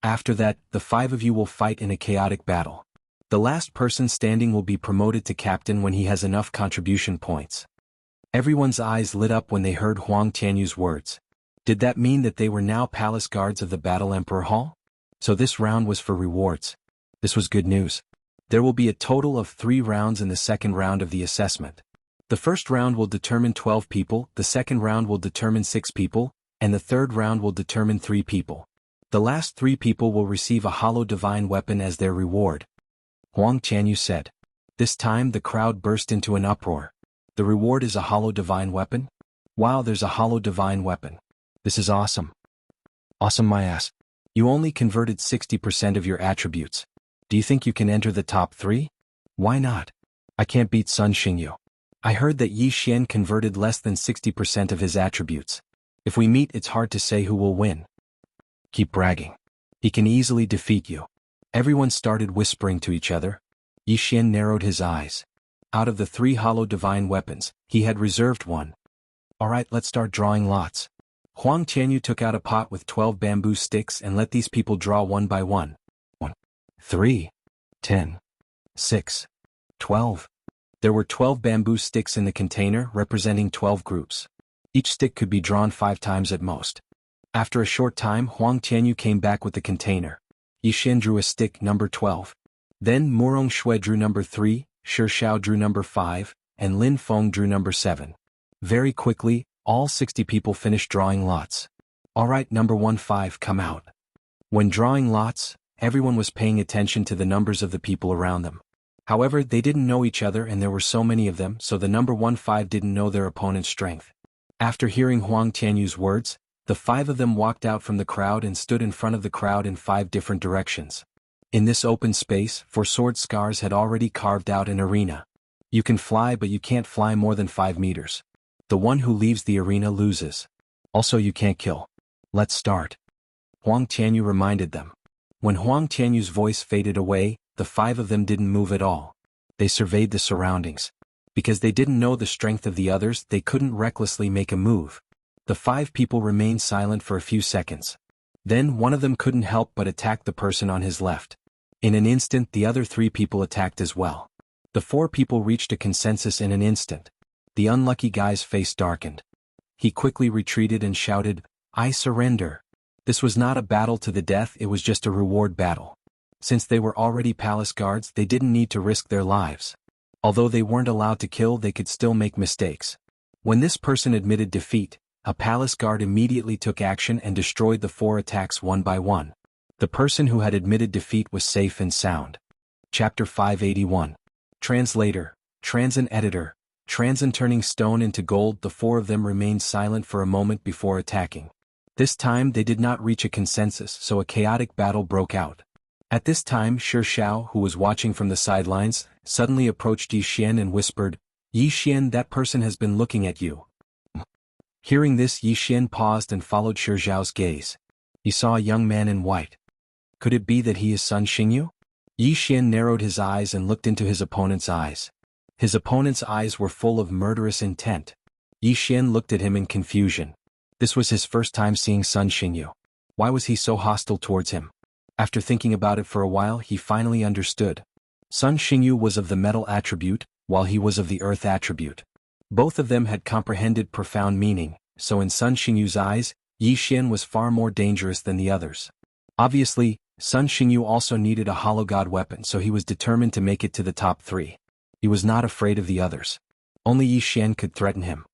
A: After that, the 5 of you will fight in a chaotic battle. The last person standing will be promoted to captain when he has enough contribution points. Everyone's eyes lit up when they heard Huang Tianyu's words. Did that mean that they were now palace guards of the Battle Emperor Hall? So this round was for rewards. This was good news. There will be a total of 3 rounds in the second round of the assessment. The first round will determine 12 people, the second round will determine 6 people, and the third round will determine 3 people. The last 3 people will receive a hollow divine weapon as their reward. Huang Tianyu said. This time the crowd burst into an uproar. The reward is a hollow divine weapon? Wow, there's a hollow divine weapon. This is awesome. Awesome my ass. You only converted 60% of your attributes. Do you think you can enter the top 3? Why not? I can't beat Sun Xingyu. I heard that Yi Xian converted less than 60% of his attributes. If we meet, it's hard to say who will win. Keep bragging. He can easily defeat you. Everyone started whispering to each other. Yi Xian narrowed his eyes. Out of the 3 hollow divine weapons, he had reserved one. Alright, let's start drawing lots. Huang Tianyu took out a pot with 12 bamboo sticks and let these people draw one by one. 1, 3, 10, 6, 12. There were 12 bamboo sticks in the container representing 12 groups. Each stick could be drawn 5 times at most. After a short time, Huang Tianyu came back with the container. Yi Xian drew a stick number 12. Then Murong Shui drew number 3, Shi Xiao drew number 5, and Lin Feng drew number 7. Very quickly, all 60 people finished drawing lots. Alright, number 15, come out. When drawing lots, everyone was paying attention to the numbers of the people around them. However, they didn't know each other and there were so many of them, so the number 1-5 didn't know their opponent's strength. After hearing Huang Tianyu's words, the 5 of them walked out from the crowd and stood in front of the crowd in 5 different directions. In this open space, 4 sword scars had already carved out an arena. You can fly, but you can't fly more than 5 meters. The one who leaves the arena loses. Also, you can't kill. Let's start. Huang Tianyu reminded them. When Huang Tianyu's voice faded away, the 5 of them didn't move at all. They surveyed the surroundings. Because they didn't know the strength of the others, they couldn't recklessly make a move. The 5 people remained silent for a few seconds. Then one of them couldn't help but attack the person on his left. In an instant, the other 3 people attacked as well. The 4 people reached a consensus in an instant. The unlucky guy's face darkened. He quickly retreated and shouted, "I surrender." This was not a battle to the death, it was just a reward battle. Since they were already palace guards, they didn't need to risk their lives. Although they weren't allowed to kill, they could still make mistakes. When this person admitted defeat, a palace guard immediately took action and destroyed the 4 attacks one by one. The person who had admitted defeat was safe and sound. Chapter 581. Translator, Transin Editor, Transin turning stone into gold. The 4 of them remained silent for a moment before attacking. This time they did not reach a consensus, so a chaotic battle broke out. At this time, Shi Xiao, who was watching from the sidelines, suddenly approached Yi Xian and whispered, "Yi Xian, that person has been looking at you." Hearing this, Yi Xian paused and followed Shi Xiao's gaze. He saw a young man in white. Could it be that he is Sun Xingyu? Yi Xian narrowed his eyes and looked into his opponent's eyes. His opponent's eyes were full of murderous intent. Yi Xian looked at him in confusion. This was his first time seeing Sun Xingyu. Why was he so hostile towards him? After thinking about it for a while, he finally understood. Sun Xingyu was of the metal attribute, while he was of the earth attribute. Both of them had comprehended profound meaning, so in Sun Xingyu's eyes, Yi Xian was far more dangerous than the others. Obviously, Sun Xingyu also needed a hollow god weapon, so he was determined to make it to the top 3. He was not afraid of the others. Only Yi Xian could threaten him.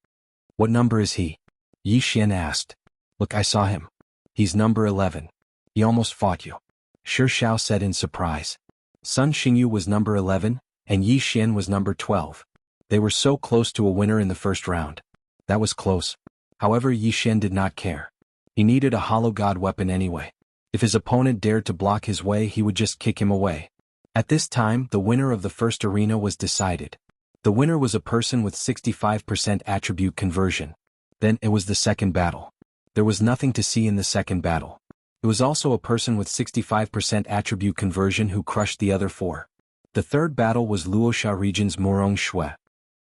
A: "What number is he?" Yi Xian asked. "Look, I saw him. He's number 11. He almost fought you." Shi Xiao said in surprise. Sun Xingyu was number 11, and Yi Xian was number 12. They were so close to a winner in the first round. That was close. However, Yi Xian did not care. He needed a hollow god weapon anyway. If his opponent dared to block his way, he would just kick him away. At this time, the winner of the first arena was decided. The winner was a person with 65% attribute conversion. Then, it was the second battle. There was nothing to see in the second battle. It was also a person with 65% attribute conversion who crushed the other 4. The third battle was Luosha region's Murong Shui.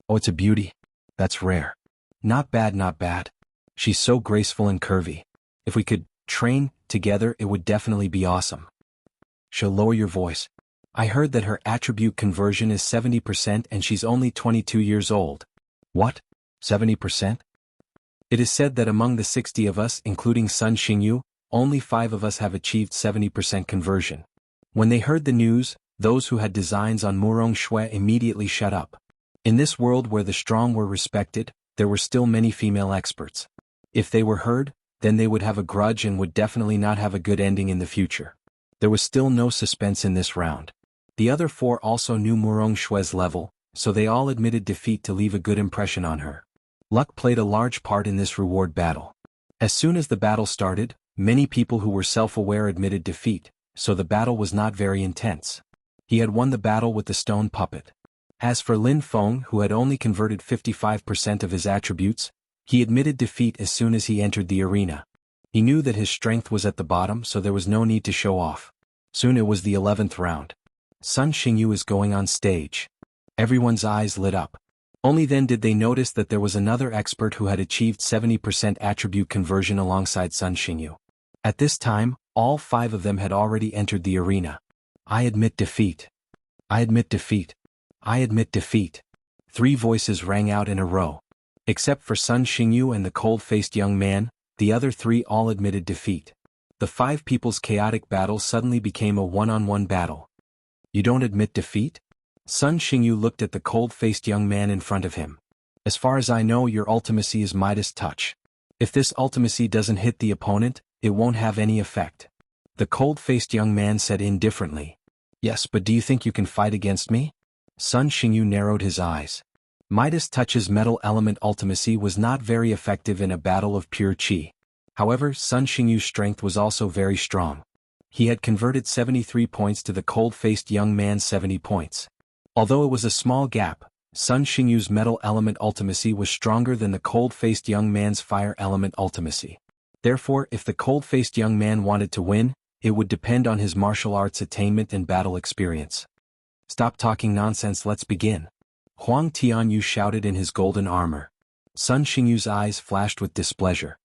A: Oh, it's a beauty. That's rare. Not bad, not bad. She's so graceful and curvy. If we could train together, it would definitely be awesome. She'll lower your voice. I heard that her attribute conversion is 70% and she's only 22 years old. What? 70%? It is said that among the 60 of us, including Sun Xingyu, only 5 of us have achieved 70% conversion. When they heard the news, those who had designs on Murong Shui immediately shut up. In this world where the strong were respected, there were still many female experts. If they were heard, then they would have a grudge and would definitely not have a good ending in the future. There was still no suspense in this round. The other 4 also knew Murong Shui's level, so they all admitted defeat to leave a good impression on her. Luck played a large part in this reward battle. As soon as the battle started, many people who were self-aware admitted defeat, so the battle was not very intense. He had won the battle with the stone puppet. As for Lin Feng, who had only converted 55% of his attributes, he admitted defeat as soon as he entered the arena. He knew that his strength was at the bottom, so there was no need to show off. Soon it was the 11th round. Sun Xingyu is going on stage. Everyone's eyes lit up. Only then did they notice that there was another expert who had achieved 70% attribute conversion alongside Sun Xingyu. At this time, all 5 of them had already entered the arena. I admit defeat. I admit defeat. I admit defeat. 3 voices rang out in a row. Except for Sun Xingyu and the cold-faced young man, the other 3 all admitted defeat. The 5 people's chaotic battle suddenly became a one-on-one battle. You don't admit defeat? Sun Xingyu looked at the cold-faced young man in front of him. As far as I know, your ultimacy is Midas Touch. If this ultimacy doesn't hit the opponent, it won't have any effect. The cold-faced young man said indifferently. Yes, but do you think you can fight against me? Sun Xingyu narrowed his eyes. Midas Touch's metal element ultimacy was not very effective in a battle of pure qi. However, Sun Xingyu's strength was also very strong. He had converted 73 points to the cold-faced young man's 70 points. Although it was a small gap, Sun Xingyu's metal element ultimacy was stronger than the cold-faced young man's fire element ultimacy. Therefore, if the cold-faced young man wanted to win, it would depend on his martial arts attainment and battle experience. Stop talking nonsense, let's begin. Huang Tianyu shouted in his golden armor. Sun Xingyu's eyes flashed with displeasure.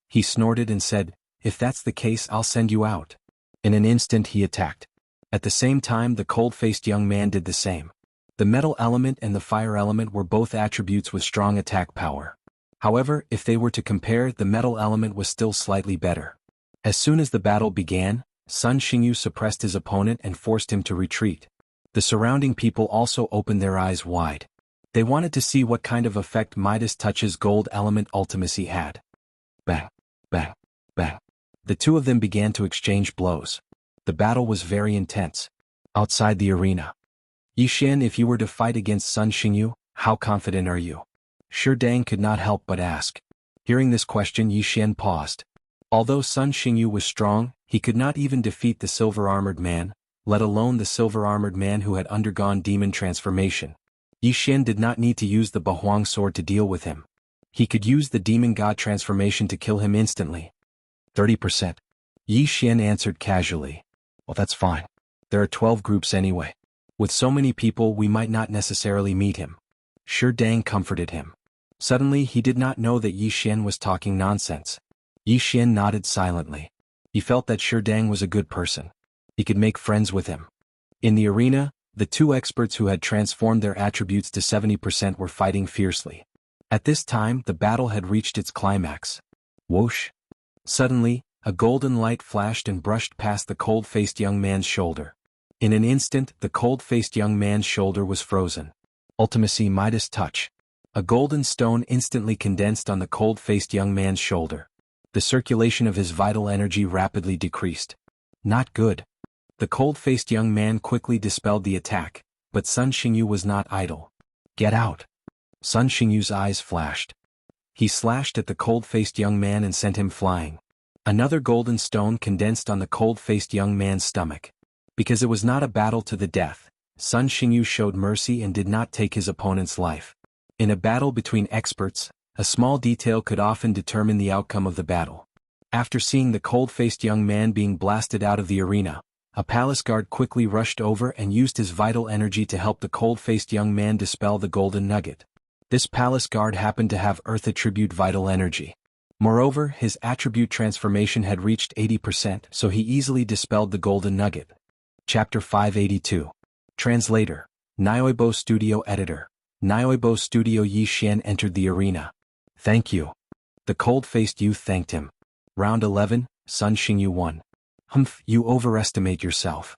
A: He snorted and said, "If that's the case, I'll send you out." In an instant he attacked. At the same time the cold-faced young man did the same. The metal element and the fire element were both attributes with strong attack power. However, if they were to compare, the metal element was still slightly better. As soon as the battle began, Sun Xingyu suppressed his opponent and forced him to retreat. The surrounding people also opened their eyes wide. They wanted to see what kind of effect Midas Touch's gold element ultimacy had. Bang, bang, bang. The two of them began to exchange blows. The battle was very intense. Outside the arena. Yishan, if you were to fight against Sun Xingyu, how confident are you? Shi Dang could not help but ask. Hearing this question, Yishan paused. Although Sun Xingyu was strong, he could not even defeat the silver-armored man, let alone the silver-armored man who had undergone demon transformation. Yishan did not need to use the Bahuang sword to deal with him. He could use the demon god transformation to kill him instantly. 30%. Yishan answered casually. Well, that's fine. There are 12 groups anyway. With so many people we might not necessarily meet him. Shi Dang comforted him. Suddenly he did not know that Yishan was talking nonsense. Yishan nodded silently. He felt that Shi Dang was a good person. He could make friends with him. In the arena, the two experts who had transformed their attributes to 70% were fighting fiercely. At this time the battle had reached its climax. Whoosh! Suddenly, a golden light flashed and brushed past the cold-faced young man's shoulder. In an instant, the cold-faced young man's shoulder was frozen. Ultimacy Midas Touch. A golden stone instantly condensed on the cold-faced young man's shoulder. The circulation of his vital energy rapidly decreased. Not good. The cold-faced young man quickly dispelled the attack, but Sun Xingyu was not idle. Get out! Sun Xingyu's eyes flashed. He slashed at the cold-faced young man and sent him flying. Another golden stone condensed on the cold-faced young man's stomach. Because it was not a battle to the death, Sun Xingyu showed mercy and did not take his opponent's life. In a battle between experts, a small detail could often determine the outcome of the battle. After seeing the cold-faced young man being blasted out of the arena, a palace guard quickly rushed over and used his vital energy to help the cold-faced young man dispel the golden nugget. This palace guard happened to have Earth attribute vital energy. Moreover, his attribute transformation had reached 80%, so he easily dispelled the golden nugget. Chapter 582. Translator. Nyoibo Studio Editor. Nyoibo Studio. Yishan entered the arena. Thank you. The cold-faced youth thanked him. Round 11, Sun Xingyu won. Humph, you overestimate yourself.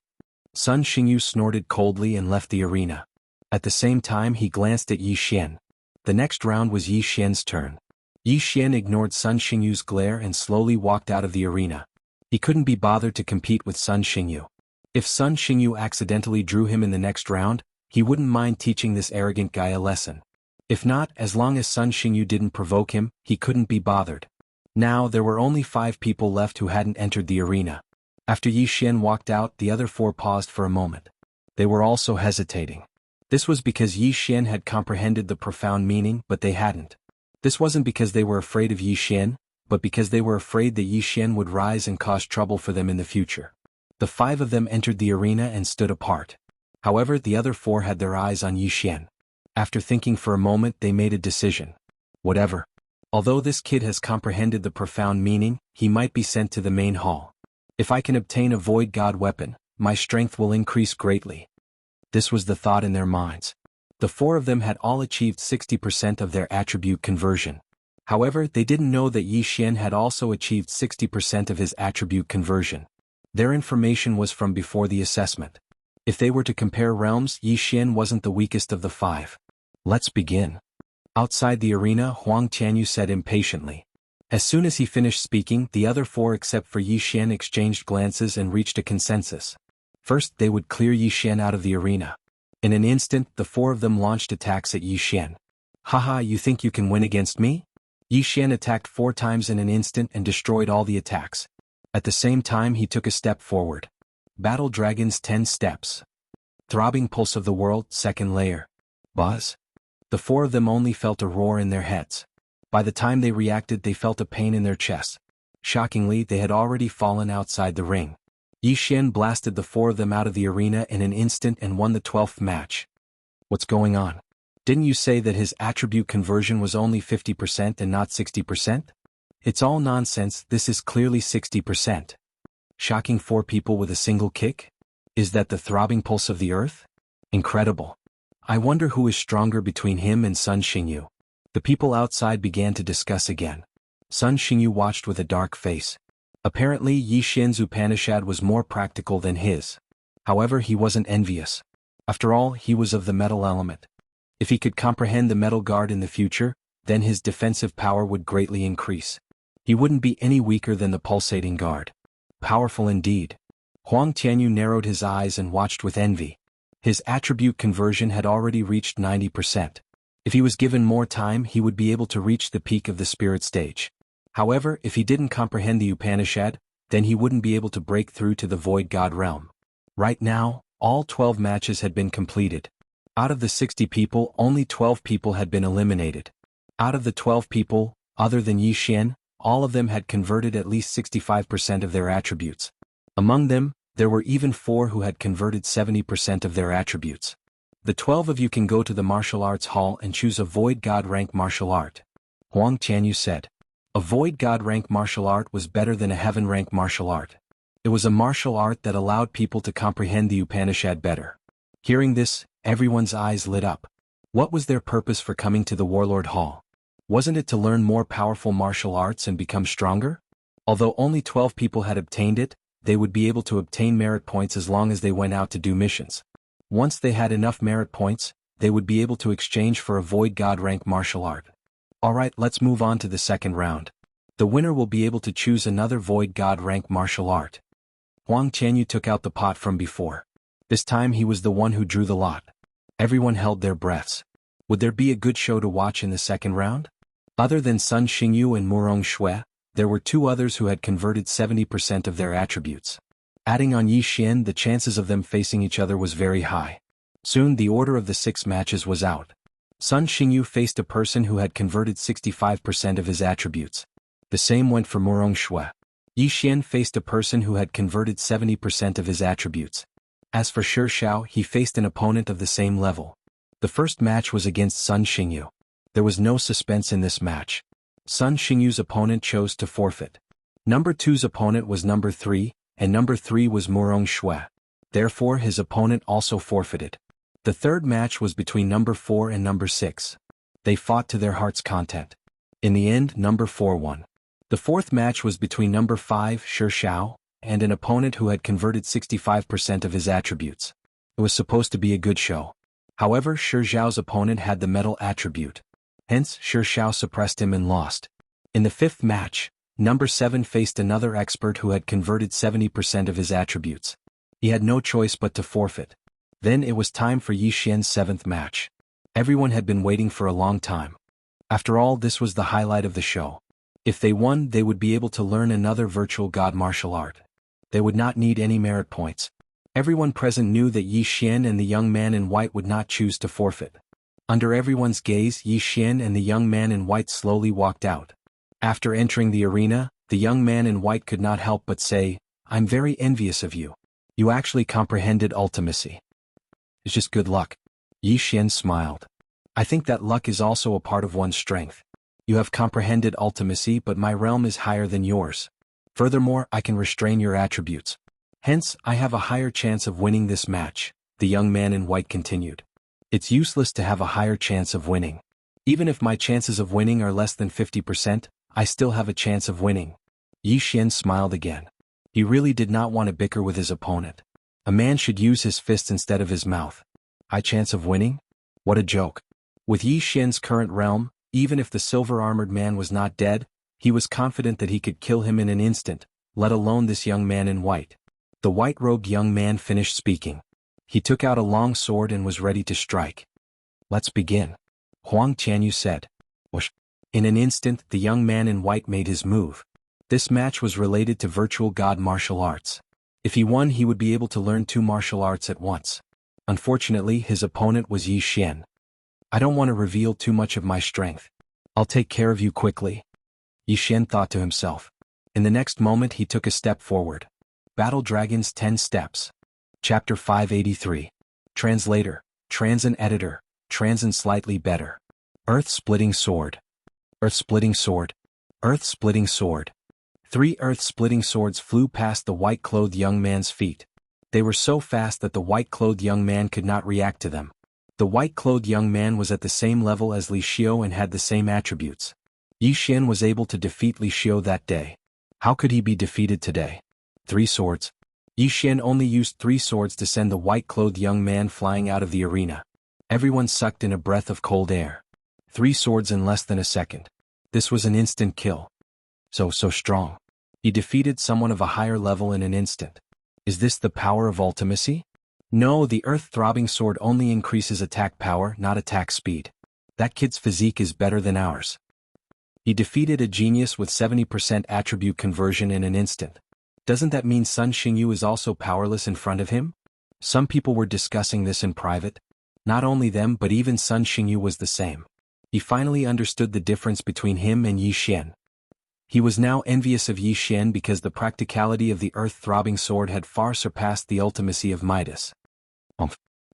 A: Sun Xingyu snorted coldly and left the arena. At the same time he glanced at Yishan. The next round was Yishan's turn. Yishan ignored Sun Xingyu's glare and slowly walked out of the arena. He couldn't be bothered to compete with Sun Xingyu. If Sun Xingyu accidentally drew him in the next round, he wouldn't mind teaching this arrogant guy a lesson. If not, as long as Sun Xingyu didn't provoke him, he couldn't be bothered. Now there were only 5 people left who hadn't entered the arena. After Yishan walked out, the other 4 paused for a moment. They were also hesitating. This was because Yishan had comprehended the profound meaning, but they hadn't. This wasn't because they were afraid of Yishan, but because they were afraid that Yishan would rise and cause trouble for them in the future. The 5 of them entered the arena and stood apart. However, the other 4 had their eyes on Yishan. After thinking for a moment, they made a decision. Whatever. Although this kid has comprehended the profound meaning, he might be sent to the main hall. If I can obtain a void god weapon, my strength will increase greatly. This was the thought in their minds. The 4 of them had all achieved 60% of their attribute conversion. However, they didn't know that Yishan had also achieved 60% of his attribute conversion. Their information was from before the assessment. If they were to compare realms, Yishan wasn't the weakest of the 5. Let's begin. Outside the arena, Huang Tianyu said impatiently. As soon as he finished speaking, the other 4 except for Yishan exchanged glances and reached a consensus. First, they would clear Yishan out of the arena. In an instant, the four of them launched attacks at Yi Xian. Haha, you think you can win against me? Yi Xian attacked 4 times in an instant and destroyed all the attacks. At the same time he took a step forward. Battle Dragon's 10 steps. Throbbing Pulse of the World, second layer. Buzz. The four of them only felt a roar in their heads. By the time they reacted they felt a pain in their chests. Shockingly, they had already fallen outside the ring. Yi Xian blasted the four of them out of the arena in an instant and won the 12th match. What's going on? Didn't you say that his attribute conversion was only 50% and not 60%? It's all nonsense, this is clearly 60%. Shocking 4 people with a single kick? Is that the throbbing pulse of the earth? Incredible. I wonder who is stronger between him and Sun Xingyu. The people outside began to discuss again. Sun Xingyu watched with a dark face. Apparently Yi Xian's Upanishad was more practical than his. However, he wasn't envious. After all, he was of the metal element. If he could comprehend the metal guard in the future, then his defensive power would greatly increase. He wouldn't be any weaker than the pulsating guard. Powerful indeed. Huang Tianyu narrowed his eyes and watched with envy. His attribute conversion had already reached 90%. If he was given more time he would be able to reach the peak of the spirit stage. However, if he didn't comprehend the Upanishad, then he wouldn't be able to break through to the Void God realm. Right now, all 12 matches had been completed. Out of the 60 people, only 12 people had been eliminated. Out of the 12 people, other than Yi Xian, all of them had converted at least 65% of their attributes. Among them, there were even 4 who had converted 70% of their attributes. The 12 of you can go to the martial arts hall and choose a Void God rank martial art. Huang Tianyu said. A Void God rank martial art was better than a Heaven rank martial art. It was a martial art that allowed people to comprehend the Upanishad better. Hearing this, everyone's eyes lit up. What was their purpose for coming to the Warlord Hall? Wasn't it to learn more powerful martial arts and become stronger? Although only 12 people had obtained it, they would be able to obtain merit points as long as they went out to do missions. Once they had enough merit points, they would be able to exchange for a Void God rank martial art. Alright, let's move on to the second round. The winner will be able to choose another Void God rank martial art. Huang Tianyu took out the pot from before. This time he was the one who drew the lot. Everyone held their breaths. Would there be a good show to watch in the second round? Other than Sun Xingyu and Murong Shui, there were 2 others who had converted 70% of their attributes. Adding on Yi Xian, the chances of them facing each other was very high. Soon the order of the 6 matches was out. Sun Xingyu faced a person who had converted 65% of his attributes. The same went for Murong Shui. Yi Xian faced a person who had converted 70% of his attributes. As for Shi Xiao, he faced an opponent of the same level. The first match was against Sun Xingyu. There was no suspense in this match. Sun Xingyu's opponent chose to forfeit. Number 2's opponent was number 3, and number 3 was Murong Shui. Therefore his opponent also forfeited. The third match was between number 4 and number 6. They fought to their heart's content. In the end, number 4 won. The fourth match was between number 5, Shi Xiao, and an opponent who had converted 65% of his attributes. It was supposed to be a good show. However, Shi Xiao's opponent had the metal attribute. Hence, Shi Xiao suppressed him and lost. In the fifth match, number 7 faced another expert who had converted 70% of his attributes. He had no choice but to forfeit. Then it was time for Yi Xian's 7th match. Everyone had been waiting for a long time. After all, this was the highlight of the show. If they won, they would be able to learn another virtual god martial art. They would not need any merit points. Everyone present knew that Yi Xian and the young man in white would not choose to forfeit. Under everyone's gaze, Yi Xian and the young man in white slowly walked out. After entering the arena, the young man in white could not help but say, "I'm very envious of you. You actually comprehended ultimacy. It's just good luck." Yi Xian smiled. "I think that luck is also a part of one's strength. You have comprehended ultimacy, but my realm is higher than yours. Furthermore, I can restrain your attributes. Hence, I have a higher chance of winning this match," the young man in white continued. "It's useless to have a higher chance of winning. Even if my chances of winning are less than 50%, I still have a chance of winning." Yi Xian smiled again. He really did not want to bicker with his opponent. A man should use his fist instead of his mouth. High chance of winning? What a joke. With Yi Xian's current realm, even if the silver-armored man was not dead, he was confident that he could kill him in an instant, let alone this young man in white. The white-robed young man finished speaking. He took out a long sword and was ready to strike. "Let's begin," Huang Tianyu said. Whoosh. In an instant, the young man in white made his move. This match was related to virtual god martial arts. If he won, he would be able to learn 2 martial arts at once. Unfortunately, his opponent was Yi Xian. "I don't want to reveal too much of my strength. I'll take care of you quickly," Yi Xian thought to himself. In the next moment he took a step forward. Battle Dragons 10 Steps. Chapter 583. Translator, Transin Editor, Transin Slightly Better. Earth-Splitting Sword. Earth-Splitting Sword. Earth-Splitting Sword. 3 earth-splitting swords flew past the white-clothed young man's feet. They were so fast that the white-clothed young man could not react to them. The white-clothed young man was at the same level as Li Xiao and had the same attributes. Yi Xian was able to defeat Li Xiao that day. How could he be defeated today? 3 swords. Yi Xian only used 3 swords to send the white-clothed young man flying out of the arena. Everyone sucked in a breath of cold air. 3 swords in less than a second. This was an instant kill. So strong. He defeated someone of a higher level in an instant. Is this the power of ultimacy? No, the earth-throbbing sword only increases attack power, not attack speed. That kid's physique is better than ours. He defeated a genius with 70% attribute conversion in an instant. Doesn't that mean Sun Xingyu is also powerless in front of him? Some people were discussing this in private. Not only them, but even Sun Xingyu was the same. He finally understood the difference between him and Yi Xian. He was now envious of Yi Xian because the practicality of the earth-throbbing sword had far surpassed the ultimacy of Midas.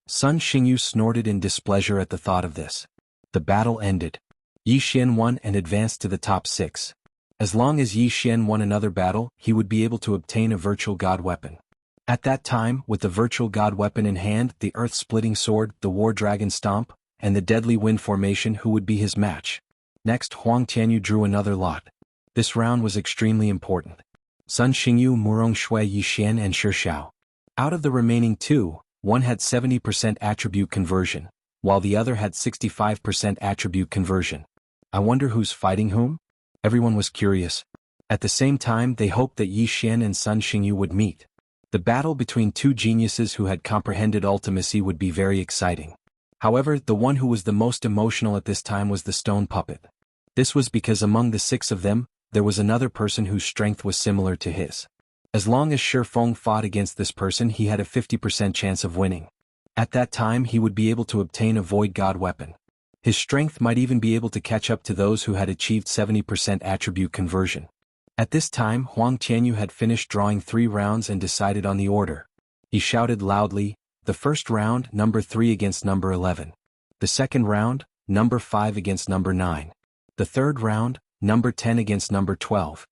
A: Sun Xingyu snorted in displeasure at the thought of this. The battle ended. Yi Xian won and advanced to the top 6. As long as Yi Xian won another battle, he would be able to obtain a virtual god weapon. At that time, with the virtual god weapon in hand, the earth-splitting sword, the war dragon stomp, and the deadly wind formation, who would be his match? Next, Huang Tianyu drew another lot. This round was extremely important. Sun Xingyu, Murong Shui, Yi Xian and Shi Xiao. Out of the remaining 2, one had 70% attribute conversion, while the other had 65% attribute conversion. I wonder who's fighting whom? Everyone was curious. At the same time, they hoped that Yi Xian and Sun Xingyu would meet. The battle between 2 geniuses who had comprehended ultimacy would be very exciting. However, the one who was the most emotional at this time was the stone puppet. This was because among the 6 of them, there was another person whose strength was similar to his. As long as Shi Feng fought against this person, he had a 50% chance of winning. At that time, he would be able to obtain a void god weapon. His strength might even be able to catch up to those who had achieved 70% attribute conversion. At this time, Huang Tianyu had finished drawing 3 rounds and decided on the order. He shouted loudly, "The first round, number 3 against number 11. The second round, number 5 against number 9. The third round, number 10 against number 12.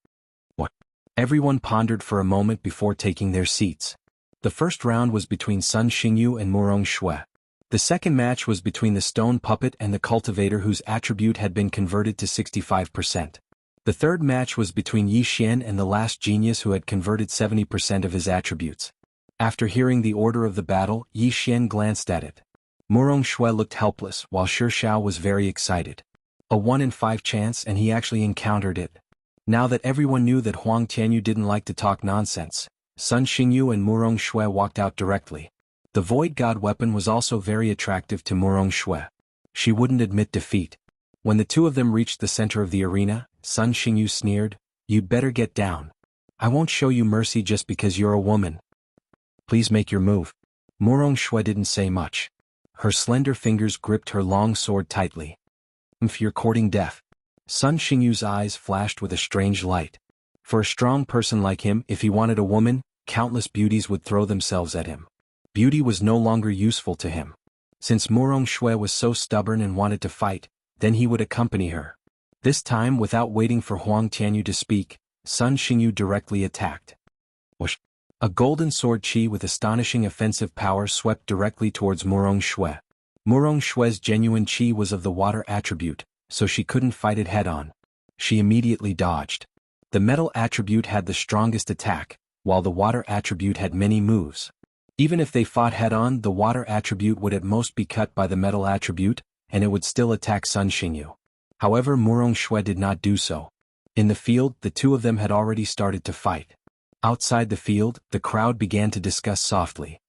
A: What? Everyone pondered for a moment before taking their seats. The first round was between Sun Xingyu and Murong Shui. The second match was between the stone puppet and the cultivator whose attribute had been converted to 65%. The third match was between Yi Xian and the last genius who had converted 70% of his attributes. After hearing the order of the battle, Yi Xian glanced at it. Murong Shui looked helpless, while Shi Xiao was very excited. A 1 in 5 chance, and he actually encountered it. Now that everyone knew that Huang Tianyu didn't like to talk nonsense, Sun Xingyu and Murong Shui walked out directly. The void god weapon was also very attractive to Murong Shui. She wouldn't admit defeat. When the 2 of them reached the center of the arena, Sun Xingyu sneered, "You'd better get down. I won't show you mercy just because you're a woman. Please make your move." Murong Shui didn't say much. Her slender fingers gripped her long sword tightly. "If you're courting death." Sun Xingyu's eyes flashed with a strange light. For a strong person like him, if he wanted a woman, countless beauties would throw themselves at him. Beauty was no longer useful to him. Since Murong Shui was so stubborn and wanted to fight, then he would accompany her. This time, without waiting for Huang Tianyu to speak, Sun Xingyu directly attacked. Whoosh! A golden sword chi with astonishing offensive power swept directly towards Murong Shui. Murong Shui's genuine chi was of the water attribute, so she couldn't fight it head-on. She immediately dodged. The metal attribute had the strongest attack, while the water attribute had many moves. Even if they fought head-on, the water attribute would at most be cut by the metal attribute, and it would still attack Sun Xingyu. However, Murong Shui did not do so. In the field, the 2 of them had already started to fight. Outside the field, the crowd began to discuss softly.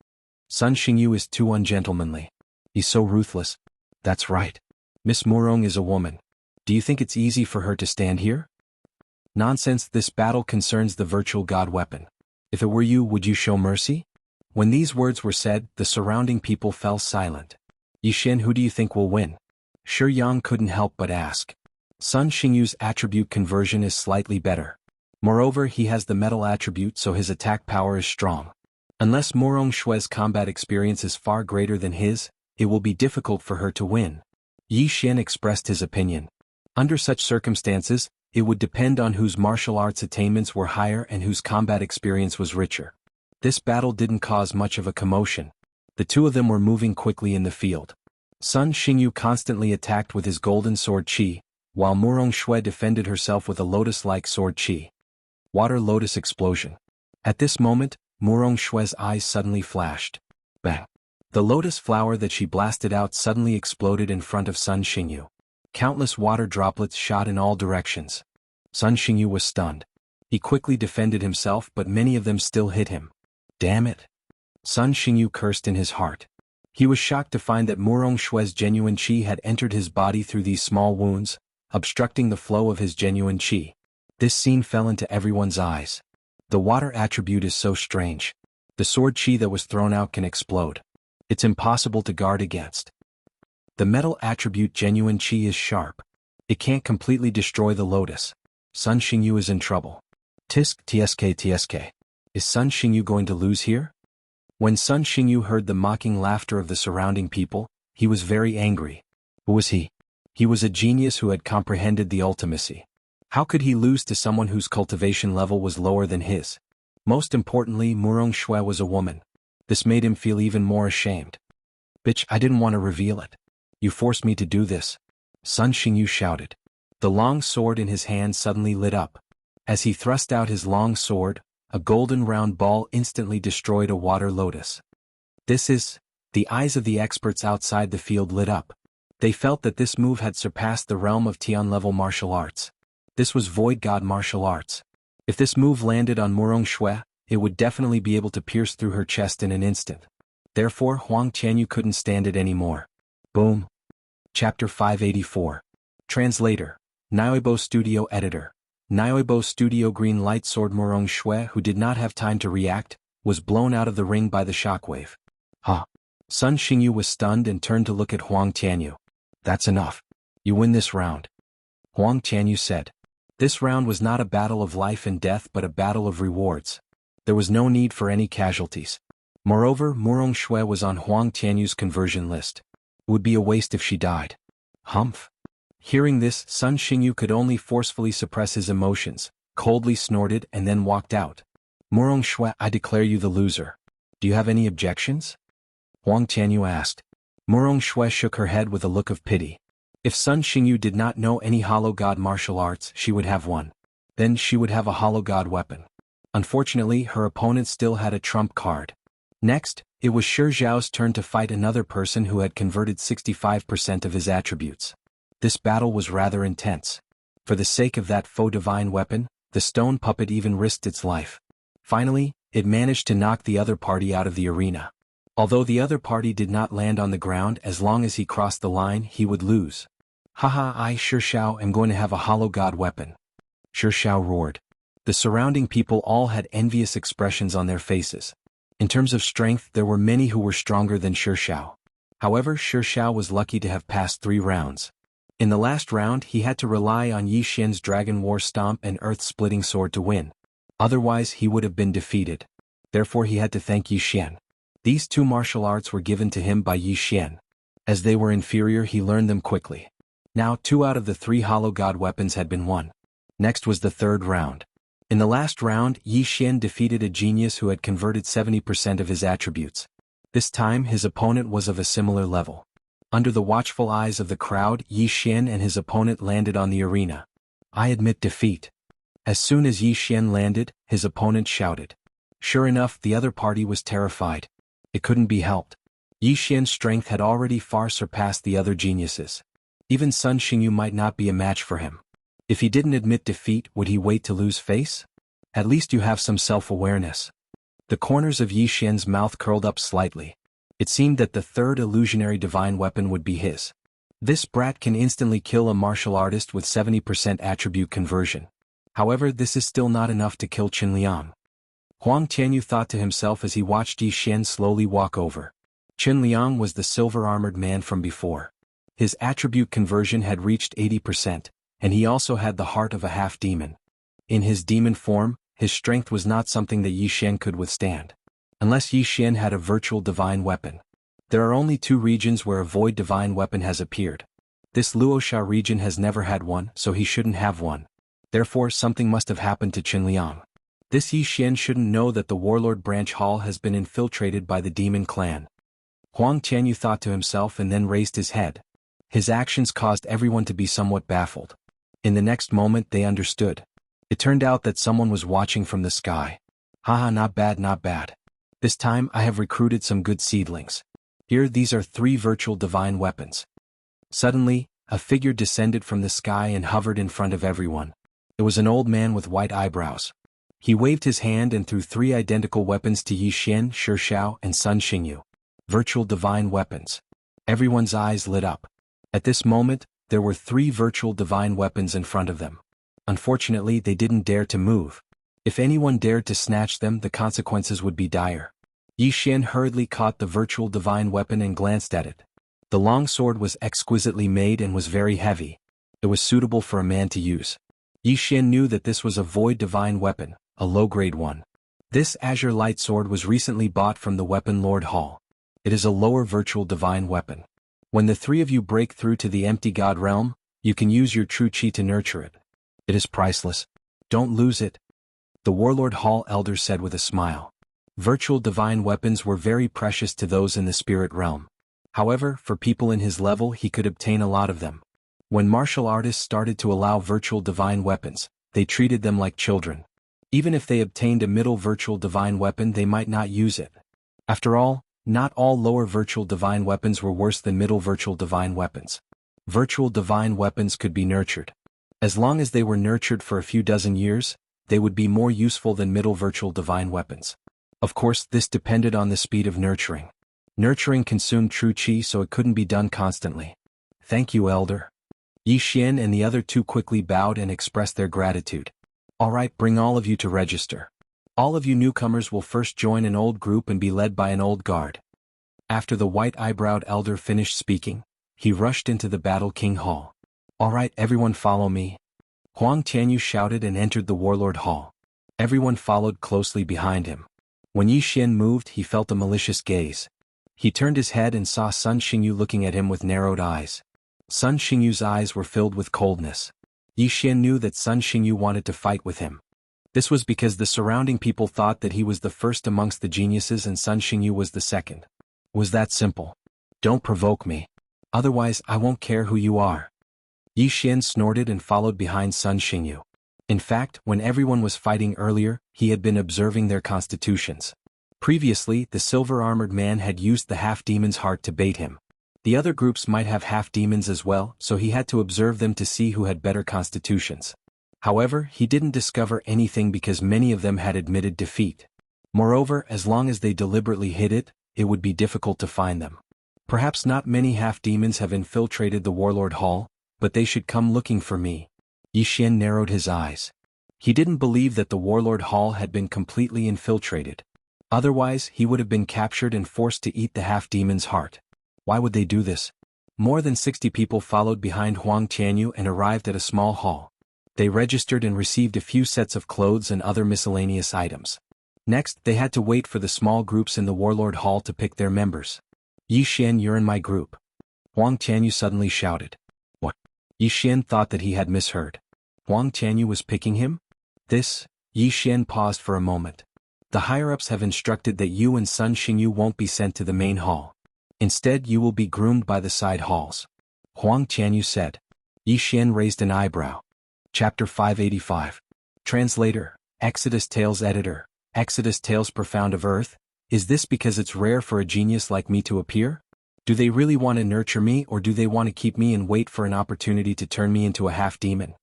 A: Sun Xingyu is too ungentlemanly. He's so ruthless. That's right. Miss Murong is a woman. Do you think it's easy for her to stand here? Nonsense, this battle concerns the virtual god weapon. If it were you, would you show mercy? When these words were said, the surrounding people fell silent. Yixin, who do you think will win? Shi Yang couldn't help but ask. Sun Xingyu's attribute conversion is slightly better. Moreover, he has the metal attribute, so his attack power is strong. Unless Murong Xue's combat experience is far greater than his, it will be difficult for her to win. Yi Xian expressed his opinion. Under such circumstances, it would depend on whose martial arts attainments were higher and whose combat experience was richer. This battle didn't cause much of a commotion. The two of them were moving quickly in the field. Sun Xingyu constantly attacked with his golden sword Qi, while Murong Xue defended herself with a lotus-like sword Qi. Water lotus explosion. At this moment, Murong Xue's eyes suddenly flashed. Bang! The lotus flower that she blasted out suddenly exploded in front of Sun Xingyu. Countless water droplets shot in all directions. Sun Xingyu was stunned. He quickly defended himself, but many of them still hit him. Damn it! Sun Xingyu cursed in his heart. He was shocked to find that Murong Xue's genuine qi had entered his body through these small wounds, obstructing the flow of his genuine qi. This scene fell into everyone's eyes. The water attribute is so strange. The sword qi that was thrown out can explode. It's impossible to guard against. The metal attribute genuine qi is sharp. It can't completely destroy the lotus. Sun Xingyu is in trouble. Tsk. Is Sun Xingyu going to lose here? When Sun Xingyu heard the mocking laughter of the surrounding people, he was very angry. Who was he? He was a genius who had comprehended the ultimacy. How could he lose to someone whose cultivation level was lower than his? Most importantly, Murong Xue was a woman. This made him feel even more ashamed. Bitch, I didn't want to reveal it. You forced me to do this. Sun Xingyu shouted. The long sword in his hand suddenly lit up. As he thrust out his long sword, a golden round ball instantly destroyed a water lotus. The eyes of the experts outside the field lit up. They felt that this move had surpassed the realm of Tian-level martial arts. This was Void God martial arts. If this move landed on Murong Xue, it would definitely be able to pierce through her chest in an instant. Therefore, Huang Tianyu couldn't stand it anymore. Boom. Chapter 584. Translator. Nioibo Studio Editor. Nioibo Studio. Green light sword. Murong Xue, who did not have time to react, was blown out of the ring by the shockwave. Huh. Sun Xingyu was stunned and turned to look at Huang Tianyu. That's enough. You win this round. Huang Tianyu said. This round was not a battle of life and death but a battle of rewards. There was no need for any casualties. Moreover, Murong Xue was on Huang Tianyu's conversion list. It would be a waste if she died. Humph. Hearing this, Sun Xingyu could only forcefully suppress his emotions, coldly snorted and then walked out. Murong Xue, I declare you the loser. Do you have any objections? Huang Tianyu asked. Murong Xue shook her head with a look of pity. If Sun Xingyu did not know any hollow god martial arts, she would have one. Then she would have a hollow god weapon. Unfortunately, her opponent still had a trump card. Next, it was Shi Zhao's turn to fight another person who had converted 65% of his attributes. This battle was rather intense. For the sake of that faux divine weapon, the stone puppet even risked its life. Finally, it managed to knock the other party out of the arena. Although the other party did not land on the ground, as long as he crossed the line, he would lose. Haha, I, Shi Zhao, am going to have a hollow god weapon. Shi Zhao roared. The surrounding people all had envious expressions on their faces. In terms of strength, there were many who were stronger than Shi Zhao. However, Shi Zhao was lucky to have passed 3 rounds. In the last round, he had to rely on Yi Xian's Dragon War Stomp and Earth-Splitting Sword to win. Otherwise, he would have been defeated. Therefore, he had to thank Yi Xian. These 2 martial arts were given to him by Yi Xian. As they were inferior, he learned them quickly. Now, 2 out of the 3 hollow god weapons had been won. Next was the 3rd round. In the last round, Yi Xian defeated a genius who had converted 70% of his attributes. This time, his opponent was of a similar level. Under the watchful eyes of the crowd, Yi Xian and his opponent landed on the arena. I admit defeat. As soon as Yi Xian landed, his opponent shouted. Sure enough, the other party was terrified. It couldn't be helped. Yi Xian's strength had already far surpassed the other geniuses. Even Sun Xingyu might not be a match for him. If he didn't admit defeat, would he wait to lose face? At least you have some self-awareness. The corners of Yi Xian's mouth curled up slightly. It seemed that the third illusionary divine weapon would be his. This brat can instantly kill a martial artist with 70% attribute conversion. However, this is still not enough to kill Qin Liang. Huang Tianyu thought to himself as he watched Yi Xian slowly walk over. Qin Liang was the silver-armored man from before. His attribute conversion had reached 80%, and he also had the heart of a half-demon. In his demon form, his strength was not something that Yi Xian could withstand. Unless Yi Xian had a virtual divine weapon. There are only 2 regions where a void divine weapon has appeared. This Luosha region has never had one, so he shouldn't have one. Therefore, something must have happened to Qin Liang. This Yi Xian shouldn't know that the Warlord Branch Hall has been infiltrated by the demon clan. Huang Tianyu thought to himself and then raised his head. His actions caused everyone to be somewhat baffled. In the next moment they understood. It turned out that someone was watching from the sky. Haha, not bad, not bad. This time I have recruited some good seedlings. Here, these are 3 virtual divine weapons. Suddenly, a figure descended from the sky and hovered in front of everyone. It was an old man with white eyebrows. He waved his hand and threw 3 identical weapons to Yi Xian, Shishao, and Sun Xingyu. Virtual divine weapons. Everyone's eyes lit up. At this moment, there were 3 virtual divine weapons in front of them. Unfortunately, they didn't dare to move. If anyone dared to snatch them, the consequences would be dire. Yi Xian hurriedly caught the virtual divine weapon and glanced at it. The long sword was exquisitely made and was very heavy. It was suitable for a man to use. Yi Xian knew that this was a void divine weapon, a low-grade one. This azure light sword was recently bought from the Weapon Lord Hall. It is a lower virtual divine weapon. When the 3 of you break through to the empty god realm, you can use your true chi to nurture it. It is priceless. Don't lose it. The Warlord Hall elder said with a smile. Virtual divine weapons were very precious to those in the spirit realm. However, for people in his level he could obtain a lot of them. When martial artists started to allow virtual divine weapons, they treated them like children. Even if they obtained a middle virtual divine weapon, they might not use it. After all, not all lower virtual divine weapons were worse than middle virtual divine weapons. Virtual divine weapons could be nurtured. As long as they were nurtured for a few dozen years, they would be more useful than middle virtual divine weapons. Of course, this depended on the speed of nurturing. Nurturing consumed true chi, so it couldn't be done constantly. Thank you, Elder. Yi Xian and the other 2 quickly bowed and expressed their gratitude. Alright, bring all of you to register. All of you newcomers will first join an old group and be led by an old guard. After the white-eyebrowed elder finished speaking, he rushed into the Battle King Hall. Alright, everyone follow me. Huang Tianyu shouted and entered the Warlord Hall. Everyone followed closely behind him. When Yi Xian moved, he felt a malicious gaze. He turned his head and saw Sun Xingyu looking at him with narrowed eyes. Sun Xingyu's eyes were filled with coldness. Yi Xian knew that Sun Xingyu wanted to fight with him. This was because the surrounding people thought that he was the first amongst the geniuses and Sun Xingyu was the second. It was that simple. Don't provoke me. Otherwise I won't care who you are. Yi Xian snorted and followed behind Sun Xingyu. In fact, when everyone was fighting earlier, he had been observing their constitutions. Previously, the silver-armored man had used the half-demon's heart to bait him. The other groups might have half-demons as well, so he had to observe them to see who had better constitutions. However, he didn't discover anything because many of them had admitted defeat. Moreover, as long as they deliberately hid it, it would be difficult to find them. Perhaps not many half-demons have infiltrated the Warlord Hall, but they should come looking for me. Yi Xian narrowed his eyes. He didn't believe that the Warlord Hall had been completely infiltrated. Otherwise, he would have been captured and forced to eat the half-demon's heart. Why would they do this? More than 60 people followed behind Huang Tianyu and arrived at a small hall. They registered and received a few sets of clothes and other miscellaneous items. Next, they had to wait for the small groups in the Warlord Hall to pick their members. Yi Xian, you're in my group. Huang Tianyu suddenly shouted. What? Yi Xian thought that he had misheard. Huang Tianyu was picking him? This? Yi Xian paused for a moment. The higher-ups have instructed that you and Sun Xingyu won't be sent to the main hall. Instead, you will be groomed by the side halls. Huang Tianyu said. Yi Xian raised an eyebrow. Chapter 585. Translator, Exodus Tales Editor, Exodus Tales Profound of Earth, is this because it's rare for a genius like me to appear? Do they really want to nurture me or do they want to keep me and wait for an opportunity to turn me into a half-demon?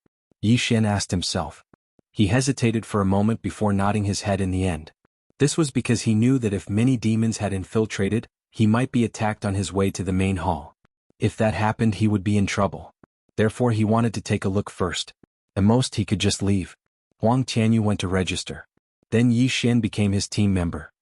A: Yi Xian asked himself. He hesitated for a moment before nodding his head in the end. This was because he knew that if many demons had infiltrated, he might be attacked on his way to the main hall. If that happened, he would be in trouble. Therefore he wanted to take a look first. At most he could just leave. Huang Tianyu went to register. Then Yi Xian became his team member.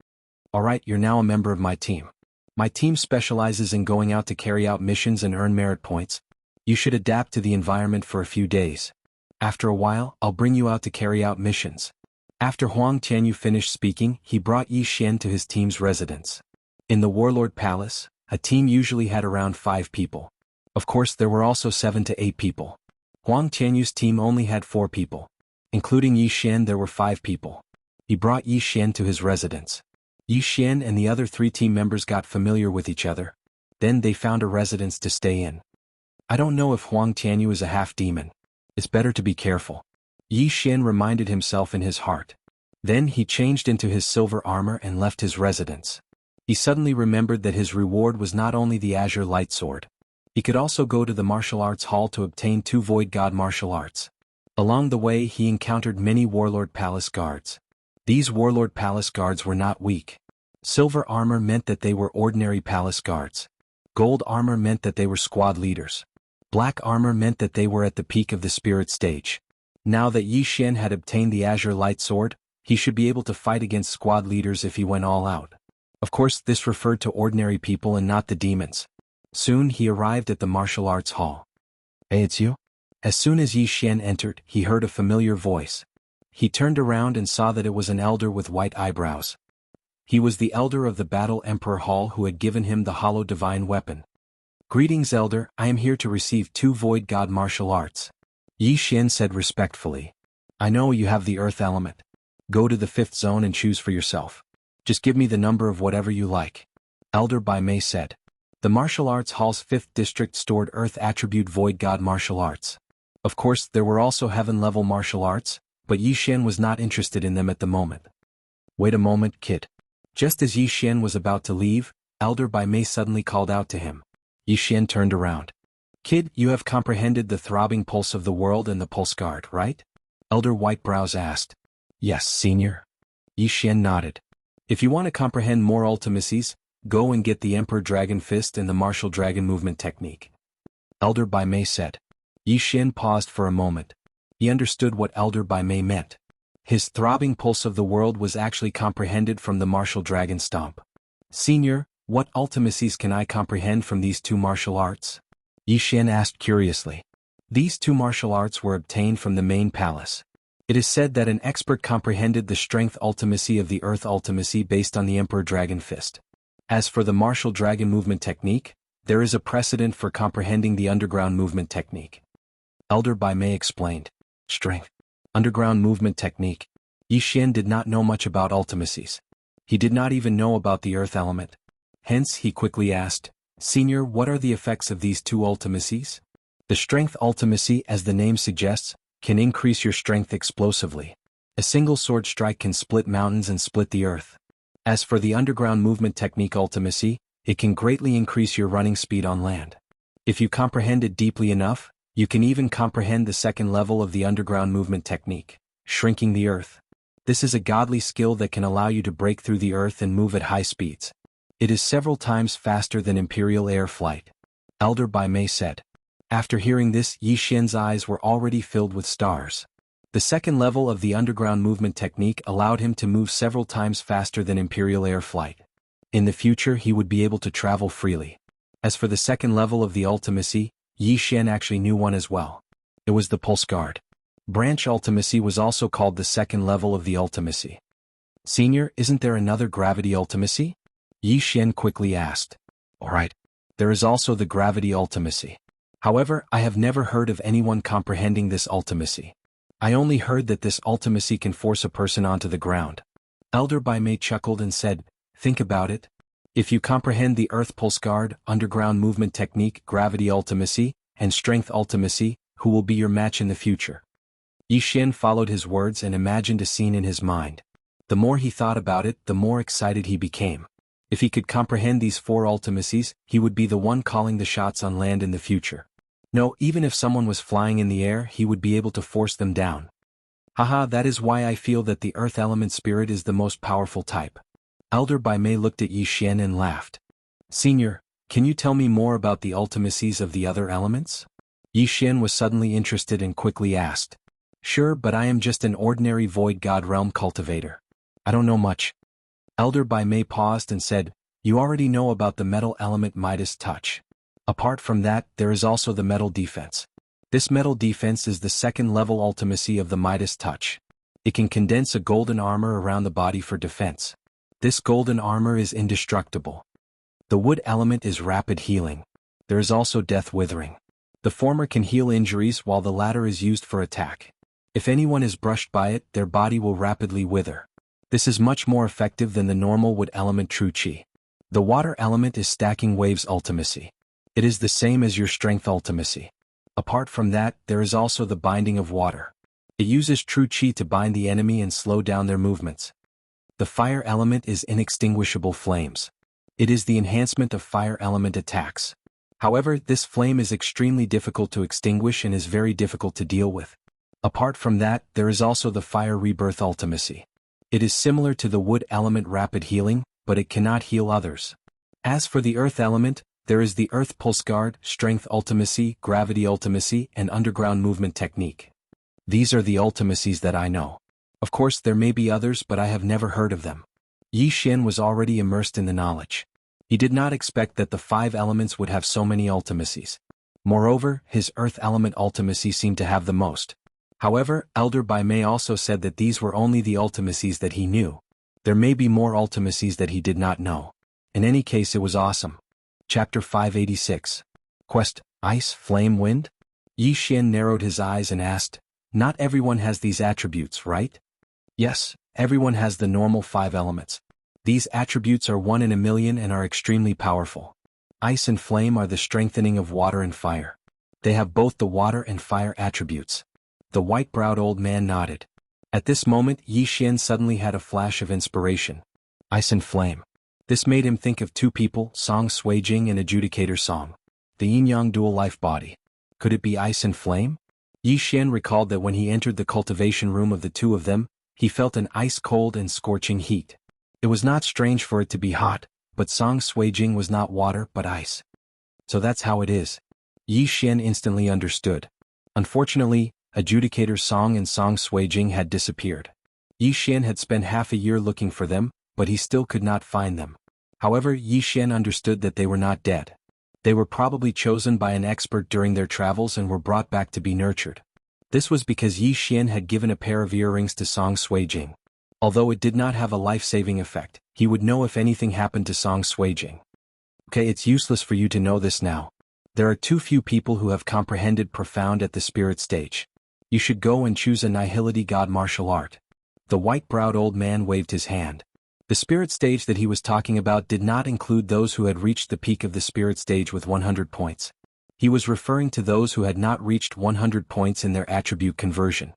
A: Alright, you're now a member of my team. My team specializes in going out to carry out missions and earn merit points. You should adapt to the environment for a few days. After a while, I'll bring you out to carry out missions. After Huang Tianyu finished speaking, he brought Yi Xian to his team's residence. In the Warlord Palace, a team usually had around 5 people. Of course, there were also 7 to 8 people. Huang Tianyu's team only had 4 people. Including Yi Xian, there were 5 people. He brought Yi Xian to his residence. Yi Xian and the other 3 team members got familiar with each other. Then they found a residence to stay in. I don't know if Huang Tianyu is a half-demon. It's better to be careful. Yi Xian reminded himself in his heart. Then he changed into his silver armor and left his residence. He suddenly remembered that his reward was not only the Azure Light Sword. He could also go to the martial arts hall to obtain 2 Void God martial arts. Along the way he encountered many Warlord Palace guards. These Warlord Palace guards were not weak. Silver armor meant that they were ordinary palace guards. Gold armor meant that they were squad leaders. Black armor meant that they were at the peak of the spirit stage. Now that Yi Xian had obtained the Azure Light Sword, he should be able to fight against squad leaders if he went all out. Of course, this referred to ordinary people and not the demons. Soon he arrived at the martial arts hall. Hey, it's you? As soon as Yi Xian entered, he heard a familiar voice. He turned around and saw that it was an elder with white eyebrows. He was the elder of the Battle Emperor Hall who had given him the hollow divine weapon. Greetings, elder, I am here to receive 2 Void God martial arts. Yi Xian said respectfully. I know you have the earth element. Go to the 5th zone and choose for yourself. Just give me the number of whatever you like. Elder Bai Mei said. The martial arts hall's 5th district stored earth attribute Void God martial arts. Of course, there were also heaven-level martial arts, but Yi Xian was not interested in them at the moment. Wait a moment, kid. Just as Yi Xian was about to leave, Elder Bai Mei suddenly called out to him. Yi Xian turned around. Kid, you have comprehended the throbbing pulse of the world and the pulse guard, right? Elder Whitebrows asked. Yes, senior. Yi Xian nodded. If you want to comprehend more ultimacies, go and get the Emperor Dragon Fist and the Martial Dragon Movement Technique. Elder Bai Mei said. Yi Xian paused for a moment. He understood what Elder Bai Mei meant. His throbbing pulse of the world was actually comprehended from the Martial Dragon Stomp. Senior, what ultimacies can I comprehend from these 2 martial arts? Yi Xian asked curiously. These 2 martial arts were obtained from the main palace. It is said that an expert comprehended the strength ultimacy of the earth ultimacy based on the Emperor Dragon Fist. As for the Martial Dragon Movement Technique, there is a precedent for comprehending the Underground Movement Technique. Elder Bai Mei explained. Strength. Underground Movement Technique. Yi Xian did not know much about ultimacies. He did not even know about the earth element. Hence he quickly asked, Senior, what are the effects of these 2 ultimacies? The strength ultimacy, as the name suggests, can increase your strength explosively. A single sword strike can split mountains and split the earth. As for the Underground Movement Technique ultimacy, it can greatly increase your running speed on land. If you comprehend it deeply enough, you can even comprehend the 2nd level of the Underground Movement Technique, shrinking the earth. This is a godly skill that can allow you to break through the earth and move at high speeds. It is several times faster than Imperial air flight. Elder Bai Mei said. After hearing this, Yi Xian's eyes were already filled with stars. The 2nd level of the Underground Movement Technique allowed him to move several times faster than Imperial air flight. In the future he would be able to travel freely. As for the 2nd level of the ultimacy, Yi Xian actually knew one as well. It was the Pulse Guard. Branch ultimacy was also called the 2nd level of the ultimacy. Senior, isn't there another gravity ultimacy? Yi Xian quickly asked. Alright. There is also the gravity ultimacy. However, I have never heard of anyone comprehending this ultimacy. I only heard that this ultimacy can force a person onto the ground. Elder Bai Mei chuckled and said, Think about it. If you comprehend the Earth Pulse Guard, Underground Movement Technique, Gravity Ultimacy, and Strength Ultimacy, who will be your match in the future? Yi Xian followed his words and imagined a scene in his mind. The more he thought about it, the more excited he became. If he could comprehend these 4 ultimacies, he would be the one calling the shots on land in the future. No, even if someone was flying in the air, he would be able to force them down. Haha, that is why I feel that the Earth Element Spirit is the most powerful type. Elder Bai Mei looked at Yi Xian and laughed. Senior, can you tell me more about the ultimacies of the other elements? Yi Xian was suddenly interested and quickly asked. Sure, but I am just an ordinary void god realm cultivator. I don't know much. Elder Bai Mei paused and said, You already know about the metal element Midas touch. Apart from that, there is also the metal defense. This metal defense is the second level ultimacy of the Midas touch. It can condense a golden armor around the body for defense. This golden armor is indestructible. The wood element is rapid healing. There is also death withering. The former can heal injuries while the latter is used for attack. If anyone is brushed by it, their body will rapidly wither. This is much more effective than the normal wood element true chi. The water element is stacking waves ultimacy. It is the same as your strength ultimacy. Apart from that, there is also the binding of water. It uses true chi to bind the enemy and slow down their movements. The fire element is inextinguishable flames. It is the enhancement of fire element attacks. However, this flame is extremely difficult to extinguish and is very difficult to deal with. Apart from that, there is also the fire rebirth ultimacy. It is similar to the wood element rapid healing, but it cannot heal others. As for the earth element, there is the earth pulse guard, strength ultimacy, gravity ultimacy, and underground movement technique. These are the ultimacies that I know. Of course, there may be others, but I have never heard of them. Yi Xian was already immersed in the knowledge. He did not expect that the 5 elements would have so many ultimacies. Moreover, his earth element ultimacy seemed to have the most. However, Elder Bai Mei also said that these were only the ultimacies that he knew. There may be more ultimacies that he did not know. In any case, it was awesome. Chapter 586. Quest, Ice, Flame, Wind? Yi Xian narrowed his eyes and asked, Not everyone has these attributes, right? Yes, everyone has the normal 5 elements. These attributes are 1 in a million and are extremely powerful. Ice and flame are the strengthening of water and fire. They have both the water and fire attributes. The white-browed old man nodded. At this moment, Yi Xian suddenly had a flash of inspiration. Ice and flame. This made him think of 2 people, Song Suijing and Adjudicator Song. The yin-yang dual life body. Could it be ice and flame? Yi Xian recalled that when he entered the cultivation room of the 2 of them, he felt an ice-cold and scorching heat. It was not strange for it to be hot, but Song Suijing was not water but ice. So that's how it is. Yi Xian instantly understood. Unfortunately, Adjudicator Song and Song Suijing had disappeared. Yi Xian had spent half a year looking for them, but he still could not find them. However, Yi Xian understood that they were not dead. They were probably chosen by an expert during their travels and were brought back to be nurtured. This was because Yi Xian had given a pair of earrings to Song Suijing. Although it did not have a life-saving effect, he would know if anything happened to Song Suijing. Okay, it's useless for you to know this now. There are too few people who have comprehended profound at the spirit stage. You should go and choose a nihility god martial art. The white-browed old man waved his hand. The spirit stage that he was talking about did not include those who had reached the peak of the spirit stage with 100 points. He was referring to those who had not reached 100 points in their attribute conversion.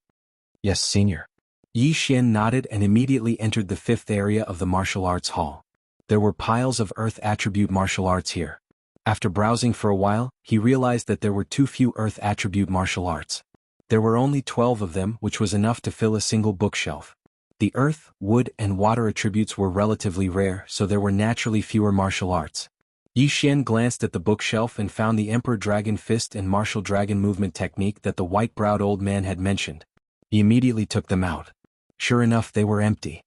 A: Yes, senior. Yi Xian nodded and immediately entered the 5th area of the martial arts hall. There were piles of earth attribute martial arts here. After browsing for a while, he realized that there were too few earth attribute martial arts. There were only 12 of them, which was enough to fill a single bookshelf. The earth, wood, and water attributes were relatively rare, so there were naturally fewer martial arts. Yi Xian glanced at the bookshelf and found the Emperor Dragon Fist and Martial Dragon Movement technique that the white-browed old man had mentioned. He immediately took them out. Sure enough, they were empty.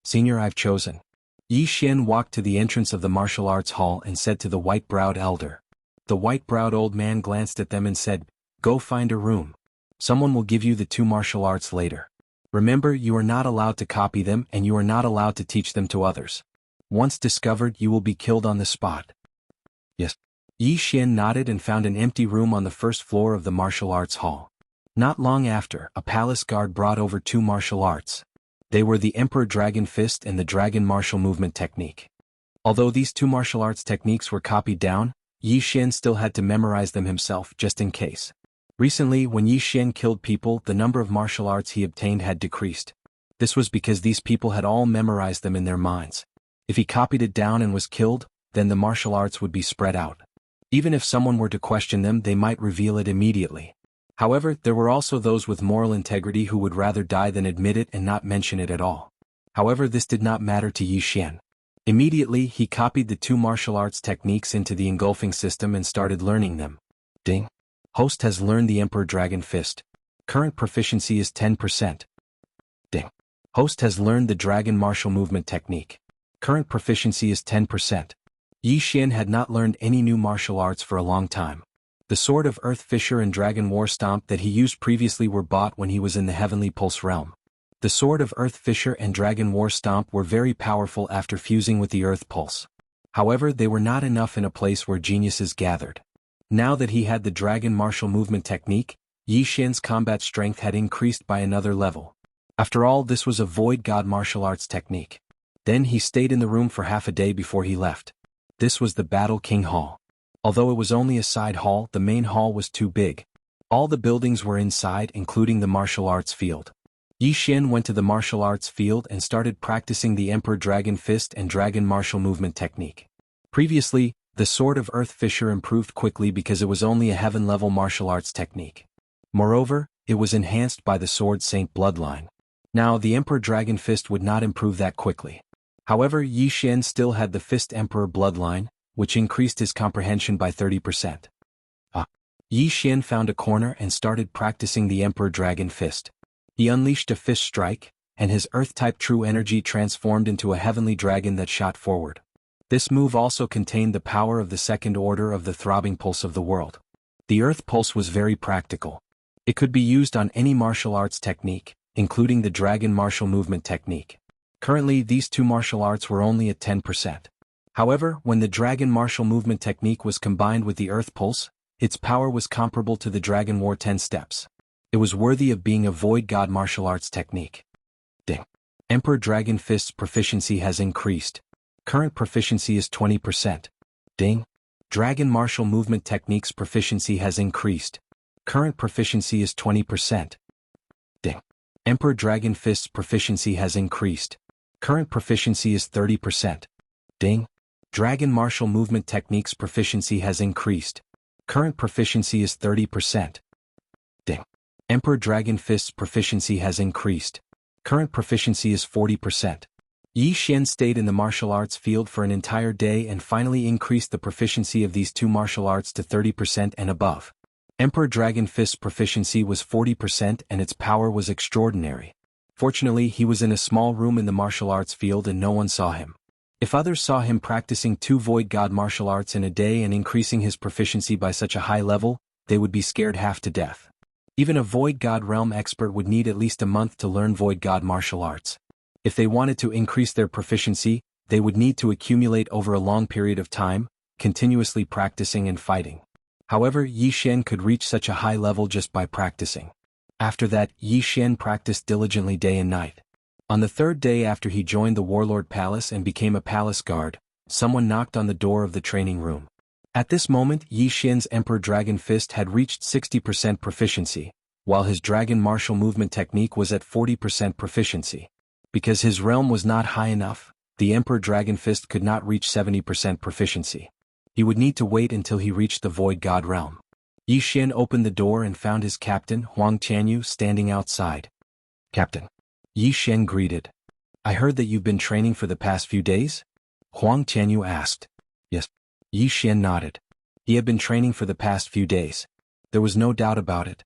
A: Senior, I've chosen. Yi Xian walked to the entrance of the martial arts hall and said to the white-browed elder. The white-browed old man glanced at them and said, Go find a room. Someone will give you the 2 martial arts later. Remember, you are not allowed to copy them and you are not allowed to teach them to others. Once discovered, you will be killed on the spot. Yes. Yi Xian nodded and found an empty room on the 1st floor of the martial arts hall. Not long after, a palace guard brought over 2 martial arts. They were the Emperor Dragon Fist and the Dragon Martial Movement technique. Although these 2 martial arts techniques were copied down, Yi Xian still had to memorize them himself just in case. Recently, when Yi Xian killed people, the number of martial arts he obtained had decreased. This was because these people had all memorized them in their minds. If he copied it down and was killed, then the martial arts would be spread out. Even if someone were to question them, they might reveal it immediately. However, there were also those with moral integrity who would rather die than admit it and not mention it at all. However, this did not matter to Yi Xian. Immediately, he copied the two martial arts techniques into the engulfing system and started learning them. Ding. Host has learned the Emperor Dragon Fist. Current proficiency is 10%. Ding. Host has learned the Dragon Martial Movement technique. Current proficiency is 10%. Yi Xian had not learned any new martial arts for a long time. The Sword of Earth Fisher and Dragon War Stomp that he used previously were bought when he was in the Heavenly Pulse realm. The Sword of Earth Fisher and Dragon War Stomp were very powerful after fusing with the Earth Pulse. However, they were not enough in a place where geniuses gathered. Now that he had the Dragon Martial Movement technique, Yi Xian's combat strength had increased by another level. After all, this was a Void God martial arts technique. Then he stayed in the room for half a day before he left. This was the Battle King Hall. Although it was only a side hall, the main hall was too big. All the buildings were inside, including the martial arts field. Yi Xian went to the martial arts field and started practicing the Emperor Dragon Fist and Dragon Martial Movement technique. Previously, the Sword of Earth Fisher improved quickly because it was only a heaven-level martial arts technique. Moreover, it was enhanced by the Sword Saint bloodline. Now, the Emperor Dragon Fist would not improve that quickly. However, Yi Xian still had the Fist Emperor bloodline, which increased his comprehension by 30%. Yi Xian found a corner and started practicing the Emperor Dragon Fist. He unleashed a fist strike, and his Earth-type true energy transformed into a heavenly dragon that shot forward. This move also contained the power of the second order of the throbbing pulse of the world. The Earth Pulse was very practical. It could be used on any martial arts technique, including the Dragon Martial Movement technique. Currently, these two martial arts were only at 10%. However, when the Dragon Martial Movement technique was combined with the Earth Pulse, its power was comparable to the Dragon War 10 steps. It was worthy of being a Void God martial arts technique. Ding. Emperor Dragon Fist's proficiency has increased. Current proficiency is 20%. Ding. Dragon Martial Movement technique's proficiency has increased. Current proficiency is 20%. Ding. Emperor Dragon Fist's proficiency has increased. Current proficiency is 30%. Ding. Dragon Martial Movement technique's proficiency has increased. Current proficiency is 30%. Ding. Emperor Dragon Fist's proficiency has increased. Current proficiency is 40%. Yi Xian stayed in the martial arts field for an entire day and finally increased the proficiency of these two martial arts to 30% and above. Emperor Dragon Fist's proficiency was 40% and its power was extraordinary. Fortunately, he was in a small room in the martial arts field and no one saw him. If others saw him practicing two Void God martial arts in a day and increasing his proficiency by such a high level, they would be scared half to death. Even a Void God realm expert would need at least a month to learn Void God martial arts. If they wanted to increase their proficiency, they would need to accumulate over a long period of time, continuously practicing and fighting. However, Yi Xian could reach such a high level just by practicing. After that, Yi Xian practiced diligently day and night. On the third day after he joined the Warlord Palace and became a palace guard, someone knocked on the door of the training room. At this moment, Yi Xian's Emperor Dragon Fist had reached 60% proficiency, while his Dragon Martial Movement technique was at 40% proficiency. Because his realm was not high enough, the Emperor Dragon Fist could not reach 70% proficiency. He would need to wait until he reached the Void God realm. Yi Xian opened the door and found his captain, Huang Qianyu, standing outside. "Captain." Yi Xian greeted. "I heard that you've been training for the past few days?" Huang Qianyu asked. "Yes." Yi Xian nodded. He had been training for the past few days. There was no doubt about it.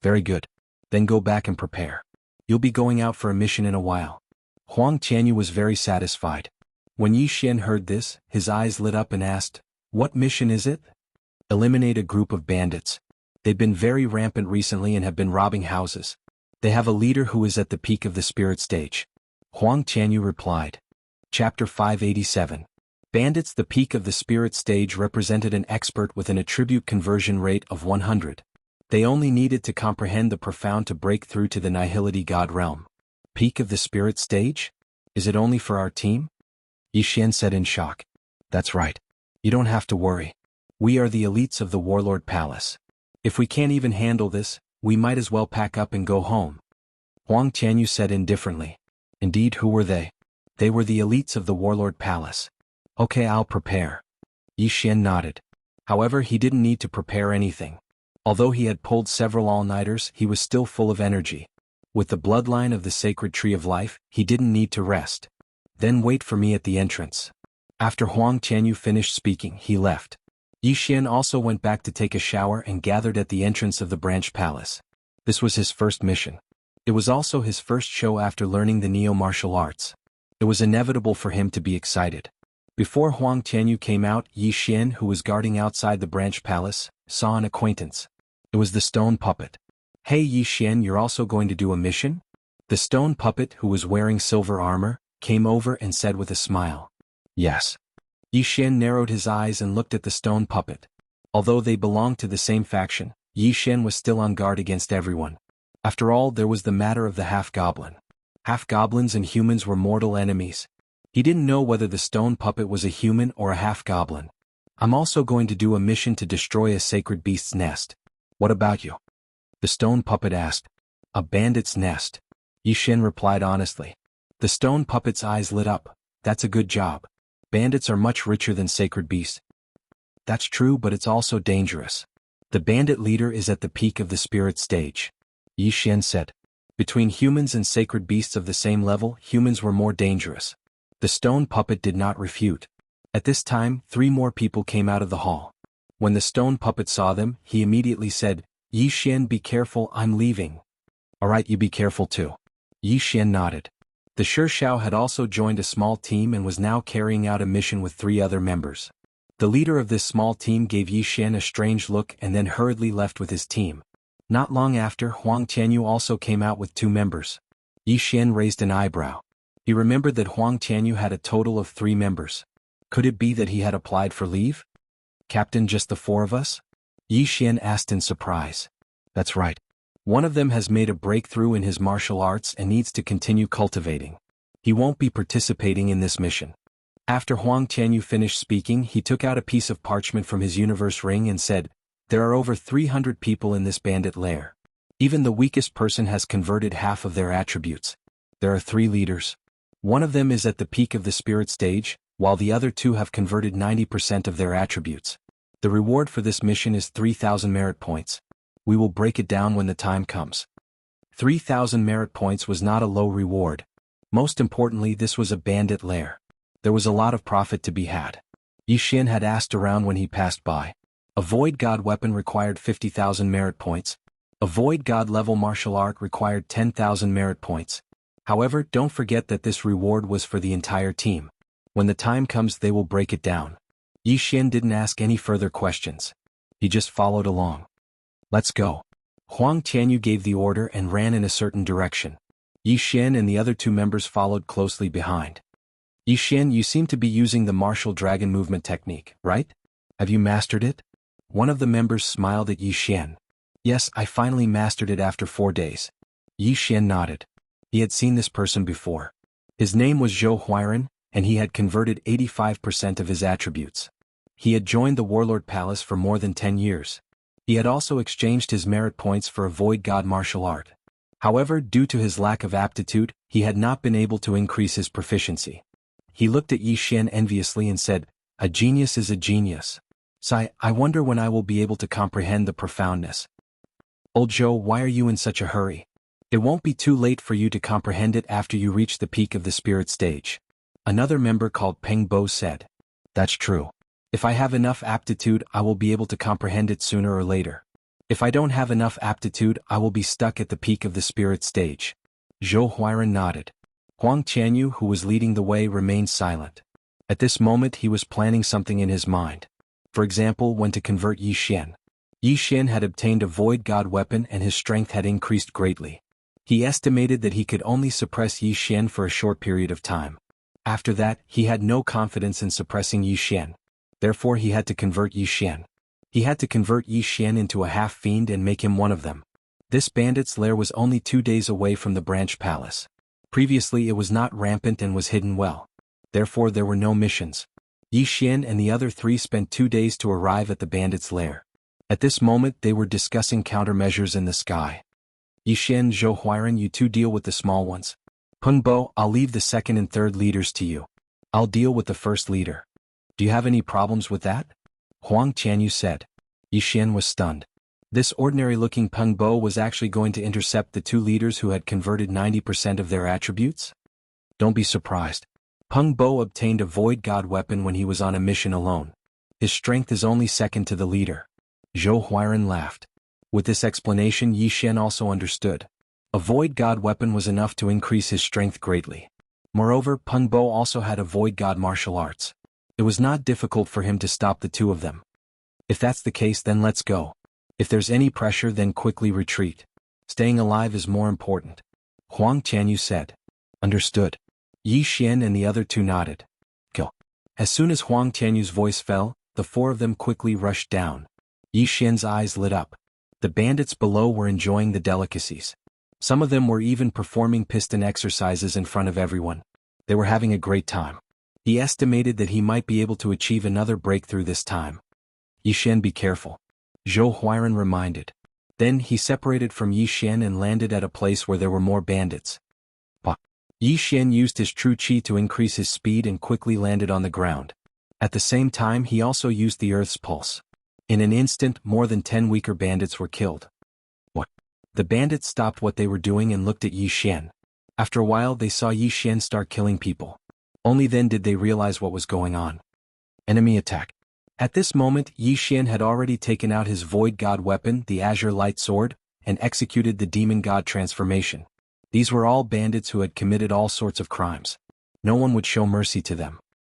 A: "Very good. Then go back and prepare. You'll be going out for a mission in a while." Huang Qianyu was very satisfied. When Yi Xian heard this, his eyes lit up and asked, "What mission is it?" "Eliminate a group of bandits. They've been very rampant recently and have been robbing houses. They have a leader who is at the peak of the spirit stage." Huang Qianyu replied. Chapter 587. Bandits. The peak of the spirit stage represented an expert with an attribute conversion rate of 100. They only needed to comprehend the profound to break through to the Nihility God realm. Peak of the spirit stage? Is it only for our team? Yi Xian said in shock. "That's right. You don't have to worry. We are the elites of the Warlord Palace. If we can't even handle this, we might as well pack up and go home." Huang Qianyu said indifferently. "Indeed, who were they?" "They were the elites of the Warlord Palace." "Okay, I'll prepare." Yi Xian nodded. However, he didn't need to prepare anything. Although he had pulled several all-nighters, he was still full of energy. With the bloodline of the sacred tree of life, he didn't need to rest. "Then wait for me at the entrance." After Huang Tianyu finished speaking, he left. Yi Xian also went back to take a shower and gathered at the entrance of the branch palace. This was his first mission. It was also his first show after learning the neo-martial arts. It was inevitable for him to be excited. Before Huang Tianyu came out, Yi Xian, who was guarding outside the branch palace, saw an acquaintance. It was the stone puppet. "Hey Yi Xian, you're also going to do a mission?" The stone puppet, who was wearing silver armor, came over and said with a smile. "Yes." Yi Xian narrowed his eyes and looked at the stone puppet. Although they belonged to the same faction, Yi Xian was still on guard against everyone. After all, there was the matter of the half-goblin. Half-goblins and humans were mortal enemies. He didn't know whether the stone puppet was a human or a half-goblin. "I'm also going to do a mission to destroy a sacred beast's nest. What about you?" the stone puppet asked. "A bandit's nest," Yi Xian replied honestly. The stone puppet's eyes lit up. "That's a good job. Bandits are much richer than sacred beasts." "That's true, but it's also dangerous. The bandit leader is at the peak of the spirit stage," Yi Xian said. Between humans and sacred beasts of the same level, humans were more dangerous. The stone puppet did not refute. At this time, 3 more people came out of the hall. When the stone puppet saw them, he immediately said, "Yi Xian, be careful, I'm leaving." "Alright, you be careful too." Yi Xian nodded. The Shao had also joined a small team and was now carrying out a mission with 3 other members. The leader of this small team gave Yi Xian a strange look and then hurriedly left with his team. Not long after, Huang Tianyu also came out with 2 members. Yi Xian raised an eyebrow. He remembered that Huang Tianyu had a total of 3 members. Could it be that he had applied for leave? "Captain, just the 4 of us?" Yi Xian asked in surprise. "That's right. One of them has made a breakthrough in his martial arts and needs to continue cultivating. He won't be participating in this mission." After Huang Tianyu finished speaking, he took out a piece of parchment from his universe ring and said, "There are over 300 people in this bandit lair. Even the weakest person has converted half of their attributes. There are 3 leaders. One of them is at the peak of the spirit stage, while the other 2 have converted 90% of their attributes. The reward for this mission is 3,000 merit points. We will break it down when the time comes." 3,000 merit points was not a low reward. Most importantly, this was a bandit lair. There was a lot of profit to be had. Yi Xian had asked around when he passed by. A Void God weapon required 50,000 merit points. A Void God level martial art required 10,000 merit points. However, don't forget that this reward was for the entire team. When the time comes, they will break it down. Yi Xian didn't ask any further questions. He just followed along. "Let's go." Huang Tianyu gave the order and ran in a certain direction. Yi Xian and the other 2 members followed closely behind. "Yi Xian, you seem to be using the martial dragon movement technique, right? Have you mastered it?" One of the members smiled at Yi Xian. "Yes, I finally mastered it after 4 days." Yi Xian nodded. He had seen this person before. His name was Zhou Huiran, and he had converted 85% of his attributes. He had joined the Warlord Palace for more than 10 years. He had also exchanged his merit points for a Void God martial art. However, due to his lack of aptitude, he had not been able to increase his proficiency. He looked at Yi Xian enviously and said, "A genius is a genius. Sai, I wonder when I will be able to comprehend the profoundness." "Old Zhou, why are you in such a hurry? It won't be too late for you to comprehend it after you reach the peak of the spirit stage." Another member called Peng Bo said. "That's true. If I have enough aptitude, I will be able to comprehend it sooner or later. If I don't have enough aptitude, I will be stuck at the peak of the spirit stage." Zhou Huiran nodded. Huang Tianyu, who was leading the way, remained silent. At this moment he was planning something in his mind. For example, when to convert Yi Xian. Yi Xian had obtained a Void God weapon and his strength had increased greatly. He estimated that he could only suppress Yi Xian for a short period of time. After that, he had no confidence in suppressing Yi Xian. Therefore he had to convert Yi Xian. He had to convert Yi Xian into a half-fiend and make him one of them. This bandit's lair was only 2 days away from the branch palace. Previously it was not rampant and was hidden well. Therefore there were no missions. Yi Xian and the other 3 spent 2 days to arrive at the bandit's lair. At this moment they were discussing countermeasures in the sky. "Yi Xian, Zhou Huiran, you 2 deal with the small ones. Peng Bo, I'll leave the 2nd and 3rd leaders to you. I'll deal with the 1st leader. Do you have any problems with that?" Huang Tianyu said. Yi Xian was stunned. This ordinary-looking Peng Bo was actually going to intercept the 2 leaders who had converted 90% of their attributes? "Don't be surprised. Peng Bo obtained a void god weapon when he was on a mission alone. His strength is only second to the leader. Zhou Huiran laughed. With this explanation, Yi Xian also understood. A void god weapon was enough to increase his strength greatly. Moreover, Peng Bo also had a void god martial arts. It was not difficult for him to stop the two of them. If that's the case, then let's go. If there's any pressure, then quickly retreat. Staying alive is more important. Huang Tianyu said. Understood. Yi Xian and the other two nodded. Go. As soon as Huang Tianyu's voice fell, the four of them quickly rushed down. Yi Xian's eyes lit up. The bandits below were enjoying the delicacies. Some of them were even performing piston exercises in front of everyone. They were having a great time. He estimated that he might be able to achieve another breakthrough this time. Yi Xian, be careful. Zhou Huiran reminded. Then he separated from Yi Xian and landed at a place where there were more bandits. Yi Xian used his true qi to increase his speed and quickly landed on the ground. At the same time, he also used the earth's pulse. In an instant, more than 10 weaker bandits were killed. What? The bandits stopped what they were doing and looked at Yi Xian. After a while, they saw Yi Xian start killing people. Only then did they realize what was going on. Enemy attack. At this moment, Yi Xian had already taken out his void god weapon, the Azure Light Sword, and executed the demon god transformation. These were all bandits who had committed all sorts of crimes. No one would show mercy to them.